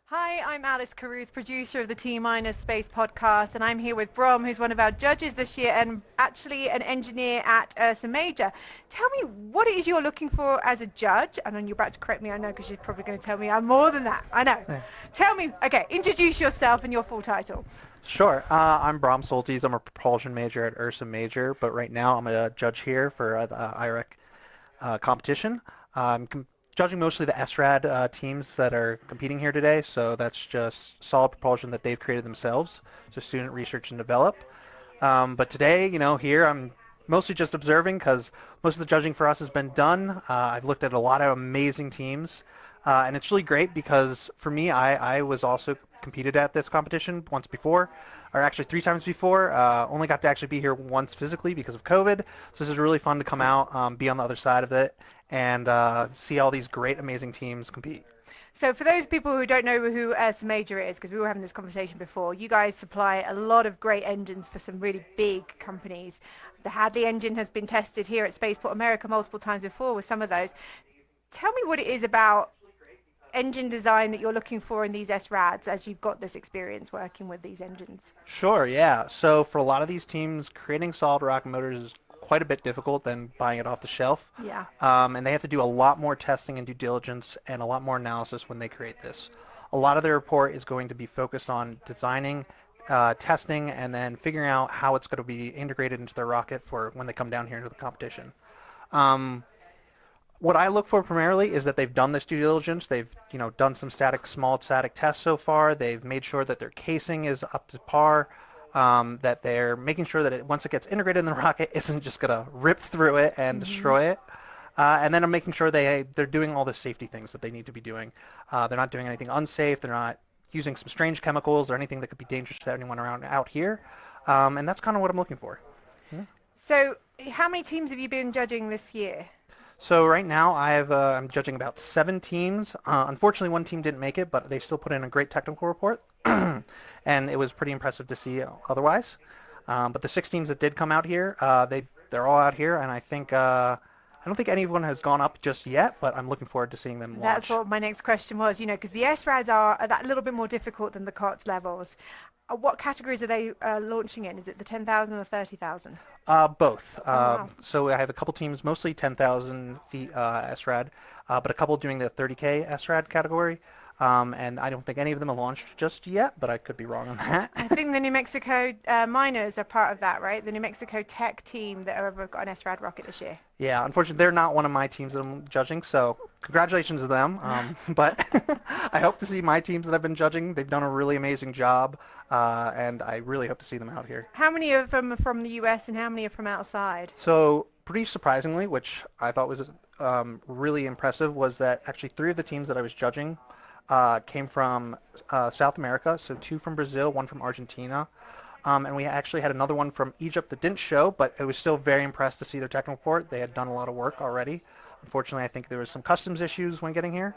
Hi, I'm Alice Carruth, producer of the T-Minus Space podcast, and I'm here with Brahm, who's one of our judges this year and actually an engineer at Ursa Major. Tell me what it is you're looking for as a judge. I know you're about to correct me, I know, because you're probably going to tell me I'm more than that. I know. Yeah. Tell me, okay, introduce yourself and your full title. Sure. I'm Brahm Soltes. I'm a propulsion major at Ursa Major, but right now I'm a judge here for the IREC competition. I'm judging mostly the SRAD teams that are competing here today, so that's just solid propulsion that they've created themselves, so student research and develop. But today, here I'm mostly just observing because most of the judging for us has been done. I've looked at a lot of amazing teams, and it's really great because for me, I was also competed at this competition once before, or actually 3 times before. Only got to actually be here once physically because of COVID, so this is really fun to come out, be on the other side of it, and see all these great, amazing teams compete. So for those people who don't know who Ursa Major is, because we were having this conversation before, you guys supply a lot of great engines for some really big companies. The Hadley engine has been tested here at Spaceport America multiple times before with some of those. Tell me what it is about engine design that you're looking for in these SRADs as you've got this experience working with these engines. Sure, yeah. So for a lot of these teams, creating solid rocket motors is quite a bit difficult than buying it off the shelf. Yeah. And they have to do a lot more testing and due diligence and a lot more analysis when they create this. A lot of their report is going to be focused on designing, testing, and then figuring out how it's going to be integrated into their rocket for when they come down here into the competition. What I look for primarily is that they've done this due diligence. They've done some small static tests so far. They've made sure that their casing is up to par. That they're making sure that once it gets integrated in the rocket, isn't just going to rip through it and destroy it. And then I'm making sure they're doing all the safety things that they need to be doing. They're not doing anything unsafe. They're not using some strange chemicals or anything that could be dangerous to anyone around out here. And that's kind of what I'm looking for. Yeah. So how many teams have you been judging this year? So right now I'm judging about 7 teams. Unfortunately, one team didn't make it, but they still put in a great technical report. And it was pretty impressive to see otherwise. But the 6 teams that did come out here, they're all out here, and I think I don't think anyone has gone up just yet, but I'm looking forward to seeing them launch. That's what my next question was, because the SRADs are that little bit more difficult than the COTS levels. What categories are they launching in? Is it the 10,000 or 30,000? Both. Wow. So I have a couple teams, mostly 10,000 feet SRAD, but a couple doing the 30K SRAD category. And I don't think any of them have launched just yet, but I could be wrong on that. I think the New Mexico miners are part of that, right? The New Mexico Tech team that have got an SRAD rocket this year. Yeah, unfortunately, they're not one of my teams that I'm judging, so congratulations to them. But I hope to see my teams that I've been judging. They've done a really amazing job, and I really hope to see them out here. How many of them are from the U.S. and how many are from outside? So pretty surprisingly, which I thought was really impressive, was that actually 3 of the teams that I was judging came from South America, so 2 from Brazil, 1 from Argentina, and we actually had another one from Egypt that didn't show, but I was still very impressed to see their technical report. They had done a lot of work already. Unfortunately, I think there was some customs issues when getting here.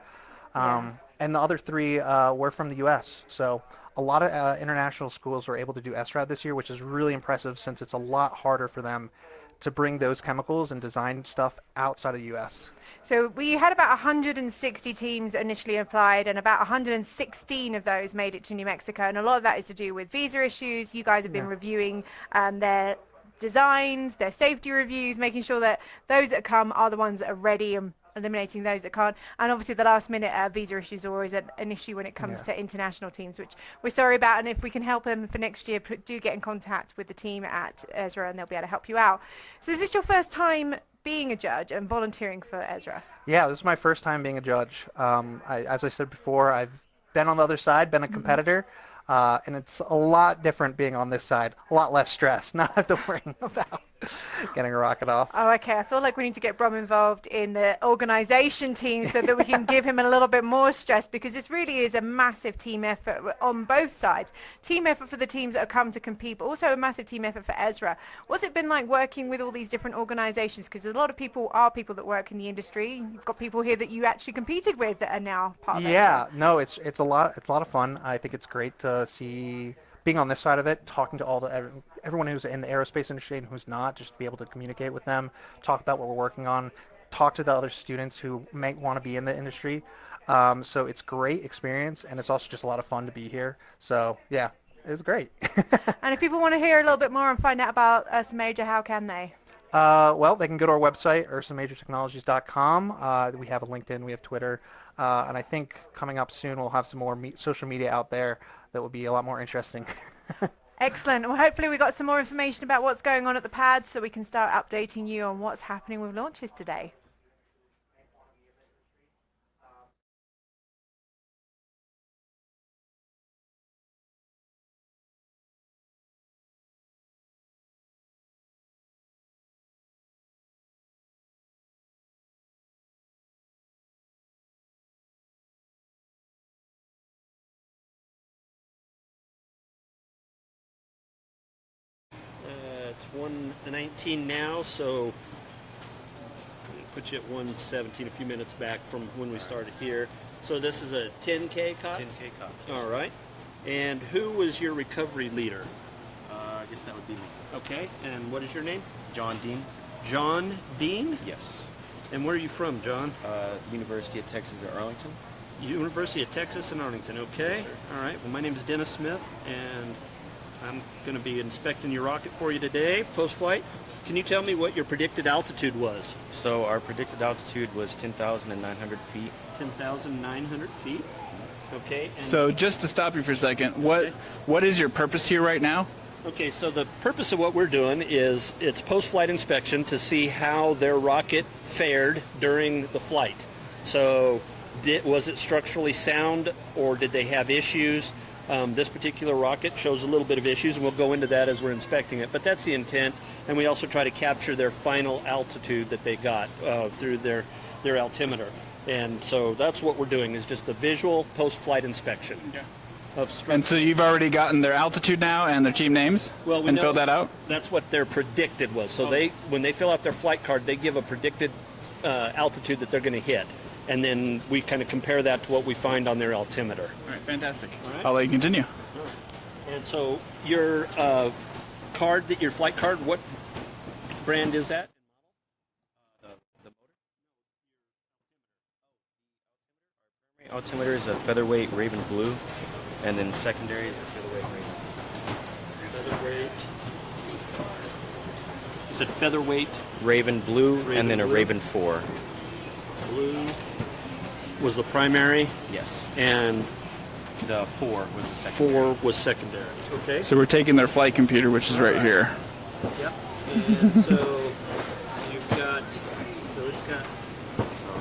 And the other 3 were from the U.S., so a lot of international schools were able to do SRAD this year, which is really impressive since it's a lot harder for them to bring those chemicals and design stuff outside of the U.S. So we had about 160 teams initially applied, and about 116 of those made it to New Mexico, and a lot of that is to do with visa issues. You guys have been reviewing their designs, their safety reviews, making sure that those that come are the ones that are ready and eliminating those that can't. And obviously the last minute visa issues are always an issue when it comes to international teams, which we're sorry about, and if we can help them for next year, do get in contact with the team at Ezra and they'll be able to help you out. So is this your first time being a judge and volunteering for Ezra? Yeah, this is my first time being a judge. As I said before, I've been on the other side, been a competitor, and it's a lot different being on this side. A lot less stress, not have to worry about getting a rocket off. Oh, okay. I feel like we need to get Brahm involved in the organization team so that we can give him a little bit more stress, because this really is a massive team effort on both sides. Team effort for the teams that have come to compete, but also a massive team effort for Ezra. What's it been like working with all these different organizations? Because a lot of people are people that work in the industry. You've got people here that you actually competed with that are now part of Ezra. Yeah, no, it's a lot of fun. I think it's great to see being on this side of it, talking to everyone who's in the aerospace industry and who's not, just to be able to communicate with them, talk about what we're working on, talk to the other students who may want to be in the industry. So it's great experience, and it's also just a lot of fun to be here. So yeah, it was great. And if people want to hear a little bit more and find out about Ursa Major, how can they? Well, they can go to our website, ursamajortechnologies.com. We have a LinkedIn, we have Twitter, and I think coming up soon we'll have some more social media out there that will be a lot more interesting. Excellent. Well, hopefully we got some more information about what's going on at the pad so we can start updating you on what's happening with launches today. It's 1:19 now, so put you at 1:17 a few minutes back from when we started here. So this is a 10K COTS? 10K COTS. Yes. All right. And who was your recovery leader? I guess that would be me. Okay. And what is your name? John Dean. John Dean? Yes. And where are you from, John? University of Texas at Arlington. University of Texas in Arlington. Okay. Yes, sir. All right. Well, my name is Dennis Smith, and I'm going to be inspecting your rocket for you today, post-flight. Can you tell me what your predicted altitude was? So our predicted altitude was 10,900 feet. 10,900 feet. Okay. And so just to stop you for a second, what is your purpose here right now? Okay, so the purpose of what we're doing is it's post-flight inspection to see how their rocket fared during the flight. So was it structurally sound, or did they have issues? This particular rocket shows a little bit of issues, and we'll go into that as we're inspecting it. But that's the intent, and we also try to capture their final altitude that they got through their altimeter. And so that's what we're doing, is just a visual post-flight inspection. Okay. And so you've already gotten their altitude now and their team names, and filled that out? That's what their predicted was. So when they fill out their flight card, they give a predicted altitude that they're going to hit. And then we kind of compare that to what we find on their altimeter. All right, fantastic. All right. I'll let you continue. All right. And so your your flight card, what brand is that? Altimeter is a featherweight Raven Blue, and then secondary is a featherweight Raven. Featherweight. You said featherweight? Raven Blue, and then a Raven 4. Blue was the primary? Yes. And the 4 was the secondary. 4 was secondary. Okay. So we're taking their flight computer, which is right here. Yep. And so you've got, So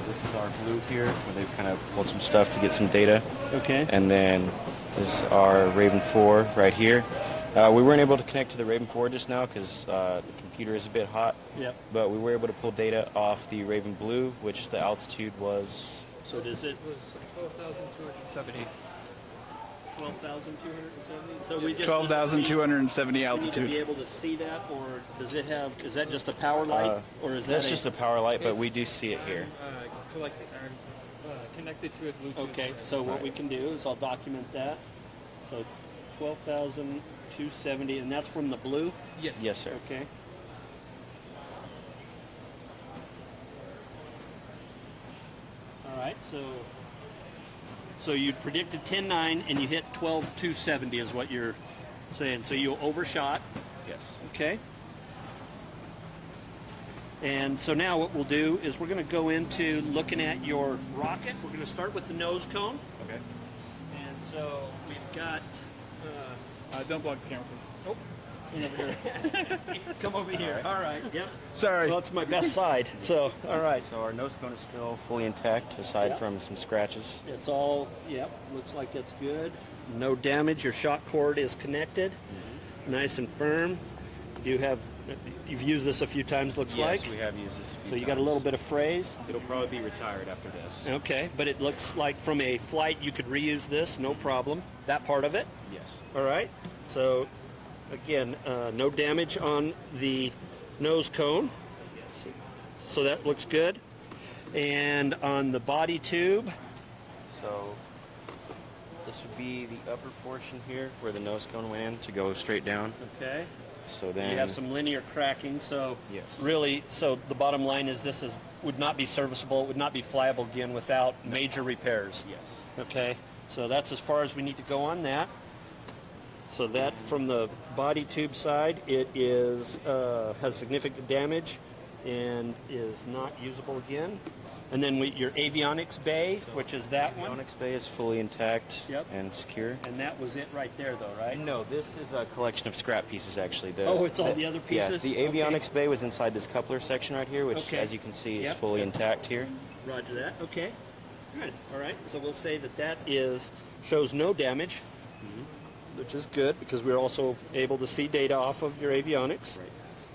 this is our blue here, where they've kind of pulled some stuff to get some data. Okay. And then this is our Raven 4 right here. We weren't able to connect to the Raven 4 just now because the computer is a bit hot. Yep. But we were able to pull data off the Raven Blue, which the altitude was... So does it... was 12,270. 12,270? So we just 12,270 altitude. We need to be able to see that, or does it have... Is that just a power light? Or is that's just a power light, but we do see it here. Connected to a Bluetooth. Okay, so what we can do is I'll document that. So 12,270, and that's from the blue? Yes. Yes, sir. Okay. All right, so you predicted 10.9 and you hit 12,270 is what you're saying. So you overshot. Yes. Okay. And so now what we'll do is we're going to go into looking at your rocket. We're going to start with the nose cone. Okay. And so we've got... don't block the camera, please. Oh. Swing over here. Come over here. All right. Yep. Sorry. Well, it's my best side. So, all right. So our nose cone is still fully intact, aside from some scratches. It's all, yep, looks like it's good. No damage. Your shock cord is connected. Nice and firm. You've used this a few times, looks like. Yes, we have used this a few So you times. got a little bit of phrase. It'll probably be retired after this. Okay, but it looks like from a flight you could reuse this, no problem. That part of it? Yes. All right. So, again, no damage on the nose cone. So that looks good. And on the body tube? So this would be the upper portion here where the nose cone went in to go straight down. Okay. So then you have some linear cracking. So yes. really, so the bottom line is this would not be serviceable. It would not be flyable again without major repairs. Yes. Okay. So that's as far as we need to go on that. So that from the body tube side, it is has significant damage and is not usable again. And then your avionics bay, which is that one. Avionics bay is fully intact and secure. And that was it right there, though, right? No, this is a collection of scrap pieces, actually. It's all the other pieces? Yeah, the avionics bay was inside this coupler section right here, which, as you can see, is fully intact here. Roger that. Okay. Good. All right. So we'll say that shows no damage, which is good because we're also able to see data off of your avionics. Right.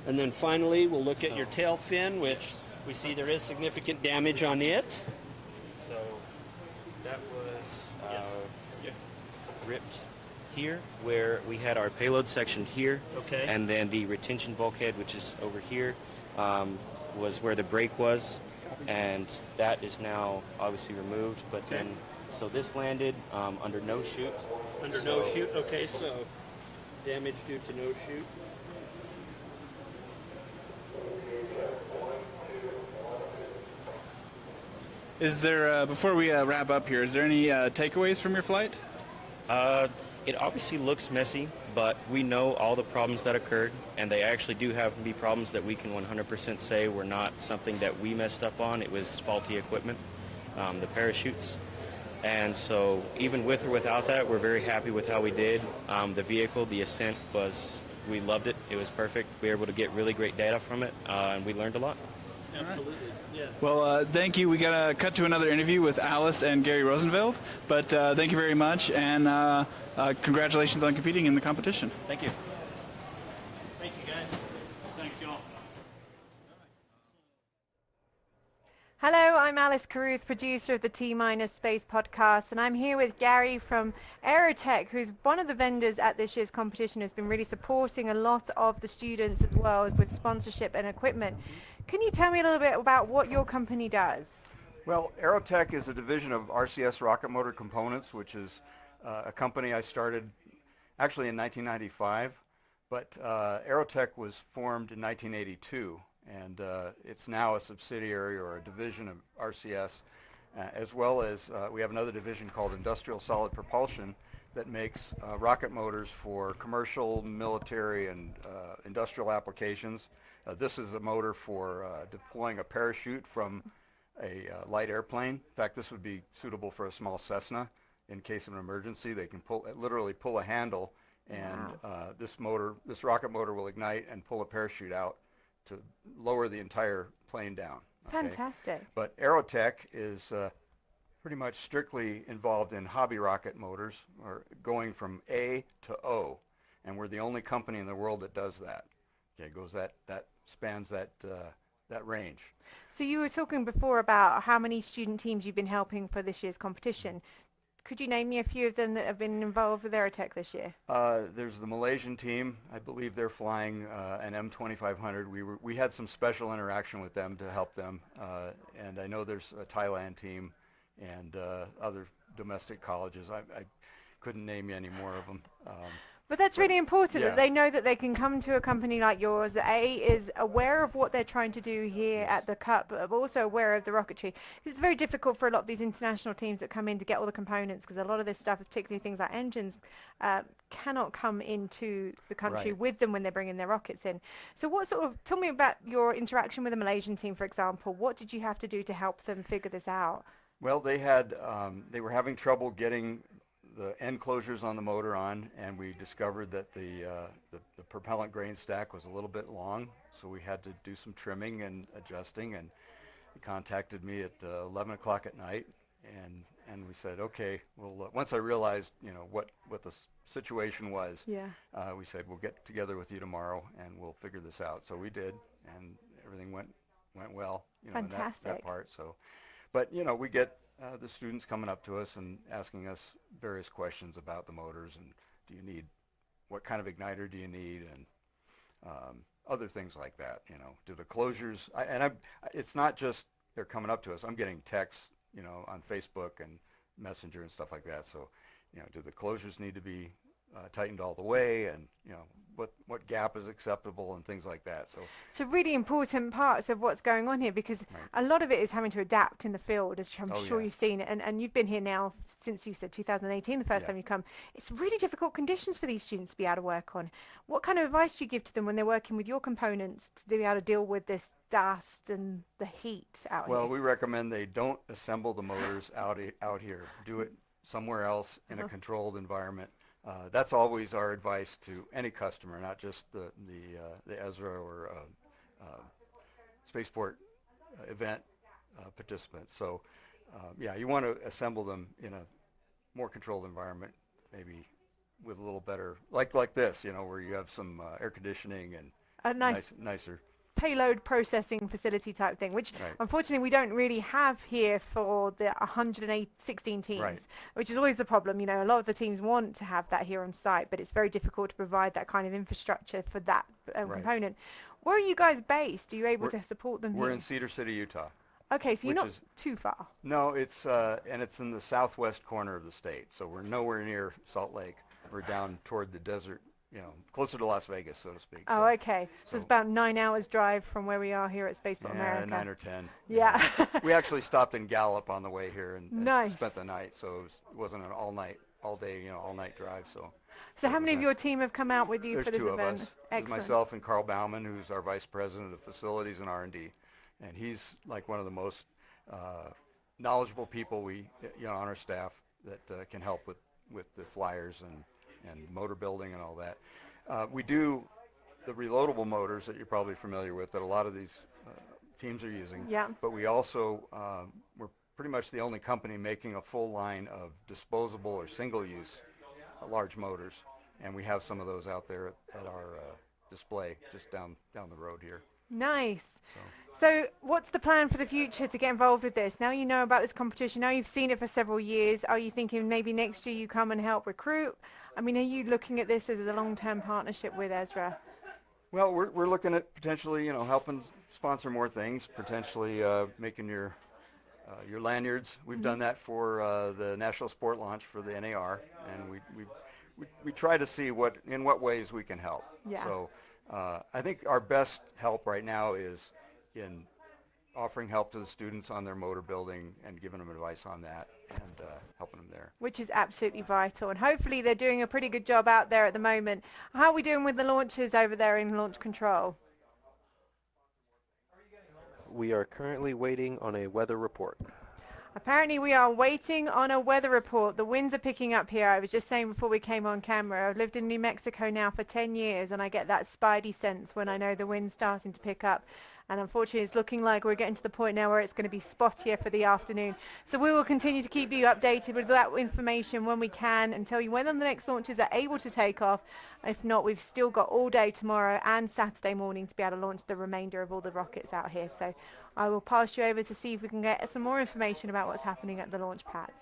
And then finally, we'll look at your tail fin, which we see there is significant damage on it. So that was ripped here, where we had our payload section here. Okay. And then the retention bulkhead, which is over here, was where the brake was. And that is now obviously removed. But then, so this landed under no shoot. Under no shoot, okay, so damage due to no shoot. Is there, before we wrap up here, is there any takeaways from your flight? It obviously looks messy, but we know all the problems that occurred, and they actually do have to be problems that we can 100% say were not something that we messed up on. It was faulty equipment, the parachutes. And so even with or without that, we're very happy with how we did. The vehicle, the ascent we loved it. It was perfect. We were able to get really great data from it, and we learned a lot. Absolutely, yeah. Well, thank you. We got to cut to another interview with Alice and Gary Rosenfield, but thank you very much, and congratulations on competing in the competition. Thank you. Thank you, guys. Thanks, y'all. Hello, I'm Alice Carruth, producer of the T- Space podcast, and I'm here with Gary from Aerotech, who's one of the vendors at this year's competition, who's been really supporting a lot of the students as well with sponsorship and equipment. Can you tell me a little bit about what your company does? Well, Aerotech is a division of RCS Rocket Motor Components, which is a company I started actually in 1995, but Aerotech was formed in 1982, and it's now a subsidiary or a division of RCS, as well as we have another division called Industrial Solid Propulsion that makes rocket motors for commercial, military, and industrial applications. This is a motor for deploying a parachute from a light airplane. In fact, this would be suitable for a small Cessna in case of an emergency. They can literally pull a handle, and this rocket motor will ignite and pull a parachute out to lower the entire plane down. Okay? Fantastic. But Aerotech is pretty much strictly involved in hobby rocket motors, or going from A to O, and we're the only company in the world that does that. Okay, that spans that range. So you were talking before about how many student teams you've been helping for this year's competition. Could you name me a few of them that have been involved with Aerotech this year? There's the Malaysian team. I believe they're flying an M2500. We had some special interaction with them to help them, and I know there's a Thailand team and other domestic colleges. I couldn't name you any more of them. But that's really important, that they know that they can come to a company like yours that is aware of what they're trying to do here at the Cup, but also aware of the rocketry. It's very difficult for a lot of these international teams that come in to get all the components, because a lot of this stuff, particularly things like engines, cannot come into the country with them when they're bringing their rockets in. So tell me about your interaction with the Malaysian team, for example. What did you have to do to help them figure this out? Well, they were having trouble getting the end closures on the motor on, and we discovered that the propellant grain stack was a little bit long, so we had to do some trimming and adjusting, and he contacted me at 11 o'clock at night, and we said, okay, well, once I realized what the situation was, we said, we'll get together with you tomorrow and we'll figure this out. So we did, and everything went well, in that part. So, but we get the students coming up to us and asking us various questions about the motors, and what kind of igniter do you need, and other things like that. Do the closures, it's not just they're coming up to us. I'm getting texts, on Facebook and Messenger and stuff like that. So, do the closures need to be tightened all the way, and what gap is acceptable and things like that. So really important parts of what's going on here, because a lot of it is having to adapt in the field, as I'm sure you've seen it, and you've been here now since you said 2018, the first time you come. It's really difficult conditions for these students to be able to work on. What kind of advice do you give to them when they're working with your components to be able to deal with this dust and the heat out here? Well, we recommend they don't assemble the motors out here. Do it somewhere else in a controlled environment. That's always our advice to any customer, not just the Ezra or Spaceport event participants. So, you want to assemble them in a more controlled environment, maybe with a little better, like this, where you have some air conditioning and a nicer payload processing facility type thing, which unfortunately we don't really have here for the 116 teams, which is always the problem. A lot of the teams want to have that here on site, but it's very difficult to provide that kind of infrastructure for that component. Where are you guys based? Are you able to support them We're here? in Cedar City, Utah. Okay, so you're not too far. No, it's in the southwest corner of the state, so we're nowhere near Salt Lake. We're down toward the desert, closer to Las Vegas, so to speak. Oh, okay. So it's about 9 hours drive from where we are here at Spaceport America. 9 or 10. Yeah. We actually stopped in Gallup on the way here and spent the night, so it wasn't an all night drive. So how many of your team have come out with you for this event? There's 2 of us. Excellent. There's myself and Carl Bauman, who's our vice president of facilities and R&D, and he's like one of the most knowledgeable people on our staff that can help with the flyers and motor building and all that. We do the reloadable motors that you're probably familiar with that a lot of these teams are using. Yeah. But we also, we're pretty much the only company making a full line of disposable or single-use large motors. And we have some of those out there at our display just down the road here. Nice. So what's the plan for the future to get involved with this? Now you know about this competition, now you've seen it for several years. Are you thinking maybe next year you come and help recruit? I mean, are you looking at this as a long-term partnership with Ezra? Well, we're looking at potentially, helping sponsor more things, potentially making your lanyards. We've done that for the National Sport Launch for the NAR, and we try to see in what ways we can help. Yeah. So I think our best help right now is in offering help to the students on their motor building and giving them advice on that and helping them there. Which is absolutely vital, and hopefully they're doing a pretty good job out there at the moment. How are we doing with the launches over there in launch control? We are currently waiting on a weather report. Apparently we are waiting on a weather report. The winds are picking up here. I was just saying before we came on camera, I've lived in New Mexico now for 10 years and I get that spidey sense when I know the wind's starting to pick up. And unfortunately it's looking like we're getting to the point now where it's going to be spottier for the afternoon. So we will continue to keep you updated with that information when we can and tell you when the next launches are able to take off. If not, we've still got all day tomorrow and Saturday morning to be able to launch the remainder of all the rockets out here. So I will pass you over to see if we can get some more information about what's happening at the launch pads.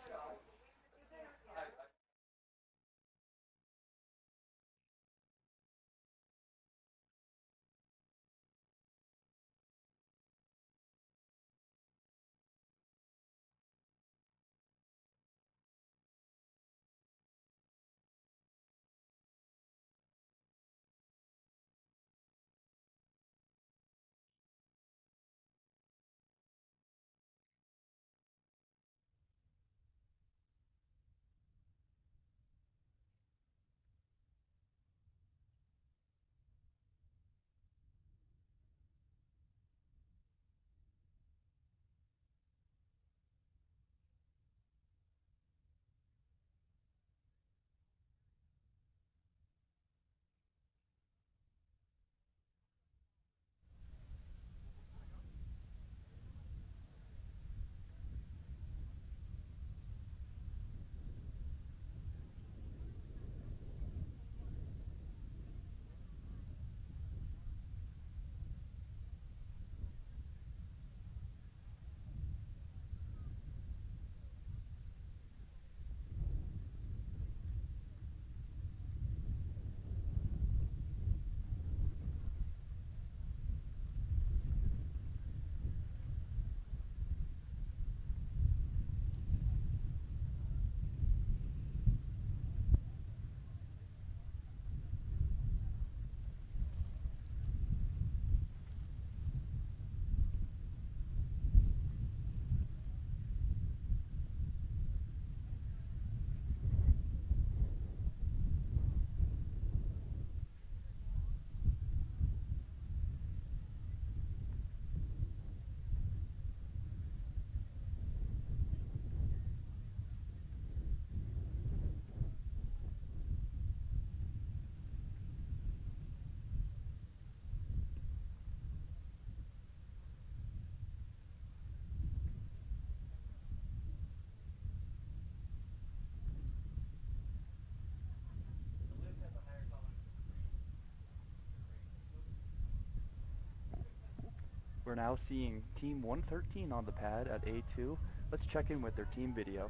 We're now seeing Team 113 on the pad at A2. Let's check in with their team video.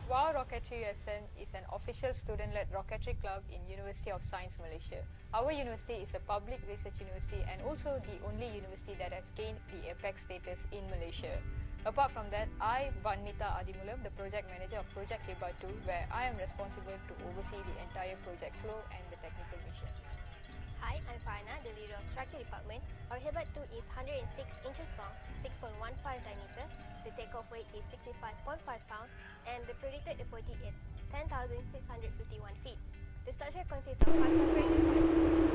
Wow Rocketry USM is an official student-led rocketry club in University of Sains, Malaysia. Our university is a public research university and also the only university that has gained the apex status in Malaysia. Apart from that, I, Vanmita Adimulam, the project manager of Project Heba 2, where I am responsible to oversee the entire project flow and the technical missions. Hi, I'm Farna, the leader of Structure Department. Our Heba 2 is 106 inches long, 6.15 diameter. The takeoff weight is 65.5 pounds, and the predicted FOT is 10,651 feet. The structure consists of 5 separated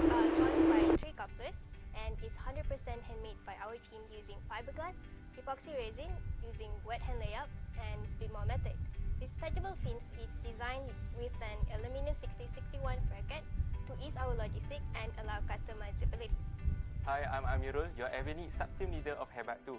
parts joined by 3 couplers and is 100% handmade by our team using fiberglass, epoxy resin using wet hand layup, and Speedmore method. With detachable fins is designed with an aluminum 6061 bracket to ease our logistics and allow customizability. Hi, I'm Amirul, your avionics sub-team leader of Hebat 2.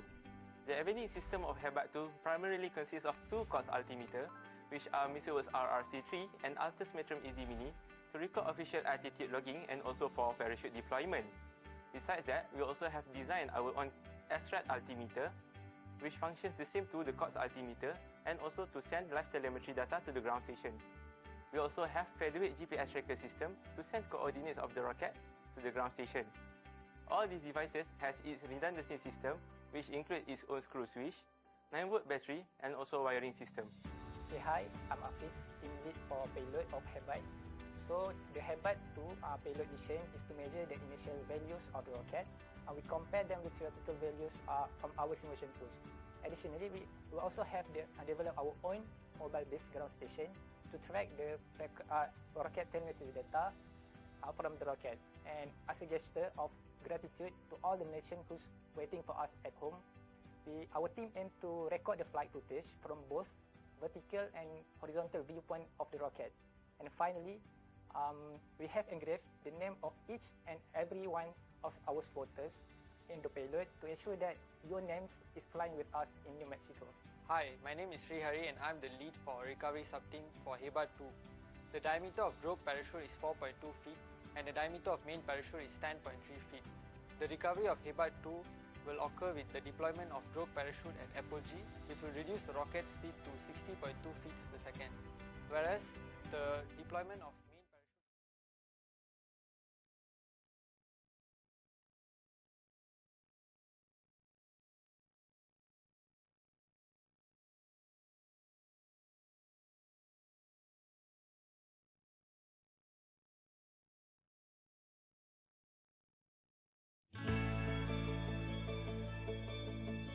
The avionics system of Hebat 2 primarily consists of 2 COTS altimeter, which are Misuos RRC3 and Altus Metrum Easy Mini, to record official altitude logging and also for parachute deployment. Besides that, we also have designed our own SRAD altimeter, which functions the same to the COTS altimeter and also to send live telemetry data to the ground station. We also have featherweight GPS tracker system to send coordinates of the rocket to the ground station. All these devices has its redundancy system, which includes its own screw switch, 9-volt battery, and also wiring system. Hey, hi, I'm Afif, team lead for payload of Hebat. So the Hebat 2 payload mission is to measure the initial values of the rocket, and we compare them with theoretical values from our simulation tools. Additionally, we also have developed our own mobile-based ground station to track the rocket telemetry data from the rocket. And as a gesture of gratitude to all the Malaysians who's waiting for us at home, our team aims to record the flight footage from both vertical and horizontal viewpoint of the rocket. And finally, we have engraved the name of each and every one of our spotters in the payload to ensure that your names is flying with us in New Mexico. Hi, my name is Srihari and I'm the lead for recovery subteam for Heba 2. The diameter of drogue parachute is 4.2 feet and the diameter of main parachute is 10.3 feet. The recovery of Heba 2 will occur with the deployment of drogue parachute at apogee, which will reduce the rocket speed to 60.2 feet per second, whereas the deployment of main parachute.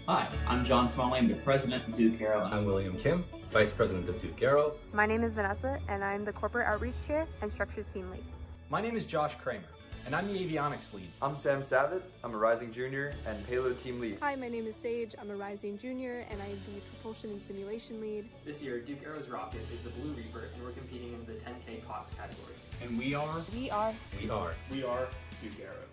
Hi, I'm John Smalley. I'm the president of Duke Aero. I'm William Kim, vice president of Duke Aero. My name is Vanessa, and I'm the corporate outreach chair and structures team lead. My name is Josh Kramer, and I'm the avionics lead. I'm Sam Savitt. I'm a rising junior and payload team lead. Hi, my name is Sage. I'm a rising junior, and I'm the propulsion and simulation lead. This year, Duke Aero's rocket is the Blue Reaper, and we're competing in the 10K COTS category. And we are Duke Aero.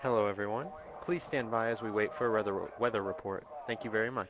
Hello everyone. Please stand by as we wait for a weather report. Thank you very much.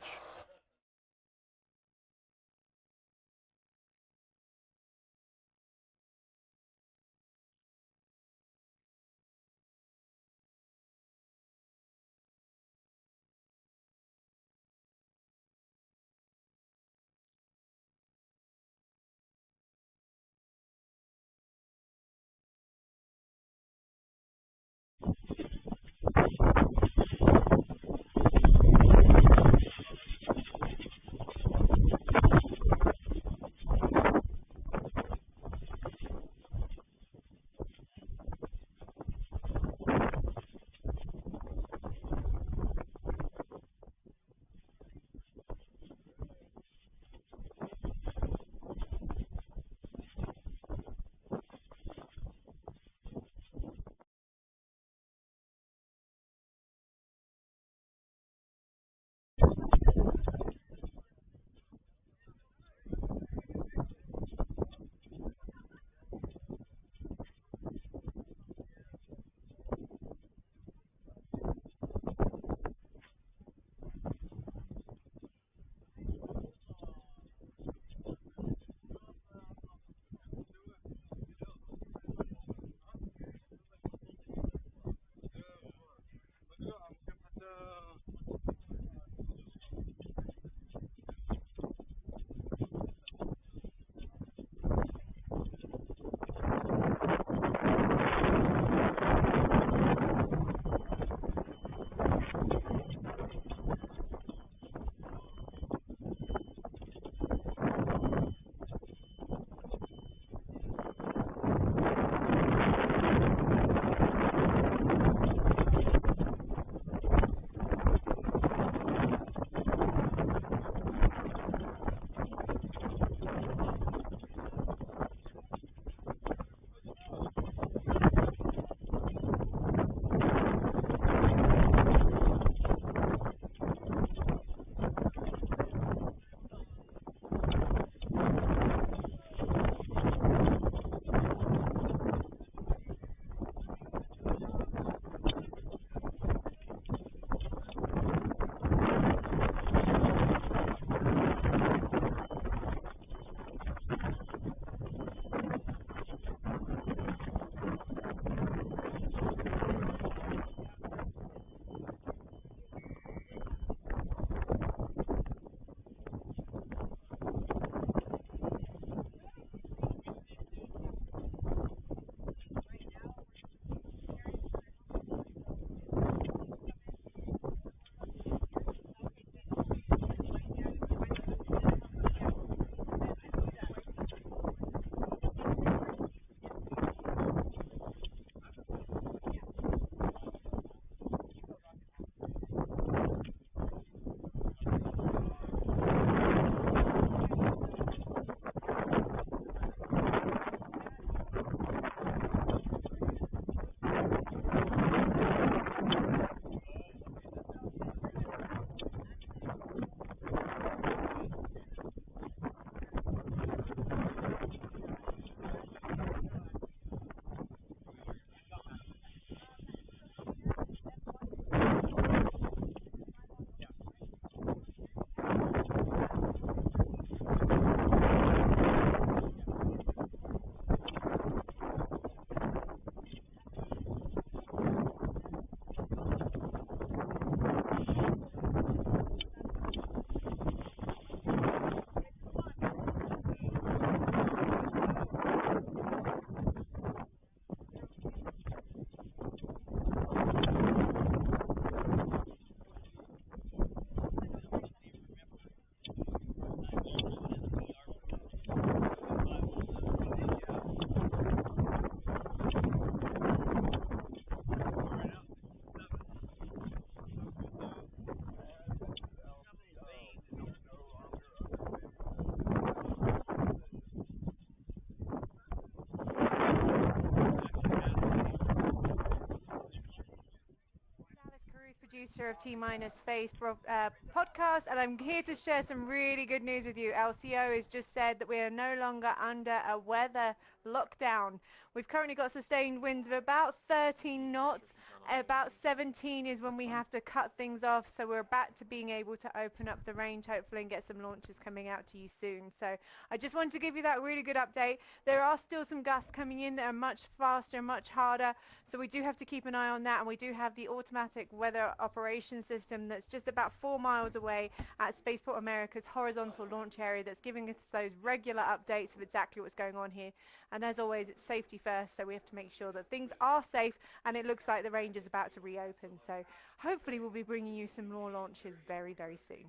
producer of T-Minus Space podcast, and I'm here to share some really good news with you. LCO has just said that we are no longer under a weather lockdown. We've currently got sustained winds of about 13 knots. About 17 is when we have to cut things off, so we're back to being able to open up the range, hopefully, and get some launches coming out to you soon. So I just wanted to give you that really good update. There are still some gusts coming in that are much faster and much harder, so we do have to keep an eye on that, and we do have the automatic weather operation system that's just about 4 miles away at Spaceport America's horizontal launch area that's giving us those regular updates of exactly what's going on here. And as always, it's safety first, so we have to make sure that things are safe, and it looks like the range is about to reopen. So hopefully we'll be bringing you some more launches very, very soon.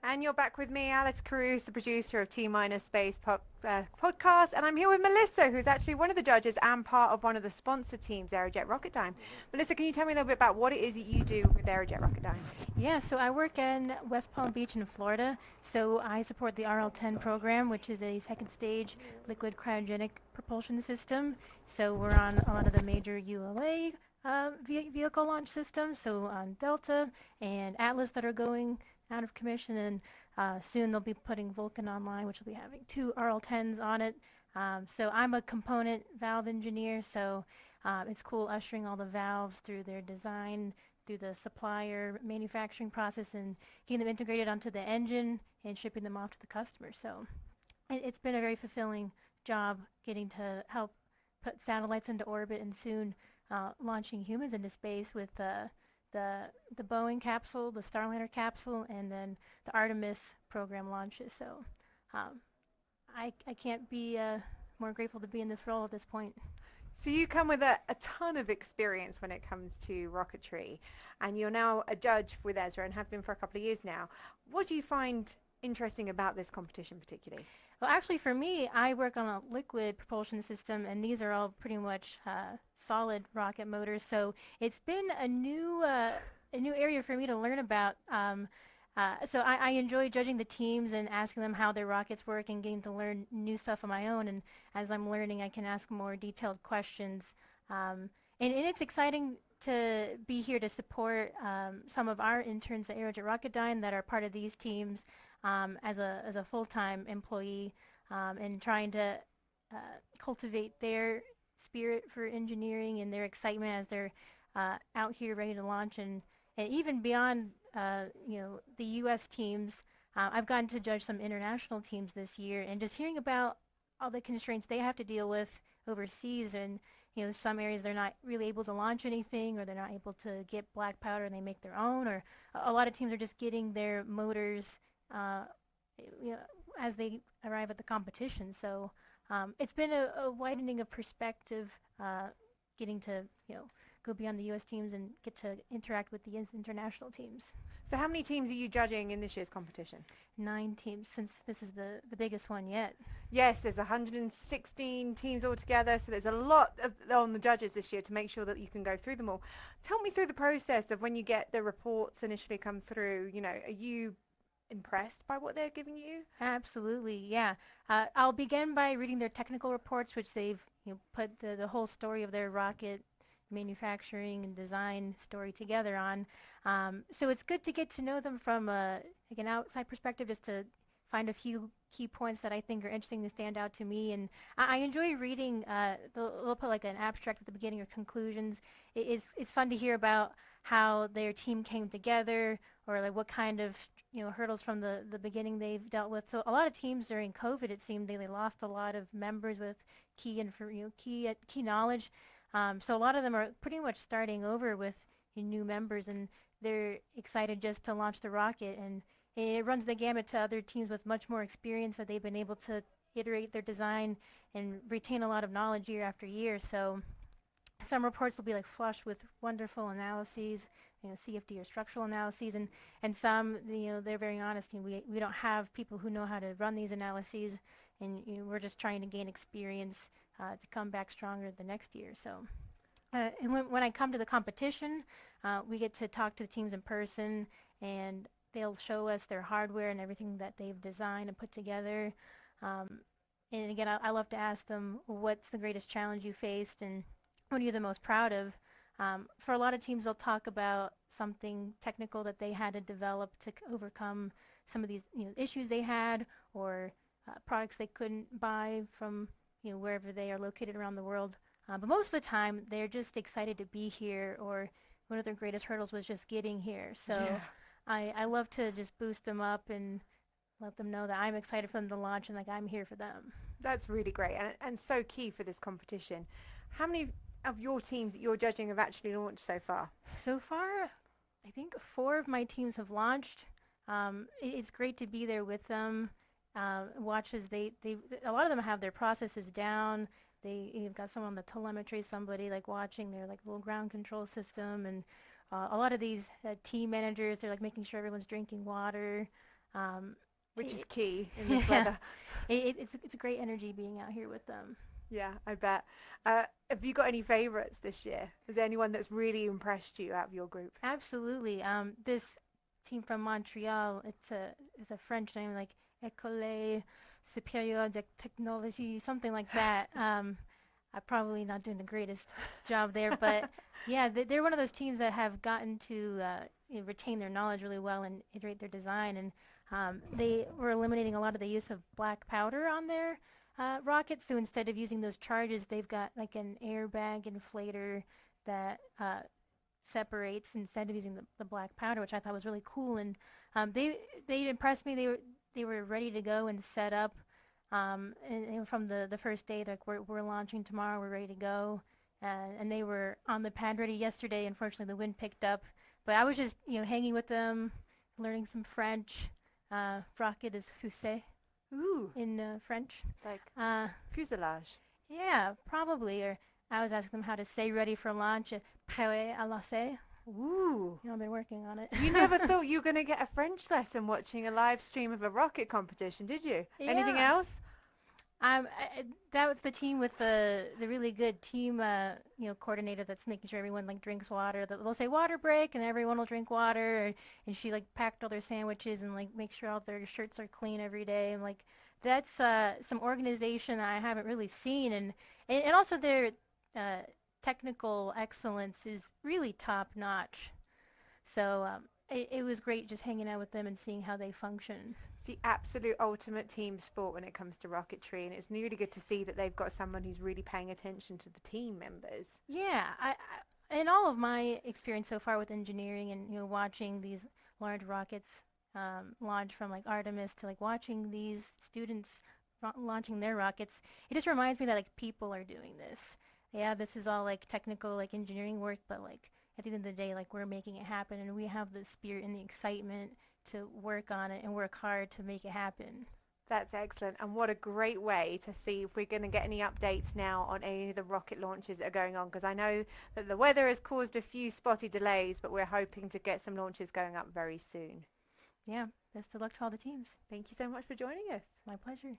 And you're back with me, Alice Caruth, the producer of T-Minus Space podcast. And I'm here with Melissa, who's actually one of the judges and part of one of the sponsor teams, Aerojet RocketDyne. Melissa, can you tell me a little bit about what it is that you do with Aerojet RocketDyne? Yeah, so I work in West Palm Beach in Florida. So I support the RL-10 program, which is a second stage liquid cryogenic propulsion system. So we're on a lot of the major ULA vehicle launch systems, so on Delta and Atlas that are going out of commission, and soon they'll be putting Vulcan online, which will be having 2 RL-10s on it. So I'm a component valve engineer, so it's cool ushering all the valves through their design, through the supplier manufacturing process, and getting them integrated onto the engine and shipping them off to the customer. So it's been a very fulfilling job getting to help put satellites into orbit and soon launching humans into space with the Boeing capsule, the Starliner capsule, and then the Artemis program launches. So I can't be more grateful to be in this role at this point. So you come with a ton of experience when it comes to rocketry, and you're now a judge with Ezra and have been for a couple of years now. What do you find interesting about this competition particularly? Well, actually, for me, I work on a liquid propulsion system, and these are all pretty much solid rocket motors. So it's been a new area for me to learn about. So I enjoy judging the teams and asking them how their rockets work and getting to learn new stuff on my own. And as I'm learning, I can ask more detailed questions. And it's exciting to be here to support some of our interns at Aerojet RocketDyne that are part of these teams as a full-time employee, and trying to cultivate their spirit for engineering and their excitement as they're out here ready to launch. And even beyond the U.S. teams, I've gotten to judge some international teams this year, and just hearing about all the constraints they have to deal with overseas, and some areas they're not really able to launch anything, or they're not able to get black powder and they make their own, or a lot of teams are just getting their motors as they arrive at the competition. So it's been a widening of perspective, getting to go beyond the U.S. teams and get to interact with the international teams. So how many teams are you judging in this year's competition? 9 teams, since this is the biggest one yet. Yes, there's 116 teams altogether, so there's a lot on the judges this year to make sure that you can go through them all. Tell me through the process of when you get the reports initially come through. Are you impressed by what they're giving you? Absolutely, yeah. I'll begin by reading their technical reports, which they've put the whole story of their rocket manufacturing and design story together on. So it's good to get to know them from an outside perspective, just to find a few key points that I think are interesting to stand out to me. And I enjoy reading, they'll put like an abstract at the beginning or conclusions. It's fun to hear about how their team came together, or like what kind of hurdles from the beginning they've dealt with. So a lot of teams during COVID, it seemed they lost a lot of members with key knowledge. So a lot of them are pretty much starting over with new members, and they're excited just to launch the rocket. And it runs the gamut to other teams with much more experience, that they've been able to iterate their design and retain a lot of knowledge year after year. So some reports will be like flush with wonderful analyses, CFD or structural analyses, and some, they're very honest. We don't have people who know how to run these analyses, and we're just trying to gain experience to come back stronger the next year. So, and when I come to the competition, we get to talk to the teams in person, and they'll show us their hardware and everything that they've designed and put together. And again, I love to ask them, what's the greatest challenge you faced, and what are you the most proud of? For a lot of teams, they'll talk about something technical that they had to develop to overcome some of these issues they had, or products they couldn't buy from wherever they are located around the world. But most of the time, they're just excited to be here, or one of their greatest hurdles was just getting here. So yeah. I love to just boost them up and let them know that I'm excited for them to launch, and like I'm here for them. That's really great, and so key for this competition. How many of your teams that you're judging have actually launched so far? So far, I think 4 of my teams have launched. It's great to be there with them. Watch as a lot of them have their processes down. You've got someone on the telemetry, somebody like watching their like little ground control system, and a lot of these team managers, they're like making sure everyone's drinking water, which is key in this weather. It's a great energy being out here with them. Yeah, I bet. Have you got any favorites this year? Is there anyone that's really impressed you out of your group? Absolutely. This team from Montreal, it's a French name, like École Supérieure de Technologie, something like that. I'm probably not doing the greatest job there, but yeah, they're one of those teams that have gotten to retain their knowledge really well and iterate their design, and they were eliminating a lot of the use of black powder on their Rockets, so instead of using those charges, they've got like an airbag inflator that separates instead of using the black powder, which I thought was really cool. And they impressed me. They were ready to go and set up. And from the first day, like we're launching tomorrow, we're ready to go. And they were on the pad ready yesterday. Unfortunately, the wind picked up, but I was just hanging with them, learning some French. Rocket is fusée. Ooh. In French. Like fuselage. Yeah, probably. Or I was asking them how to say ready for launch. Prêt à lancer. Ooh. I've been working on it. You never thought you were going to get a French lesson watching a live stream of a rocket competition, did you? Yeah. Anything else? That was the team with the really good team coordinator that's making sure everyone like drinks water. They'll say water break and everyone will drink water, and she like packed all their sandwiches and like make sure all their shirts are clean every day, and like that's some organization I haven't really seen, and also their technical excellence is really top notch. So it was great just hanging out with them and seeing how they function. The absolute ultimate team sport when it comes to rocketry, and it's really good to see that they've got someone who's really paying attention to the team members. Yeah, in all of my experience so far with engineering and watching these large rockets launch from like Artemis to like watching these students launching their rockets, it just reminds me that like people are doing this. Yeah, this is all like technical like engineering work, but like at the end of the day, like we're making it happen, and we have the spirit and the excitement to work on it and work hard to make it happen. That's excellent, and what a great way to see if we're going to get any updates now on any of the rocket launches that are going on, because I know that the weather has caused a few spotty delays, but we're hoping to get some launches going up very soon. Yeah, best of luck to all the teams. Thank you so much for joining us. My pleasure.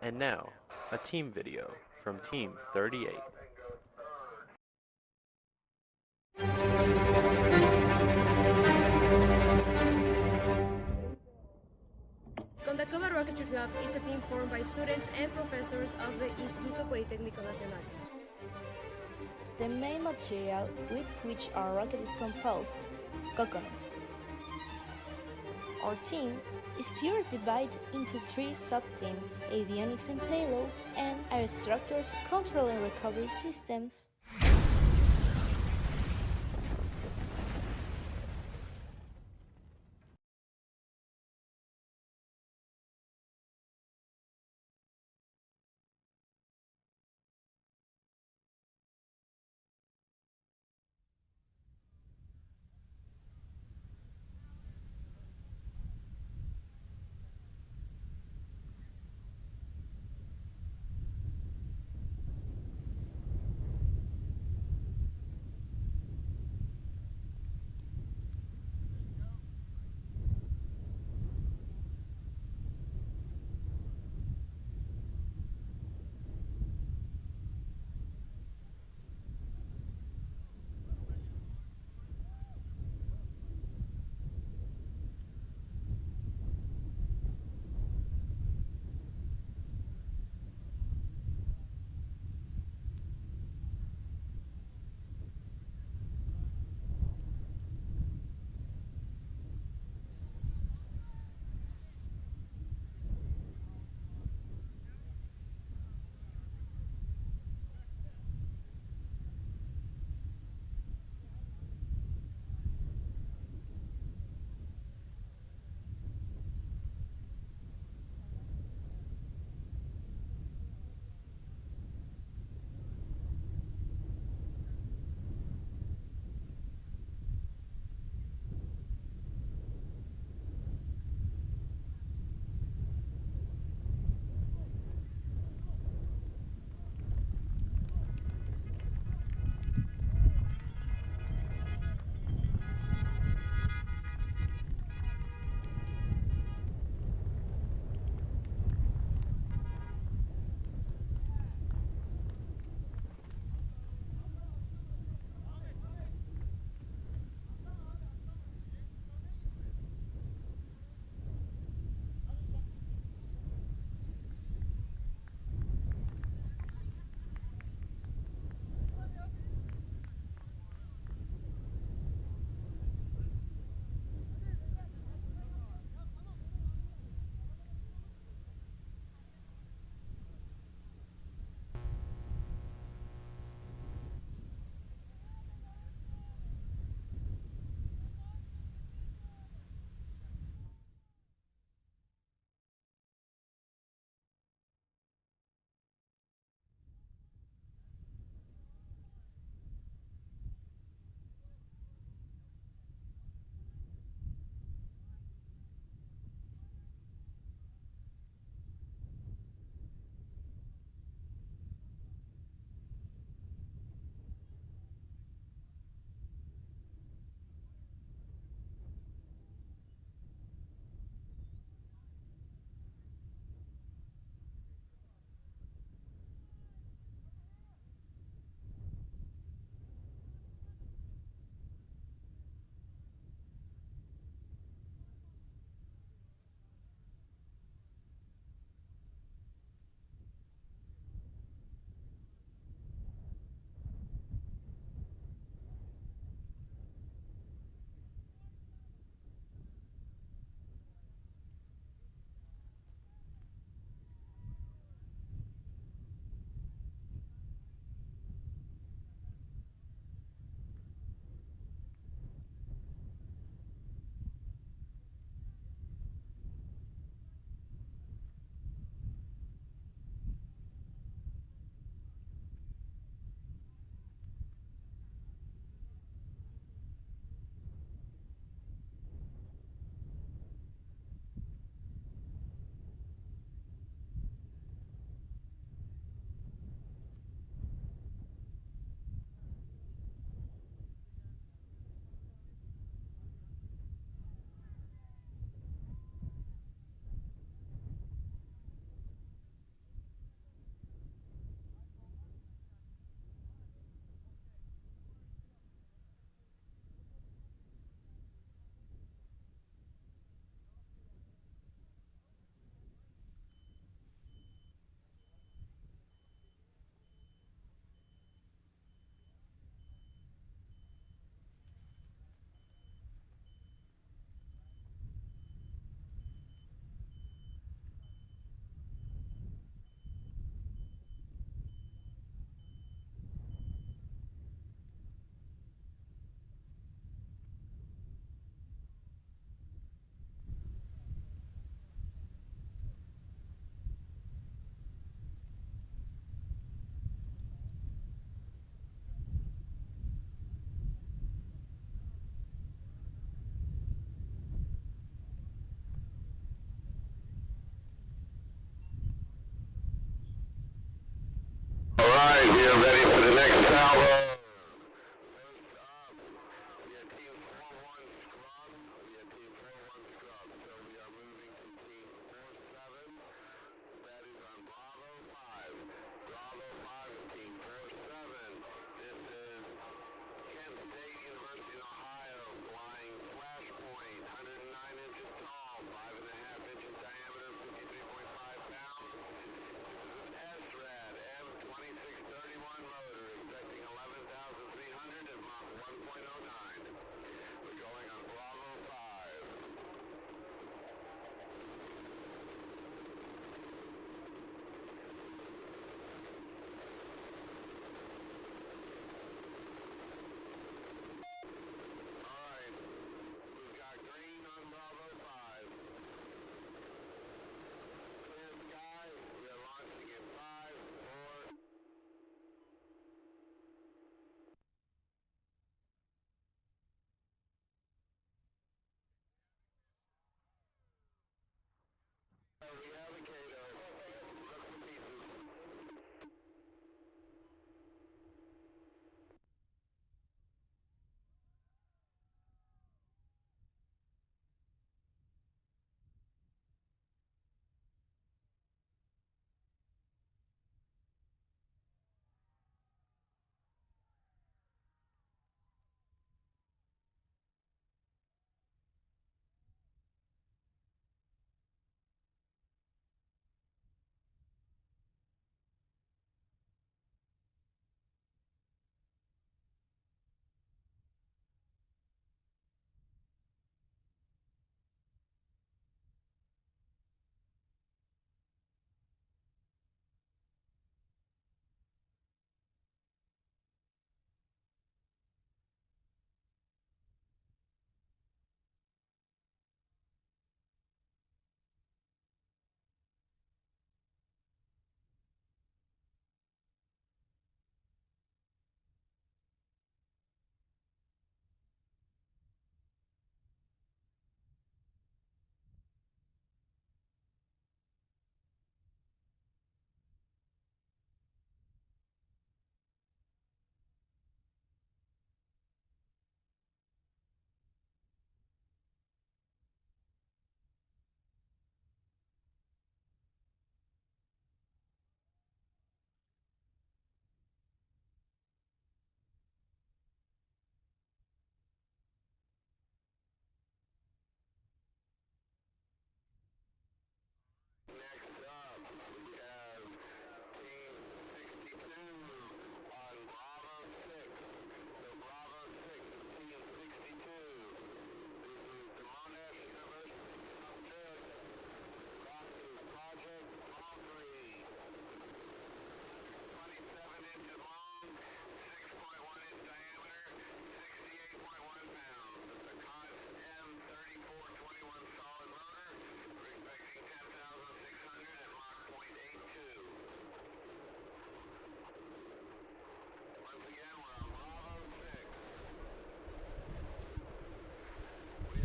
And now, a team video from Team 38. Kondakova Rocketry Club is a team formed by students and professors of the Instituto Politécnico Nacional. The main material with which our rocket is composed, coconut. Our team is further divided into 3 sub-teams: avionics and payload, and aerostructures, control and recovery systems.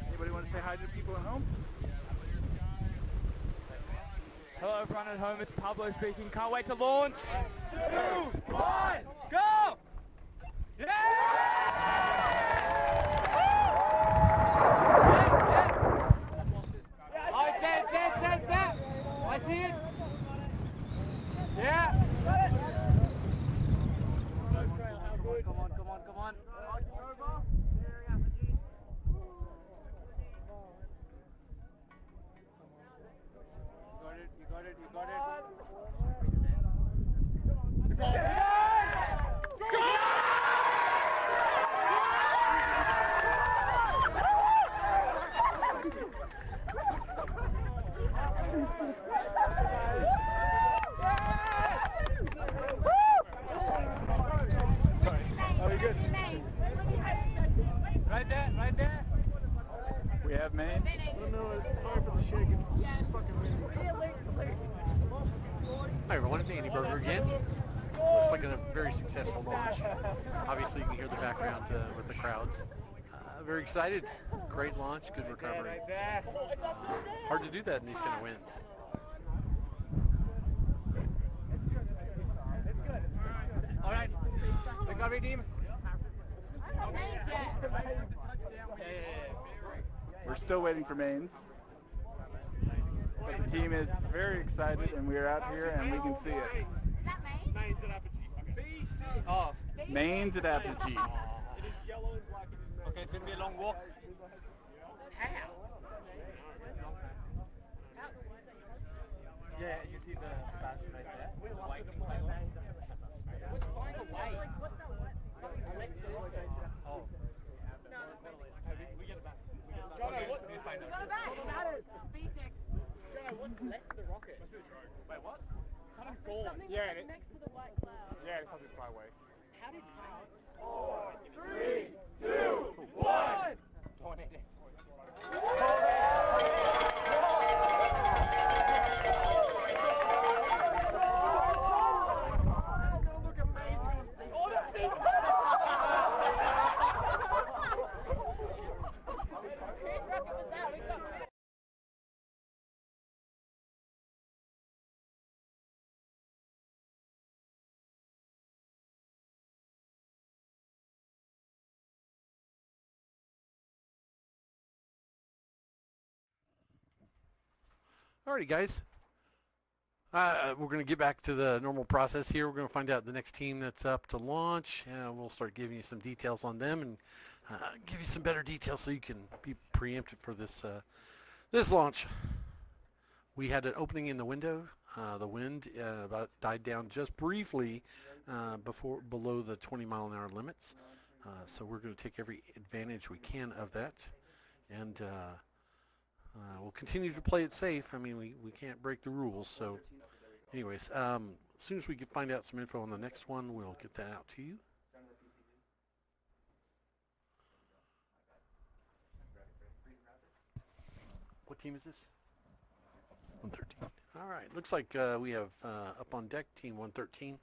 Anybody want to say hi to the people at home? Hello everyone at home, it's Pablo speaking. Can't wait to launch. 2, 1, go! Yeah! That. I see it. Yeah. Come on. You got it. Sorry. Are we good? Right there. We have main. No, sorry for the shake. It's fucking windy. Hi everyone, it's Andy Berger again. Looks like a very successful launch. Obviously you can hear the background with the crowds. Very excited. Great launch, good recovery. Hard to do that in these kind of winds. All right. Recovery team. We're still waiting for mains. But the team is very excited and we are out here and we can see it. Oh, mains at Apogee. Okay, it's going to be a long walk. Yeah, you see the badge right there. White flying. It was flying away. Something's left there. Oh. We get it back. Jono, what? We find out. Jono, what's left of the rocket? Wait, what? Something's gone. Yeah, next to the white cloud. Yeah, something's fly away. How did you? 4, 3, 2, 1. Don't need it. Alrighty, guys. We're going to get back to the normal process here. We're going to find out the next team that's up to launch. We'll start giving you some details on them and give you some better details so you can be preempted for this this launch. We had an opening in the window. The wind about died down just briefly below the 20-mile-an-hour limits. So we're going to take every advantage we can of that. And we'll continue to play it safe. I mean, we can't break the rules. So anyways, as soon as we can find out some info on the next one, we'll get that out to you. What team is this? 113. All right. Looks like we have up on deck team 113.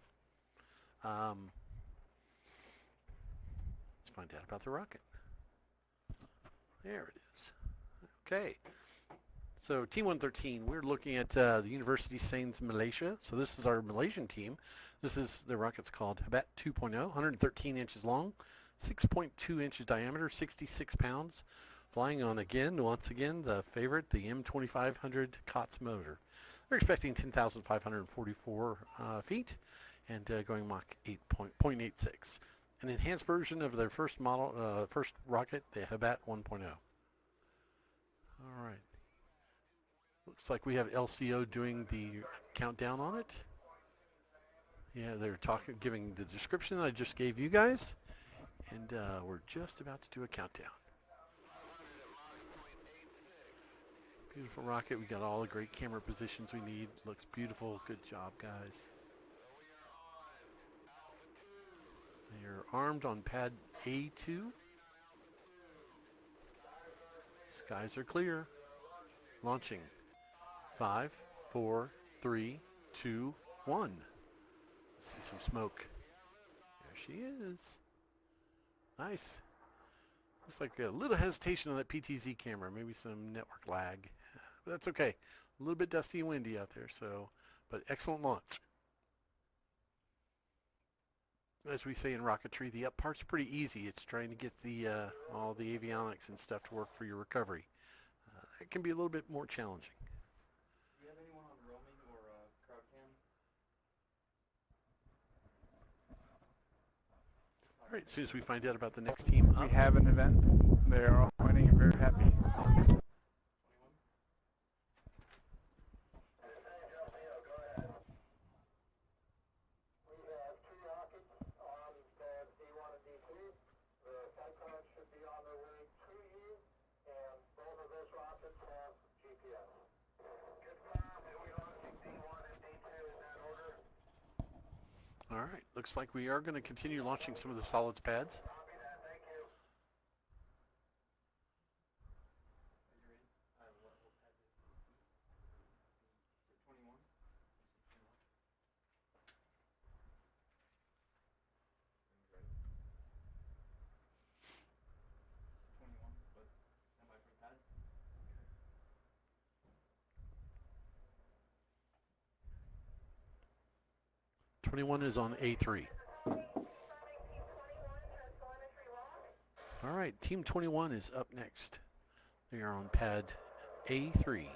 Let's find out about the rocket. There it is. Okay. So Team 113, we're looking at the University Sains Malaysia. So this is our Malaysian team. This is the rocket's called Hebat 2.0, 113 inches long, 6.2 inches diameter, 66 pounds. Flying on once again, the favorite, the M2500 COTS motor. We're expecting 10,544 feet and going Mach 8.86. An enhanced version of their first model, first rocket, the Hebat 1.0. All right. Looks like we have LCO doing the countdown on it. Yeah, they're giving the description that I just gave you guys, and we're just about to do a countdown. Beautiful rocket. We got all the great camera positions we need. Looks beautiful. Good job, guys. They're armed on pad A2. Skies are clear. Launching. 5, 4, 3, 2, 1. See some smoke. There she is. Nice. Looks like a little hesitation on that PTZ camera. Maybe some network lag. But that's okay. A little bit dusty and windy out there, but excellent launch. As we say in Rocketry, the up part's pretty easy. It's trying to get all the avionics and stuff to work for your recovery. It can be a little bit more challenging. Do you have anyone on roaming or crowd cam? All right, as soon as we find out about the next team up. We have an event. They are all winning and very happy. All right, looks like we are going to continue launching some of the solids pads. Is on A3. All right, Team 21 is up next. They are on pad A3. Team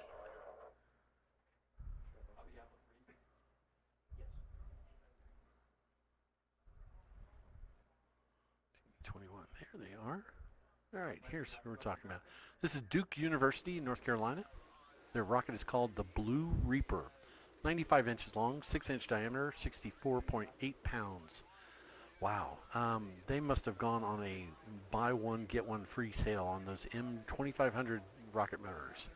21, there they are. All right, here's what we're talking about. This is Duke University in North Carolina. Their rocket is called the Blue Reaper. 95 inches long, 6-inch diameter, 64.8 pounds. Wow. They must have gone on a buy one, get one free sale on those M2500 rocket motors.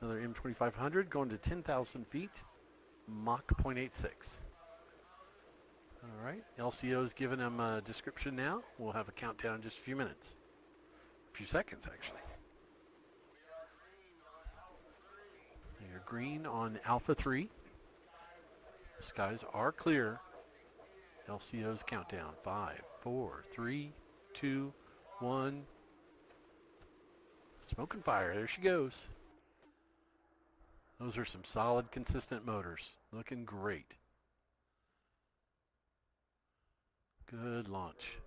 Another M2500 going to 10,000 feet, Mach 0.86. All right, LCO's giving them a description now. We'll have a countdown in just a few minutes. A few seconds, actually. They're green on Alpha 3. Skies are clear. LCO's countdown. 5, 4, 3, 2, 1. Smoke and fire. There she goes. Those are some solid, consistent motors. Looking great. Good launch.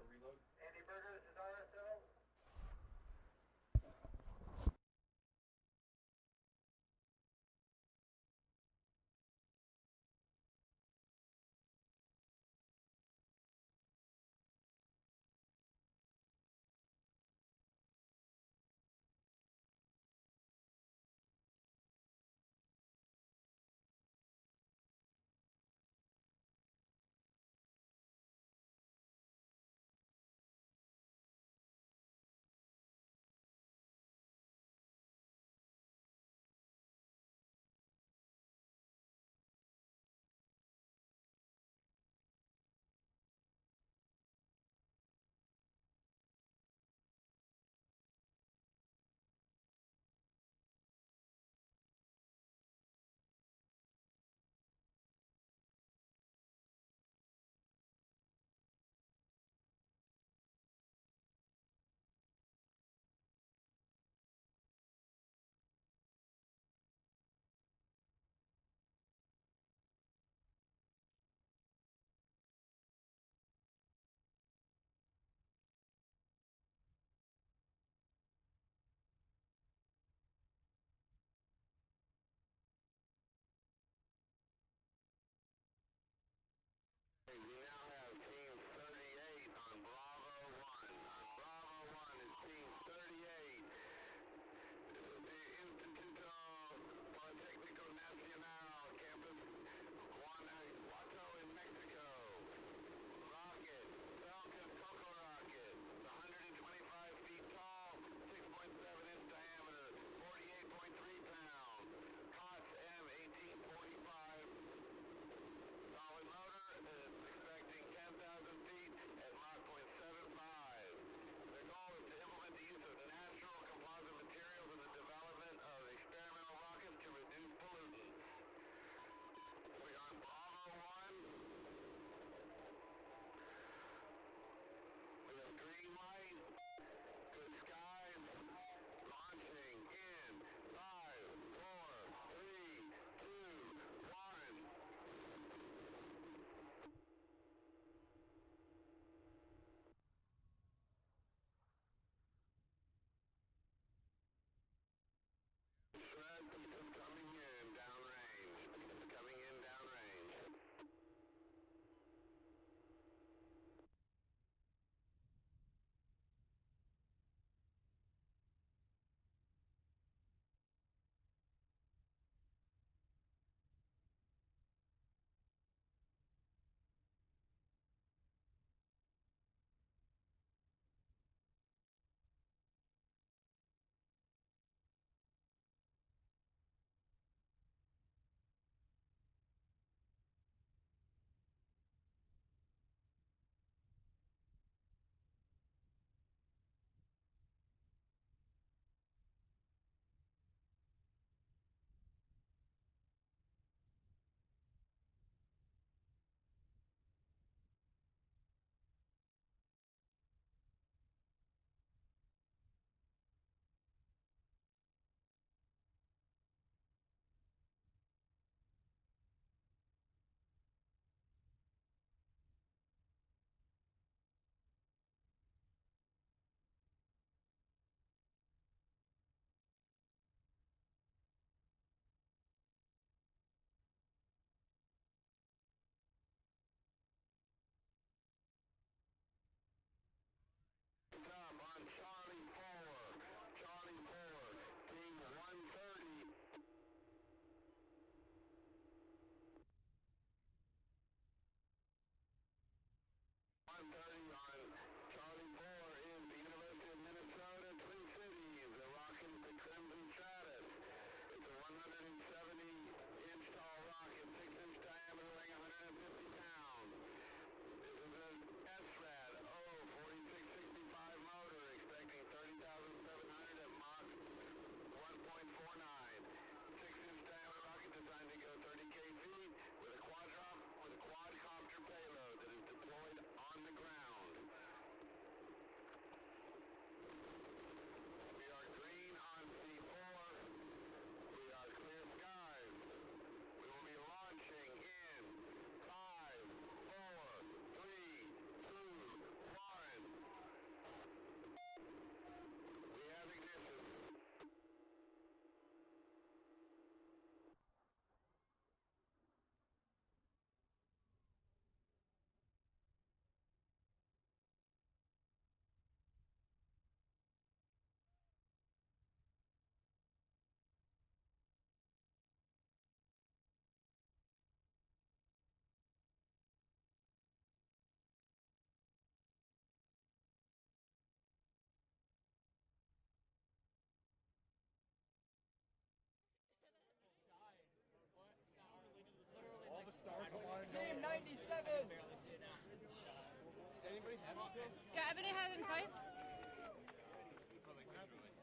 Yeah, Ebony had it in sights.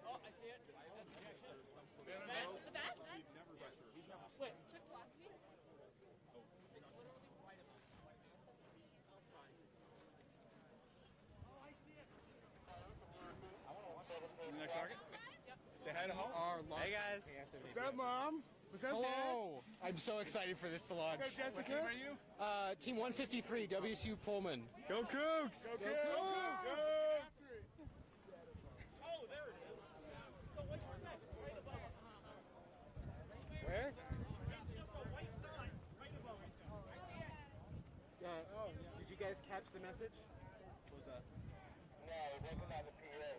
Oh, I see it. That's ejection. The bat? Wait, check velocity. It's literally right above. Oh, I see it. The next rocket? Say hi to home. Hey guys. What's up, Mom? What's up, Hello. I'm so excited for this to launch. What's up, Jessica? What team are you? Team 153, WSU Pullman. Go Cougs! Go Cougs! Go! Oh, there it is. So what's next? Right above us. Where? It's just a white dot right above us. Did you guys catch the message? What was that? No, it wasn't on the PA.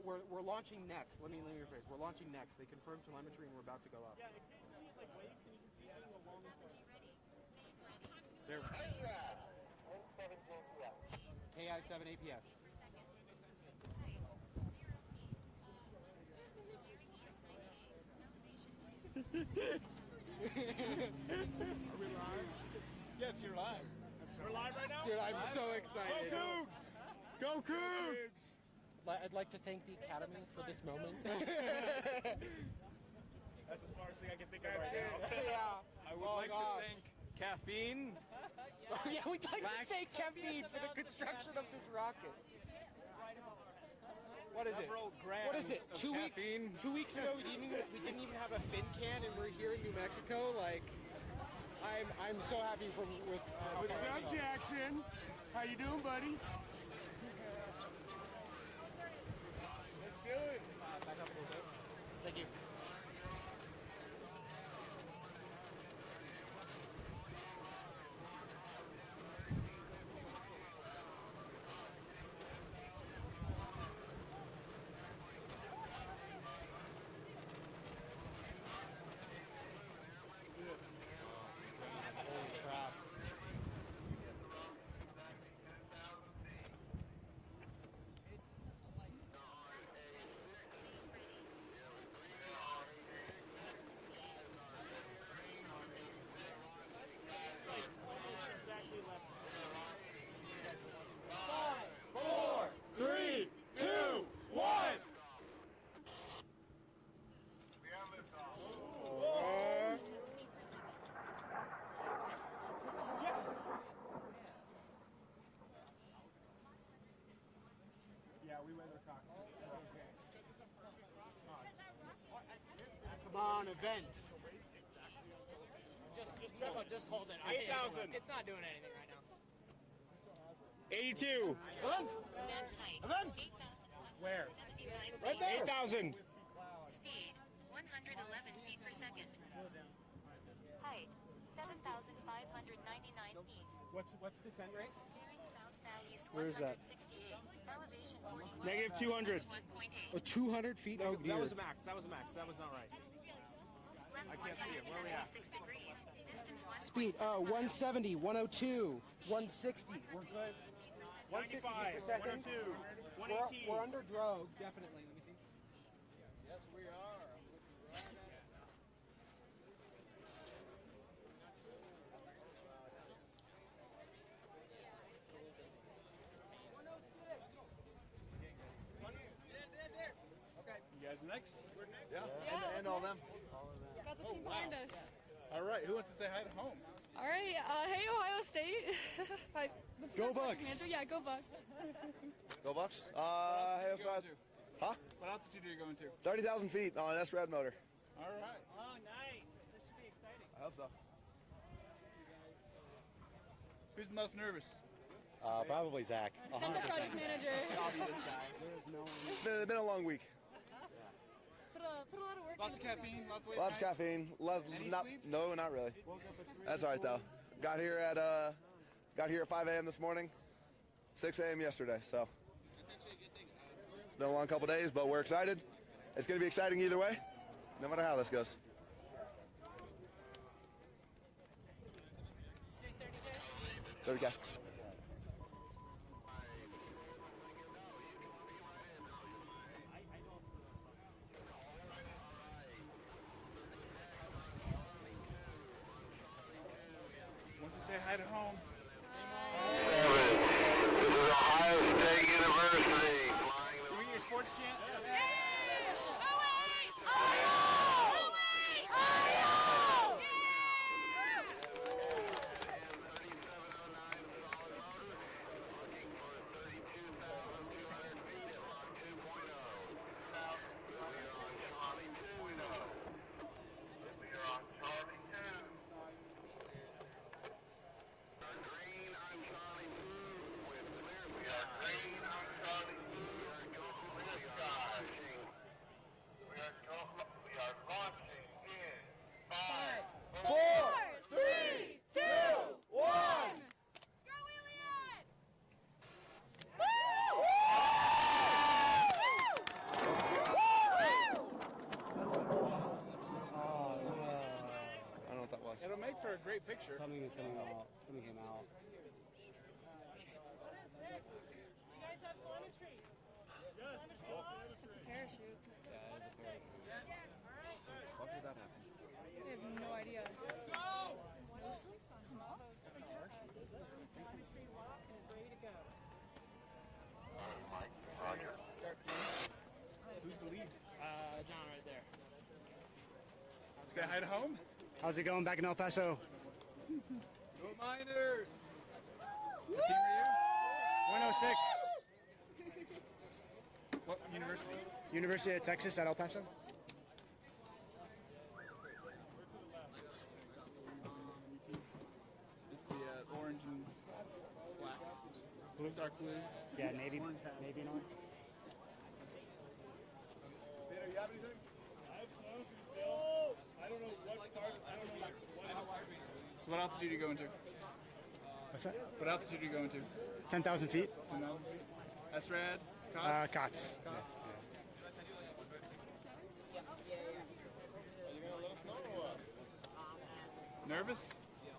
We're launching next. Let me rephrase. We're launching next. They confirmed telemetry and we're about to go up. Yeah, it continues like waves and you can see things along the way. There. KI 7 APS. Are we live? Yes, you're live. We're live right now? Dude, I'm so excited. Go Cougs! Go Cougs! I'd like to thank the Academy for this moment. That's the smartest thing I can think of right now. Yeah. I would like to thank Caffeine. Oh, yeah, we'd like to thank Caffeine for the construction of this rocket. What is it? What is it? 2 weeks ago, we didn't even have a fin can, and we're here in New Mexico. Like, I'm so happy with. What's up, Jackson? How you doing, buddy? Let's do it. Back up a little bit. Thank you. Holy crap. Exactly left. 5, 4, 3, 2, 1. We have liftoff. Yes! Yeah, we weather cocked. Come on, event. Just hold it. 8,000. It's not doing anything right now. 82. Event. Event. Where? Right there. 8,000. Speed 111 feet per second. Height 7,599 feet. What's descent rate? Bearing south-southeast Where is that? 168. Elevation 41. Negative 200. Oh, 200 feet? Oh, dear. That was a max. That was not right. Left I can't see it. Where are we at? 176 degrees. Distance 1. Speed, 170, 102, 160. We're good. 165 a second. 102, 118. We're under drogue, definitely. Let me see. Yes, we are. Okay. You guys next? We're next. Yeah, and all them. Got the team behind us. All right, who wants to say hi to home? All right, hey Ohio State. Hi, this is Go our Bucks. commander. Yeah, go Bucks. Go Bucks. Huh? What altitude are you going to? 30,000 feet on an S-Rad motor. All right. Oh, nice. This should be exciting. I hope so. Who's the most nervous? Probably Zach. That's our project manager. I'll be this guy. There's no one. It's been a long week. Put a lot of work. Lots of caffeine, lots of late Lots of nights. caffeine. Any Not, sleep? no, not really. Woke up at 3 That's all right though. Got here at 5 a.m. this morning, 6 a.m. yesterday. So it's been a long couple days, but we're excited. It's going to be exciting either way, no matter how this goes. 30K. Wants to say hi to home. for a great picture. Something is coming out. Something came out. It's a parachute. Yeah, it is a parachute. What did that happen? I have no idea. Who's the lead? John right there. Say hi to home. How's it going back in El Paso? Go Miners! What team are you? 106. What university? University of Texas at El Paso. It's the orange and black. Blue, dark blue. Yeah, navy, Orange hat. navy and orange. Peter, you have anything? I have snowshoes still. I don't know what part. I don't know what. So what altitude are you going to? What's that? What altitude are you going to? 10,000 feet. 10,000 feet. SRAD? COTS? COTS. COTS. Nervous?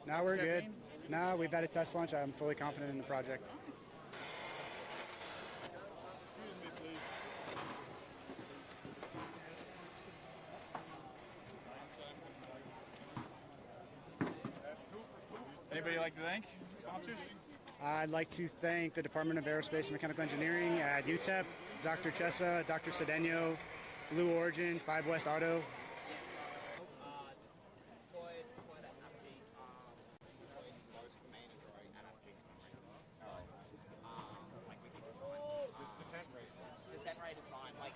Now we're good. Caffeine? Now we've had a test launch. I'm fully confident in the project. Excuse me, please. Anybody like to thank sponsors? I'd like to thank the Department of Aerospace and Mechanical Engineering at UTEP, Dr. Chessa, Dr. Cedeno, Blue Origin, 5 West Auto. Descent rate is fine. Like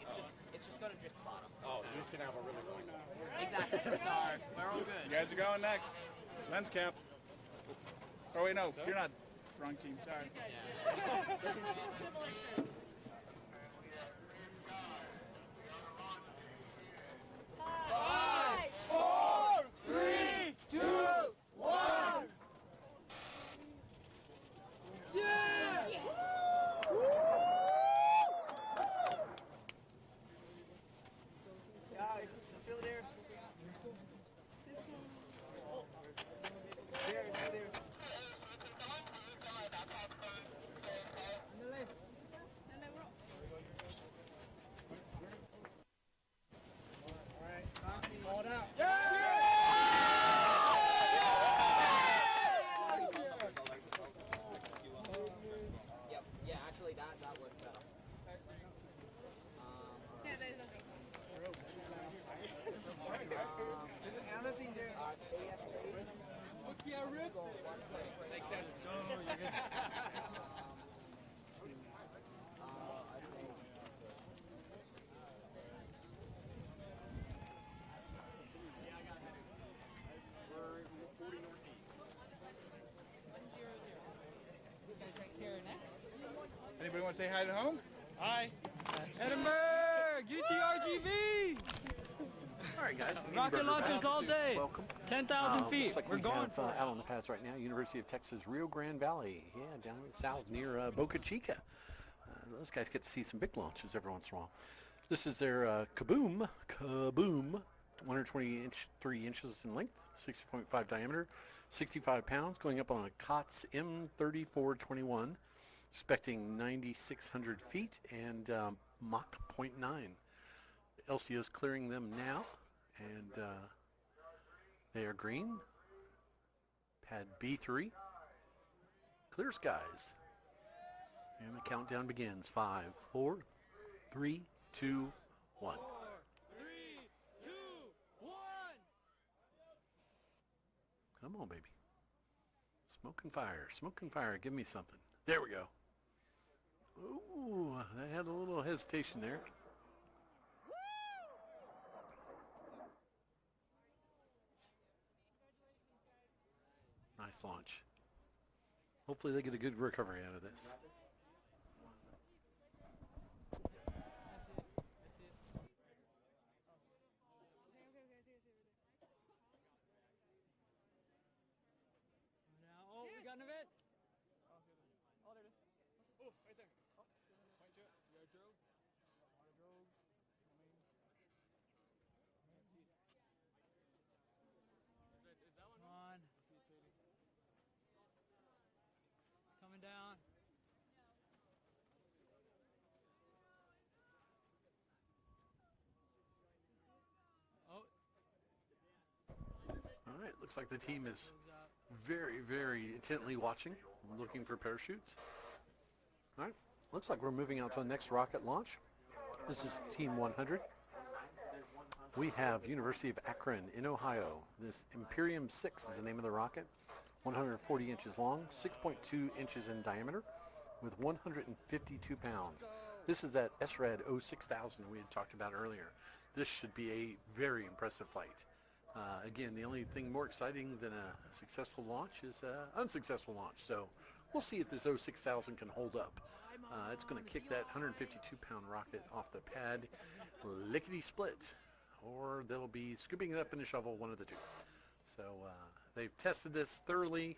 it's just gonna drift bottom. Oh, you're just gonna have a really fun time. Exactly. So we're all good. You guys are going next. Lens cap. Oh wait, no, you're not. Wrong team. Sorry. Five, 4, 3, 2, 1. Yeah! Guys, still there. There. Hold out. Yep. Yeah, actually that worked better. Yeah, there's nothing. Anything there? Yeah, Rick. Makes sense. Oh, you're good. Anybody want to say hi to home? Hi. Edinburgh, UTRGV. All right, guys. Rocket launches all day. Welcome. 10,000 feet. Looks like We're we going have, for it. out on the pads right now, University of Texas, Rio Grande Valley. Yeah, down in the south near Boca Chica. Those guys get to see some big launches every once in a while. This is their Kaboom, 123 inches in length, 60.5 diameter, 65 pounds, going up on a COTS M3421, expecting 9,600 feet and Mach 0.9. LCO is clearing them now, and they are green. Pad B3, clear skies. And the countdown begins. 5, 4, 3, 2, 1. 3, 2, 1. Come on, baby. Smoke and fire. Give me something. There we go. Ooh, I had a little hesitation there. Nice launch. Hopefully they get a good recovery out of this. Oh, we got an event. Oh, there it is. Oh, right there. Oh, point to it. You got a drogue? Come on. Looks like the team is very, very intently watching, looking for parachutes. All right, looks like we're moving on to the next rocket launch. This is Team 100. We have University of Akron in Ohio. This Imperium 6 is the name of the rocket. 140 inches long, 6.2 inches in diameter, with 152 pounds. This is that SRAD 06000 we had talked about earlier. This should be a very impressive flight. Again, the only thing more exciting than a successful launch is an unsuccessful launch. So we'll see if this 06000 can hold up. It's going to kick that 152-pound rocket off the pad lickety-split, or they'll be scooping it up in a shovel, one of the two. So they've tested this thoroughly,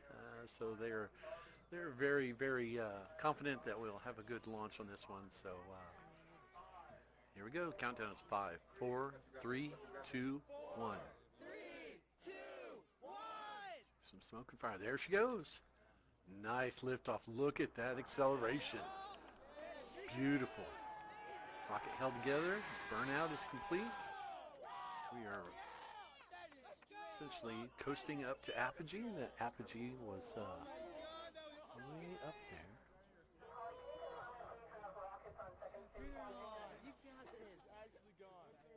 so they're very, very confident that we'll have a good launch on this one. So here we go. Countdown is 5, 4, 3, 2, 1. 3, 2, 1. Some smoke and fire. There she goes. Nice liftoff. Look at that acceleration. Beautiful. Rocket held together. Burnout is complete. We are essentially coasting up to apogee. That apogee was way up there.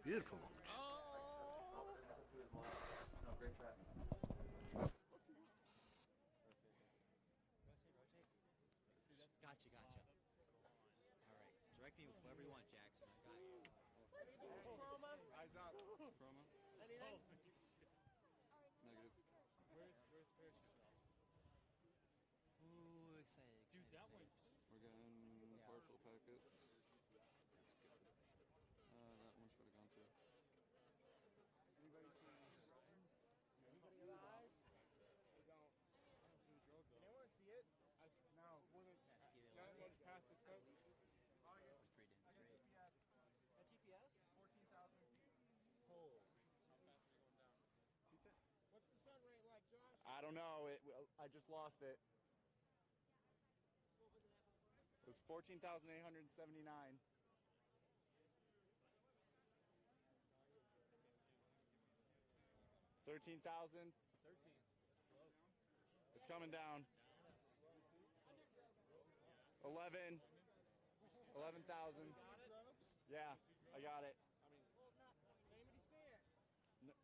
Beautiful launch. Gotcha. All right. Direct me wherever you want, Jackson. I got you. Eyes up. Chroma. Anything? Negative. Where's parachute? Ooh, excited. Dude, that one. We're getting partial packets. That's good. That one should have gone through. Anybody see eyes? I don't see the drill though. Anyone see it? No. One of that one past the scope. That was pretty damn straight. That GPS? 14,000 feet. Hold. How fast are you going down? What's the sun rate like, Josh? I don't know. I just lost it. What was it at before? It was 14,879. 13,000. 13. It's coming down. 11. 11,000. Yeah, I got it. Anybody see it? No.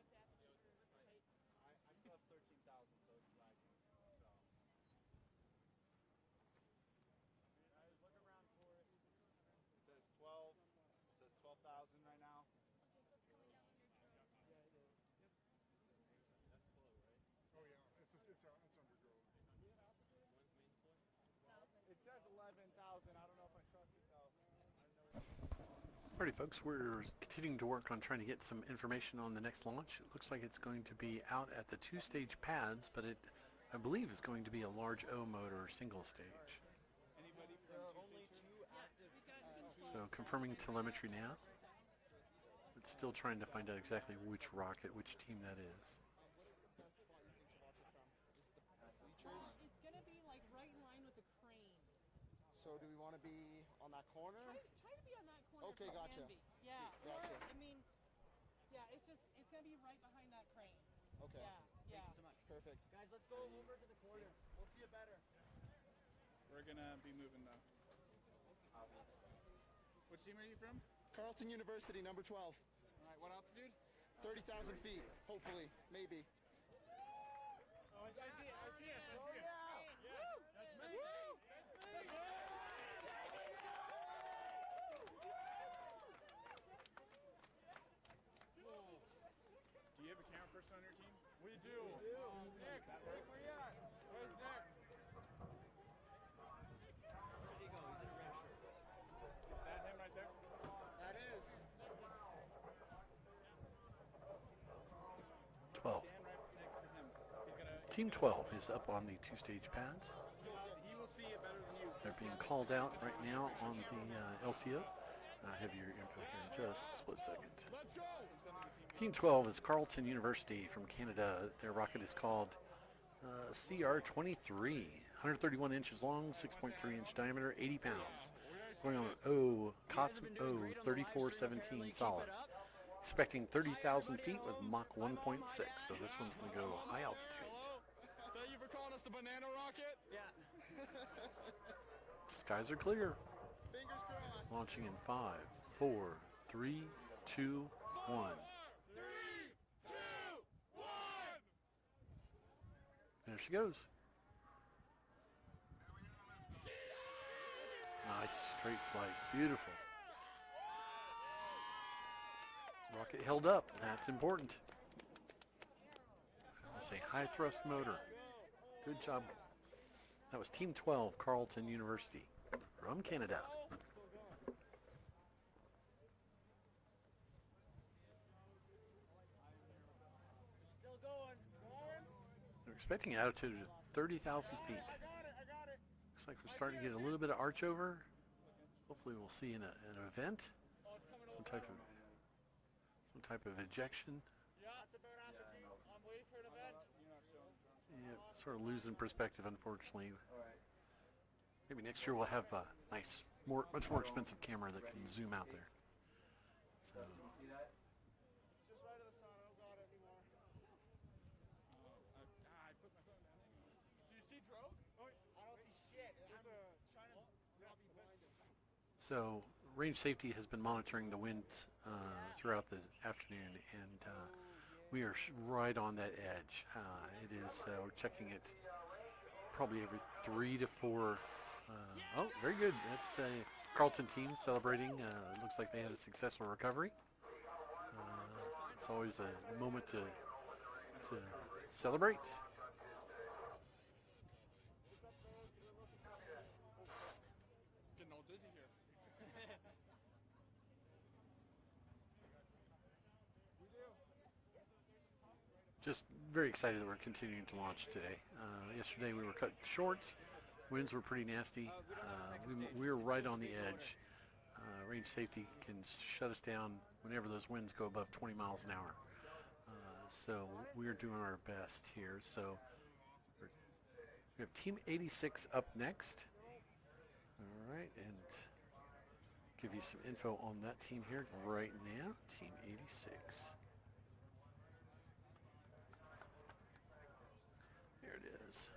Sounds like he's out of burritos. I still have 13,000, so it's lagging. So. I look around for it. It says 12. It says 12,000 right now. Okay, so it's coming down when you're driving. Yeah, it is. Yep. That's slow, right? Oh yeah, it's undergrowth. It says 11,000. I don't know if I trust it though. Alrighty, folks, we're continuing to work on trying to get some information on the next launch. It looks like it's going to be out at the two-stage pads, but it, I believe, is going to be a large O motor single stage. There are only 2 active. So confirming telemetry now. It's still trying to find out exactly which rocket, which team that is. What is the best spot you think to watch it from? Is it the bleachers? It's going to be like right in line with the crane. So do we want to be on that corner? Try to be on that corner. Okay, if you gotcha. can be. Yeah. Gotcha. Or, I mean, yeah, it's going to be right behind that crane. Okay. Yeah. Thank you so much. Perfect. Guys, let's go over to the corner. We'll see it better. We're gonna be moving though. Which team are you from? Carleton University, number 12. All right, what altitude? 30,000 feet, hopefully, maybe. Oh, I see it. I see it. Oh, yeah. That's me. Do you have a camera person on your team? We do. Nick, where you at? Where's Nick? There you go. He's in a red shirt. Is that him right there? That is. 12. Stand right next to him. He's gonna Team 12 is up on the two-stage pads. They're being called out right now on the LCO. I have your info here in just a split second. Team 12 is Carleton University from Canada. Their rocket is called CR-23, 131 inches long, 6.3 inch diameter, 80 pounds. Going on COTS 3417 solid. Expecting 30,000 feet with Mach 1.6, so this one's going to go high altitude. Thank you for calling us the banana rocket. Yeah. Skies are clear. Fingers crossed. Launching in 5, 4, 3, 2, 1. 3, 2, 1. There she goes. Nice straight flight. Beautiful. Rocket held up. That's important. That's a high thrust motor. Good job. That was Team 12, Carleton University from Canada. Still going. They're expecting an altitude of 30,000 feet. Looks like we're starting to get a little bit of arch over. Hopefully we'll see an event. Some type of ejection. Yeah, that's about happening. I'm waiting for an event. Yeah, sort of losing perspective, unfortunately. Maybe next year we'll have a nice, much more expensive camera that can zoom out there. So. It's just right of the sun. I don't got it anymore. I put my phone down. Do you see drogue? I don't see shit. I'm trying to not be blinded. So range safety has been monitoring the wind throughout the afternoon, and we are right on that edge. It is, we're checking it probably every 3 to 4. Oh, very good. That's the Carleton team celebrating. It looks like they had a successful recovery. It's always a moment to celebrate. Getting all dizzy here. Just very excited that we're continuing to launch today. Yesterday we were cut short. Winds were pretty nasty. We were right on the edge. Range safety can shut us down whenever those winds go above 20 miles an hour. So we are doing our best here. So we have Team 86 up next. All right, and give you some info on that team here right now. Team 86. There it is.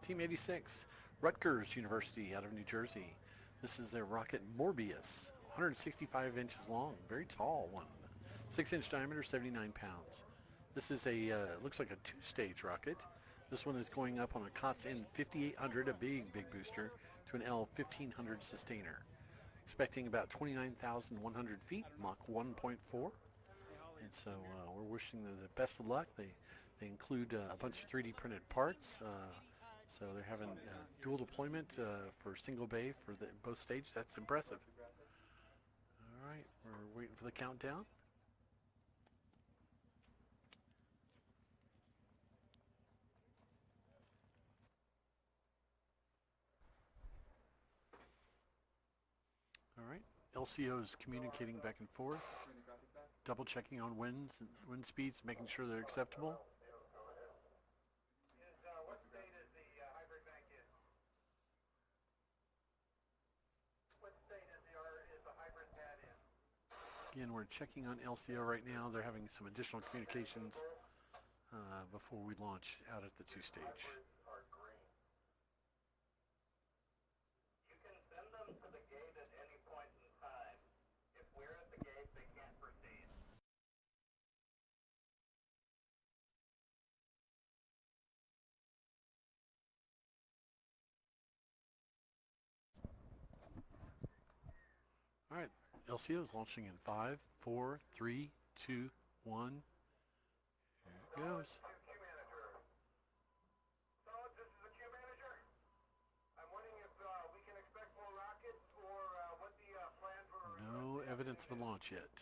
Team 86, Rutgers University out of New Jersey. This is their rocket Morbius, 165 inches long, very tall one. 6-inch diameter, 79 pounds. This is a, looks like a two-stage rocket. This one is going up on a COTS N5800, a big booster, to an L1500 sustainer. Expecting about 29,100 feet, Mach 1.4. And so we're wishing them the best of luck. They include a bunch of 3D printed parts. So they're having dual deployment for single bay for both stages. That's impressive. All right, we're waiting for the countdown. All right, LCO is communicating back and forth, double checking on winds and wind speeds, making sure they're acceptable. Again, we're checking on LCO right now. They're having some additional communications before we launch out at the two-stage. You can send them to the gate at any point in time. If we're at the gate, they can't proceed. All right, LCO is launching in 5, 4, 3, 2, 1. Here it goes. No evidence of a launch yet.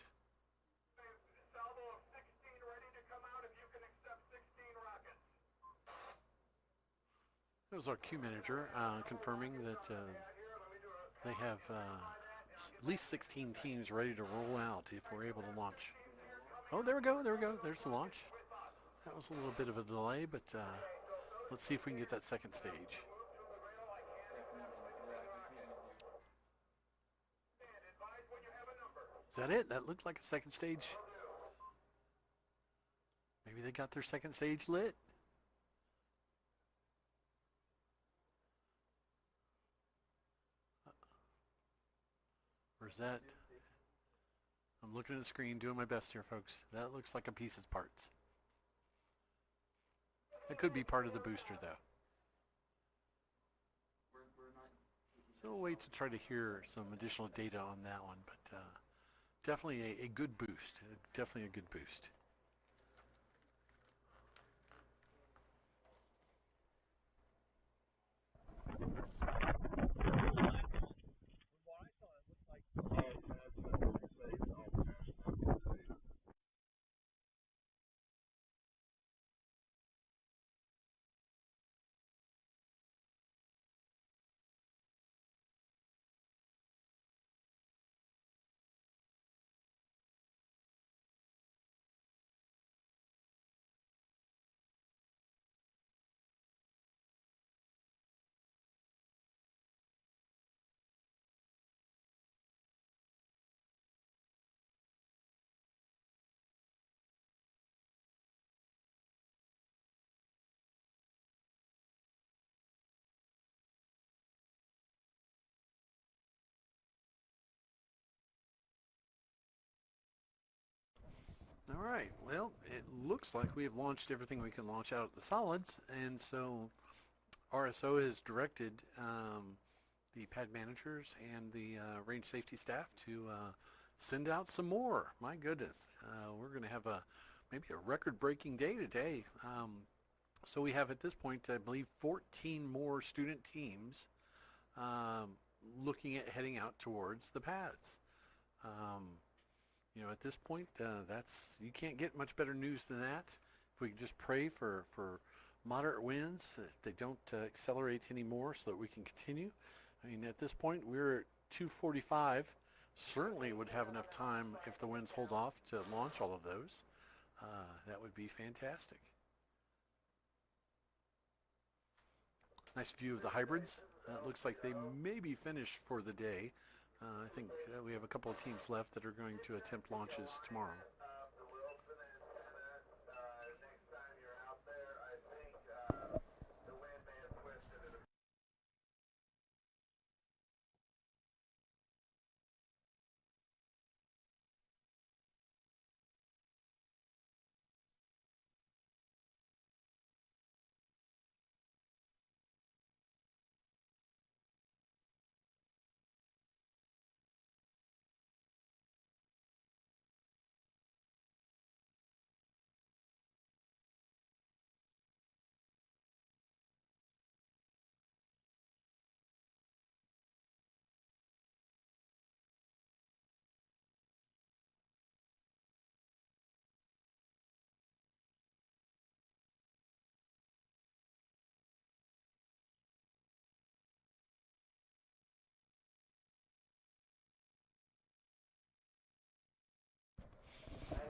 Salvo of 16 ready to come out if you can accept 16 rockets. That was our queue manager confirming that they have at least 16 teams ready to roll out if we're able to launch. Oh, there we go. There we go. There's the launch. That was a little bit of a delay, but let's see if we can get that second stage. Is that it? That looked like a second stage. Maybe they got their second stage lit. Or is that... I'm looking at the screen, doing my best here, folks. That looks like a piece of parts. That could be part of the booster, though. So we'll wait to try to hear some additional data on that one, but definitely a good boost. Definitely a good boost. All right, well, it looks like we have launched everything we can launch out of the solids, and so RSO has directed the pad managers and the range safety staff to send out some more. My goodness, we're going to have maybe a record-breaking day today. So we have at this point, I believe, 14 more student teams looking at heading out towards the pads. You know, at this point, you can't get much better news than that. If we can just pray for moderate winds, that they don't accelerate anymore so that we can continue. I mean, at this point, we're at 245. Certainly would have enough time if the winds hold off to launch all of those. That would be fantastic. Nice view of the hybrids. It looks like they may be finished for the day. I think we have a couple of teams left that are going to attempt launches tomorrow.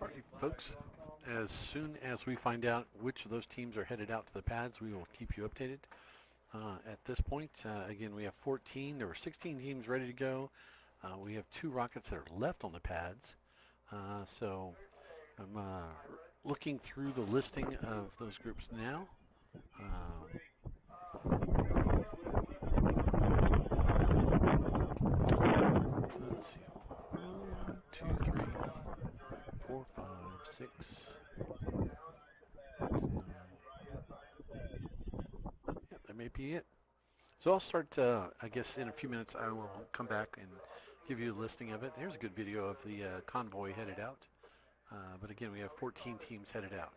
All right, folks, as soon as we find out which of those teams are headed out to the pads, we will keep you updated. At this point, again, we have 14. There were 16 teams ready to go. We have 2 rockets that are left on the pads. So I'm looking through the listing of those groups now. Let's see. 1, 2, 3, 4, 5, 6. Yeah, that may be it. So I'll start, I guess in a few minutes I will come back and give you a listing of it. Here's a good video of the convoy headed out. But again, we have 14 teams headed out.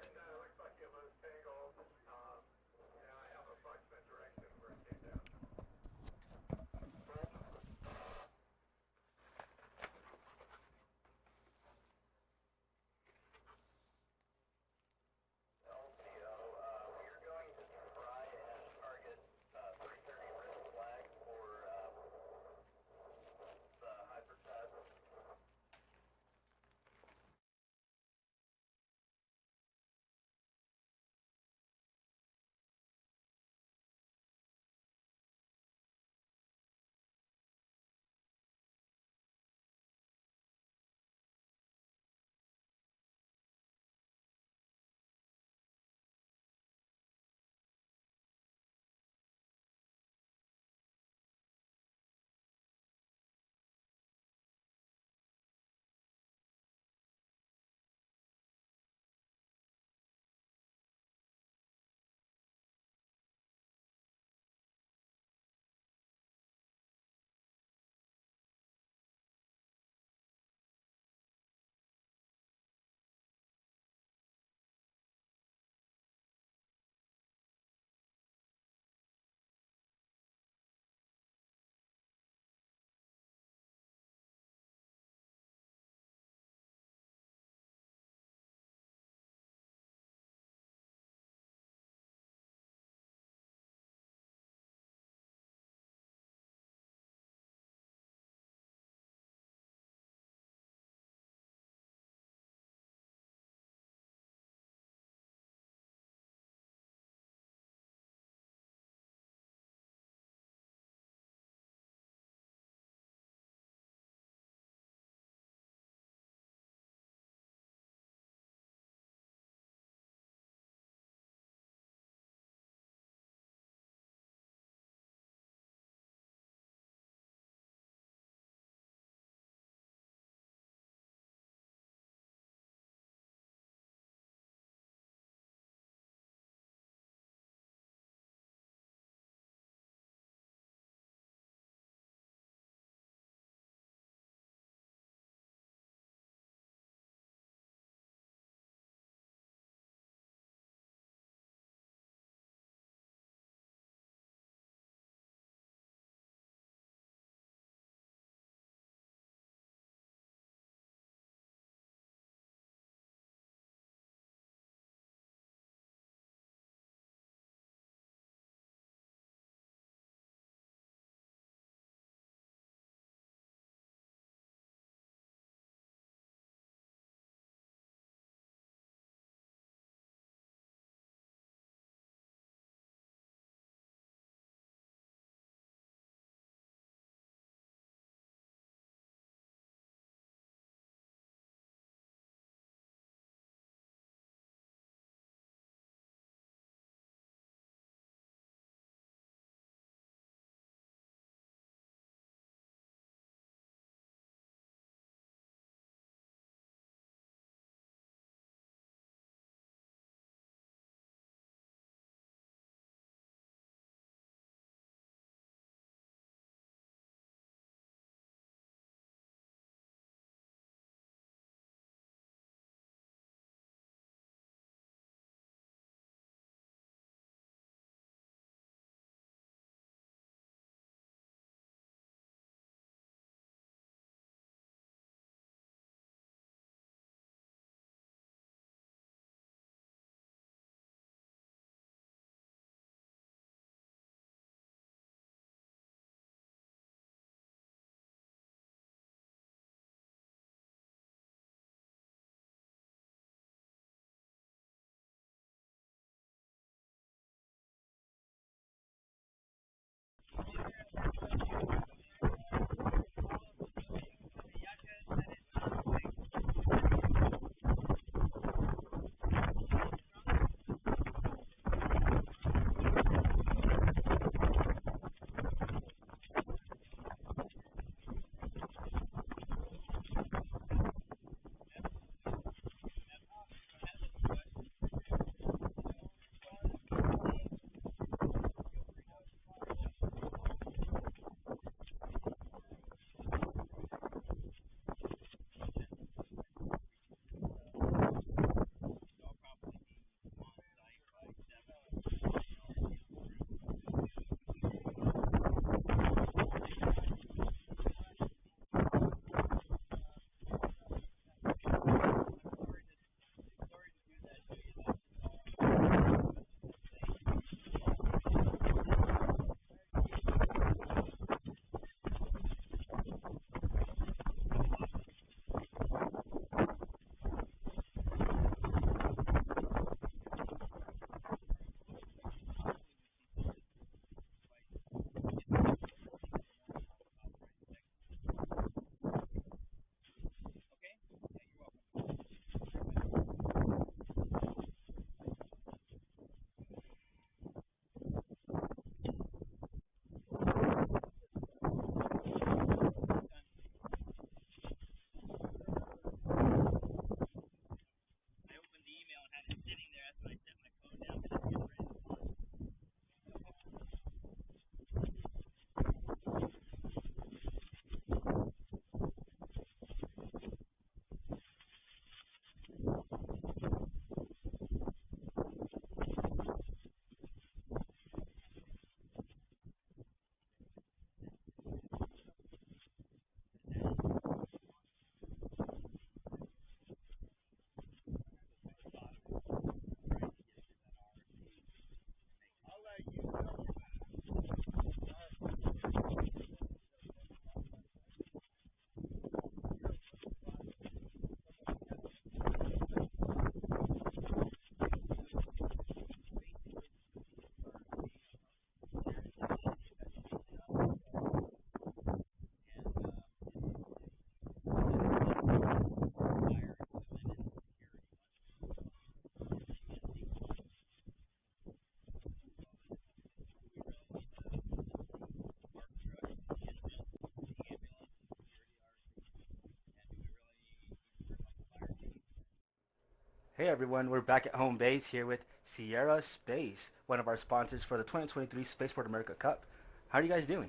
Hey everyone, we're back at home base here with Sierra Space, one of our sponsors for the 2023 Spaceport America Cup. How are you guys doing?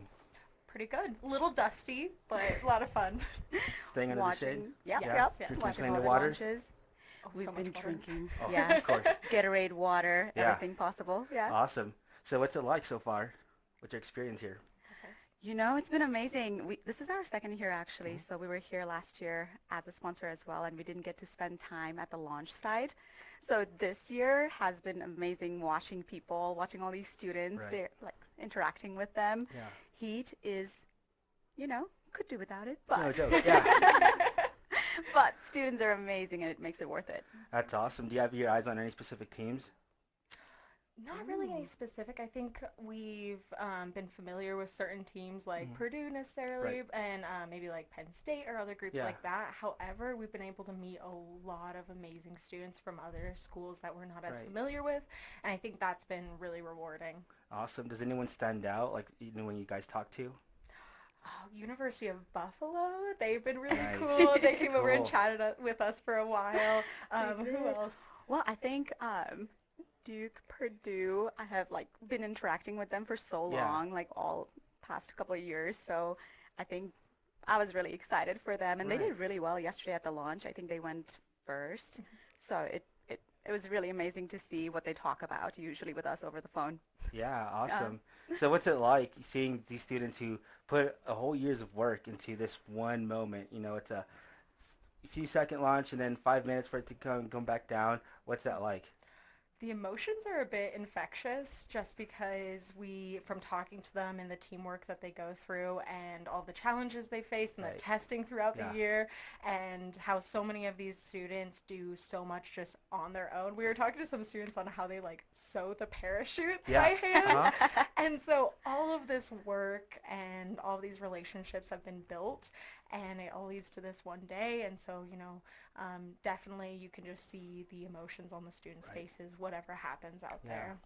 Pretty good. A little dusty, but a lot of fun. Staying under the shade? Yep, Yes. yep. Drinking Watching plenty all of the water? launches. Oh, We've so been much water. drinking. Oh, Yes. of course. Gatorade, water, Yeah. everything possible. Yeah. Awesome. So what's it like so far? What's your experience here? You know, it's been amazing. This is our second year actually. So we were here last year as a sponsor as well, and we didn't get to spend time at the launch site. So this year has been amazing watching people, watching all these students. Right. They're like interacting with them. Yeah. Heat is, you know, could do without it, but No joke. Yeah. but students are amazing, and it makes it worth it. That's awesome. Do you have your eyes on any specific teams? Not really any specific. I think we've been familiar with certain teams like Purdue necessarily, and maybe like Penn State or other groups like that. However, we've been able to meet a lot of amazing students from other schools that we're not as familiar with, and I think that's been really rewarding. Awesome. Does anyone stand out, like when you guys talk to? Oh, University of Buffalo, they've been really Nice. cool. They came over and Cool. chatted with us for a while. Who else? Well, I think Duke, Purdue, I have like been interacting with them for so Yeah. long, like all past couple of years. So I think I was really excited for them, and they Right. did really well yesterday at the launch. I think they went first. So it was really amazing to see what they talk about usually with us over the phone. Yeah, awesome. So what's it like seeing these students who put a whole year's of work into this one moment? You know, it's a few second launch and then 5 minutes for it to come back down. What's that like? The emotions are a bit infectious just because from talking to them and the teamwork that they go through and all the challenges they face and the testing throughout Yeah. the year and how so many of these students do so much just on their own. We were talking to some students on how they like sew the parachutes by hand. And so all of this work and all these relationships have been built, and it all leads to this one day. And so, you know, definitely you can just see the emotions on the students' faces, whatever happens out there.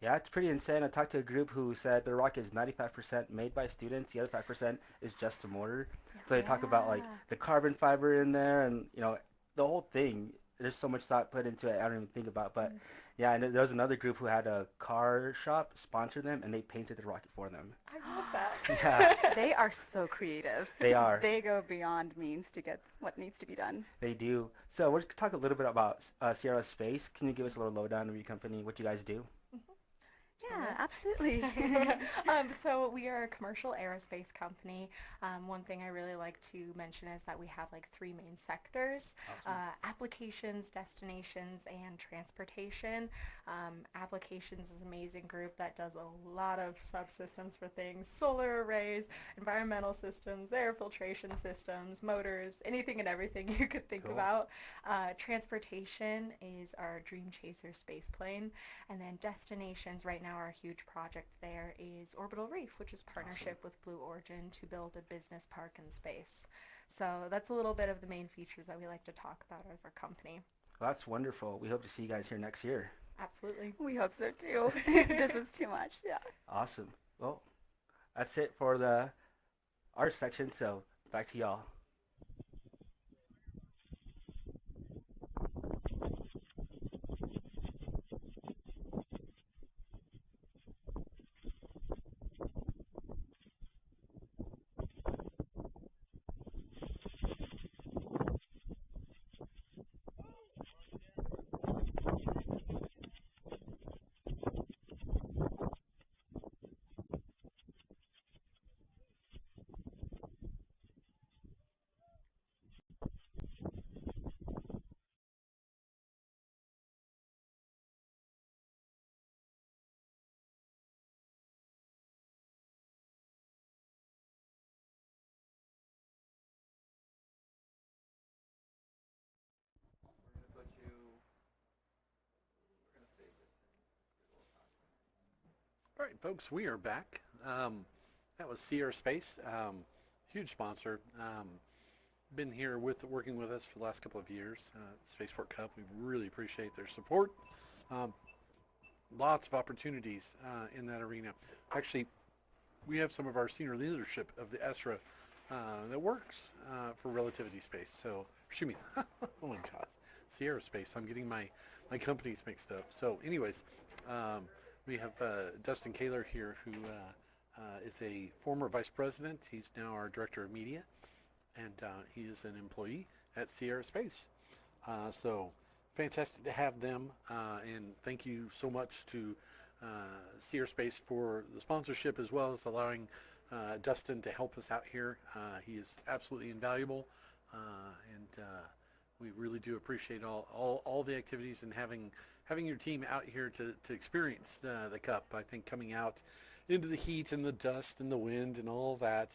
Yeah, it's pretty insane. I talked to a group who said the rocket is 95% made by students. The other 5% is just a motor. So they talk about like the carbon fiber in there and, you know, the whole thing. There's so much thought put into it I don't even think about. But yeah, and there was another group who had a car shop sponsor them, and they painted the rocket for them. I love that. Yeah. They are so creative. They are. They go beyond means to get what needs to be done. They do. So we're going to talk a little bit about Sierra Space. Can you give us a little lowdown of your company, what you guys do? Yeah, absolutely. So we are a commercial aerospace company. One thing I really like to mention is that we have like 3 main sectors: applications, destinations, and transportation. Applications is an amazing group that does a lot of subsystems for things: solar arrays, environmental systems, air filtration systems, motors, anything and everything you could think about. Transportation is our Dream Chaser space plane, and then destinations right now, our huge project there is Orbital Reef, which is partnership with Blue Origin to build a business park in space. So that's a little bit of the main features that we like to talk about as our company. Well, that's wonderful. We hope to see you guys here next year. Absolutely. We hope so too. This was too much. Yeah. Awesome. Well, that's it for the art section. So back to y'all. All right, folks, we are back. That was Sierra Space, huge sponsor. Been here working with us for the last couple of years. Spaceport Cup, we really appreciate their support. Lots of opportunities in that arena. Actually, we have some of our senior leadership of the ESRA that works for relativity space. So, excuse me, oh my God, Aerospace. I'm getting my companies mixed up. So anyways, we have Dustin Kaler here, who is a former vice president. He's now our director of media, and he is an employee at Aerospace. So fantastic to have them, and thank you so much to Aerospace for the sponsorship, as well as allowing Dustin to help us out here. He is absolutely invaluable, and we really do appreciate all the activities, and having your team out here to experience the Cup. I think coming out into the heat and the dust and the wind and all that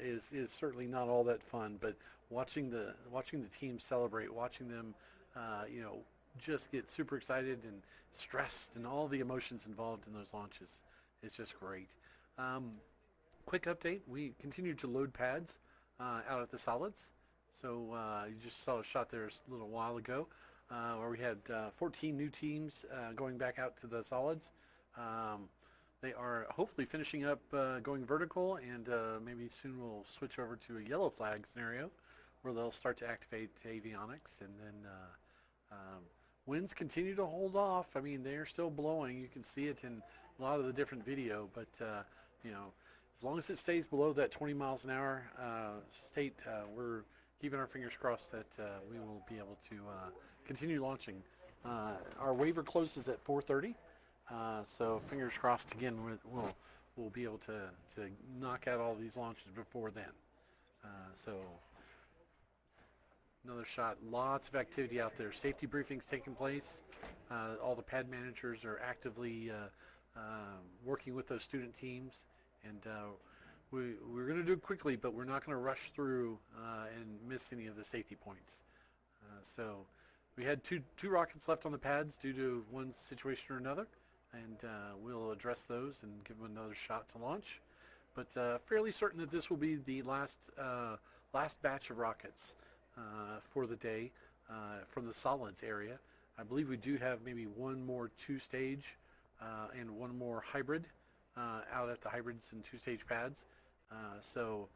is certainly not all that fun, but watching the team celebrate, watching them just get super excited and stressed, and all the emotions involved in those launches is just great. Quick update, we continue to load pads out at the Solids. So you just saw a shot there a little while ago where we had 14 new teams going back out to the Solids. They are hopefully finishing up going vertical, and maybe soon we'll switch over to a yellow flag scenario where they'll start to activate avionics, and then winds continue to hold off. I mean, they're still blowing. You can see it in a lot of the different video, but as long as it stays below that 20 miles an hour state, we're keeping our fingers crossed that we will be able to continue launching. Our waiver closes at 4:30, so fingers crossed again. We'll be able to knock out all these launches before then. So another shot. Lots of activity out there. Safety briefings taking place. All the pad managers are actively working with those student teams, and we're going to do it quickly, but we're not going to rush through and miss any of the safety points. So we had two rockets left on the pads due to one situation or another, and we'll address those and give them another shot to launch. But fairly certain that this will be the last batch of rockets for the day from the solids area. I believe we do have maybe one more two-stage and one more hybrid out at the hybrids and two-stage pads. So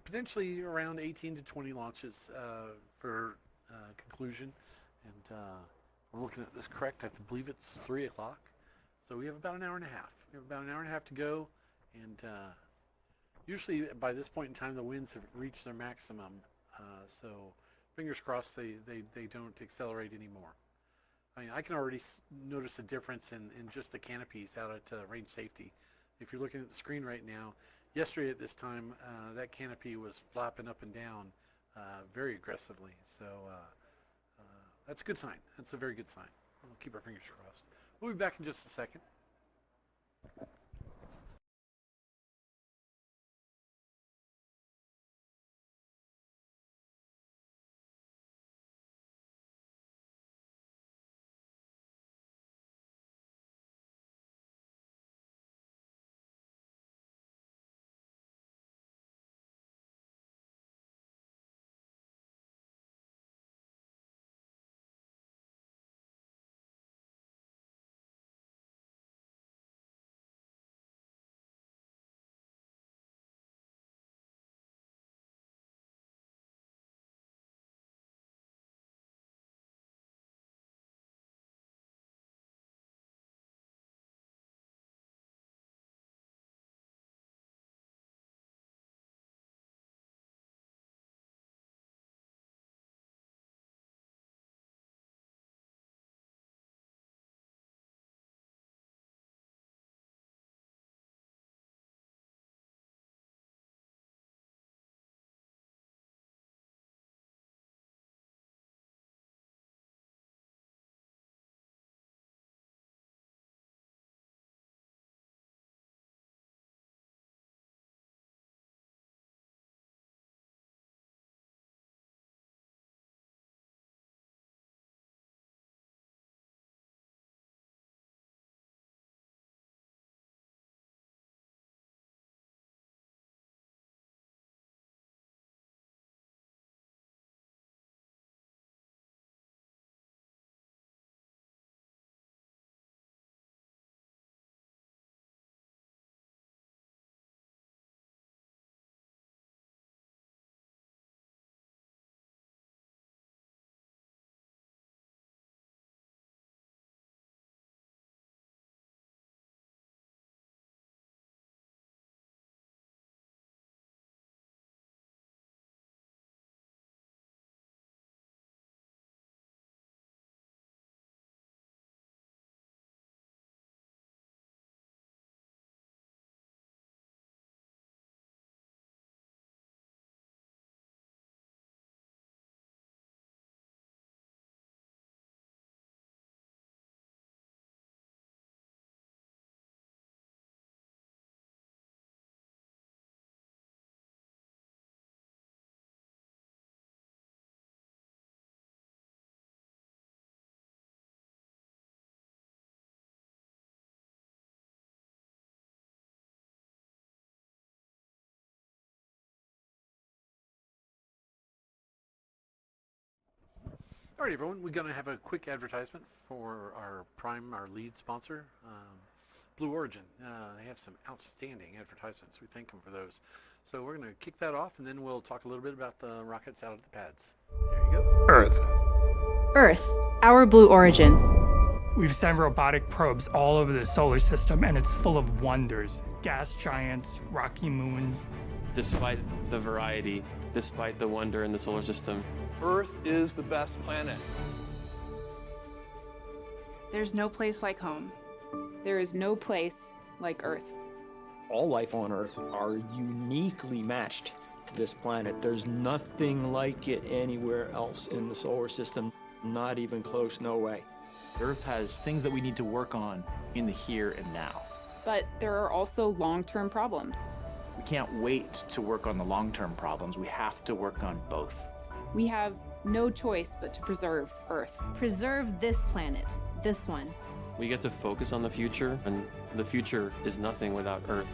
potentially around 18 to 20 launches for conclusion. And we're looking at this correct. I believe it's 3 o'clock. So we have about an hour and a half. We have about an hour and a half to go. And usually by this point in time, the winds have reached their maximum. So fingers crossed they don't accelerate anymore. I mean, I can already notice a difference in just the canopies out at range safety. If you're looking at the screen right now, yesterday at this time, that canopy was flapping up and down very aggressively. So that's a good sign. That's a very good sign. We'll keep our fingers crossed. We'll be back in just a second. All right, everyone, we're going to have a quick advertisement for our lead sponsor, Blue Origin. They have some outstanding advertisements. We thank them for those. So we're going to kick that off, and then we'll talk a little bit about the rockets out of the pads. There you go. Earth. Earth, our blue origin. We've sent robotic probes all over the solar system, and it's full of wonders. Gas giants, rocky moons. Despite the variety, despite the wonder in the solar system, Earth is the best planet. There's no place like home. There is no place like Earth. All life on Earth are uniquely matched to this planet. There's nothing like it anywhere else in the solar system. Not even close, no way. Earth has things that we need to work on in the here and now. But there are also long-term problems. We can't wait to work on the long-term problems. We have to work on both. We have no choice but to preserve Earth. Preserve this planet, this one. we get to focus on the future, and the future is nothing without Earth.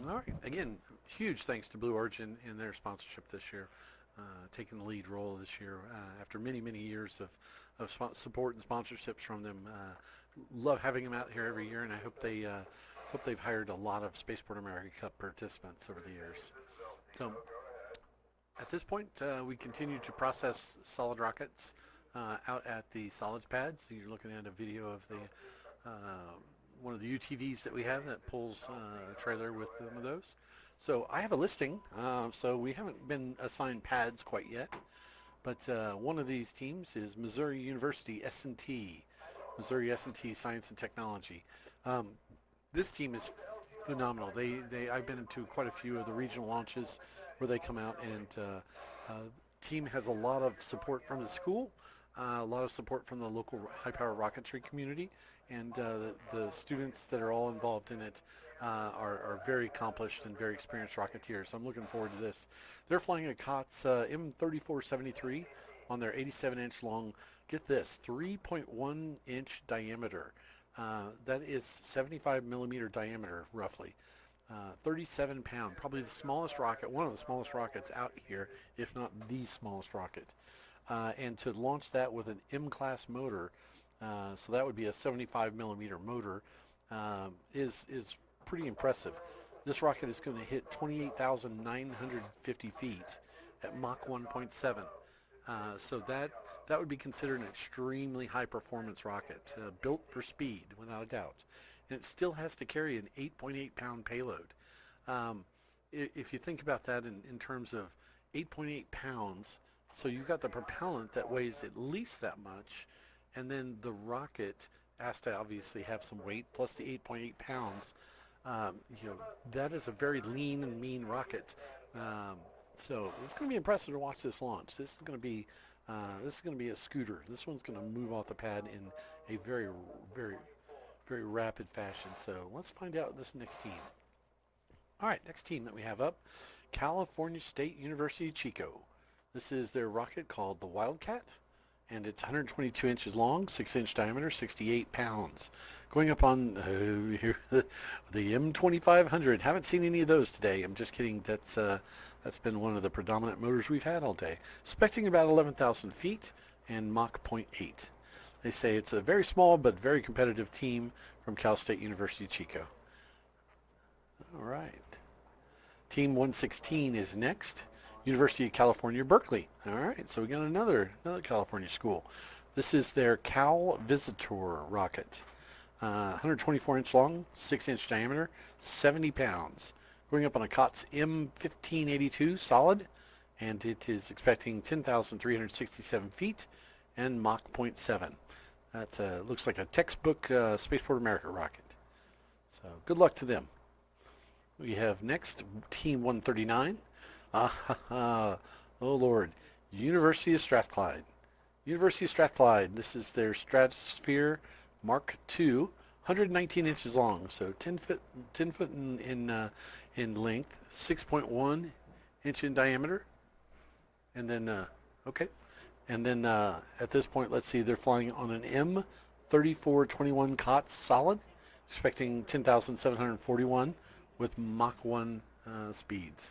All right. Again, huge thanks to Blue Origin and their sponsorship this year, taking the lead role this year after many, many years of support and sponsorships from them. Love having them out here every year, and I hope they've hired a lot of Spaceport America Cup participants over the years. So at this point, we continue to process solid rockets out at the solids pads. So you're looking at a video of the one of the UTVs that we have that pulls a trailer with one of those. So I have a listing. So we haven't been assigned pads quite yet, but one of these teams is Missouri University S&T, Missouri S&T Science and Technology. This team is phenomenal. I've been into quite a few of the regional launches where they come out, and team has a lot of support from the school, a lot of support from the local high-power rocketry community, and the students that are all involved in it are very accomplished and very experienced rocketeers. So I'm looking forward to this. They're flying a COTS M3473 on their 87-inch long, get this, 3.1-inch diameter. That is 75 millimeter diameter, roughly. 37 pound, probably the smallest rocket, one of the smallest rockets out here, if not the smallest rocket. And to launch that with an M-class motor, so that would be a 75 millimeter motor, is pretty impressive. This rocket is going to hit 28,950 feet at Mach 1.7. So that would be considered an extremely high performance rocket, built for speed, without a doubt. And it still has to carry an 8.8 pound payload. If you think about that in terms of 8.8 pounds, so you've got the propellant that weighs at least that much, and then the rocket has to obviously have some weight, plus the 8.8 pounds. That is a very lean and mean rocket. So it's going to be impressive to watch this launch. This is going to be a scooter. This one's going to move off the pad in a very, very, very rapid fashion. So let's find out this next team. All right, next team that we have up, California State University Chico. This is their rocket called the Wildcat, and it's 122 inches long, 6-inch diameter, 68 pounds. Going up on the M2500. Haven't seen any of those today. I'm just kidding. That's been one of the predominant motors we've had all day. Expecting about 11,000 feet and Mach 0.8. They say it's a very small but very competitive team from Cal State University Chico. All right. Team 116 is next. University of California, Berkeley. All right, so we got another California school. This is their Cal Visitor rocket. 124-inch long, 6-inch diameter, 70 pounds. Going up on a COTS M1582 solid, and it is expecting 10,367 feet and Mach 0.7. That looks like a textbook Spaceport America rocket. So good luck to them. We have next Team 139. Oh Lord, University of Strathclyde. University of Strathclyde. This is their Stratosphere Mark II, 119 inches long, so 10 foot in length, 6.1 inch in diameter, and then at this point, let's see, they're flying on an M3421 COTS solid. expecting 10,741 with Mach 1 speeds.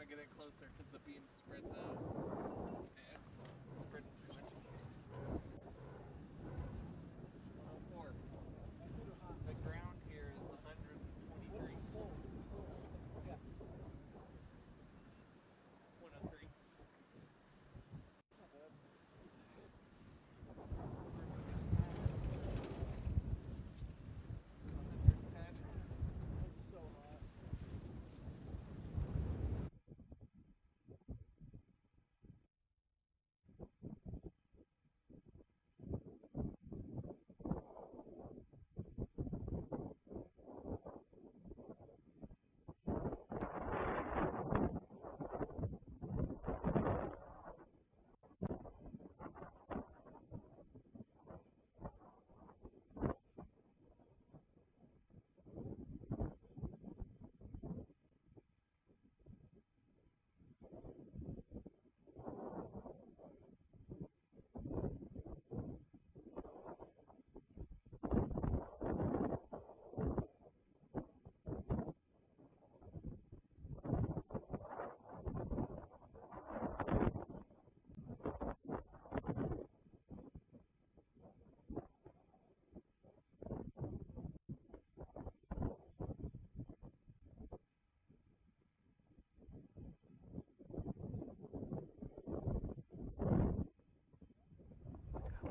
get it closer because the beams spread the. Spread too much. 104. The ground here is 123. Yeah. 103.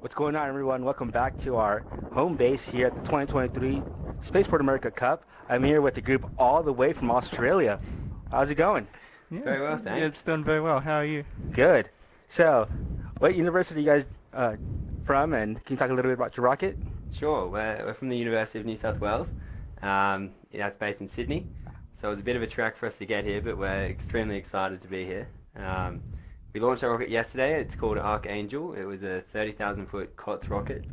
What's going on, everyone? Welcome back to our home base here at the 2023 Spaceport America Cup. I'm here with the group all the way from Australia. How's it going? Yeah, very well, thanks. Yeah, it's done very well. How are you? Good. So, what university are you guys from, and can you talk a little bit about your rocket? Sure. We're from the University of New South Wales. It's based in Sydney. So it's a bit of a trek for us to get here, but we're extremely excited to be here. We launched our rocket yesterday. It's called Archangel. It was a 30,000-foot COTS rocket.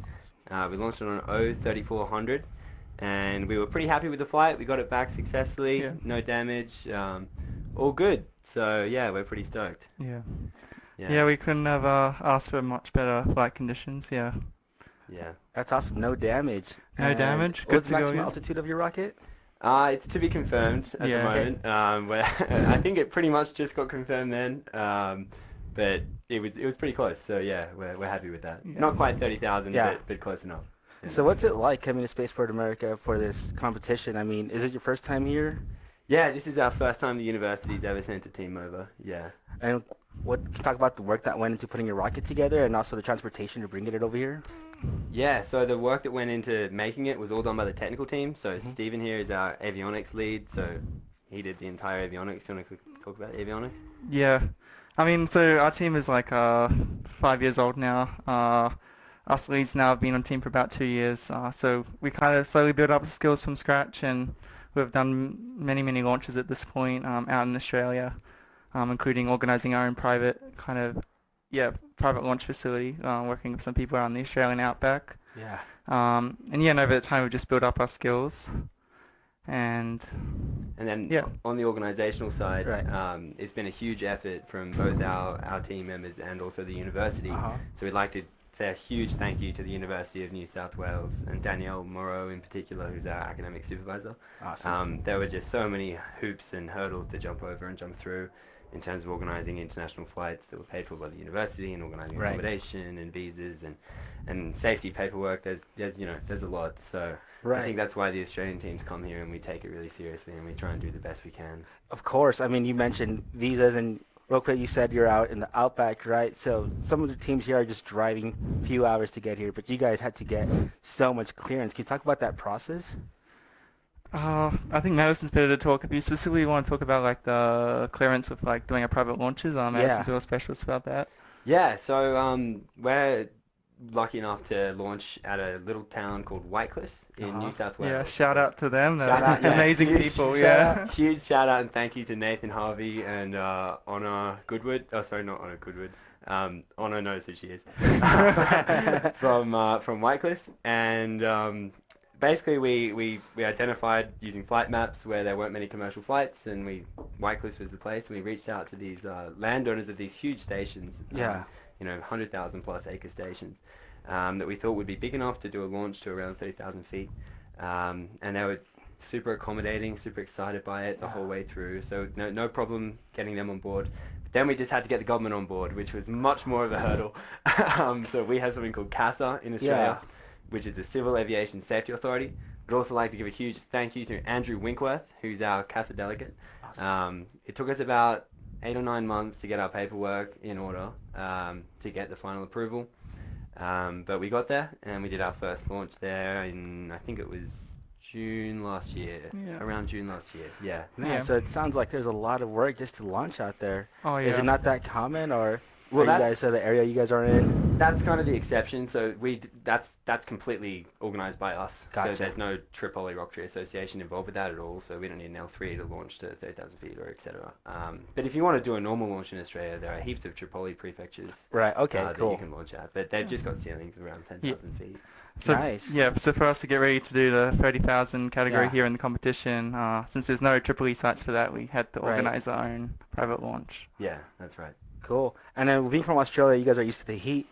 We launched it on an 3400, and we were pretty happy with the flight. We got it back successfully, no damage, all good. So yeah, we're pretty stoked. Yeah, we couldn't have asked for much better flight conditions. Yeah. That's awesome. No damage. No damage. What's the maximum altitude of your rocket? It's to be confirmed at the moment. I think it pretty much just got confirmed then. But it was pretty close, so yeah, we're happy with that. Not quite 30,000, but close enough. So what's it like coming to Spaceport America for this competition? I mean, is it your first time here? Yeah, this is our first time the university's ever sent a team over. Yeah. And can you talk about the work that went into putting your rocket together, and also the transportation to bringing it over here? Yeah, so the work that went into making it was all done by the technical team. So Stephen here is our avionics lead, so he did the entire avionics. Do you want to talk about avionics? Yeah. I mean, so our team is like 5 years old now. Us leads now have been on team for about 2 years. So we kind of slowly build up skills from scratch, and we've done many launches at this point out in Australia, including organising our own private launch facility, working with some people out in the Australian outback. Yeah. And over the time we've just built up our skills. And then on the organisational side, it's been a huge effort from both our team members and also the university. So we'd like to say a huge thank you to the University of New South Wales and Danielle Moreau in particular, who's our academic supervisor. Awesome. There were just so many hoops and hurdles to jump over and jump through in terms of organising international flights that were paid for by the university, and organising accommodation and visas and safety paperwork. There's a lot. So I think that's why the Australian teams come here, and we take it really seriously, and we try and do the best we can. Of course. I mean, you mentioned visas, and real quick, you said you're out in the outback, right? So some of the teams here are just driving a few hours to get here, but you guys had to get so much clearance. Can you talk about that process? I think Madison's better to talk. If you specifically want to talk about like the clearance of like doing our private launches, Madison's real specialist about that. Yeah, so we're lucky enough to launch at a little town called Whitecliff in New South Wales. Yeah, shout out to them. Shout out, amazing people. Huge shout out and thank you to Nathan Harvey and Honor Goodwood. Oh, sorry, not Honor Goodwood. Honor knows who she is. from Whitecliff, and basically we identified using flight maps where there weren't many commercial flights, and Whitecliff was the place, and we reached out to these landowners of these huge stations. 100,000 plus acre stations that we thought would be big enough to do a launch to around 30,000 feet, and they were super accommodating, super excited by it the whole way through. So no problem getting them on board. Then we just had to get the government on board, which was much more of a hurdle. So we have something called CASA in Australia, which is the Civil Aviation Safety Authority. I'd also like to give a huge thank you to Andrew Winkworth, who's our CASA delegate. Awesome. It took us about 8 or 9 months to get our paperwork in order to get the final approval. But we got there, and we did our first launch there in, I think it was June last year. Around June last year, Man, so it sounds like there's a lot of work just to launch out there. Oh, yeah. Is it not that common, or well, you guys, the area you guys are in? That's kind of the exception. So that's completely organised by us. Gotcha. So there's no Tripoli Rocketry Association involved with that at all. So we don't need an L3 to launch to 30,000 feet or etc. But if you want to do a normal launch in Australia, there are heaps of Tripoli prefectures. Right. Okay. That you can launch at, but they've just got ceilings around 10,000 feet. So, nice. Yeah, so for us to get ready to do the 30,000 category here in the competition, since there's no Tripoli sites for that, we had to organise our own private launch. Yeah, that's right. Cool. And then being from Australia, you guys are used to the heat.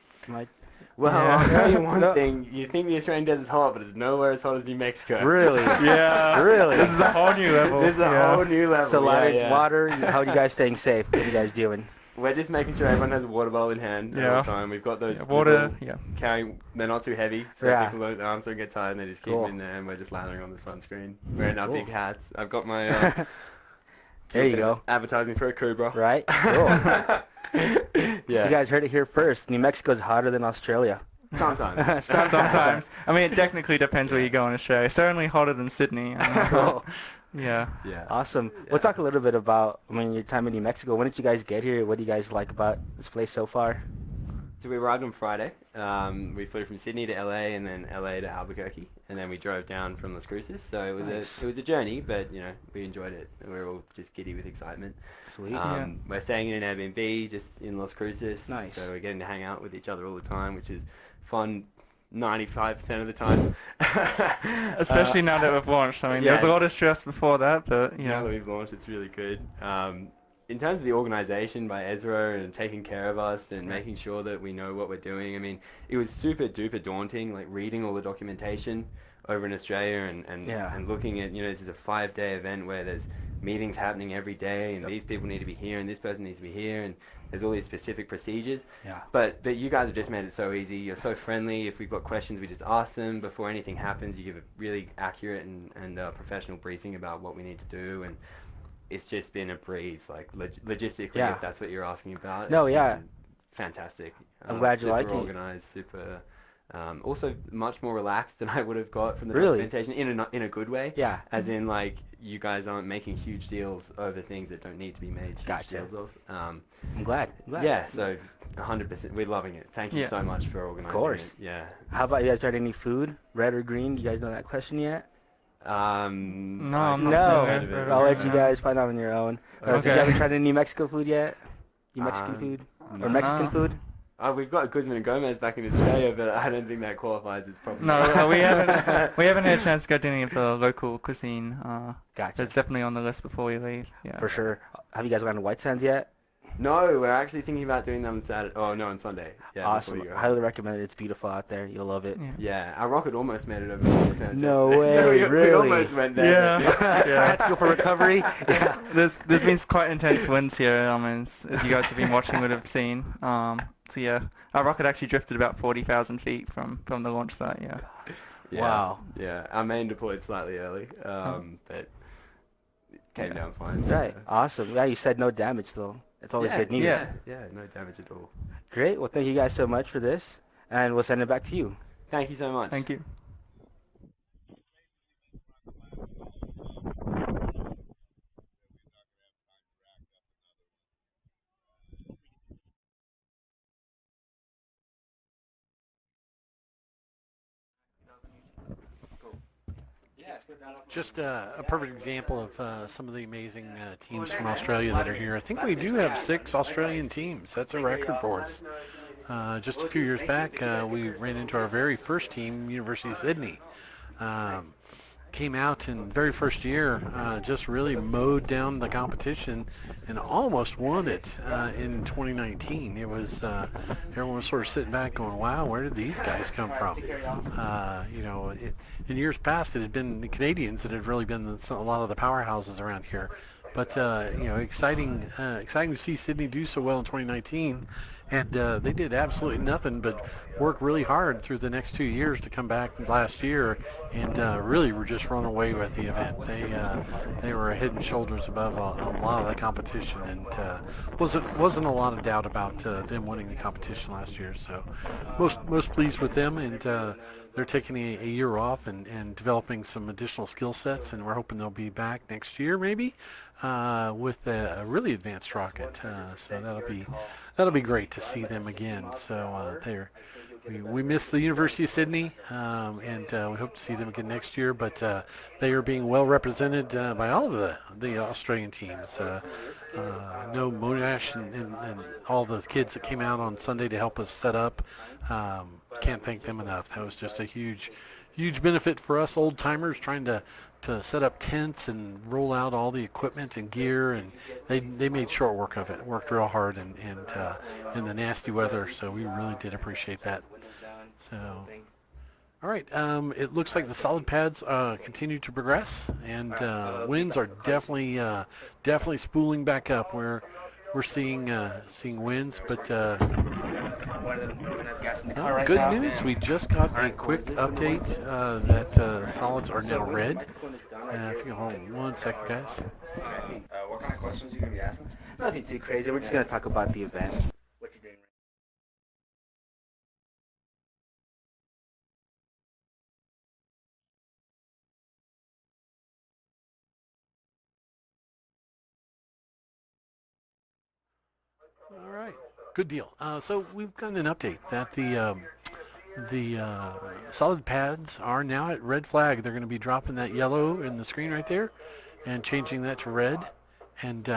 Well, I'll tell you one thing. You think the Australian desert's hot, but it's nowhere as hot as New Mexico. Really? Yeah. Really? This is a whole new level. This is a whole new level. So a lot of water. How are you guys staying safe? What are you guys doing? We're just making sure everyone has a water bottle in hand all the time. We've got those water. Carrying. They're not too heavy, so people's arms don't get tired, and they just keep them in there. And we're just lathering on the sunscreen, wearing our big hats. I've got my. There you go. Advertising for a Cobra. Right. Cool. You guys heard it here first. New Mexico's hotter than Australia. Sometimes. Sometimes. I mean, it technically depends where you go in Australia. Certainly hotter than Sydney. Yeah. Awesome. We'll talk a little bit about, your time in New Mexico. When did you guys get here? What do you guys like about this place so far? So we arrived on Friday. We flew from Sydney to LA and then LA to Albuquerque, and then we drove down from Las Cruces. So it was a journey, but we enjoyed it. We were all just giddy with excitement. Sweet. We're staying in an Airbnb just in Las Cruces. Nice. So we're getting to hang out with each other all the time, which is fun 95% of the time. Especially now that we've launched. I mean, there was a lot of stress before that, but now that we've launched, it's really good. In terms of the organisation by Ezra and taking care of us and making sure that we know what we're doing, it was super duper daunting, like reading all the documentation over in Australia and looking at, this is a 5-day event where there's meetings happening every day, and these people need to be here and this person needs to be here, and there's all these specific procedures. But you guys have just made it so easy. You're so friendly. If we've got questions, we just ask them before anything happens. You give a really accurate and professional briefing about what we need to do, and it's just been a breeze, like logistically, if that's what you're asking about. No, fantastic. I'm glad you like it. Super organized, super. Also, much more relaxed than I would have got from the documentation in a good way. Yeah. As in, like, you guys aren't making huge deals over things that don't need to be made huge deals of. I'm glad. Yeah. So, 100%, we're loving it. Thank you so much for organizing. Of course. It. Yeah. How about you guys tried any food, red or green? Do you guys know that question yet? No, I'm not. No, I'll let you guys find out on your own. So you haven't tried any New Mexico food yet? New Mexican food? Or Mexican food? We've got Guzman and Gomez back in Australia, but I don't think that qualifies as probably. No, we haven't had a chance to go to any of the local cuisine. Gotcha. It's definitely on the list before we leave. Yeah. For sure. Have you guys gone to White Sands yet? No, we're actually thinking about doing them on Saturday. Oh, no, on Sunday. Yeah, awesome. Highly recommend it. It's beautiful out there. You'll love it. Yeah, our rocket almost made it over to White Sands. No way, so really? We almost went there. Yeah. Had to go for recovery. There's been quite intense winds here. As you guys have been watching would have seen. So our rocket actually drifted about 40,000 feet from the launch site. Wow. Yeah, our main deployed slightly early, but it came down fine. Right. Awesome. Yeah, you said no damage though. It's always good news. Yeah, no damage at all. Great. Well, thank you guys so much for this, and we'll send it back to you. Thank you so much. Thank you. Just a perfect example of some of the amazing teams from Australia that are here. I think we do have 6 Australian teams. That's a record for us. Just a few years back, we ran into our very first team, University of Sydney. came out in very first year, just really mowed down the competition and almost won it in 2019. It was everyone was sort of sitting back going, wow, where did these guys come from? In years past it had been the Canadians that had really been a lot of the powerhouses around here. But exciting to see Sydney do so well in 2019, and they did absolutely nothing but work really hard through the next 2 years to come back last year, and really were just run away with the event. They were head and shoulders above a lot of the competition, and wasn't a lot of doubt about them winning the competition last year. So most pleased with them, and they're taking a year off and developing some additional skill sets, and we're hoping they'll be back next year maybe with a really advanced rocket. So that'll be great to see them again. So we miss the University of Sydney, and we hope to see them again next year. But they are being well represented by all of the Australian teams. I know Monash and all the kids that came out on Sunday to help us set up. Can't thank them enough. That was just a huge benefit for us old timers trying to set up tents and roll out all the equipment and gear, and they made short work of it. Worked real hard and in the nasty weather, so we really did appreciate that. So, all right, it looks like the solid pads continue to progress, and winds are definitely spooling back up. We're seeing winds, but good news. We just got a quick update that solids are now red. If you can hold on 1 second, guys. What kind of questions are you going to be asking? Nothing too crazy. We're just going to talk about the event. What you're doing All right, good deal. So we've got an update that the solid pads are now at red flag. They're going to be dropping that yellow in the screen right there and changing that to red. And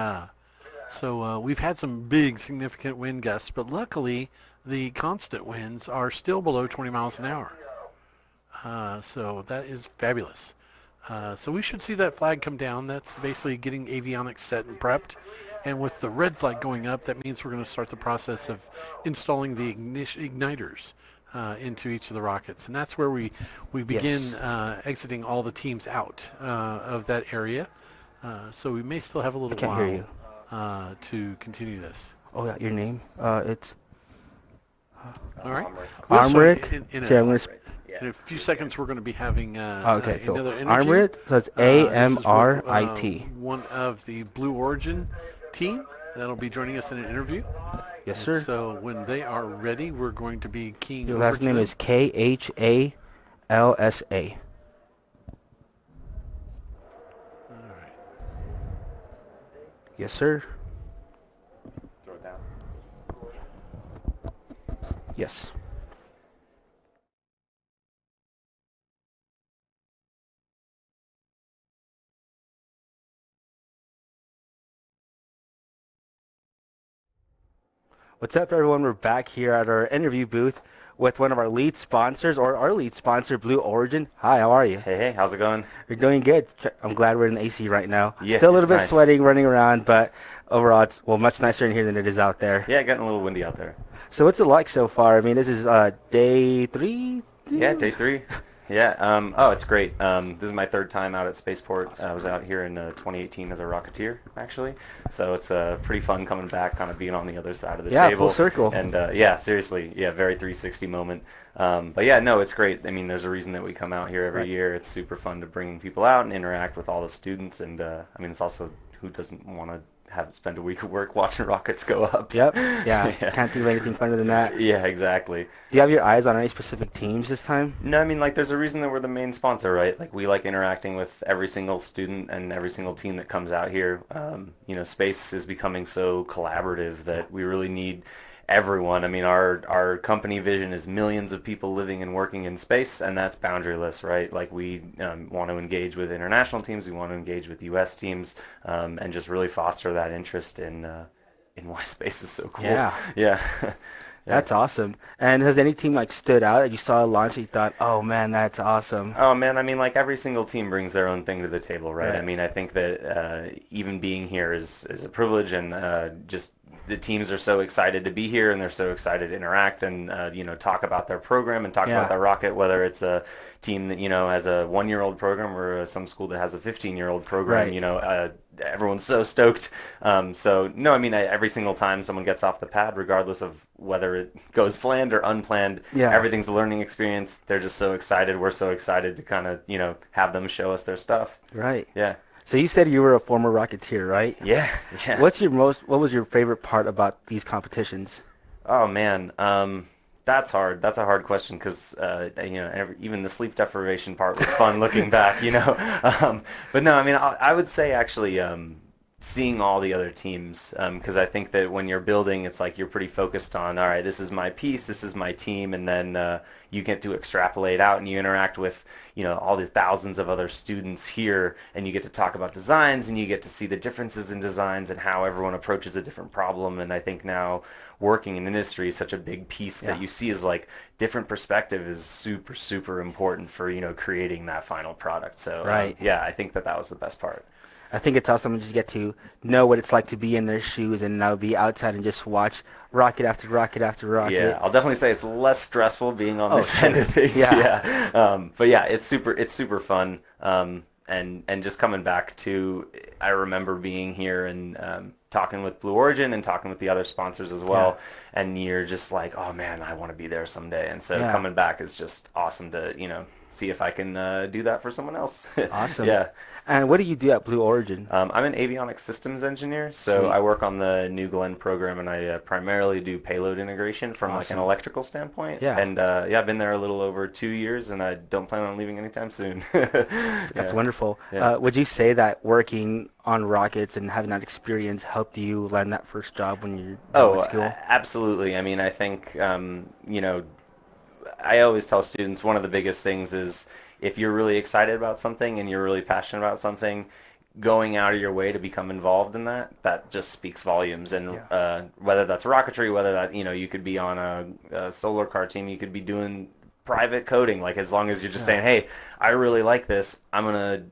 so we've had some big significant wind gusts, but luckily the constant winds are still below 20 miles an hour. So that is fabulous. So we should see that flag come down. That's basically getting avionics set and prepped. And with the red flag going up, that means we're going to start the process of installing the igniters into each of the rockets. And that's where we begin exiting all the teams out of that area. So we may still have a little while hear you. To continue this. Oh, yeah, your name? It's... All right. Armrick? In a few seconds, we're going to be having okay, cool. another interview. Armrit, so it's A-M-R-I-T. One of the Blue Origin team that'll be joining us in an interview. Yes, sir. So when they are ready, we're going to be keying Your over last to name them. is K-H-A-L-S-A. All right. Yes, sir. Throw it down. Yes. What's up, everyone? We're back here at our interview booth with one of our lead sponsors, or our lead sponsor, Blue Origin. Hi, how are you? Hey, how's it going? We're doing good. I'm glad we're in the AC right now. Yeah, still a little bit nice. sweating, running around, but overall, it's much nicer in here than it is out there. Yeah, getting a little windy out there. So what's it like so far? I mean, this is day 3? Yeah, day 3. Yeah, oh, it's great. This is my 3rd time out at Spaceport. I was out here in 2018 as a Rocketeer, actually. So it's pretty fun coming back, kind of being on the other side of the table. Yeah, full circle. And yeah, seriously, yeah, very 360 moment. But yeah, no, it's great. I mean, there's a reason that we come out here every year. It's super fun to bring people out and interact with all the students. And I mean, it's also, who doesn't want to spend a week of work watching rockets go up? Yep. Yeah. Can't think of anything funner than that. Yeah, exactly. Do you have your eyes on any specific teams this time? No, I mean, like, there's a reason that we're the main sponsor, right? Like, we like interacting with every single student and every single team that comes out here. You know, space is becoming so collaborative that we really need everyone. I mean, our company vision is millions of people living and working in space, and that's boundaryless, right? Like, we want to engage with international teams, we want to engage with U.S. teams, and just really foster that interest in why space is so cool. Yeah. Yeah. That's awesome. And has any team like stood out that you saw a launch and you thought, oh man, that's awesome? Oh man, I mean, like every single team brings their own thing to the table, right? Right. I mean, I think that even being here is a privilege, and just the teams are so excited to be here, and they're so excited to interact and talk about their program and talk about their rocket, whether it's a team that has a 1-year-old program or some school that has a 15-year-old program. Right. Everyone's so stoked. So no, I mean, every single time someone gets off the pad, regardless of whether it goes planned or unplanned, everything's a learning experience. They're just so excited. We're so excited to kind of have them show us their stuff. Right. Yeah. So you said you were a former Rocketeer, right? Yeah. Yeah. What was your favorite part about these competitions? Oh man, that's hard. That's a hard question because even the sleep deprivation part was fun looking back, But no, I mean, I would say actually seeing all the other teams, because I think that when you're building, it's like you're pretty focused on, all right, this is my piece, this is my team, and then you get to extrapolate out and you interact with all the thousands of other students here, and you get to talk about designs, and you get to see the differences in designs and how everyone approaches a different problem. And I think now working in industry is such a big piece that you see is like different perspective is super, super important for creating that final product. So I think that was the best part. I think it's awesome to just get to know what it's like to be in their shoes and now be outside and just watch rocket after rocket after rocket. Yeah, I'll definitely say it's less stressful being on this end of things. But yeah, it's super fun. And just coming back to, I remember being here and talking with Blue Origin and talking with the other sponsors as well, and you're just like, oh man, I want to be there someday. And so coming back is just awesome to see if I can do that for someone else. Awesome. Yeah. And what do you do at Blue Origin? I'm an avionics systems engineer, so Sweet. I work on the New Glenn program, and I primarily do payload integration from like an electrical standpoint. Yeah. And I've been there a little over 2 years, and I don't plan on leaving anytime soon. That's wonderful. Yeah. Would you say that working on rockets and having that experience helped you land that first job when you're done with school? Absolutely. I mean, I think I always tell students one of the biggest things is if you're really excited about something and you're really passionate about something, going out of your way to become involved in that just speaks volumes. And whether that's rocketry, whether that you could be on a solar car team, you could be doing private coding, like as long as you're just saying, hey, I really like this, I'm gonna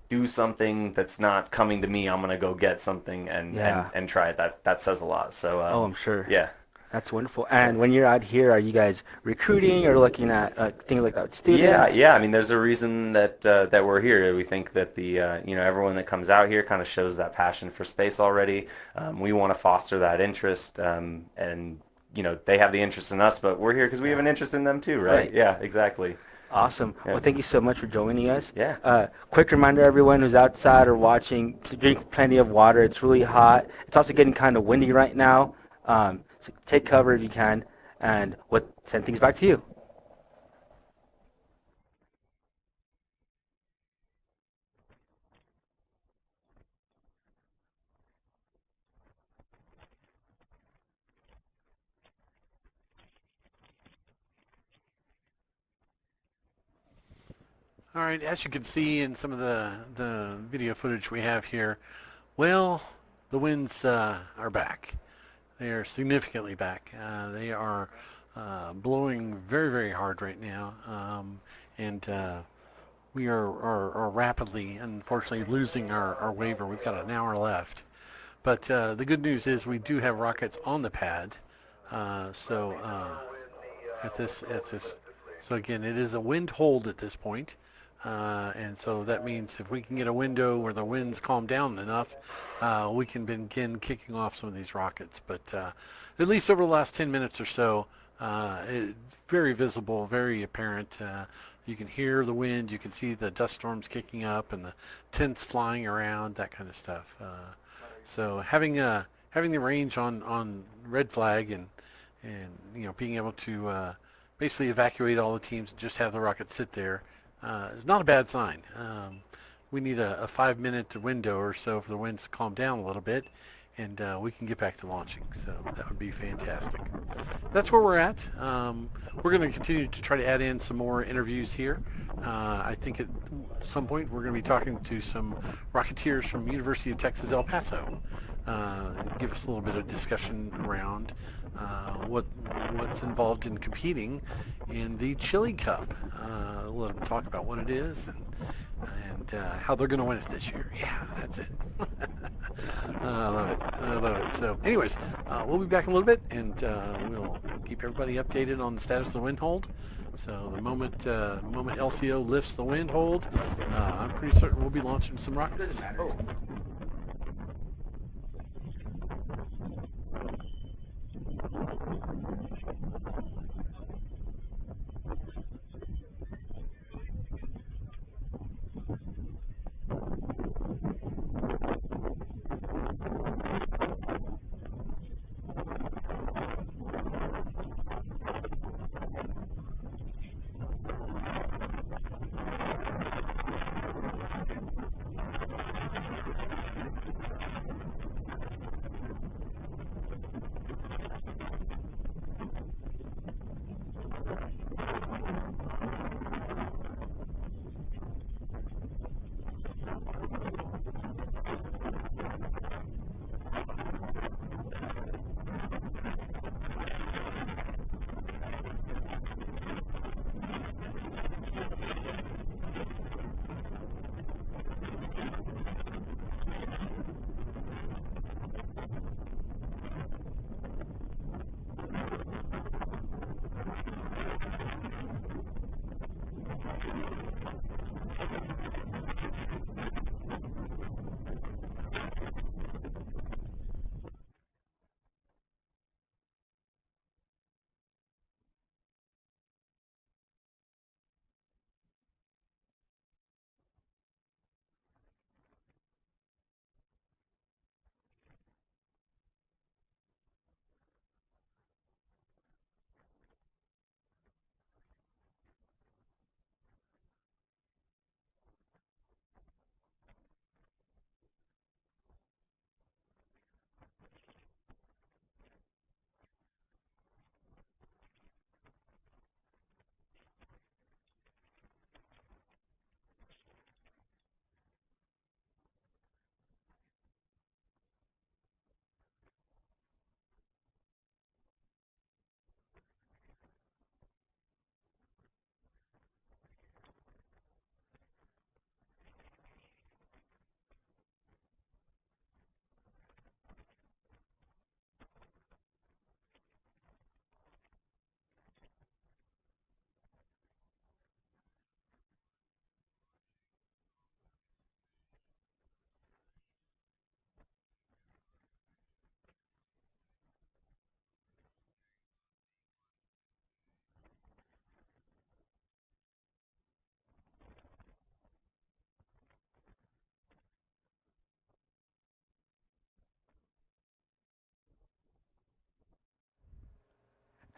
do something that's not coming to me, I'm gonna go get something and try it. That says a lot. So I'm sure. Yeah. That's wonderful. And when you're out here, are you guys recruiting or looking at things like that with students? Yeah. I mean, there's a reason that we're here. We think that the everyone that comes out here kind of shows that passion for space already. We want to foster that interest, and they have the interest in us, but we're here because we have an interest in them too, right? Yeah, exactly. Awesome. Yeah. Well, thank you so much for joining us. Yeah. Quick reminder, everyone who's outside or watching, to drink plenty of water. It's really hot. It's also getting kind of windy right now. So take cover if you can, and we'll send things back to you. All right, as you can see in some of the video footage we have here, well, the winds are back. They are significantly back. They are blowing very, very hard right now, and we are rapidly, unfortunately, losing our waiver. We've got an hour left, but the good news is we do have rockets on the pad. So again, it is a wind hold at this point. And so that means if we can get a window where the winds calm down enough, we can begin kicking off some of these rockets. But at least over the last 10 minutes or so, it's very visible, very apparent. You can hear the wind, you can see the dust storms kicking up and the tents flying around, that kind of stuff. So having the range on red flag and being able to basically evacuate all the teams and just have the rockets sit there is not a bad sign. We need a 5-minute window or so for the winds to calm down a little bit, and we can get back to launching. So that would be fantastic. That's where we're at. We're going to continue to try to add in some more interviews here. I think at some point we're going to be talking to some Rocketeers from University of Texas El Paso. give us a little bit of discussion around what's involved in competing in the Chili Cup. Let them talk about what it is and how they're going to win it this year. Yeah, that's it. I love it. I love it. So, anyways, we'll be back in a little bit, and we'll keep everybody updated on the status of the wind hold. So the moment LCO lifts the wind hold, I'm pretty certain we'll be launching some rockets. Oh.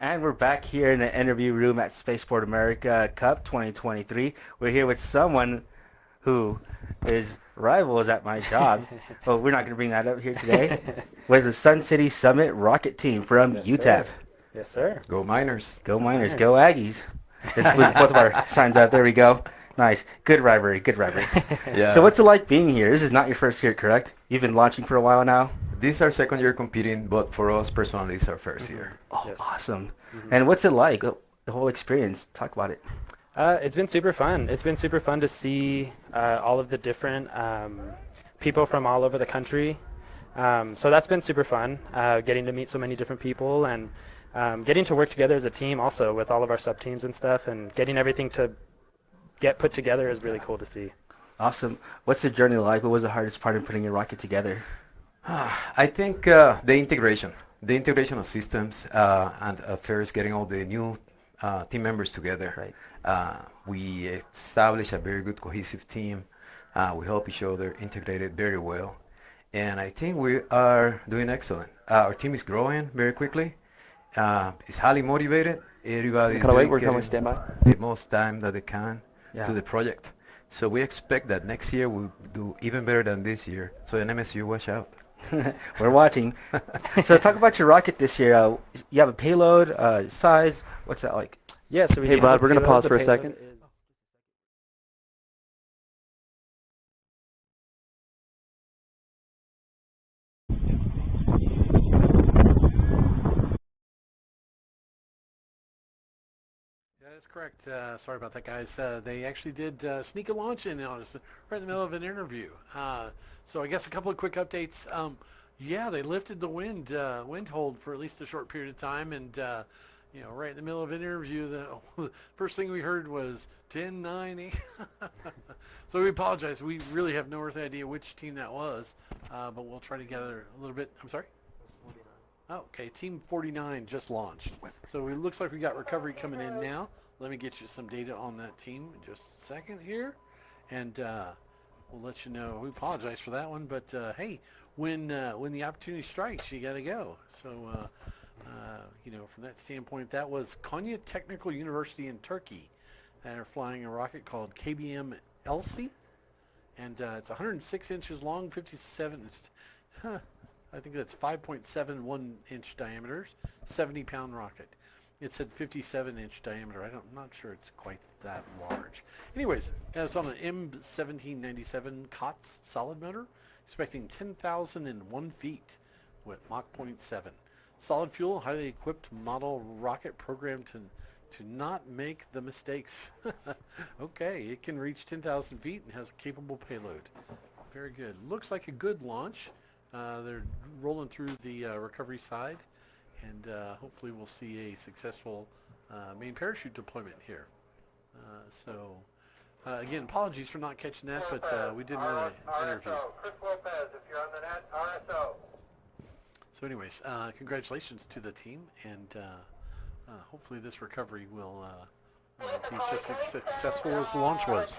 And we're back here in the interview room at Spaceport America Cup 2023. We're here with someone who is rivals at my job. Well, we're not going to bring that up here today. Was the Sun City Summit rocket team from UTEP. Sir. Yes, sir. Go Miners. Go Miners. Go Aggies. Let's put both of our signs up. There we go. Nice. Good rivalry. Good rivalry. Yeah. So what's it like being here? This is not your first year, correct? You've been launching for a while now? This is our second year competing, but for us personally, it's our first year. Oh, yes. Awesome. And what's it like, the whole experience? Talk about it. It's been super fun. It's been super fun to see all of the different people from all over the country. So that's been super fun, getting to meet so many different people and getting to work together as a team also with all of our sub-teams and stuff, and getting everything to get put together is really cool to see. Awesome. What's the journey like? What was the hardest part in putting your rocket together? I think the integration of systems, and first getting all the new team members together. Right. We established a very good cohesive team. We help each other, integrated very well, and I think we are doing excellent. Our team is growing very quickly. It's highly motivated. Everybody is dedicating the most time that they can to the project. So we expect that next year we'll do even better than this year. So in MSU, watch out. We're watching. So talk about your rocket this year. You have a payload, size. What's that like? Yeah, so hey, Bob, we're going to pause for a second. Yeah, that's correct. Sorry about that, guys. They actually did sneak a launch in on us right in the middle of an interview. So I guess a couple of quick updates. Yeah, they lifted the wind hold for at least a short period of time, and right in the middle of an interview, the first thing we heard was 10-9. So we apologize. We really have no earthly idea which team that was, but we'll try to gather a little bit. I'm sorry? Oh, okay, Team 49 just launched. So it looks like we got recovery coming in now. Let me get you some data on that team in just a second here. And we'll let you know. We apologize for that one, but hey, when the opportunity strikes, you got to go. So, from that standpoint, that was Konya Technical University in Turkey. They're flying a rocket called KBM Elsi. And it's 106 inches long, 57... I think that's 5.71 inch diameters, 70-pound rocket. It said 57-inch diameter. I'm not sure it's quite that large. Anyways, it's on an M1797 COTS solid motor, expecting 10,001 feet with Mach 0.7. Solid fuel, highly equipped model rocket programmed to not make the mistakes. Okay, it can reach 10,000 feet and has a capable payload. Very good. Looks like a good launch. They're rolling through the recovery side, and hopefully we'll see a successful main parachute deployment here. Again, apologies for not catching that, but we did want to interview. Chris Lopez, if you're on the net, RSO. So anyways, congratulations to the team, and hopefully this recovery will be just as successful as the launch was.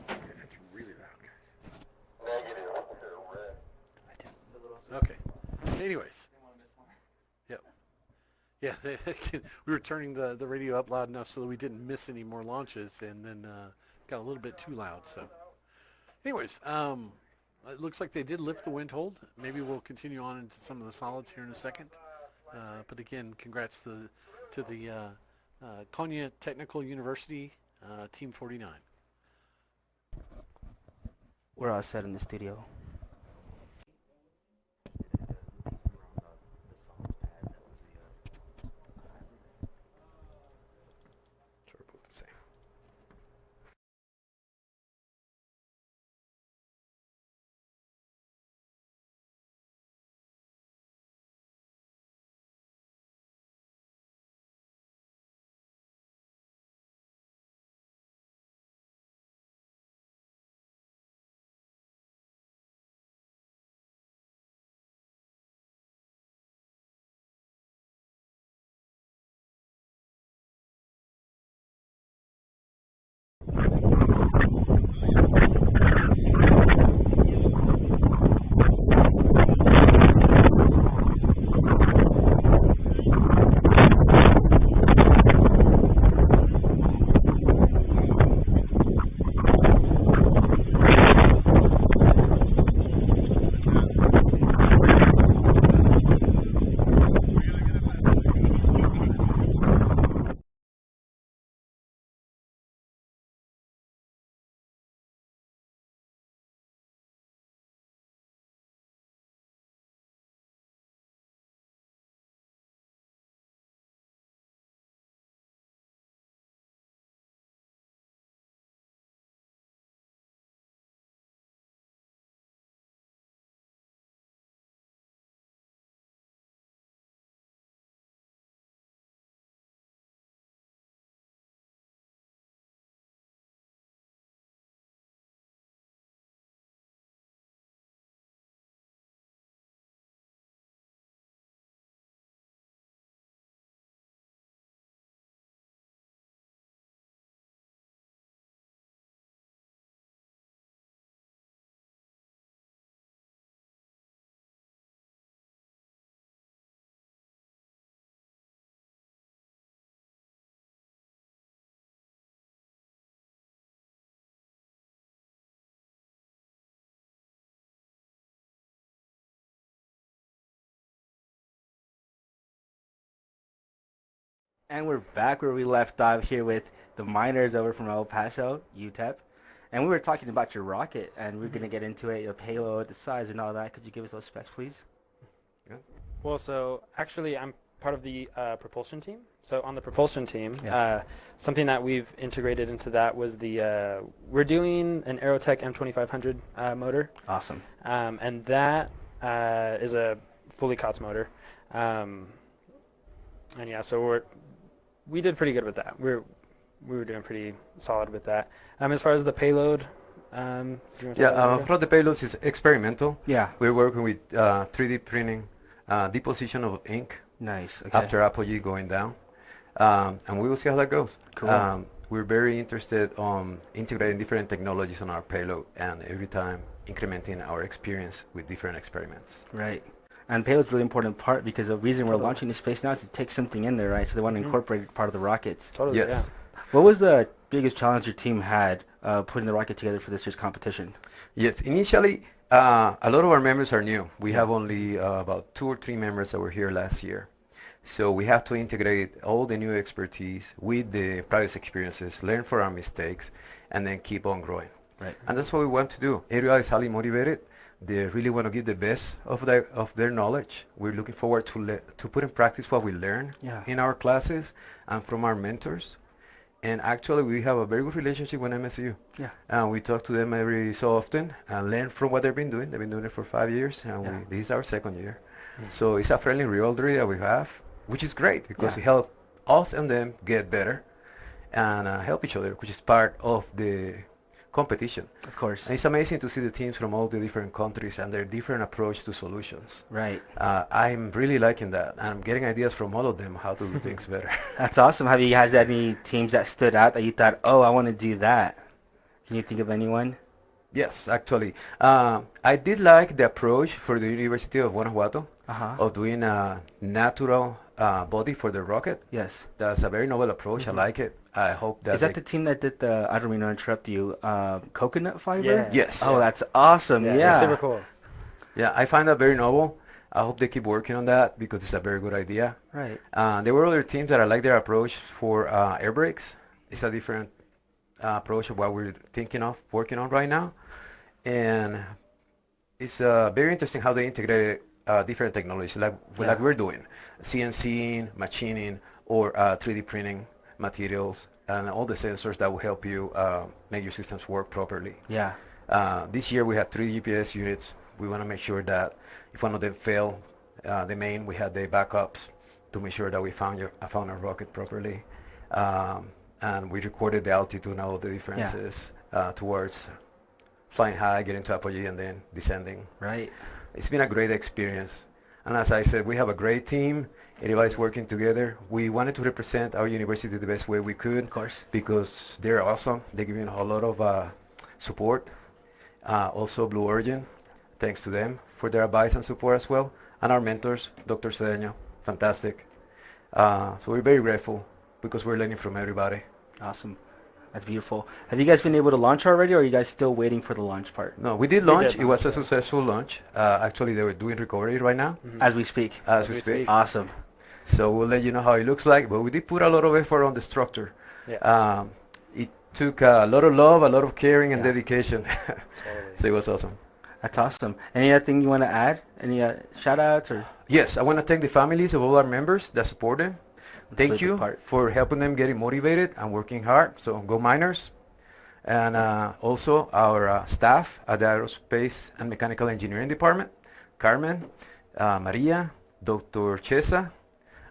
It's really loud, guys. Negative. Okay. Anyways. Yep. Yeah, we were turning the radio up loud enough so that we didn't miss any more launches, and then got a little bit too loud. So, anyways, it looks like they did lift the wind hold. Maybe we'll continue on into some of the solids here in a second. But again, congrats to the Konya Technical University Team 49. We're all set in the studio. And we're back where we left off here with the miners over from El Paso, UTEP. And we were talking about your rocket, and we're going to get into it, your payload, the size, and all that. Could you give us those specs, please? Well, so actually I'm part of the propulsion team. So on the propulsion team, something that we've integrated into that was we're doing an Aerotech M2500 motor. Awesome. And that is a fully COTS motor. And yeah, so we did pretty good with that. We were doing pretty solid with that. As far as the payload, for the payloads is experimental. Yeah. We're working with 3D printing, deposition of ink. Nice. Okay. After apogee going down, and we will see how that goes. Cool. We're very interested on integrating different technologies on our payload, and every time incrementing our experience with different experiments. Right. And payload's a really important part because the reason we're launching to space now is to take something in there, right? So they want to incorporate it part of the rockets. Totally. Yes. Yeah. What was the biggest challenge your team had putting the rocket together for this year's competition? Yes, initially, a lot of our members are new. We have only about 2 or 3 members that were here last year. So we have to integrate all the new expertise with the previous experiences, learn from our mistakes, and then keep on growing. Right. And that's what we want to do. Everybody is highly motivated. They really want to give the best of their knowledge. We're looking forward to put in practice what we learn in our classes and from our mentors. And actually, we have a very good relationship with MSU. Yeah. And we talk to them every so often and learn from what they've been doing. They've been doing it for 5 years, and this is our 2nd year. So it's a friendly rivalry that we have, which is great because it helps us and them get better and help each other, which is part of the competition. Of course. And it's amazing to see the teams from all the different countries and their different approach to solutions. Right. I'm really liking that, and I'm getting ideas from all of them how to do things better. That's awesome. Have you guys had any teams that stood out that you thought, oh, I want to do that? Can you think of anyone? Yes, actually. I did like the approach for the University of Guanajuato of doing a natural body for the rocket. Yes. That's a very novel approach. I like it. I hope that... Is that the team that did the, I don't mean to interrupt you, coconut fiber? Yeah. Yes. Oh, that's awesome. Yeah. Super cool. Yeah, I find that very novel. I hope they keep working on that because it's a very good idea. Right. There were other teams that I like their approach for air brakes. It's a different approach of what we're thinking of working on right now. And it's very interesting how they integrate different technologies like we're doing. CNCing, machining, or 3D printing materials, and all the sensors that will help you make your systems work properly. Yeah. This year we had 3 GPS units. We want to make sure that if one of them failed, we had the backups to make sure that we found our rocket properly. And we recorded the altitude and all the differences towards flying high, getting to apogee, and then descending. Right. It's been a great experience. And as I said, we have a great team. Everybody's working together. We wanted to represent our university the best way we could. Of course. Because they're awesome. They're giving a lot of support. Also Blue Origin, thanks to them for their advice and support as well. And our mentors, Dr. Cedeño, fantastic. So we're very grateful because we're learning from everybody. Awesome. That's beautiful. Have you guys been able to launch already, or are you guys still waiting for the launch part? No, we did launch. It was a successful launch. Actually, they were doing recovery right now. As we speak. As we speak. Awesome. So we'll let you know how it looks like, but we did put a lot of effort on the structure. Yeah. It took a lot of love, a lot of caring and dedication. So it was awesome. That's awesome. Any other thing you want to add? Any shout outs or? Yes, I want to thank the families of all our members that support them. Thank you for helping them getting motivated and working hard. So go Miners. And also our staff at the Aerospace and Mechanical Engineering Department, Carmen, Maria, Dr. Chesa,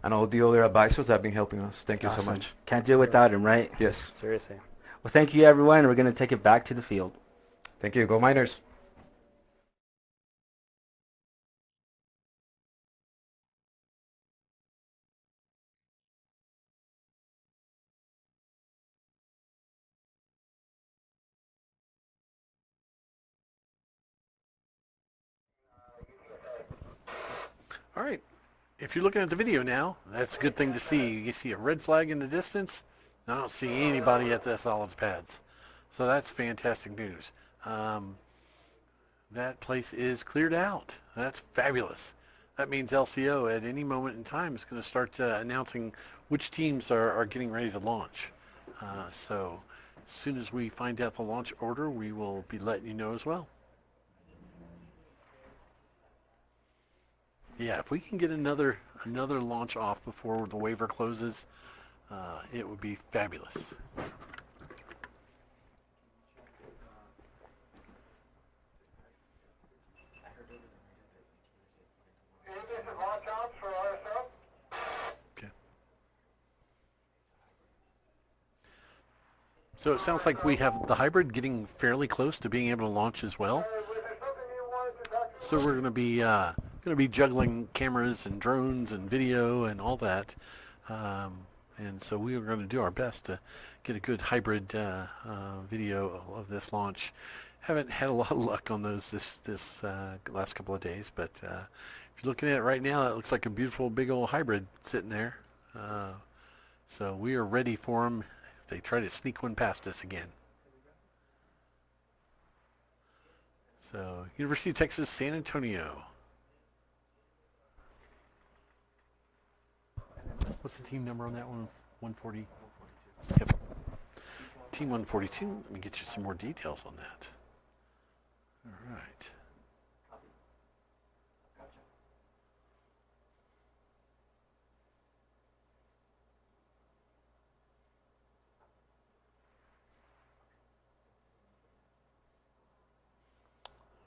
and all the other advisors that have been helping us. Thank you so much. Can't do it without him, right? Yes. Seriously. Well, thank you, everyone. We're going to take it back to the field. Thank you. Go Miners. All right. If you're looking at the video now, that's a good thing to see. You see a red flag in the distance. I don't see anybody at the solids pads. So that's fantastic news. That place is cleared out. That's fabulous. That means LCO at any moment in time is going to start announcing which teams are getting ready to launch. So as soon as we find out the launch order, we will be letting you know as well. Yeah, if we can get another launch off before the waiver closes, it would be fabulous. Okay. So it sounds like we have the hybrid getting fairly close to being able to launch as well. So we're going to be juggling cameras and drones and video and all that, and so we are going to do our best to get a good hybrid video of this launch. Haven't had a lot of luck on those this last couple of days, but if you're looking at it right now, it looks like a beautiful big old hybrid sitting there. So we are ready for them if they try to sneak one past us again. So, University of Texas, San Antonio. What's the team number on that one? 140? Yep. Team 142. Let me get you some more details on that. All right.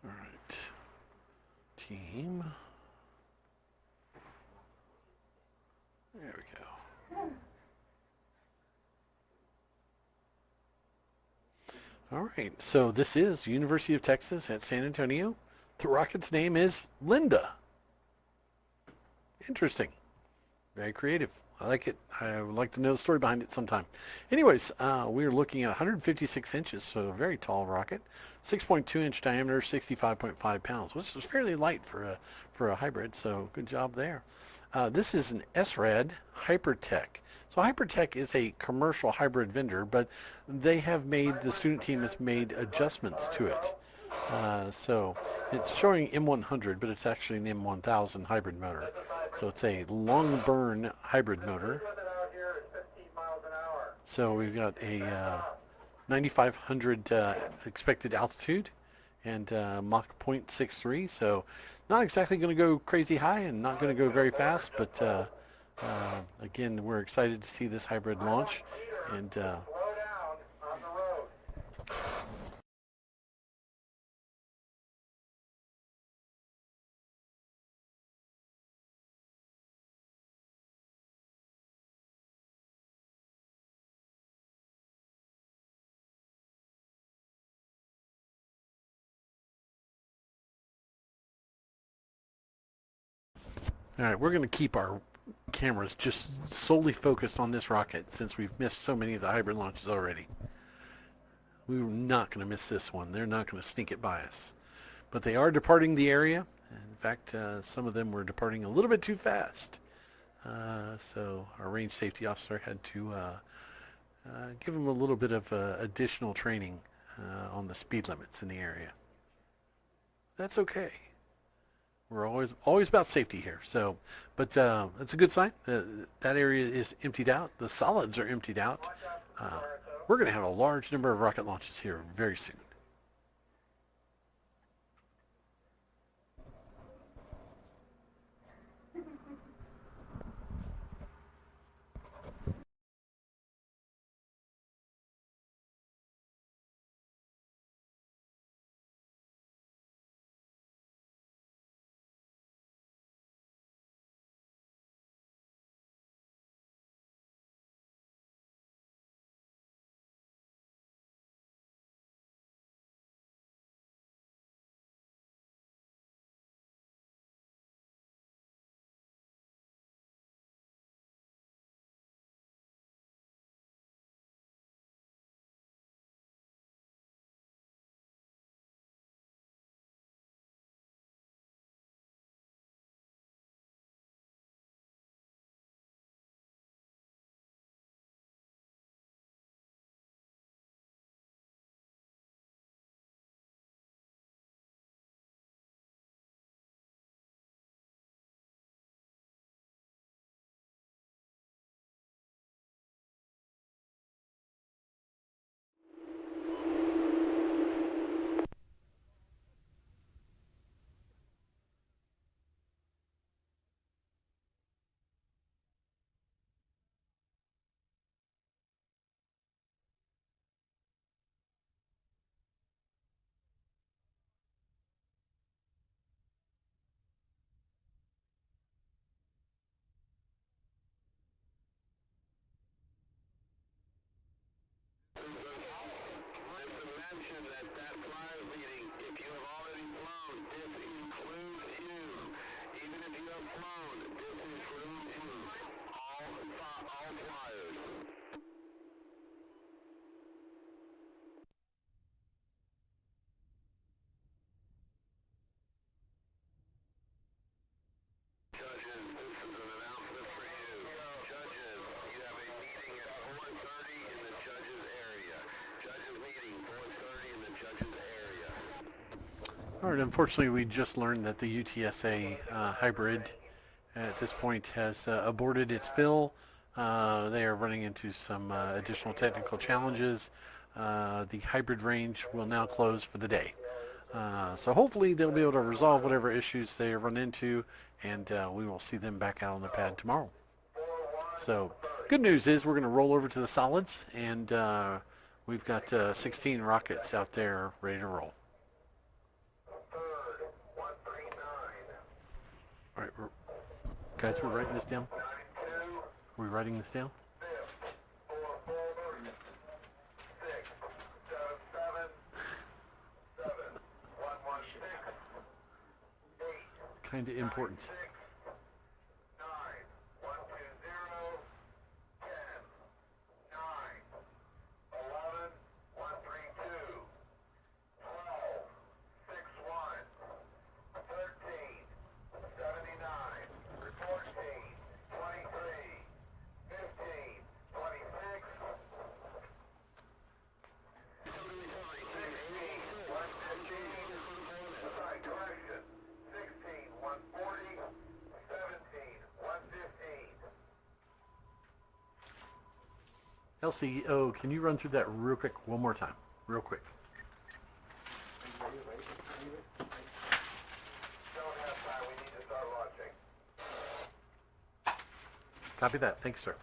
All right. Team. There we go. All right, so this is University of Texas at San Antonio. The rocket's name is Linda. Interesting. Very creative. I like it. I would like to know the story behind it sometime. Anyways, we're looking at 156 inches, so a very tall rocket. 6.2-inch diameter, 65.5 pounds, which is fairly light for a hybrid, so good job there. This is an SRAD Hypertech. So Hypertech is a commercial hybrid vendor, but the student team has made adjustments to it. So it's showing M100, but it's actually an M1000 hybrid motor. So it's a long burn hybrid motor. So we've got a 9,500 expected altitude and Mach 0.63. So not exactly going to go crazy high and not going to go very fast, but again, we're excited to see this hybrid launch. And all right, we're going to keep our cameras just solely focused on this rocket since we've missed so many of the hybrid launches already. We're not going to miss this one. They're not going to sneak it by us. But they are departing the area. In fact, some of them were departing a little bit too fast. So our range safety officer had to give them a little bit of additional training on the speed limits in the area. That's okay. We're always about safety here. So, but it's a good sign. That area is emptied out. The solids are emptied out. We're going to have a large number of rocket launches here very soon. All right, unfortunately, we just learned that the UTSA hybrid at this point has aborted its fill. They are running into some additional technical challenges. The hybrid range will now close for the day. So hopefully they'll be able to resolve whatever issues they run into, and we will see them back out on the pad tomorrow. So good news is we're going to roll over to the solids, and we've got 16 rockets out there ready to roll. All right, guys, we're writing this down. Are we writing this down? Kind of important. LCO, can you run through that real quick one more time? Real quick. Copy that. Thanks, sir.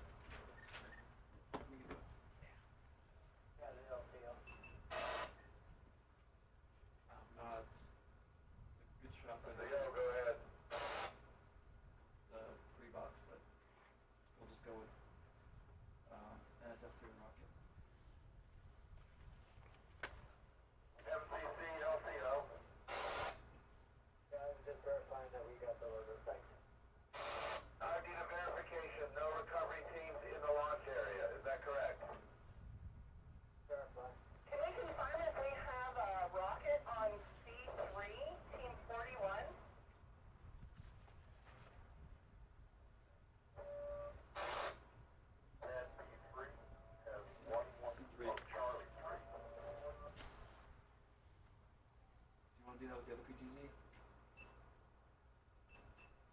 Do that with the other PTZ.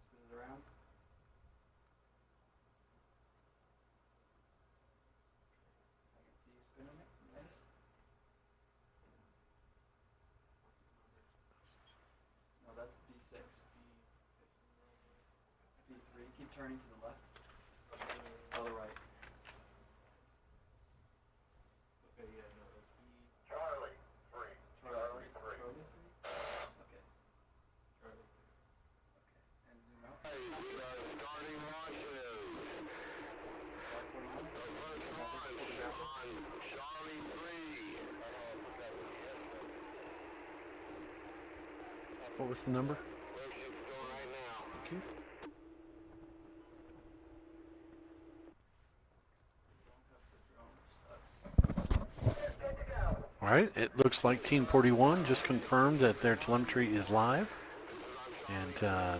Spin it around. I can see you spinning it. Nice. No, that's B6. B3. Keep turning to the left. Oh, the right. Okay, yeah, no, that's B. Charlie 3. Charlie 3. Charlie 3. What was the number? Thank you. All right, it looks like Team 41 just confirmed that their telemetry is live. And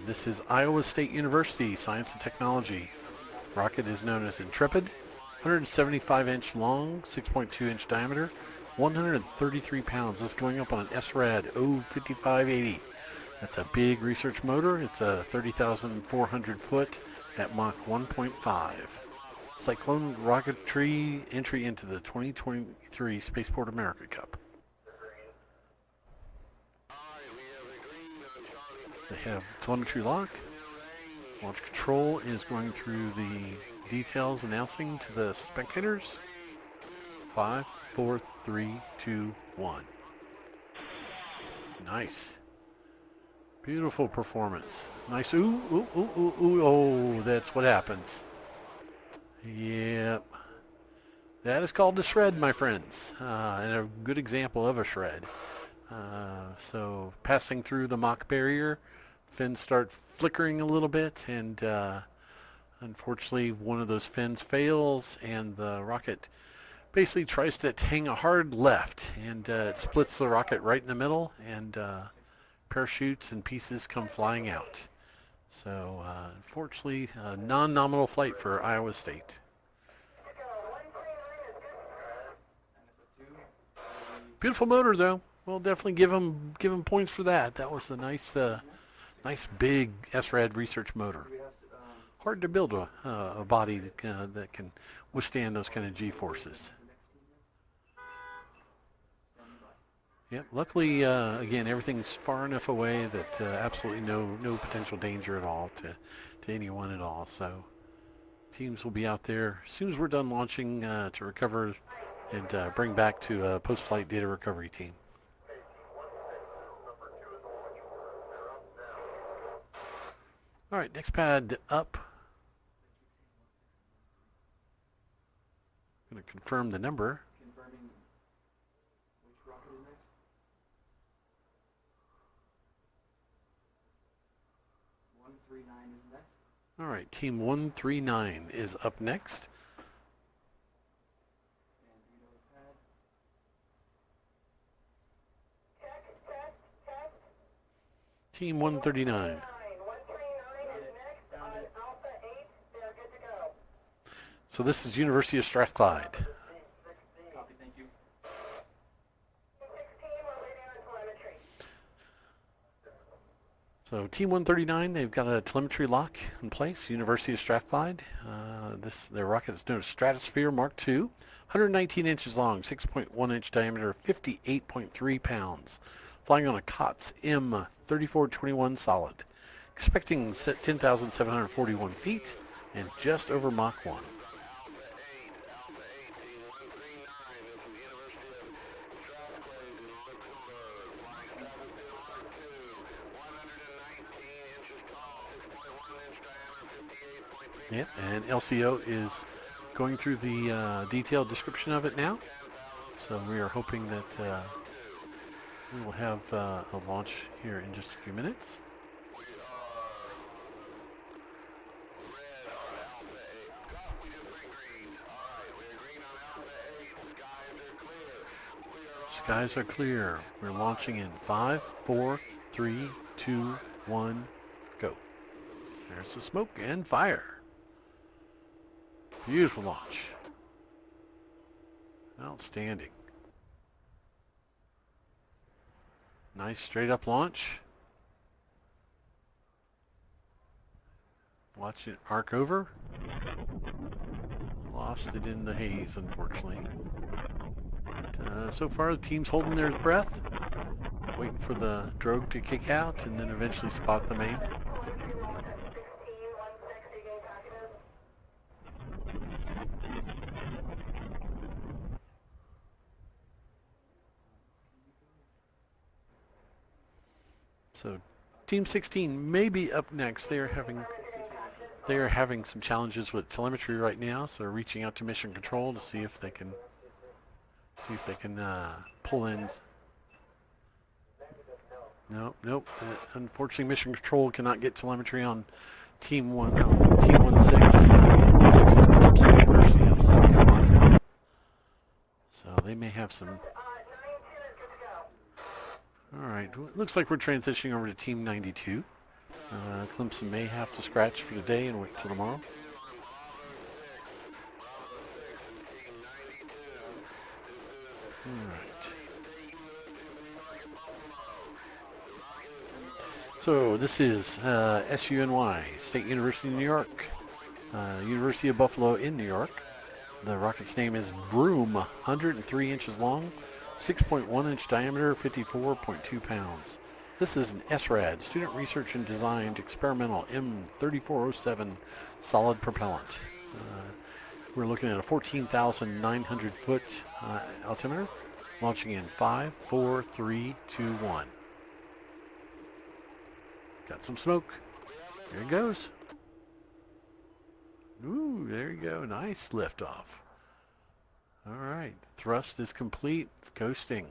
this is Iowa State University, Science and Technology. Rocket is known as Intrepid, 175-inch long, 6.2-inch diameter, 133 pounds. This is going up on an SRAD 05580. That's a big research motor. It's a 30,400 foot at Mach 1.5. Cyclone Rocketry entry into the 2023 Spaceport America Cup. They have telemetry lock. Launch control is going through the details announcing to the spectators. 5, 4, 3, 2, 1. Nice. Beautiful performance. Nice. Ooh, ooh, ooh, ooh, ooh. Oh, that's what happens. Yep. That is called a shred, my friends, and a good example of a shred. So passing through the Mach barrier, fins start flickering a little bit, and unfortunately one of those fins fails, and the rocket basically tries to hang a hard left, and it splits the rocket right in the middle, and parachutes and pieces come flying out. So unfortunately, a non-nominal flight for Iowa State. Beautiful motor, though. We'll definitely give them points for that. That was a nice big SRAD research motor. Hard to build a body that can withstand those kind of G-forces. Yep. Luckily, again, everything's far enough away that absolutely no potential danger at all to anyone at all. So teams will be out there as soon as we're done launching to recover and bring back to a post-flight data recovery team. All right, next pad up. I'm going to confirm the number. Confirming which rocket is next. 139 is next. All right, team 139 is up next. Team 139. So this is University of Strathclyde. Copy, thank you. So Team 139, they've got a telemetry lock in place, University of Strathclyde. Their rocket is known as Stratosphere Mark II, 119 inches long, 6.1 inch diameter, 58.3 pounds. Flying on a COTS M3421 solid. Expecting 10,741 feet and just over Mach 1. Yep, and LCO is going through the detailed description of it now. So we are hoping that we will have a launch here in just a few minutes. Skies are clear. We're launching in 5, 4, 3, 2, 1, go. There's the smoke and fire. Beautiful launch. Outstanding. Nice straight up launch. Watch it arc over. Lost it in the haze, unfortunately. But, so far, the team's holding their breath, waiting for the drogue to kick out and then eventually spot the main. So Team 16 may be up next. They are having some challenges with telemetry right now, so they're reaching out to Mission Control to see if they can pull in. Nope. Unfortunately, Mission Control cannot get telemetry on Team 16. Team 16 is Clemson University of South Carolina, so they may have some. All right, looks like we're transitioning over to Team 92. Clemson may have to scratch for today and wait till tomorrow. All right. So this is SUNY, State University of New York, University of Buffalo in New York. The rocket's name is Brahm, 103 inches long, 6.1 inch diameter, 54.2 pounds. This is an SRAD, Student Research and Designed Experimental M3407 solid propellant. We're looking at a 14,900 foot altimeter, launching in 5, 4, 3, 2, 1. Got some smoke. There it goes. Ooh, there you go. Nice liftoff. All right, thrust is complete. It's coasting.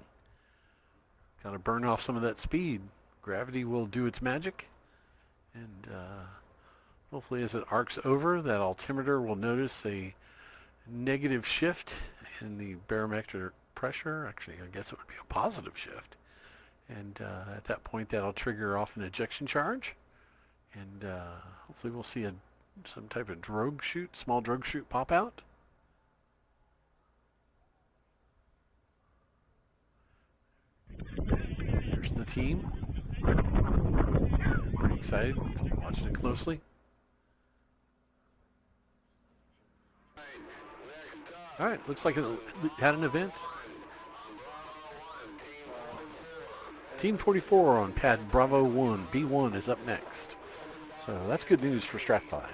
Got to burn off some of that speed. Gravity will do its magic. And hopefully as it arcs over, that altimeter will notice a negative shift in the barometric pressure. Actually, I guess it would be a positive shift. And at that point, that'll trigger off an ejection charge. And hopefully we'll see some type of drogue chute, small drogue chute pop out. Here's the team. Pretty excited, watching it closely. All right, looks like it had an event. Team 44 on pad Bravo 1, B1 is up next. So that's good news for Strathclyde.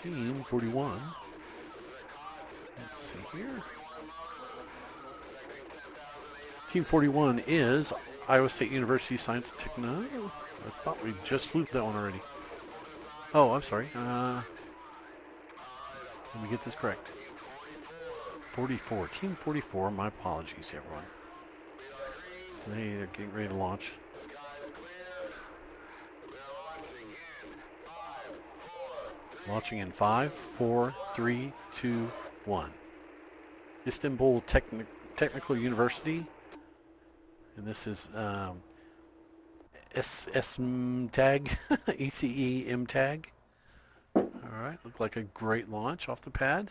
Team 41. Let's see here. Team 41 is Iowa State University Science and Technology. I thought we just flew that one already. Oh, I'm sorry. Let me get this correct. 44. Team 44. My apologies, everyone. They're getting ready to launch. Launching in 5, 4, 3, 2, 1. Istanbul Technical University. And this is SMTAG, ECE MTAG. All right, looked like a great launch off the pad.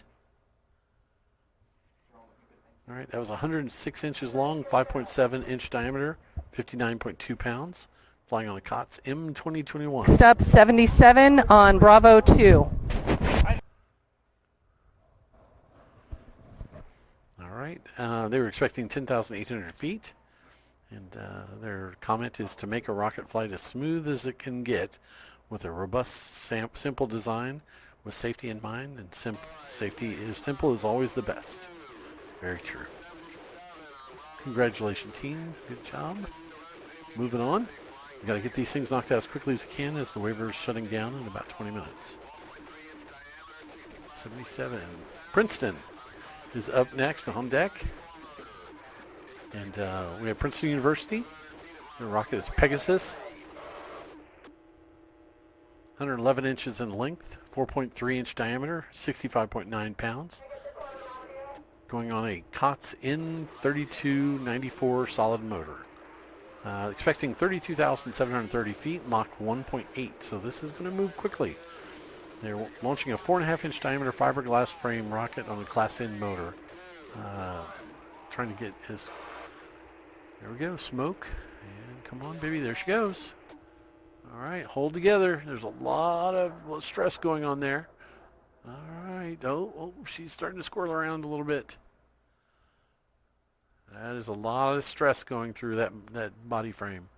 All right, that was 106 inches long, 5.7 inch diameter, 59.2 pounds, flying on a COTS M2021. Step 77 on Bravo 2. All right, they were expecting 10,800 feet. And their comment is to make a rocket flight as smooth as it can get with a robust, simple design with safety in mind. And safety is simple is always the best. Very true. Congratulations, team. Good job. Moving on. We got to get these things knocked out as quickly as we can as the waiver is shutting down in about 20 minutes. 77. Princeton is up next on deck. And we have Princeton University. The rocket is Pegasus. 111 inches in length, 4.3 inch diameter, 65.9 pounds. Going on a COTS N3294 solid motor. Expecting 32,730 feet, Mach 1.8. So this is going to move quickly. They're launching a 4.5 inch diameter fiberglass frame rocket on a Class N motor. Trying to get his... There we go, smoke. And come on, baby, there she goes. All right, hold together. There's a lot of stress going on there. All right, oh, she's starting to squirrel around a little bit. That is a lot of stress going through that body frame.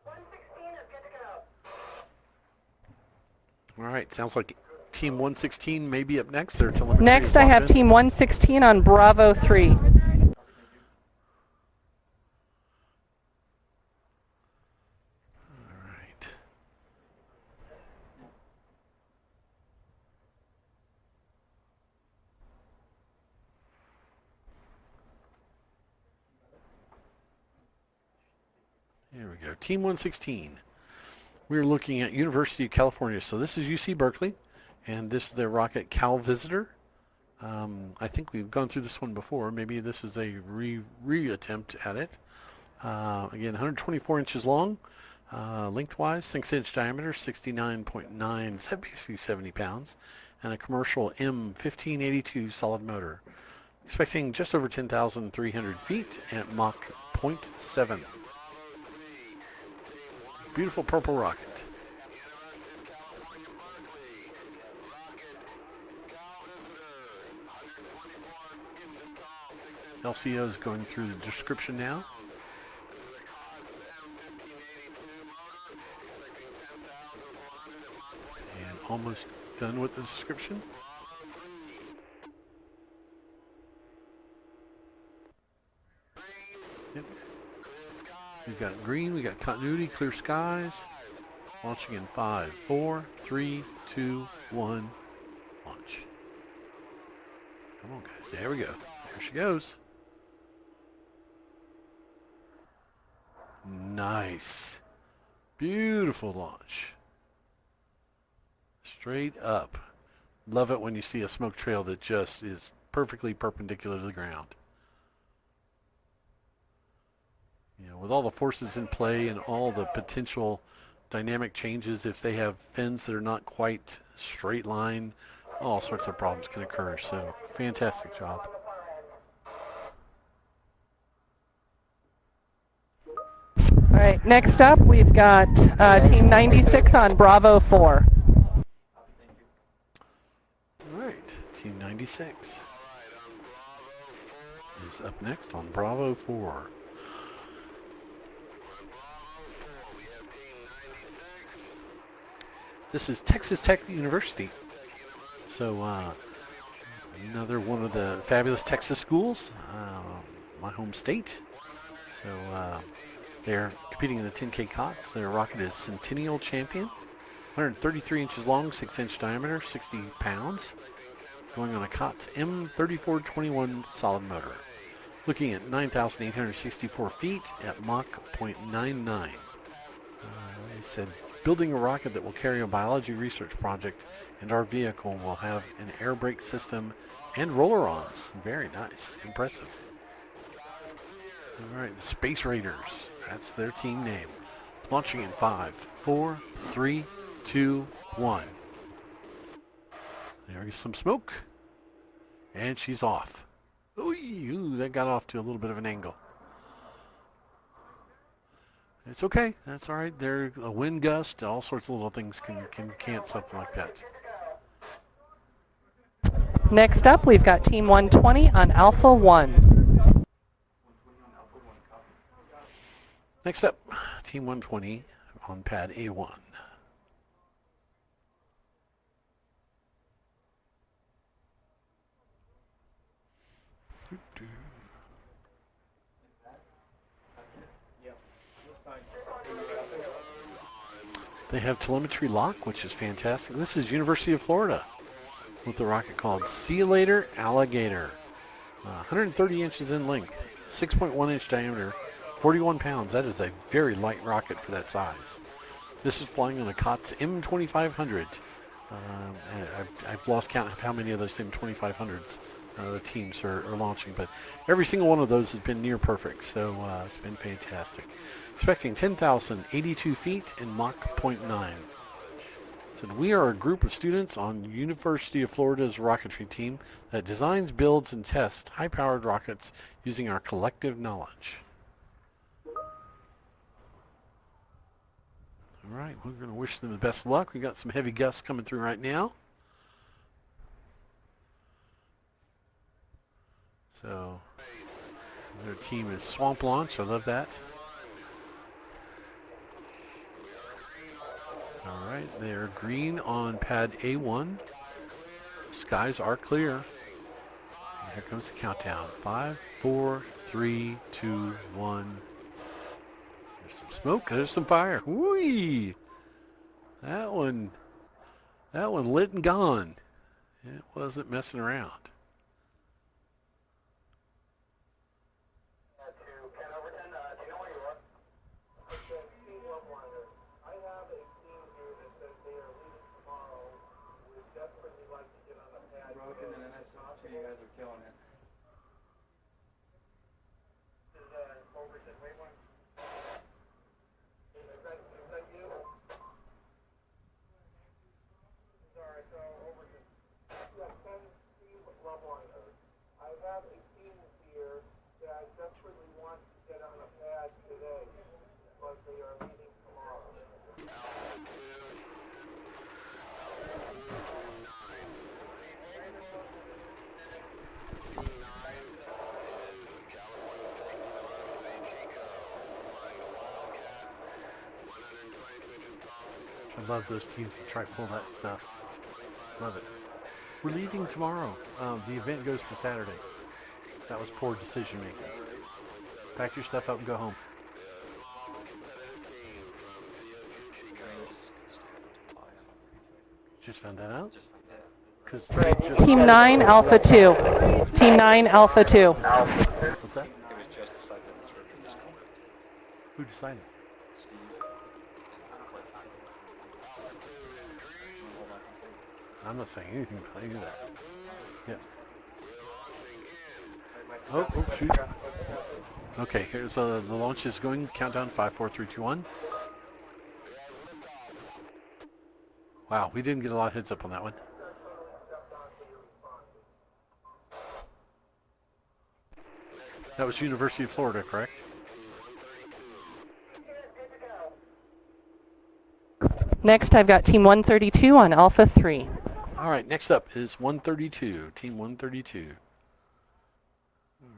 116 is good to go. All right, sounds like Team 116 may be up next. Their telemetry Next, I have Team 116 on Bravo 3. There we go. Team 116. We're looking at University of California. So this is UC Berkeley, and this is their rocket Cal Visitor. I think we've gone through this one before. Maybe this is a re-attempt at it. Again, 124 inches long, lengthwise, 6-inch diameter, 69.9, basically 70 pounds, and a commercial M1582 solid motor. Expecting just over 10,300 feet at Mach 0.7. Beautiful purple rocket. LCO is going through the description now. And almost done with the description. Yep. We've got green, we got continuity, clear skies, Launching in 5, 4, 3, 2, 1, launch. Come on, guys. There we go. There she goes. Nice. Beautiful launch. Straight up. Love it when you see a smoke trail that just is perfectly perpendicular to the ground. You know, with all the forces in play and all the potential dynamic changes, if they have fins that are not quite straight line, all sorts of problems can occur. So, fantastic job. All right, next up we've got Team 96 on Bravo 4. All right, Team 96 is up next on Bravo 4. This is Texas Tech University. So another one of the fabulous Texas schools, my home state. So they're competing in the 10K COTS. Their rocket is Centennial Champion, 133 inches long, 6-inch diameter, 60 pounds, going on a COTS M3421 solid motor. Looking at 9,864 feet at Mach 0.99. They said, building a rocket that will carry a biology research project, and our vehicle will have an air brake system and roller-ons. Very nice. Impressive. All right, the Space Raiders. That's their team name. Launching in 5, 4, 3, 2, 1. There is some smoke. And she's off. Ooh, that got off to a little bit of an angle. It's okay. That's all right. There's a wind gust. All sorts of little things can cant something like that. Next up, we've got Team 120 on Alpha 1. Next up, Team 120 on pad A1. They have telemetry lock, which is fantastic. This is University of Florida with the rocket called See You Later Alligator. 130 inches in length, 6.1 inch diameter, 41 pounds. That is a very light rocket for that size. This is flying on a COTS M2500. I've lost count of how many of those M2500s the teams are launching, but every single one of those has been near perfect, so it's been fantastic. Expecting 10,082 feet in Mach 0.9. So we are a group of students on University of Florida's rocketry team that designs, builds, and tests high-powered rockets using our collective knowledge. All right, we're going to wish them the best of luck. We've got some heavy gusts coming through right now. So their team is Swamp Launch. I love that. All right, they're green on pad A1. Skies are clear. And here comes the countdown. 5, 4, 3, 2, 1. There's some smoke. There's some fire. Whee! That one lit and gone. It wasn't messing around. You guys are killing it. I have a team here that desperately wants to get on a pad today, but they are leaving tomorrow. I love those teams that try to pull that stuff. Love it. We're leaving tomorrow. The event goes to Saturday. That was poor decision making. Pack your stuff up and go home. just found that out. Because Team 9 Alpha 2. Team 9 Alpha 2. What's that? Who decided? I'm not saying anything about any of that. Yeah. Oh, shoot. Okay, here's the launch is going. Countdown 5, 4, 3, 2, 1. Wow, we didn't get a lot of heads up on that one. That was University of Florida, correct? Next, I've got Team 132 on Alpha 3. All right, next up is 132, Team 132. All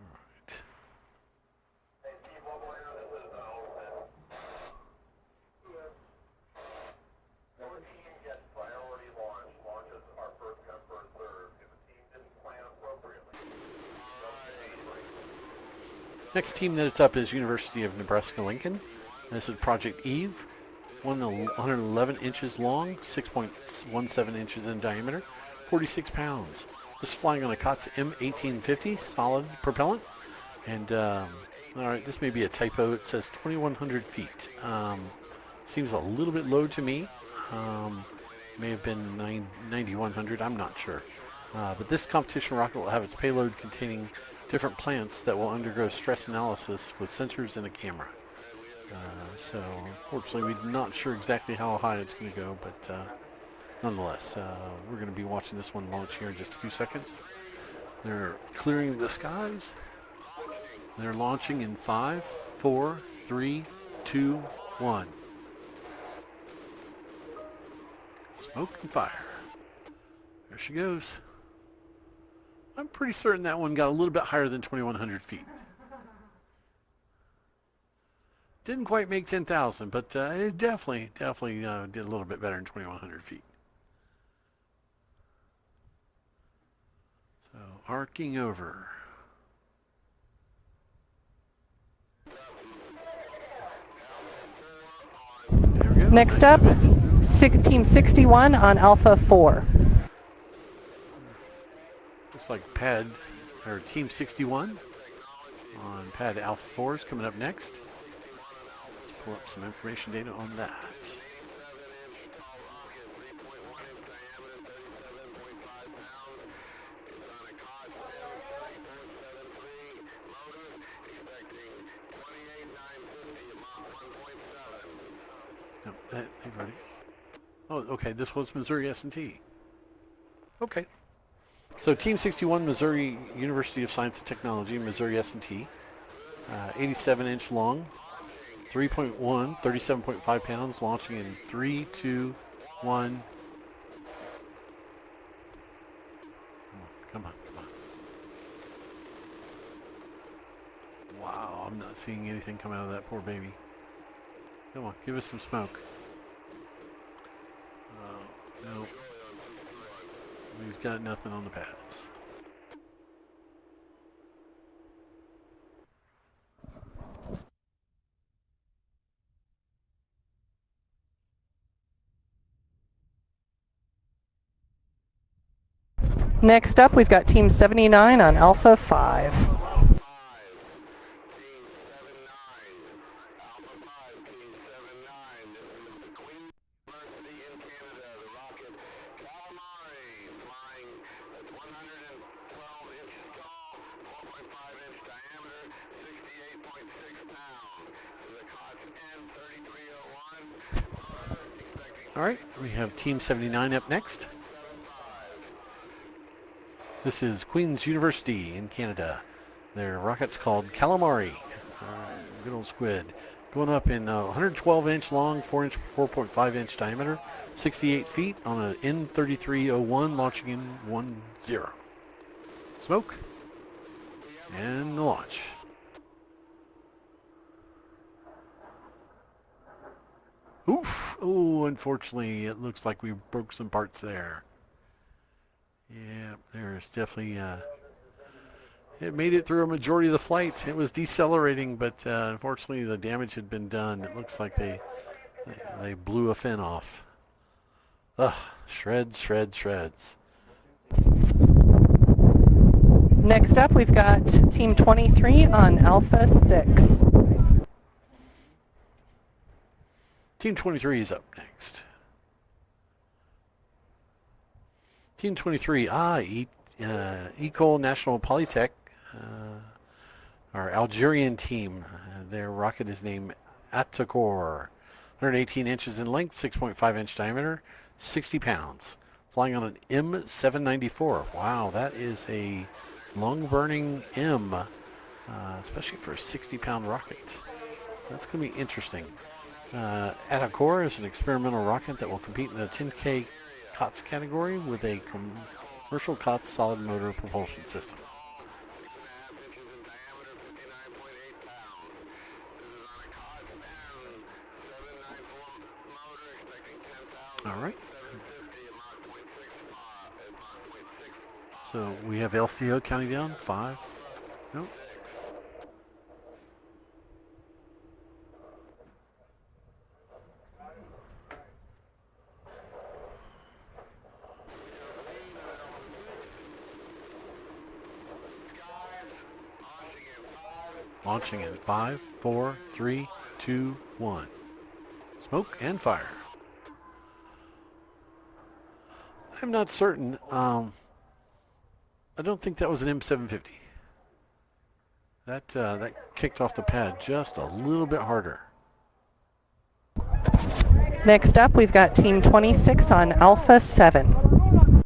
right. Next team that's up is University of Nebraska-Lincoln. This is Project Eve. 111 inches long, 6.17 inches in diameter, 46 pounds. This is flying on a COTS M1850 solid propellant. And, all right, this may be a typo. It says 2,100 feet. Seems a little bit low to me. May have been 9,100, I'm not sure. But this competition rocket will have its payload containing different plants that will undergo stress analysis with sensors and a camera. So, unfortunately, we're not sure exactly how high it's going to go, but nonetheless, we're going to be watching this one launch here in just a few seconds. They're clearing the skies. They're launching in 5, 4, 3, 2, 1. Smoke and fire. There she goes. I'm pretty certain that one got a little bit higher than 2,100 feet. Didn't quite make 10,000, but it definitely did a little bit better than 2,100 feet. So, arcing over. There we go. Next up, Team 61 on Alpha 4. Looks like Team 61 on pad Alpha 4 is coming up next. Let's pull up some information data on that. No, they've already. Oh, okay. This was Missouri S&T. Okay. So Team 61, Missouri University of Science and Technology, Missouri S&T, 87-inch long, 3.1, 37.5 pounds, launching in 3, 2, 1. Come on. Wow, I'm not seeing anything come out of that poor baby. Come on, give us some smoke. Oh, no. We've got nothing on the pads. Next up, we've got Team 79 on Alpha 5. All right, we have Team 79 up next. This is Queen's University in Canada. Their rocket's called Calamari. Good old squid. Going up in 112-inch long, 4.5-inch diameter, 68 feet on an N3301, launching in 10. Smoke. And the launch. Oof! Oh, unfortunately, it looks like we broke some parts there. Yeah, there's definitely, it made it through a majority of the flight. It was decelerating, but unfortunately the damage had been done. It looks like they blew a fin off. Ugh, shreds, shreds, shreds. Next up, we've got Team 23 on Alpha 6. Team 23 is up next. Team 23, Ecole National Polytech, our Algerian team. Their rocket is named Atakor. 118 inches in length, 6.5 inch diameter, 60 pounds. Flying on an M794. Wow, that is a long-burning M, especially for a 60-pound rocket. That's going to be interesting. Atakor is an experimental rocket that will compete in the 10K COTS category with a commercial COTS solid motor propulsion system. All right. So we have LCO counting down. 5. Nope. Launching in 5, 4, 3, 2, 1. Smoke and fire. I'm not certain. I don't think that was an M750. That kicked off the pad just a little bit harder. Next up, we've got Team 26 on Alpha 7.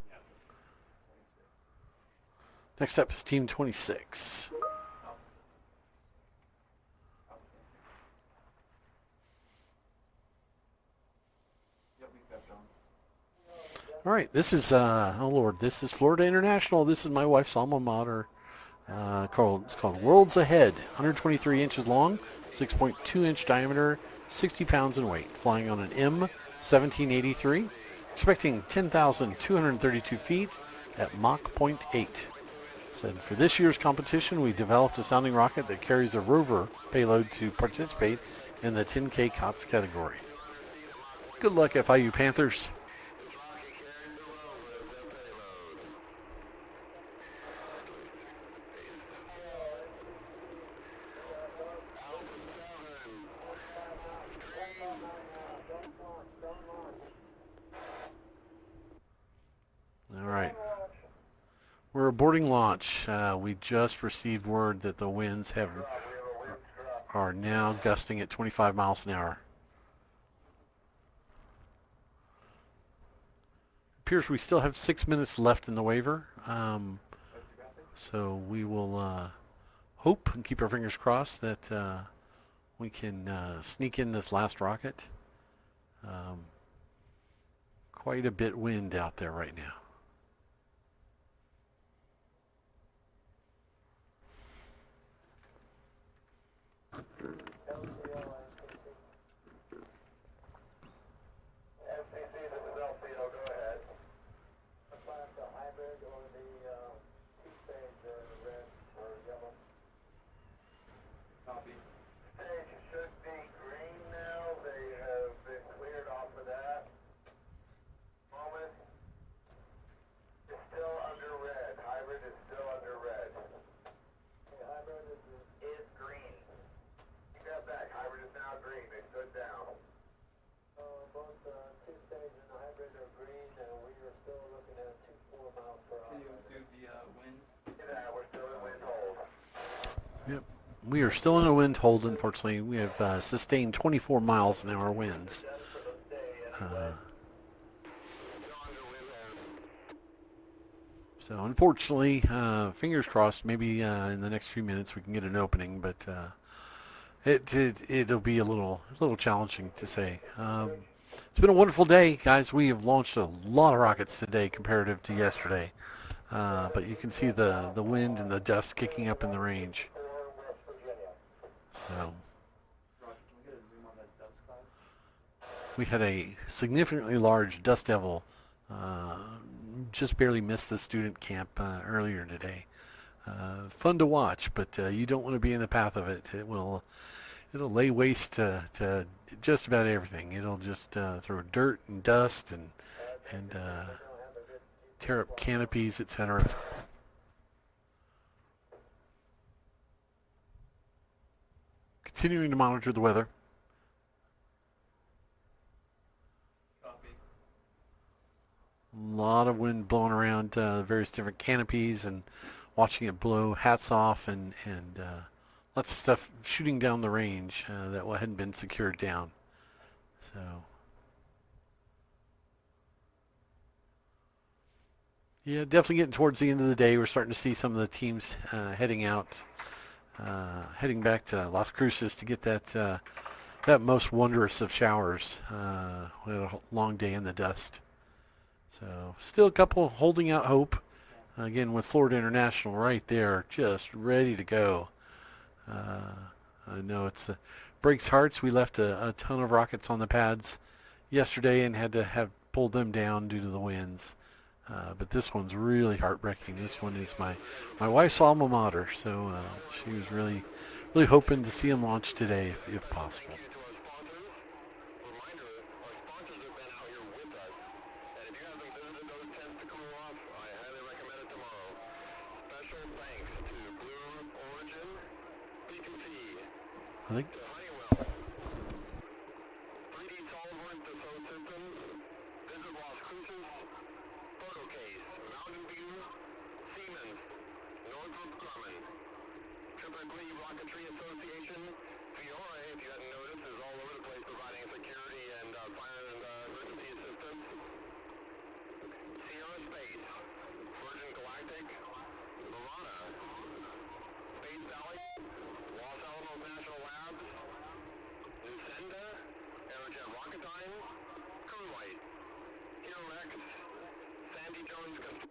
Next up is Team 26. All right, this is, oh Lord, this is Florida International. This is my wife's alma mater. It's called Worlds Ahead. 123 inches long, 6.2 inch diameter, 60 pounds in weight. Flying on an M1783, expecting 10,232 feet at Mach 0.8. Said for this year's competition, we developed a sounding rocket that carries a rover payload to participate in the 10K COTS category. Good luck, FIU Panthers. All right, we're aborting launch. We just received word that the winds are now gusting at 25 miles an hour. Appears we still have 6 minutes left in the waiver, so we will hope and keep our fingers crossed that we can sneak in this last rocket. Quite a bit wind out there right now. Yep, we are still in a wind hold, unfortunately. We have sustained 24 miles an hour winds. So unfortunately, fingers crossed, maybe in the next few minutes we can get an opening, but it'll be a little challenging to say. It's been a wonderful day, guys. We have launched a lot of rockets today comparative to yesterday. But you can see the wind and the dust kicking up in the range. So we had a significantly large dust devil just barely missed the student camp earlier today. Fun to watch, but you don't want to be in the path of it. It'll lay waste to just about everything. It'll just throw dirt and dust and tear up canopies, etc. Continuing to monitor the weather. A lot of wind blowing around various different canopies and watching it blow. Hats off, and lots of stuff shooting down the range that hadn't been secured down. So yeah, definitely getting towards the end of the day. We're starting to see some of the teams heading out, heading back to Las Cruces to get that most wondrous of showers. We had a long day in the dust. So still a couple holding out hope. Again, with Florida International right there, just ready to go. I know it breaks hearts. We left a ton of rockets on the pads yesterday and had to have pulled them down due to the winds. But this one's really heartbreaking. This one is my wife's alma mater, so she was really hoping to see them launch today if possible. I think. Rocketry Association, Fiore, if you hadn't noticed, is all over the place providing security and fire and emergency assistance. Aerospace, Virgin Galactic, Marana, Space Valley, Los Alamos National Labs, Nucenda, Aerojet RocketDyne, Crewlight, Hero X, Sandy Jones Construction.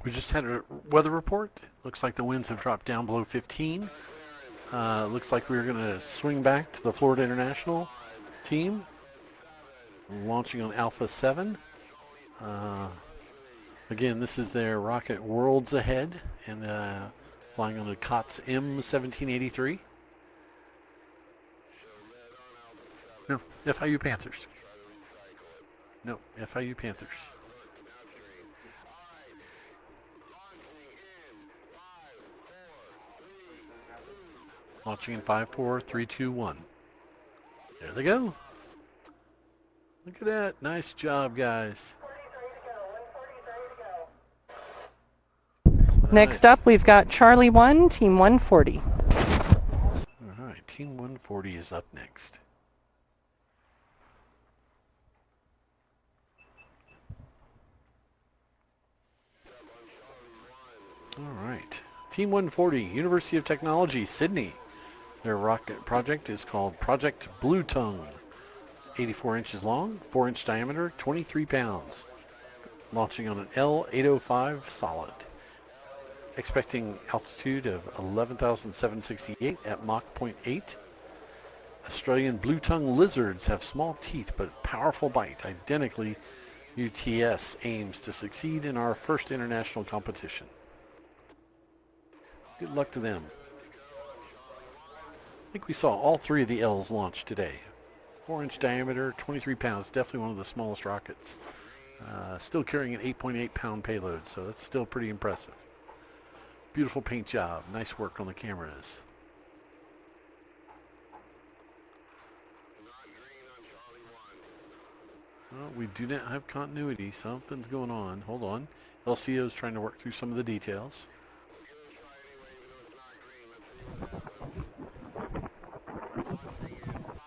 We just had a weather report. Looks like the winds have dropped down below 15. Looks like we're going to swing back to the Florida International team, launching on Alpha 7. Again, this is their rocket Worlds Ahead, and flying on the COTS M1783. No, FIU Panthers. No, FIU Panthers. Launching in 5, 4, 3, 2, 1. There they go. Look at that. Nice job, guys. Next up, we've got Charlie 1, Team 140. All right, Team 140 is up next. All right, Team 140, University of Technology, Sydney. Their rocket project is called Project Blue Tongue. 84 inches long, 4-inch diameter, 23 pounds. Launching on an L805 solid. Expecting altitude of 11,768 at Mach 0.8. Australian blue tongue lizards have small teeth but powerful bite. Identically, UTS aims to succeed in our first international competition. Good luck to them. I think we saw all three of the L's launch today. 4-inch diameter, 23 pounds, definitely one of the smallest rockets. Still carrying an 8.8 pound payload, so that's still pretty impressive. Beautiful paint job, nice work on the cameras. Well, we do not have continuity, something's going on. Hold on, LCO's trying to work through some of the details.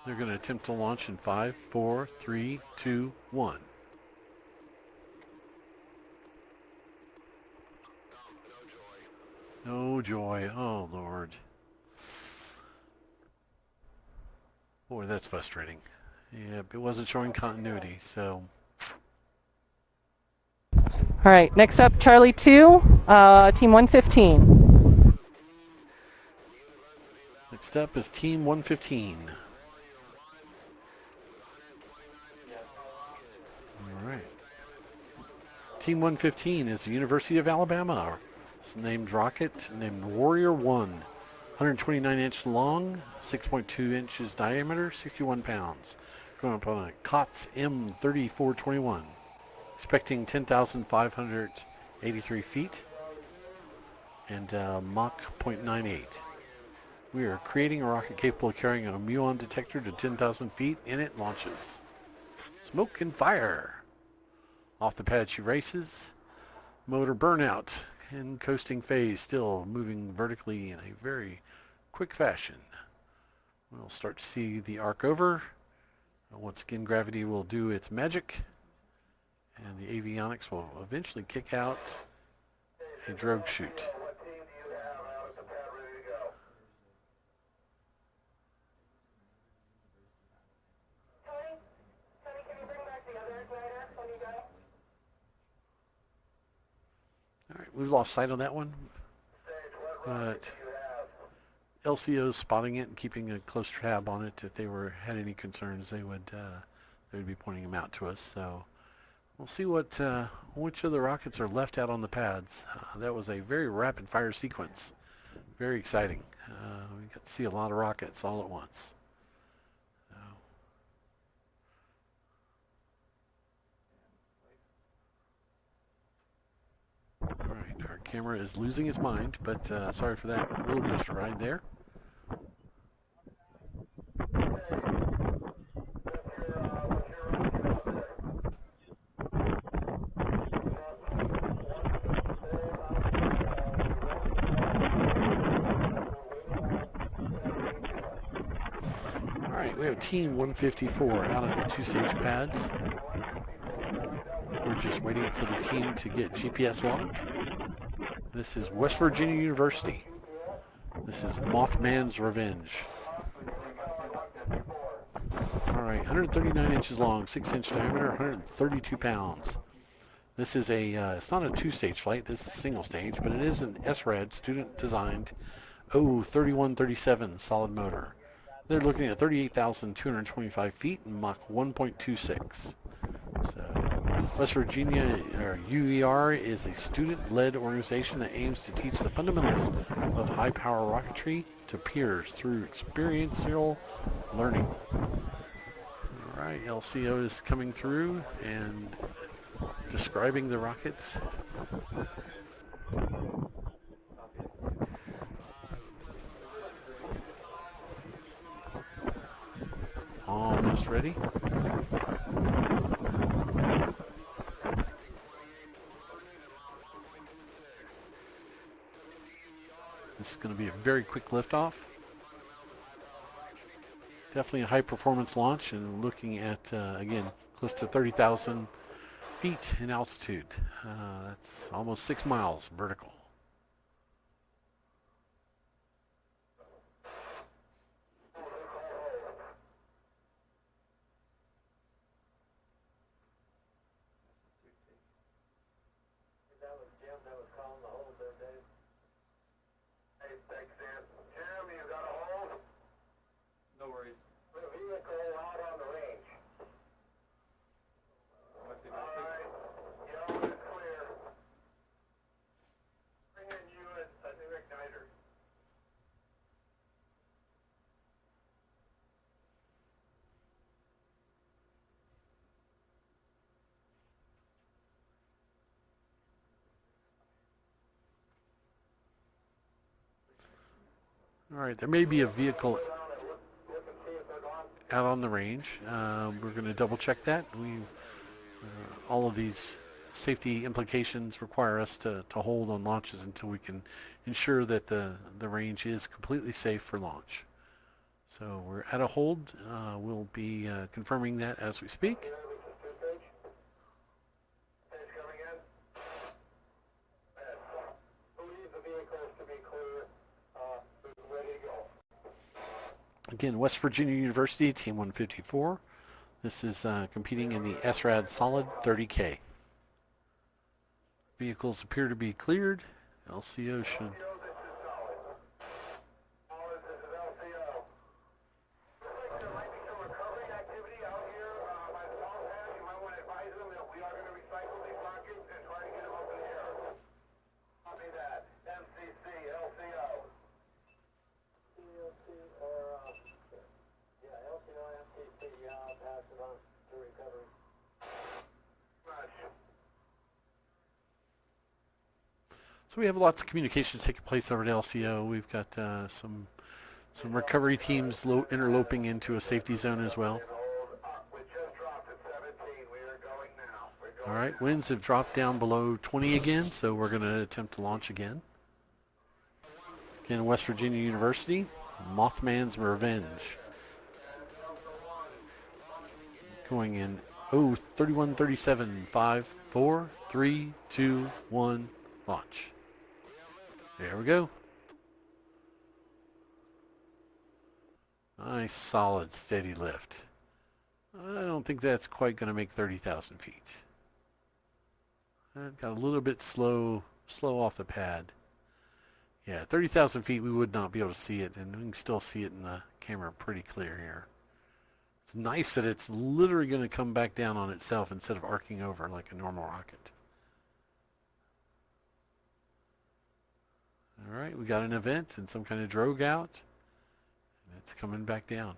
They're going to attempt to launch in 5, 4, 3, 2, 1. No joy. Oh, Lord. Boy, that's frustrating. Yeah, it wasn't showing continuity, so... All right, next up, Charlie 2, Team 115. Next up is Team 115. All right. Team 115 is the University of Alabama. It's named rocket, named Warrior 1. 129-inch long, 6.2 inches diameter, 61 pounds. Going up on a COTS M3421. Expecting 10,583 feet and Mach 0.98. We are creating a rocket capable of carrying a muon detector to 10,000 feet. In it launches. Smoke and fire. Off the pad she races. Motor burnout in coasting phase, still moving vertically in a very quick fashion. We'll start to see the arc over. Once again, gravity will do its magic, and the avionics will eventually kick out a drogue chute. All right, we've lost sight on that one, but LCO's spotting it and keeping a close tab on it. If they had any concerns, they would be pointing them out to us. So we'll see which of the rockets are left out on the pads. That was a very rapid fire sequence, very exciting. We got to see a lot of rockets all at once. All right, our camera is losing its mind, but sorry for that roller coaster ride there. All right, we have Team 154 out at the two-stage pads. We're just waiting for the team to get GPS lock. This is West Virginia University. This is Mothman's Revenge. All right, 139 inches long, 6-inch diameter, 132 pounds. This is it's not a two-stage flight, this is a single stage, but it is an SRAD, student-designed 3137 solid motor. They're looking at 38,225 feet and Mach 1.26. So, West Virginia, or UER, is a student-led organization that aims to teach the fundamentals of high-power rocketry to peers through experiential learning. All right, LCO is coming through and describing the rockets. Almost ready. This is going to be a very quick liftoff. Definitely a high-performance launch, and looking at, again, close to 30,000 feet in altitude. That's almost 6 miles vertical. No worries. The vehicle out on the range. Alright, yellow is clear. Bring in you a new igniter. All right, there may be a vehicle out on the range. We're going to double check that. All of these safety implications require us to hold on launches until we can ensure that the range is completely safe for launch. So we're at a hold. We'll be confirming that as we speak. Again, West Virginia University, Team 154. This is competing in the SRAD Solid 30K. Vehicles appear to be cleared. LCO should... So we have lots of communications taking place over at LCO. We've got some recovery teams interloping into a safety zone as well. All right, winds have dropped down below 20 again, so we're going to attempt to launch again. Again, West Virginia University, Mothman's Revenge. Going in 3137, 5, 4, 3, 2, 1, launch. There we go. Nice, solid, steady lift. I don't think that's quite going to make 30,000 feet. Got a little bit slow off the pad. Yeah, 30,000 feet, we would not be able to see it, and we can still see it in the camera pretty clear here. It's nice that it's literally going to come back down on itself instead of arcing over like a normal rocket. All right, we got an event and some kind of drogue out, and it's coming back down.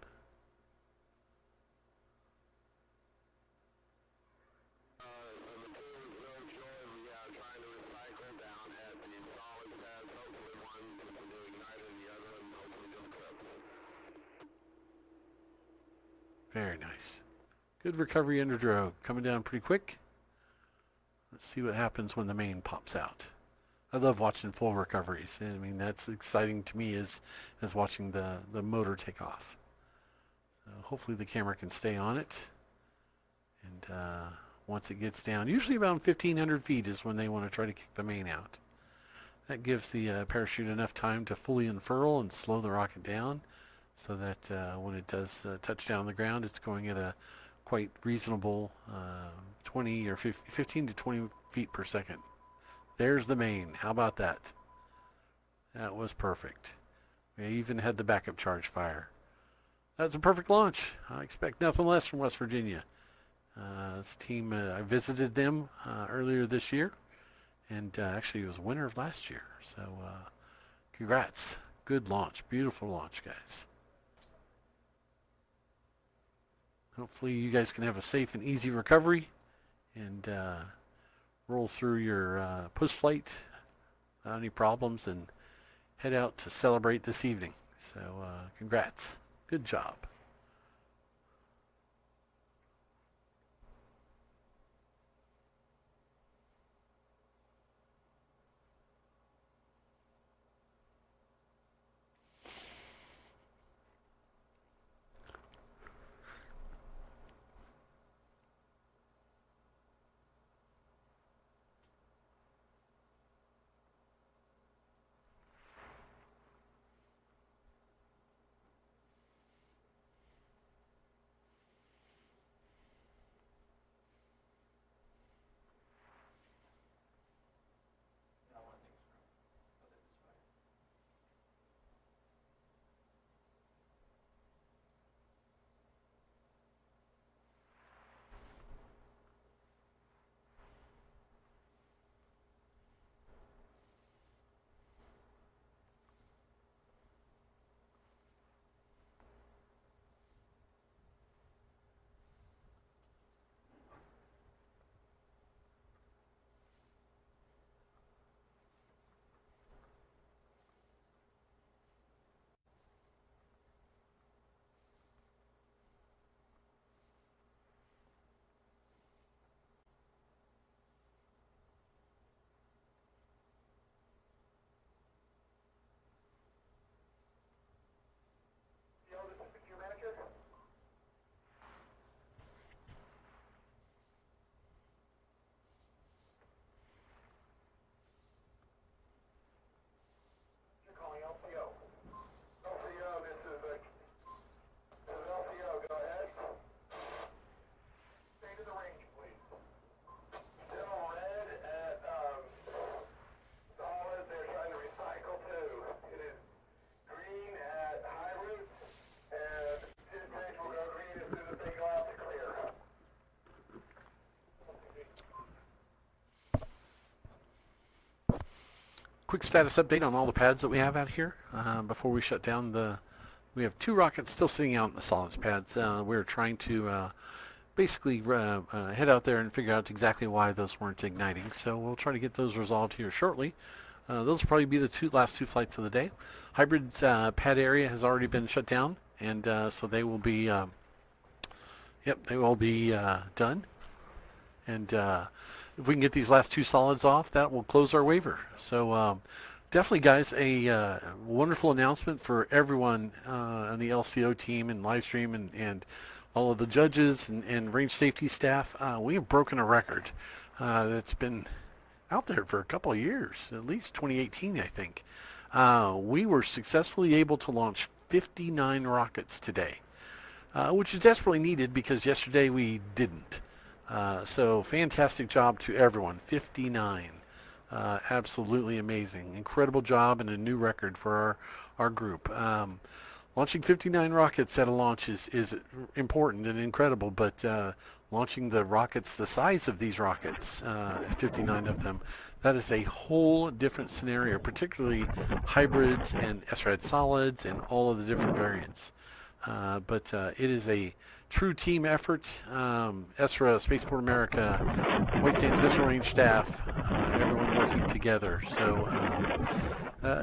Very nice. Good recovery under drogue. Coming down pretty quick. Let's see what happens when the main pops out. I love watching full recoveries. I mean, that's exciting to me as watching the motor take off. So hopefully the camera can stay on it. And once it gets down, usually about 1,500 feet is when they want to try to kick the main out. That gives the parachute enough time to fully unfurl and slow the rocket down, so that when it does touch down on the ground, it's going at a quite reasonable 20 or 15 to 20 feet per second. There's the main. How about that? That was perfect. We even had the backup charge fire. That's a perfect launch. I expect nothing less from West Virginia. This team, I visited them earlier this year, and actually it was winter of last year. So congrats. Good launch. Beautiful launch, guys. Hopefully you guys can have a safe and easy recovery and roll through your post-flight without any problems and head out to celebrate this evening. So congrats. Good job. quick status update on all the pads that we have out here before we shut down we have 2 rockets still sitting out in the solids pads. We're trying to basically head out there and figure out exactly why those weren't igniting. So we'll try to get those resolved here shortly. Those will probably be the last 2 flights of the day. Hybrid pad area has already been shut down, and so they will be done. And if we can get these last 2 solids off, that will close our waiver. So definitely, guys, a wonderful announcement for everyone on the LCO team and Livestream and all of the judges and range safety staff. We have broken a record that's been out there for a couple of years, at least 2018, I think. We were successfully able to launch 59 rockets today, which is desperately needed because yesterday we didn't. So fantastic job to everyone, 59. Absolutely amazing. Incredible job and a new record for our group. Launching 59 rockets at a launch is important and incredible, but launching the rockets the size of these rockets, 59 of them, that is a whole different scenario, particularly hybrids and SRAD solids and all of the different variants. But it is a true team effort. ESRA, Spaceport America, White Sands Missile Range staff, everyone working together. So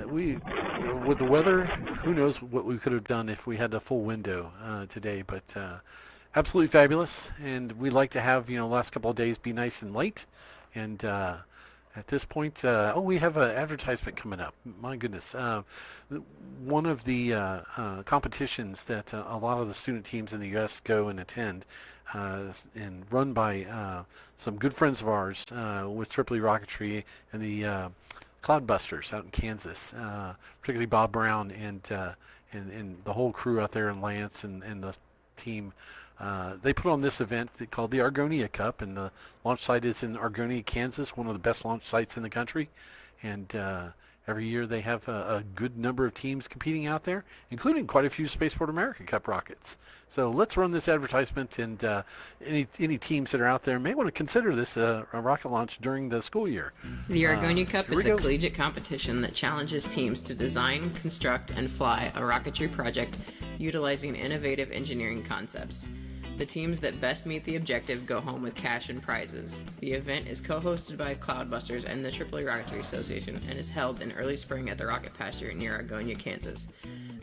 with the weather, who knows what we could have done if we had a full window today, but absolutely fabulous. And we like to have, the last couple of days be nice and light. And at this point, we have an advertisement coming up. My goodness. One of the competitions that a lot of the student teams in the U.S. go and attend, and run by some good friends of ours with Tripoli Rocketry and the Cloudbusters out in Kansas, particularly Bob Brown and the whole crew out there, and Lance and the team. They put on this event called the Argonia Cup, and the launch site is in Argonia, Kansas, one of the best launch sites in the country. And every year they have a good number of teams competing out there, including quite a few Spaceport America Cup rockets. So let's run this advertisement, and any teams that are out there may want to consider this a rocket launch during the school year. The Argonia Cup is a collegiate competition that challenges teams to design, construct, and fly a rocketry project utilizing innovative engineering concepts. The teams that best meet the objective go home with cash and prizes. The event is co-hosted by Cloudbusters and the Tripoli Rocketry Association and is held in early spring at the Rocket Pasture near Argonia, Kansas.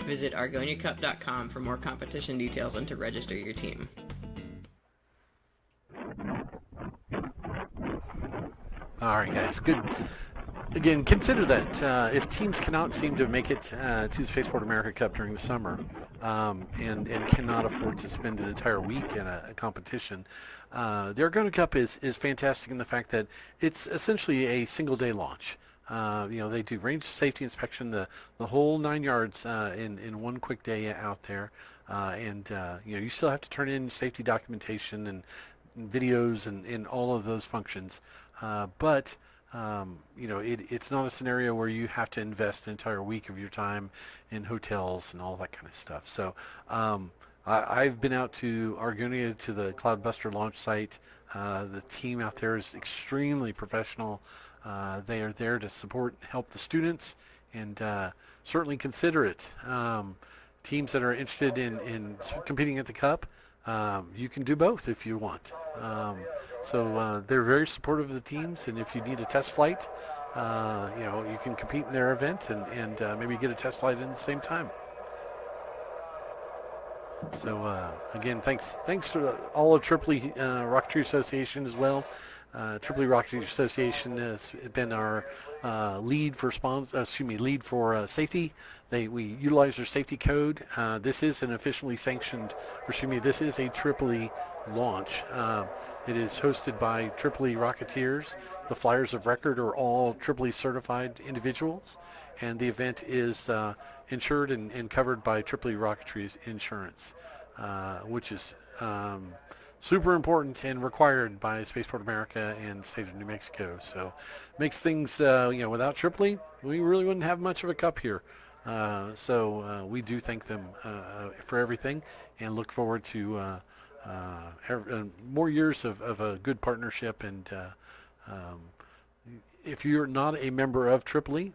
Visit argoniacup.com for more competition details and to register your team. All right, guys, good. Again, consider that if teams cannot seem to make it to the Spaceport America Cup during the summer, and cannot afford to spend an entire week in a competition, the Argonia Cup is fantastic in the fact that it's essentially a single-day launch. They do range safety inspection, the whole 9 yards in one quick day out there, and you still have to turn in safety documentation and videos and all of those functions, but it's not a scenario where you have to invest an entire week of your time in hotels and all that kind of stuff. So I've been out to Argonia to the Cloudbuster launch site. The team out there is extremely professional. They are there to support and help the students, and certainly consider it. Teams that are interested in competing at the Cup, you can do both if you want. So they're very supportive of the teams, and if you need a test flight, you can compete in their event and maybe get a test flight in at the same time. So again, thanks to all of Tripoli Rocketry Association as well. Tripoli Rocketry Association has been our lead for safety. We utilize their safety code. This is an officially sanctioned, this is a Tripoli launch. It is hosted by Tripoli Rocketeers. The flyers of record are all Tripoli certified individuals, and the event is insured and covered by Tripoli Rocketry's insurance, which is super important and required by Spaceport America and the state of New Mexico. So makes things, without Tripoli, we really wouldn't have much of a cup here. So we do thank them for everything and look forward to more years of a good partnership. And if you're not a member of Tripoli,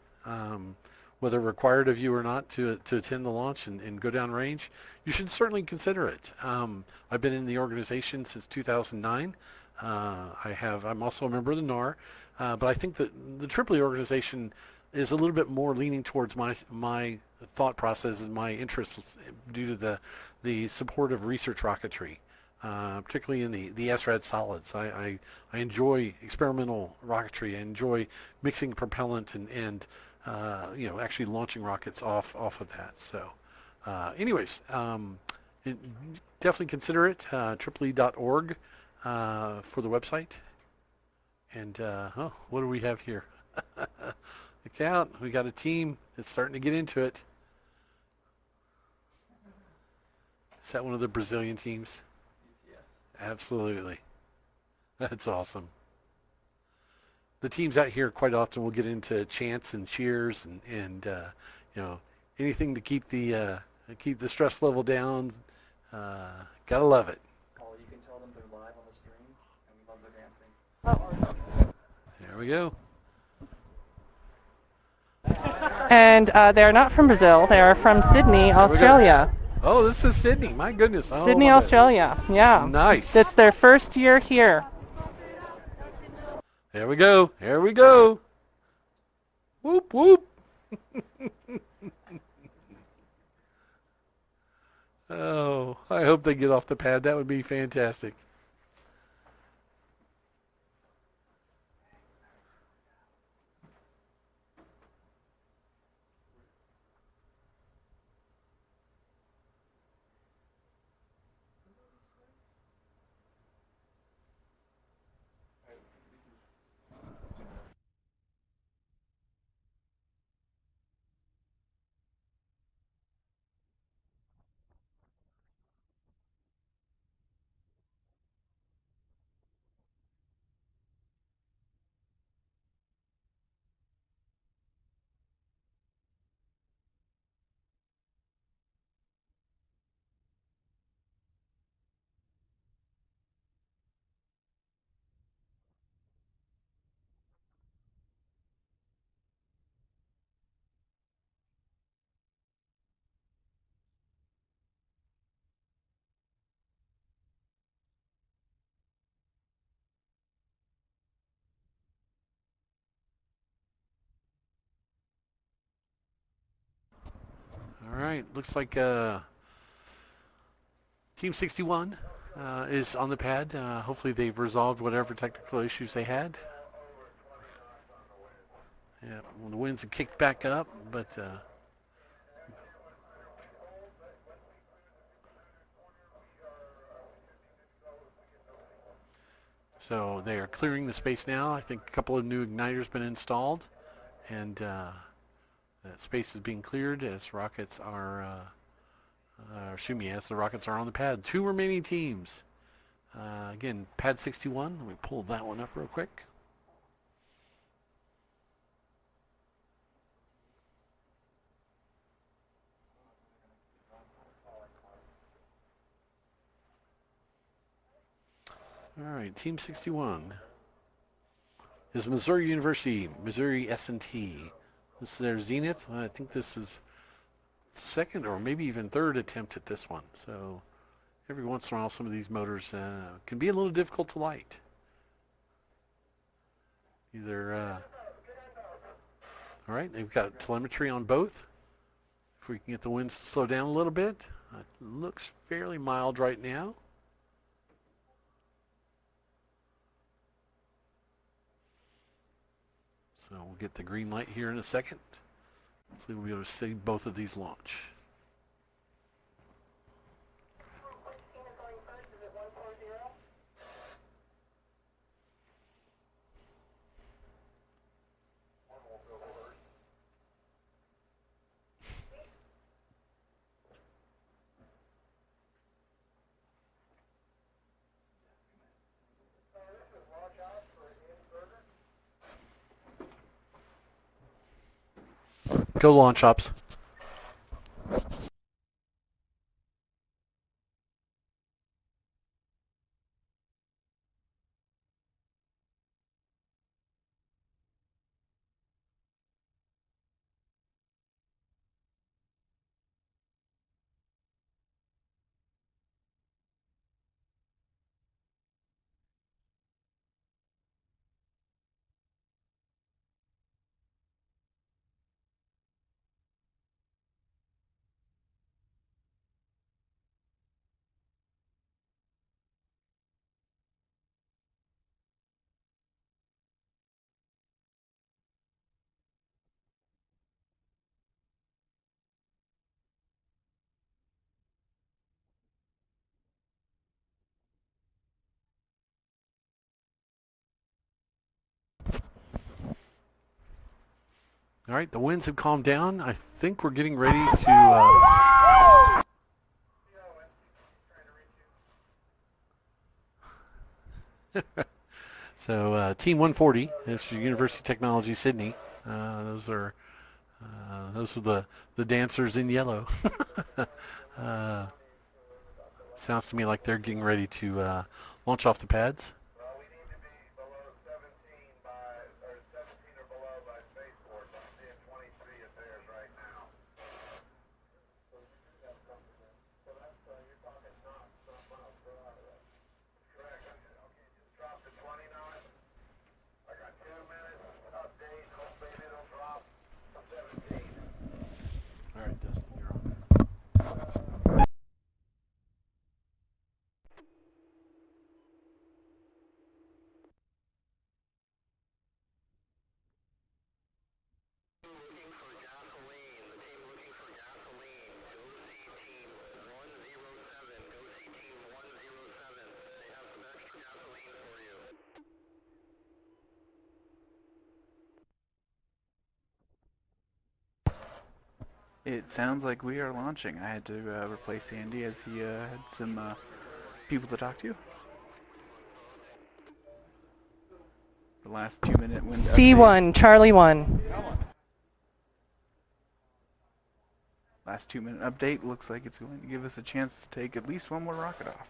whether required of you or not to attend the launch and go down range, you should certainly consider it. I've been in the organization since 2009. I'm also a member of the NAR, but I think that the Tripoli organization is a little bit more leaning towards my thought process and my interests due to the support of research rocketry, particularly in the SRAD solids. I enjoy experimental rocketry. I enjoy mixing propellant and actually launching rockets off of that. So, anyways, definitely consider it. Tripoli.org for the website. And what do we have here? Look out, we got a team that's starting to get into it. Is that one of the Brazilian teams? Yes. Absolutely. That's awesome. The teams out here quite often will get into chants and cheers and anything to keep the stress level down. Gotta love it. Oh, you can tell them they're live on the stream, and we love their dancing. There we go. And they're not from Brazil. They are from Sydney, Australia. Oh, this is Sydney. My goodness. Sydney, Australia. Yeah. Nice. It's their first year here. There we go. Here we go. Whoop, whoop. Oh, I hope they get off the pad. That would be fantastic. All right, looks like Team 61 is on the pad. Hopefully they've resolved whatever technical issues they had. Yeah, well, the winds have kicked back up, but so they are clearing the space now. I think a couple of new igniters been installed, and that space is being cleared as rockets are, as the rockets are on the pad. 2 remaining teams. Again, pad 61. Let me pull that one up real quick. All right, Team 61 is Missouri University, Missouri S&T. This is their Zenith. I think this is second or maybe even third attempt at this one. So every once in a while, some of these motors can be a little difficult to light. All right, they've got telemetry on both. If we can get the winds to slow down a little bit. It looks fairly mild right now. So we'll get the green light here in a second. Hopefully we'll be able to see both of these launch. Go launch ops. All right, the winds have calmed down. I think we're getting ready to. So Team 140 is University of Technology Sydney. Those are the dancers in yellow. Sounds to me like they're getting ready to launch off the pads. Well, we need to be below 17 or 17 or below by Spaceport. I'm seeing 23 at theirs right now. So that's you're talking knots, not miles per hour. Correct. Okay, just drop to 20 knots. I got 2 minutes update. Hopefully it'll drop to 17. All right, Dustin, you're on. It sounds like we are launching. I had to replace Andy as he had some people to talk to. The last 2-minute window. C1, Charlie 1. Last 2-minute update looks like it's going to give us a chance to take at least one more rocket off.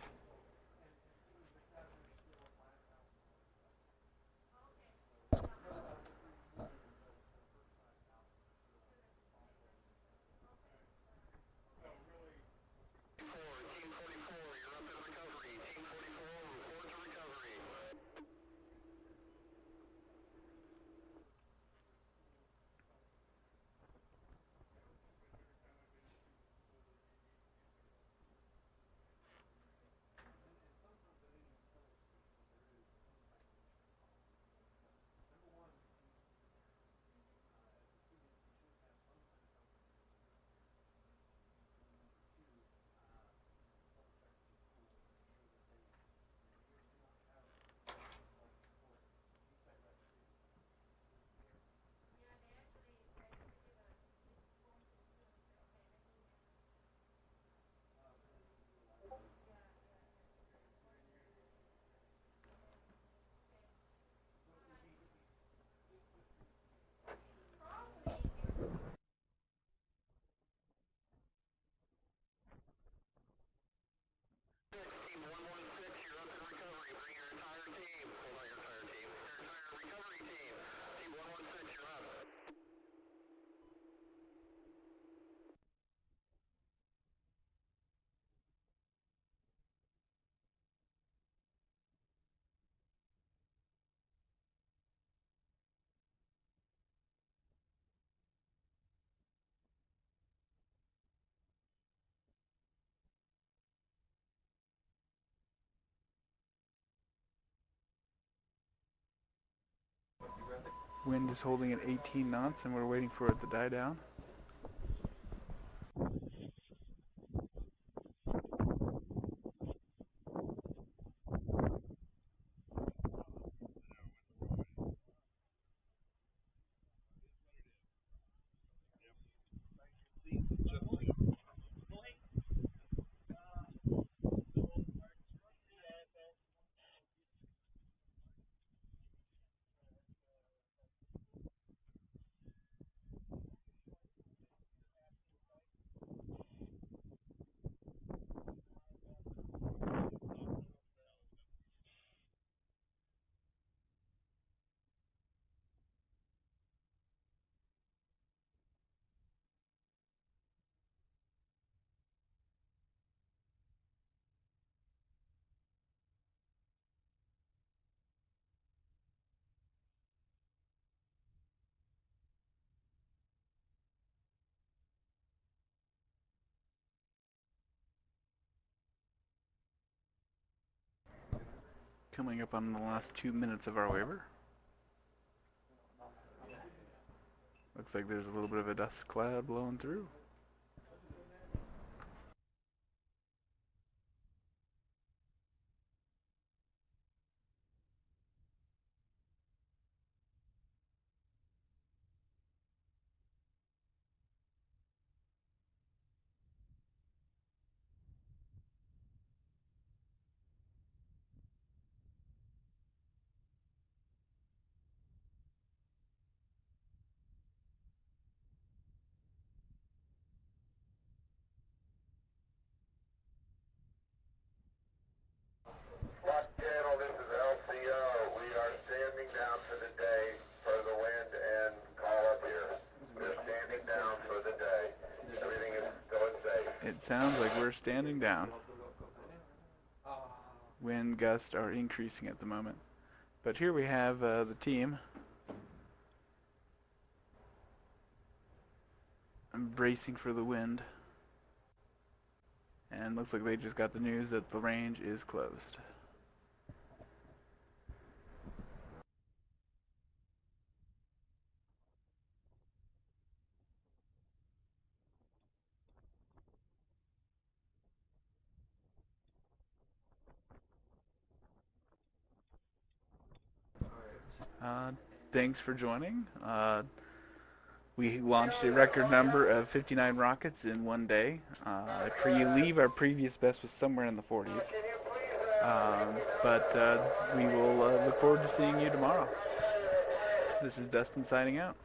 Wind is holding at 18 knots and we're waiting for it to die down. Coming up on the last 2 minutes of our waiver. Looks like there's a little bit of a dust cloud blowing through. It sounds like we're standing down. Wind gusts are increasing at the moment. But here we have the team bracing for the wind. And looks like they just got the news that the range is closed. Thanks for joining. We launched a record number of 59 rockets in one day. I believe our previous best was somewhere in the 40s. But we will look forward to seeing you tomorrow. This is Dustin signing out.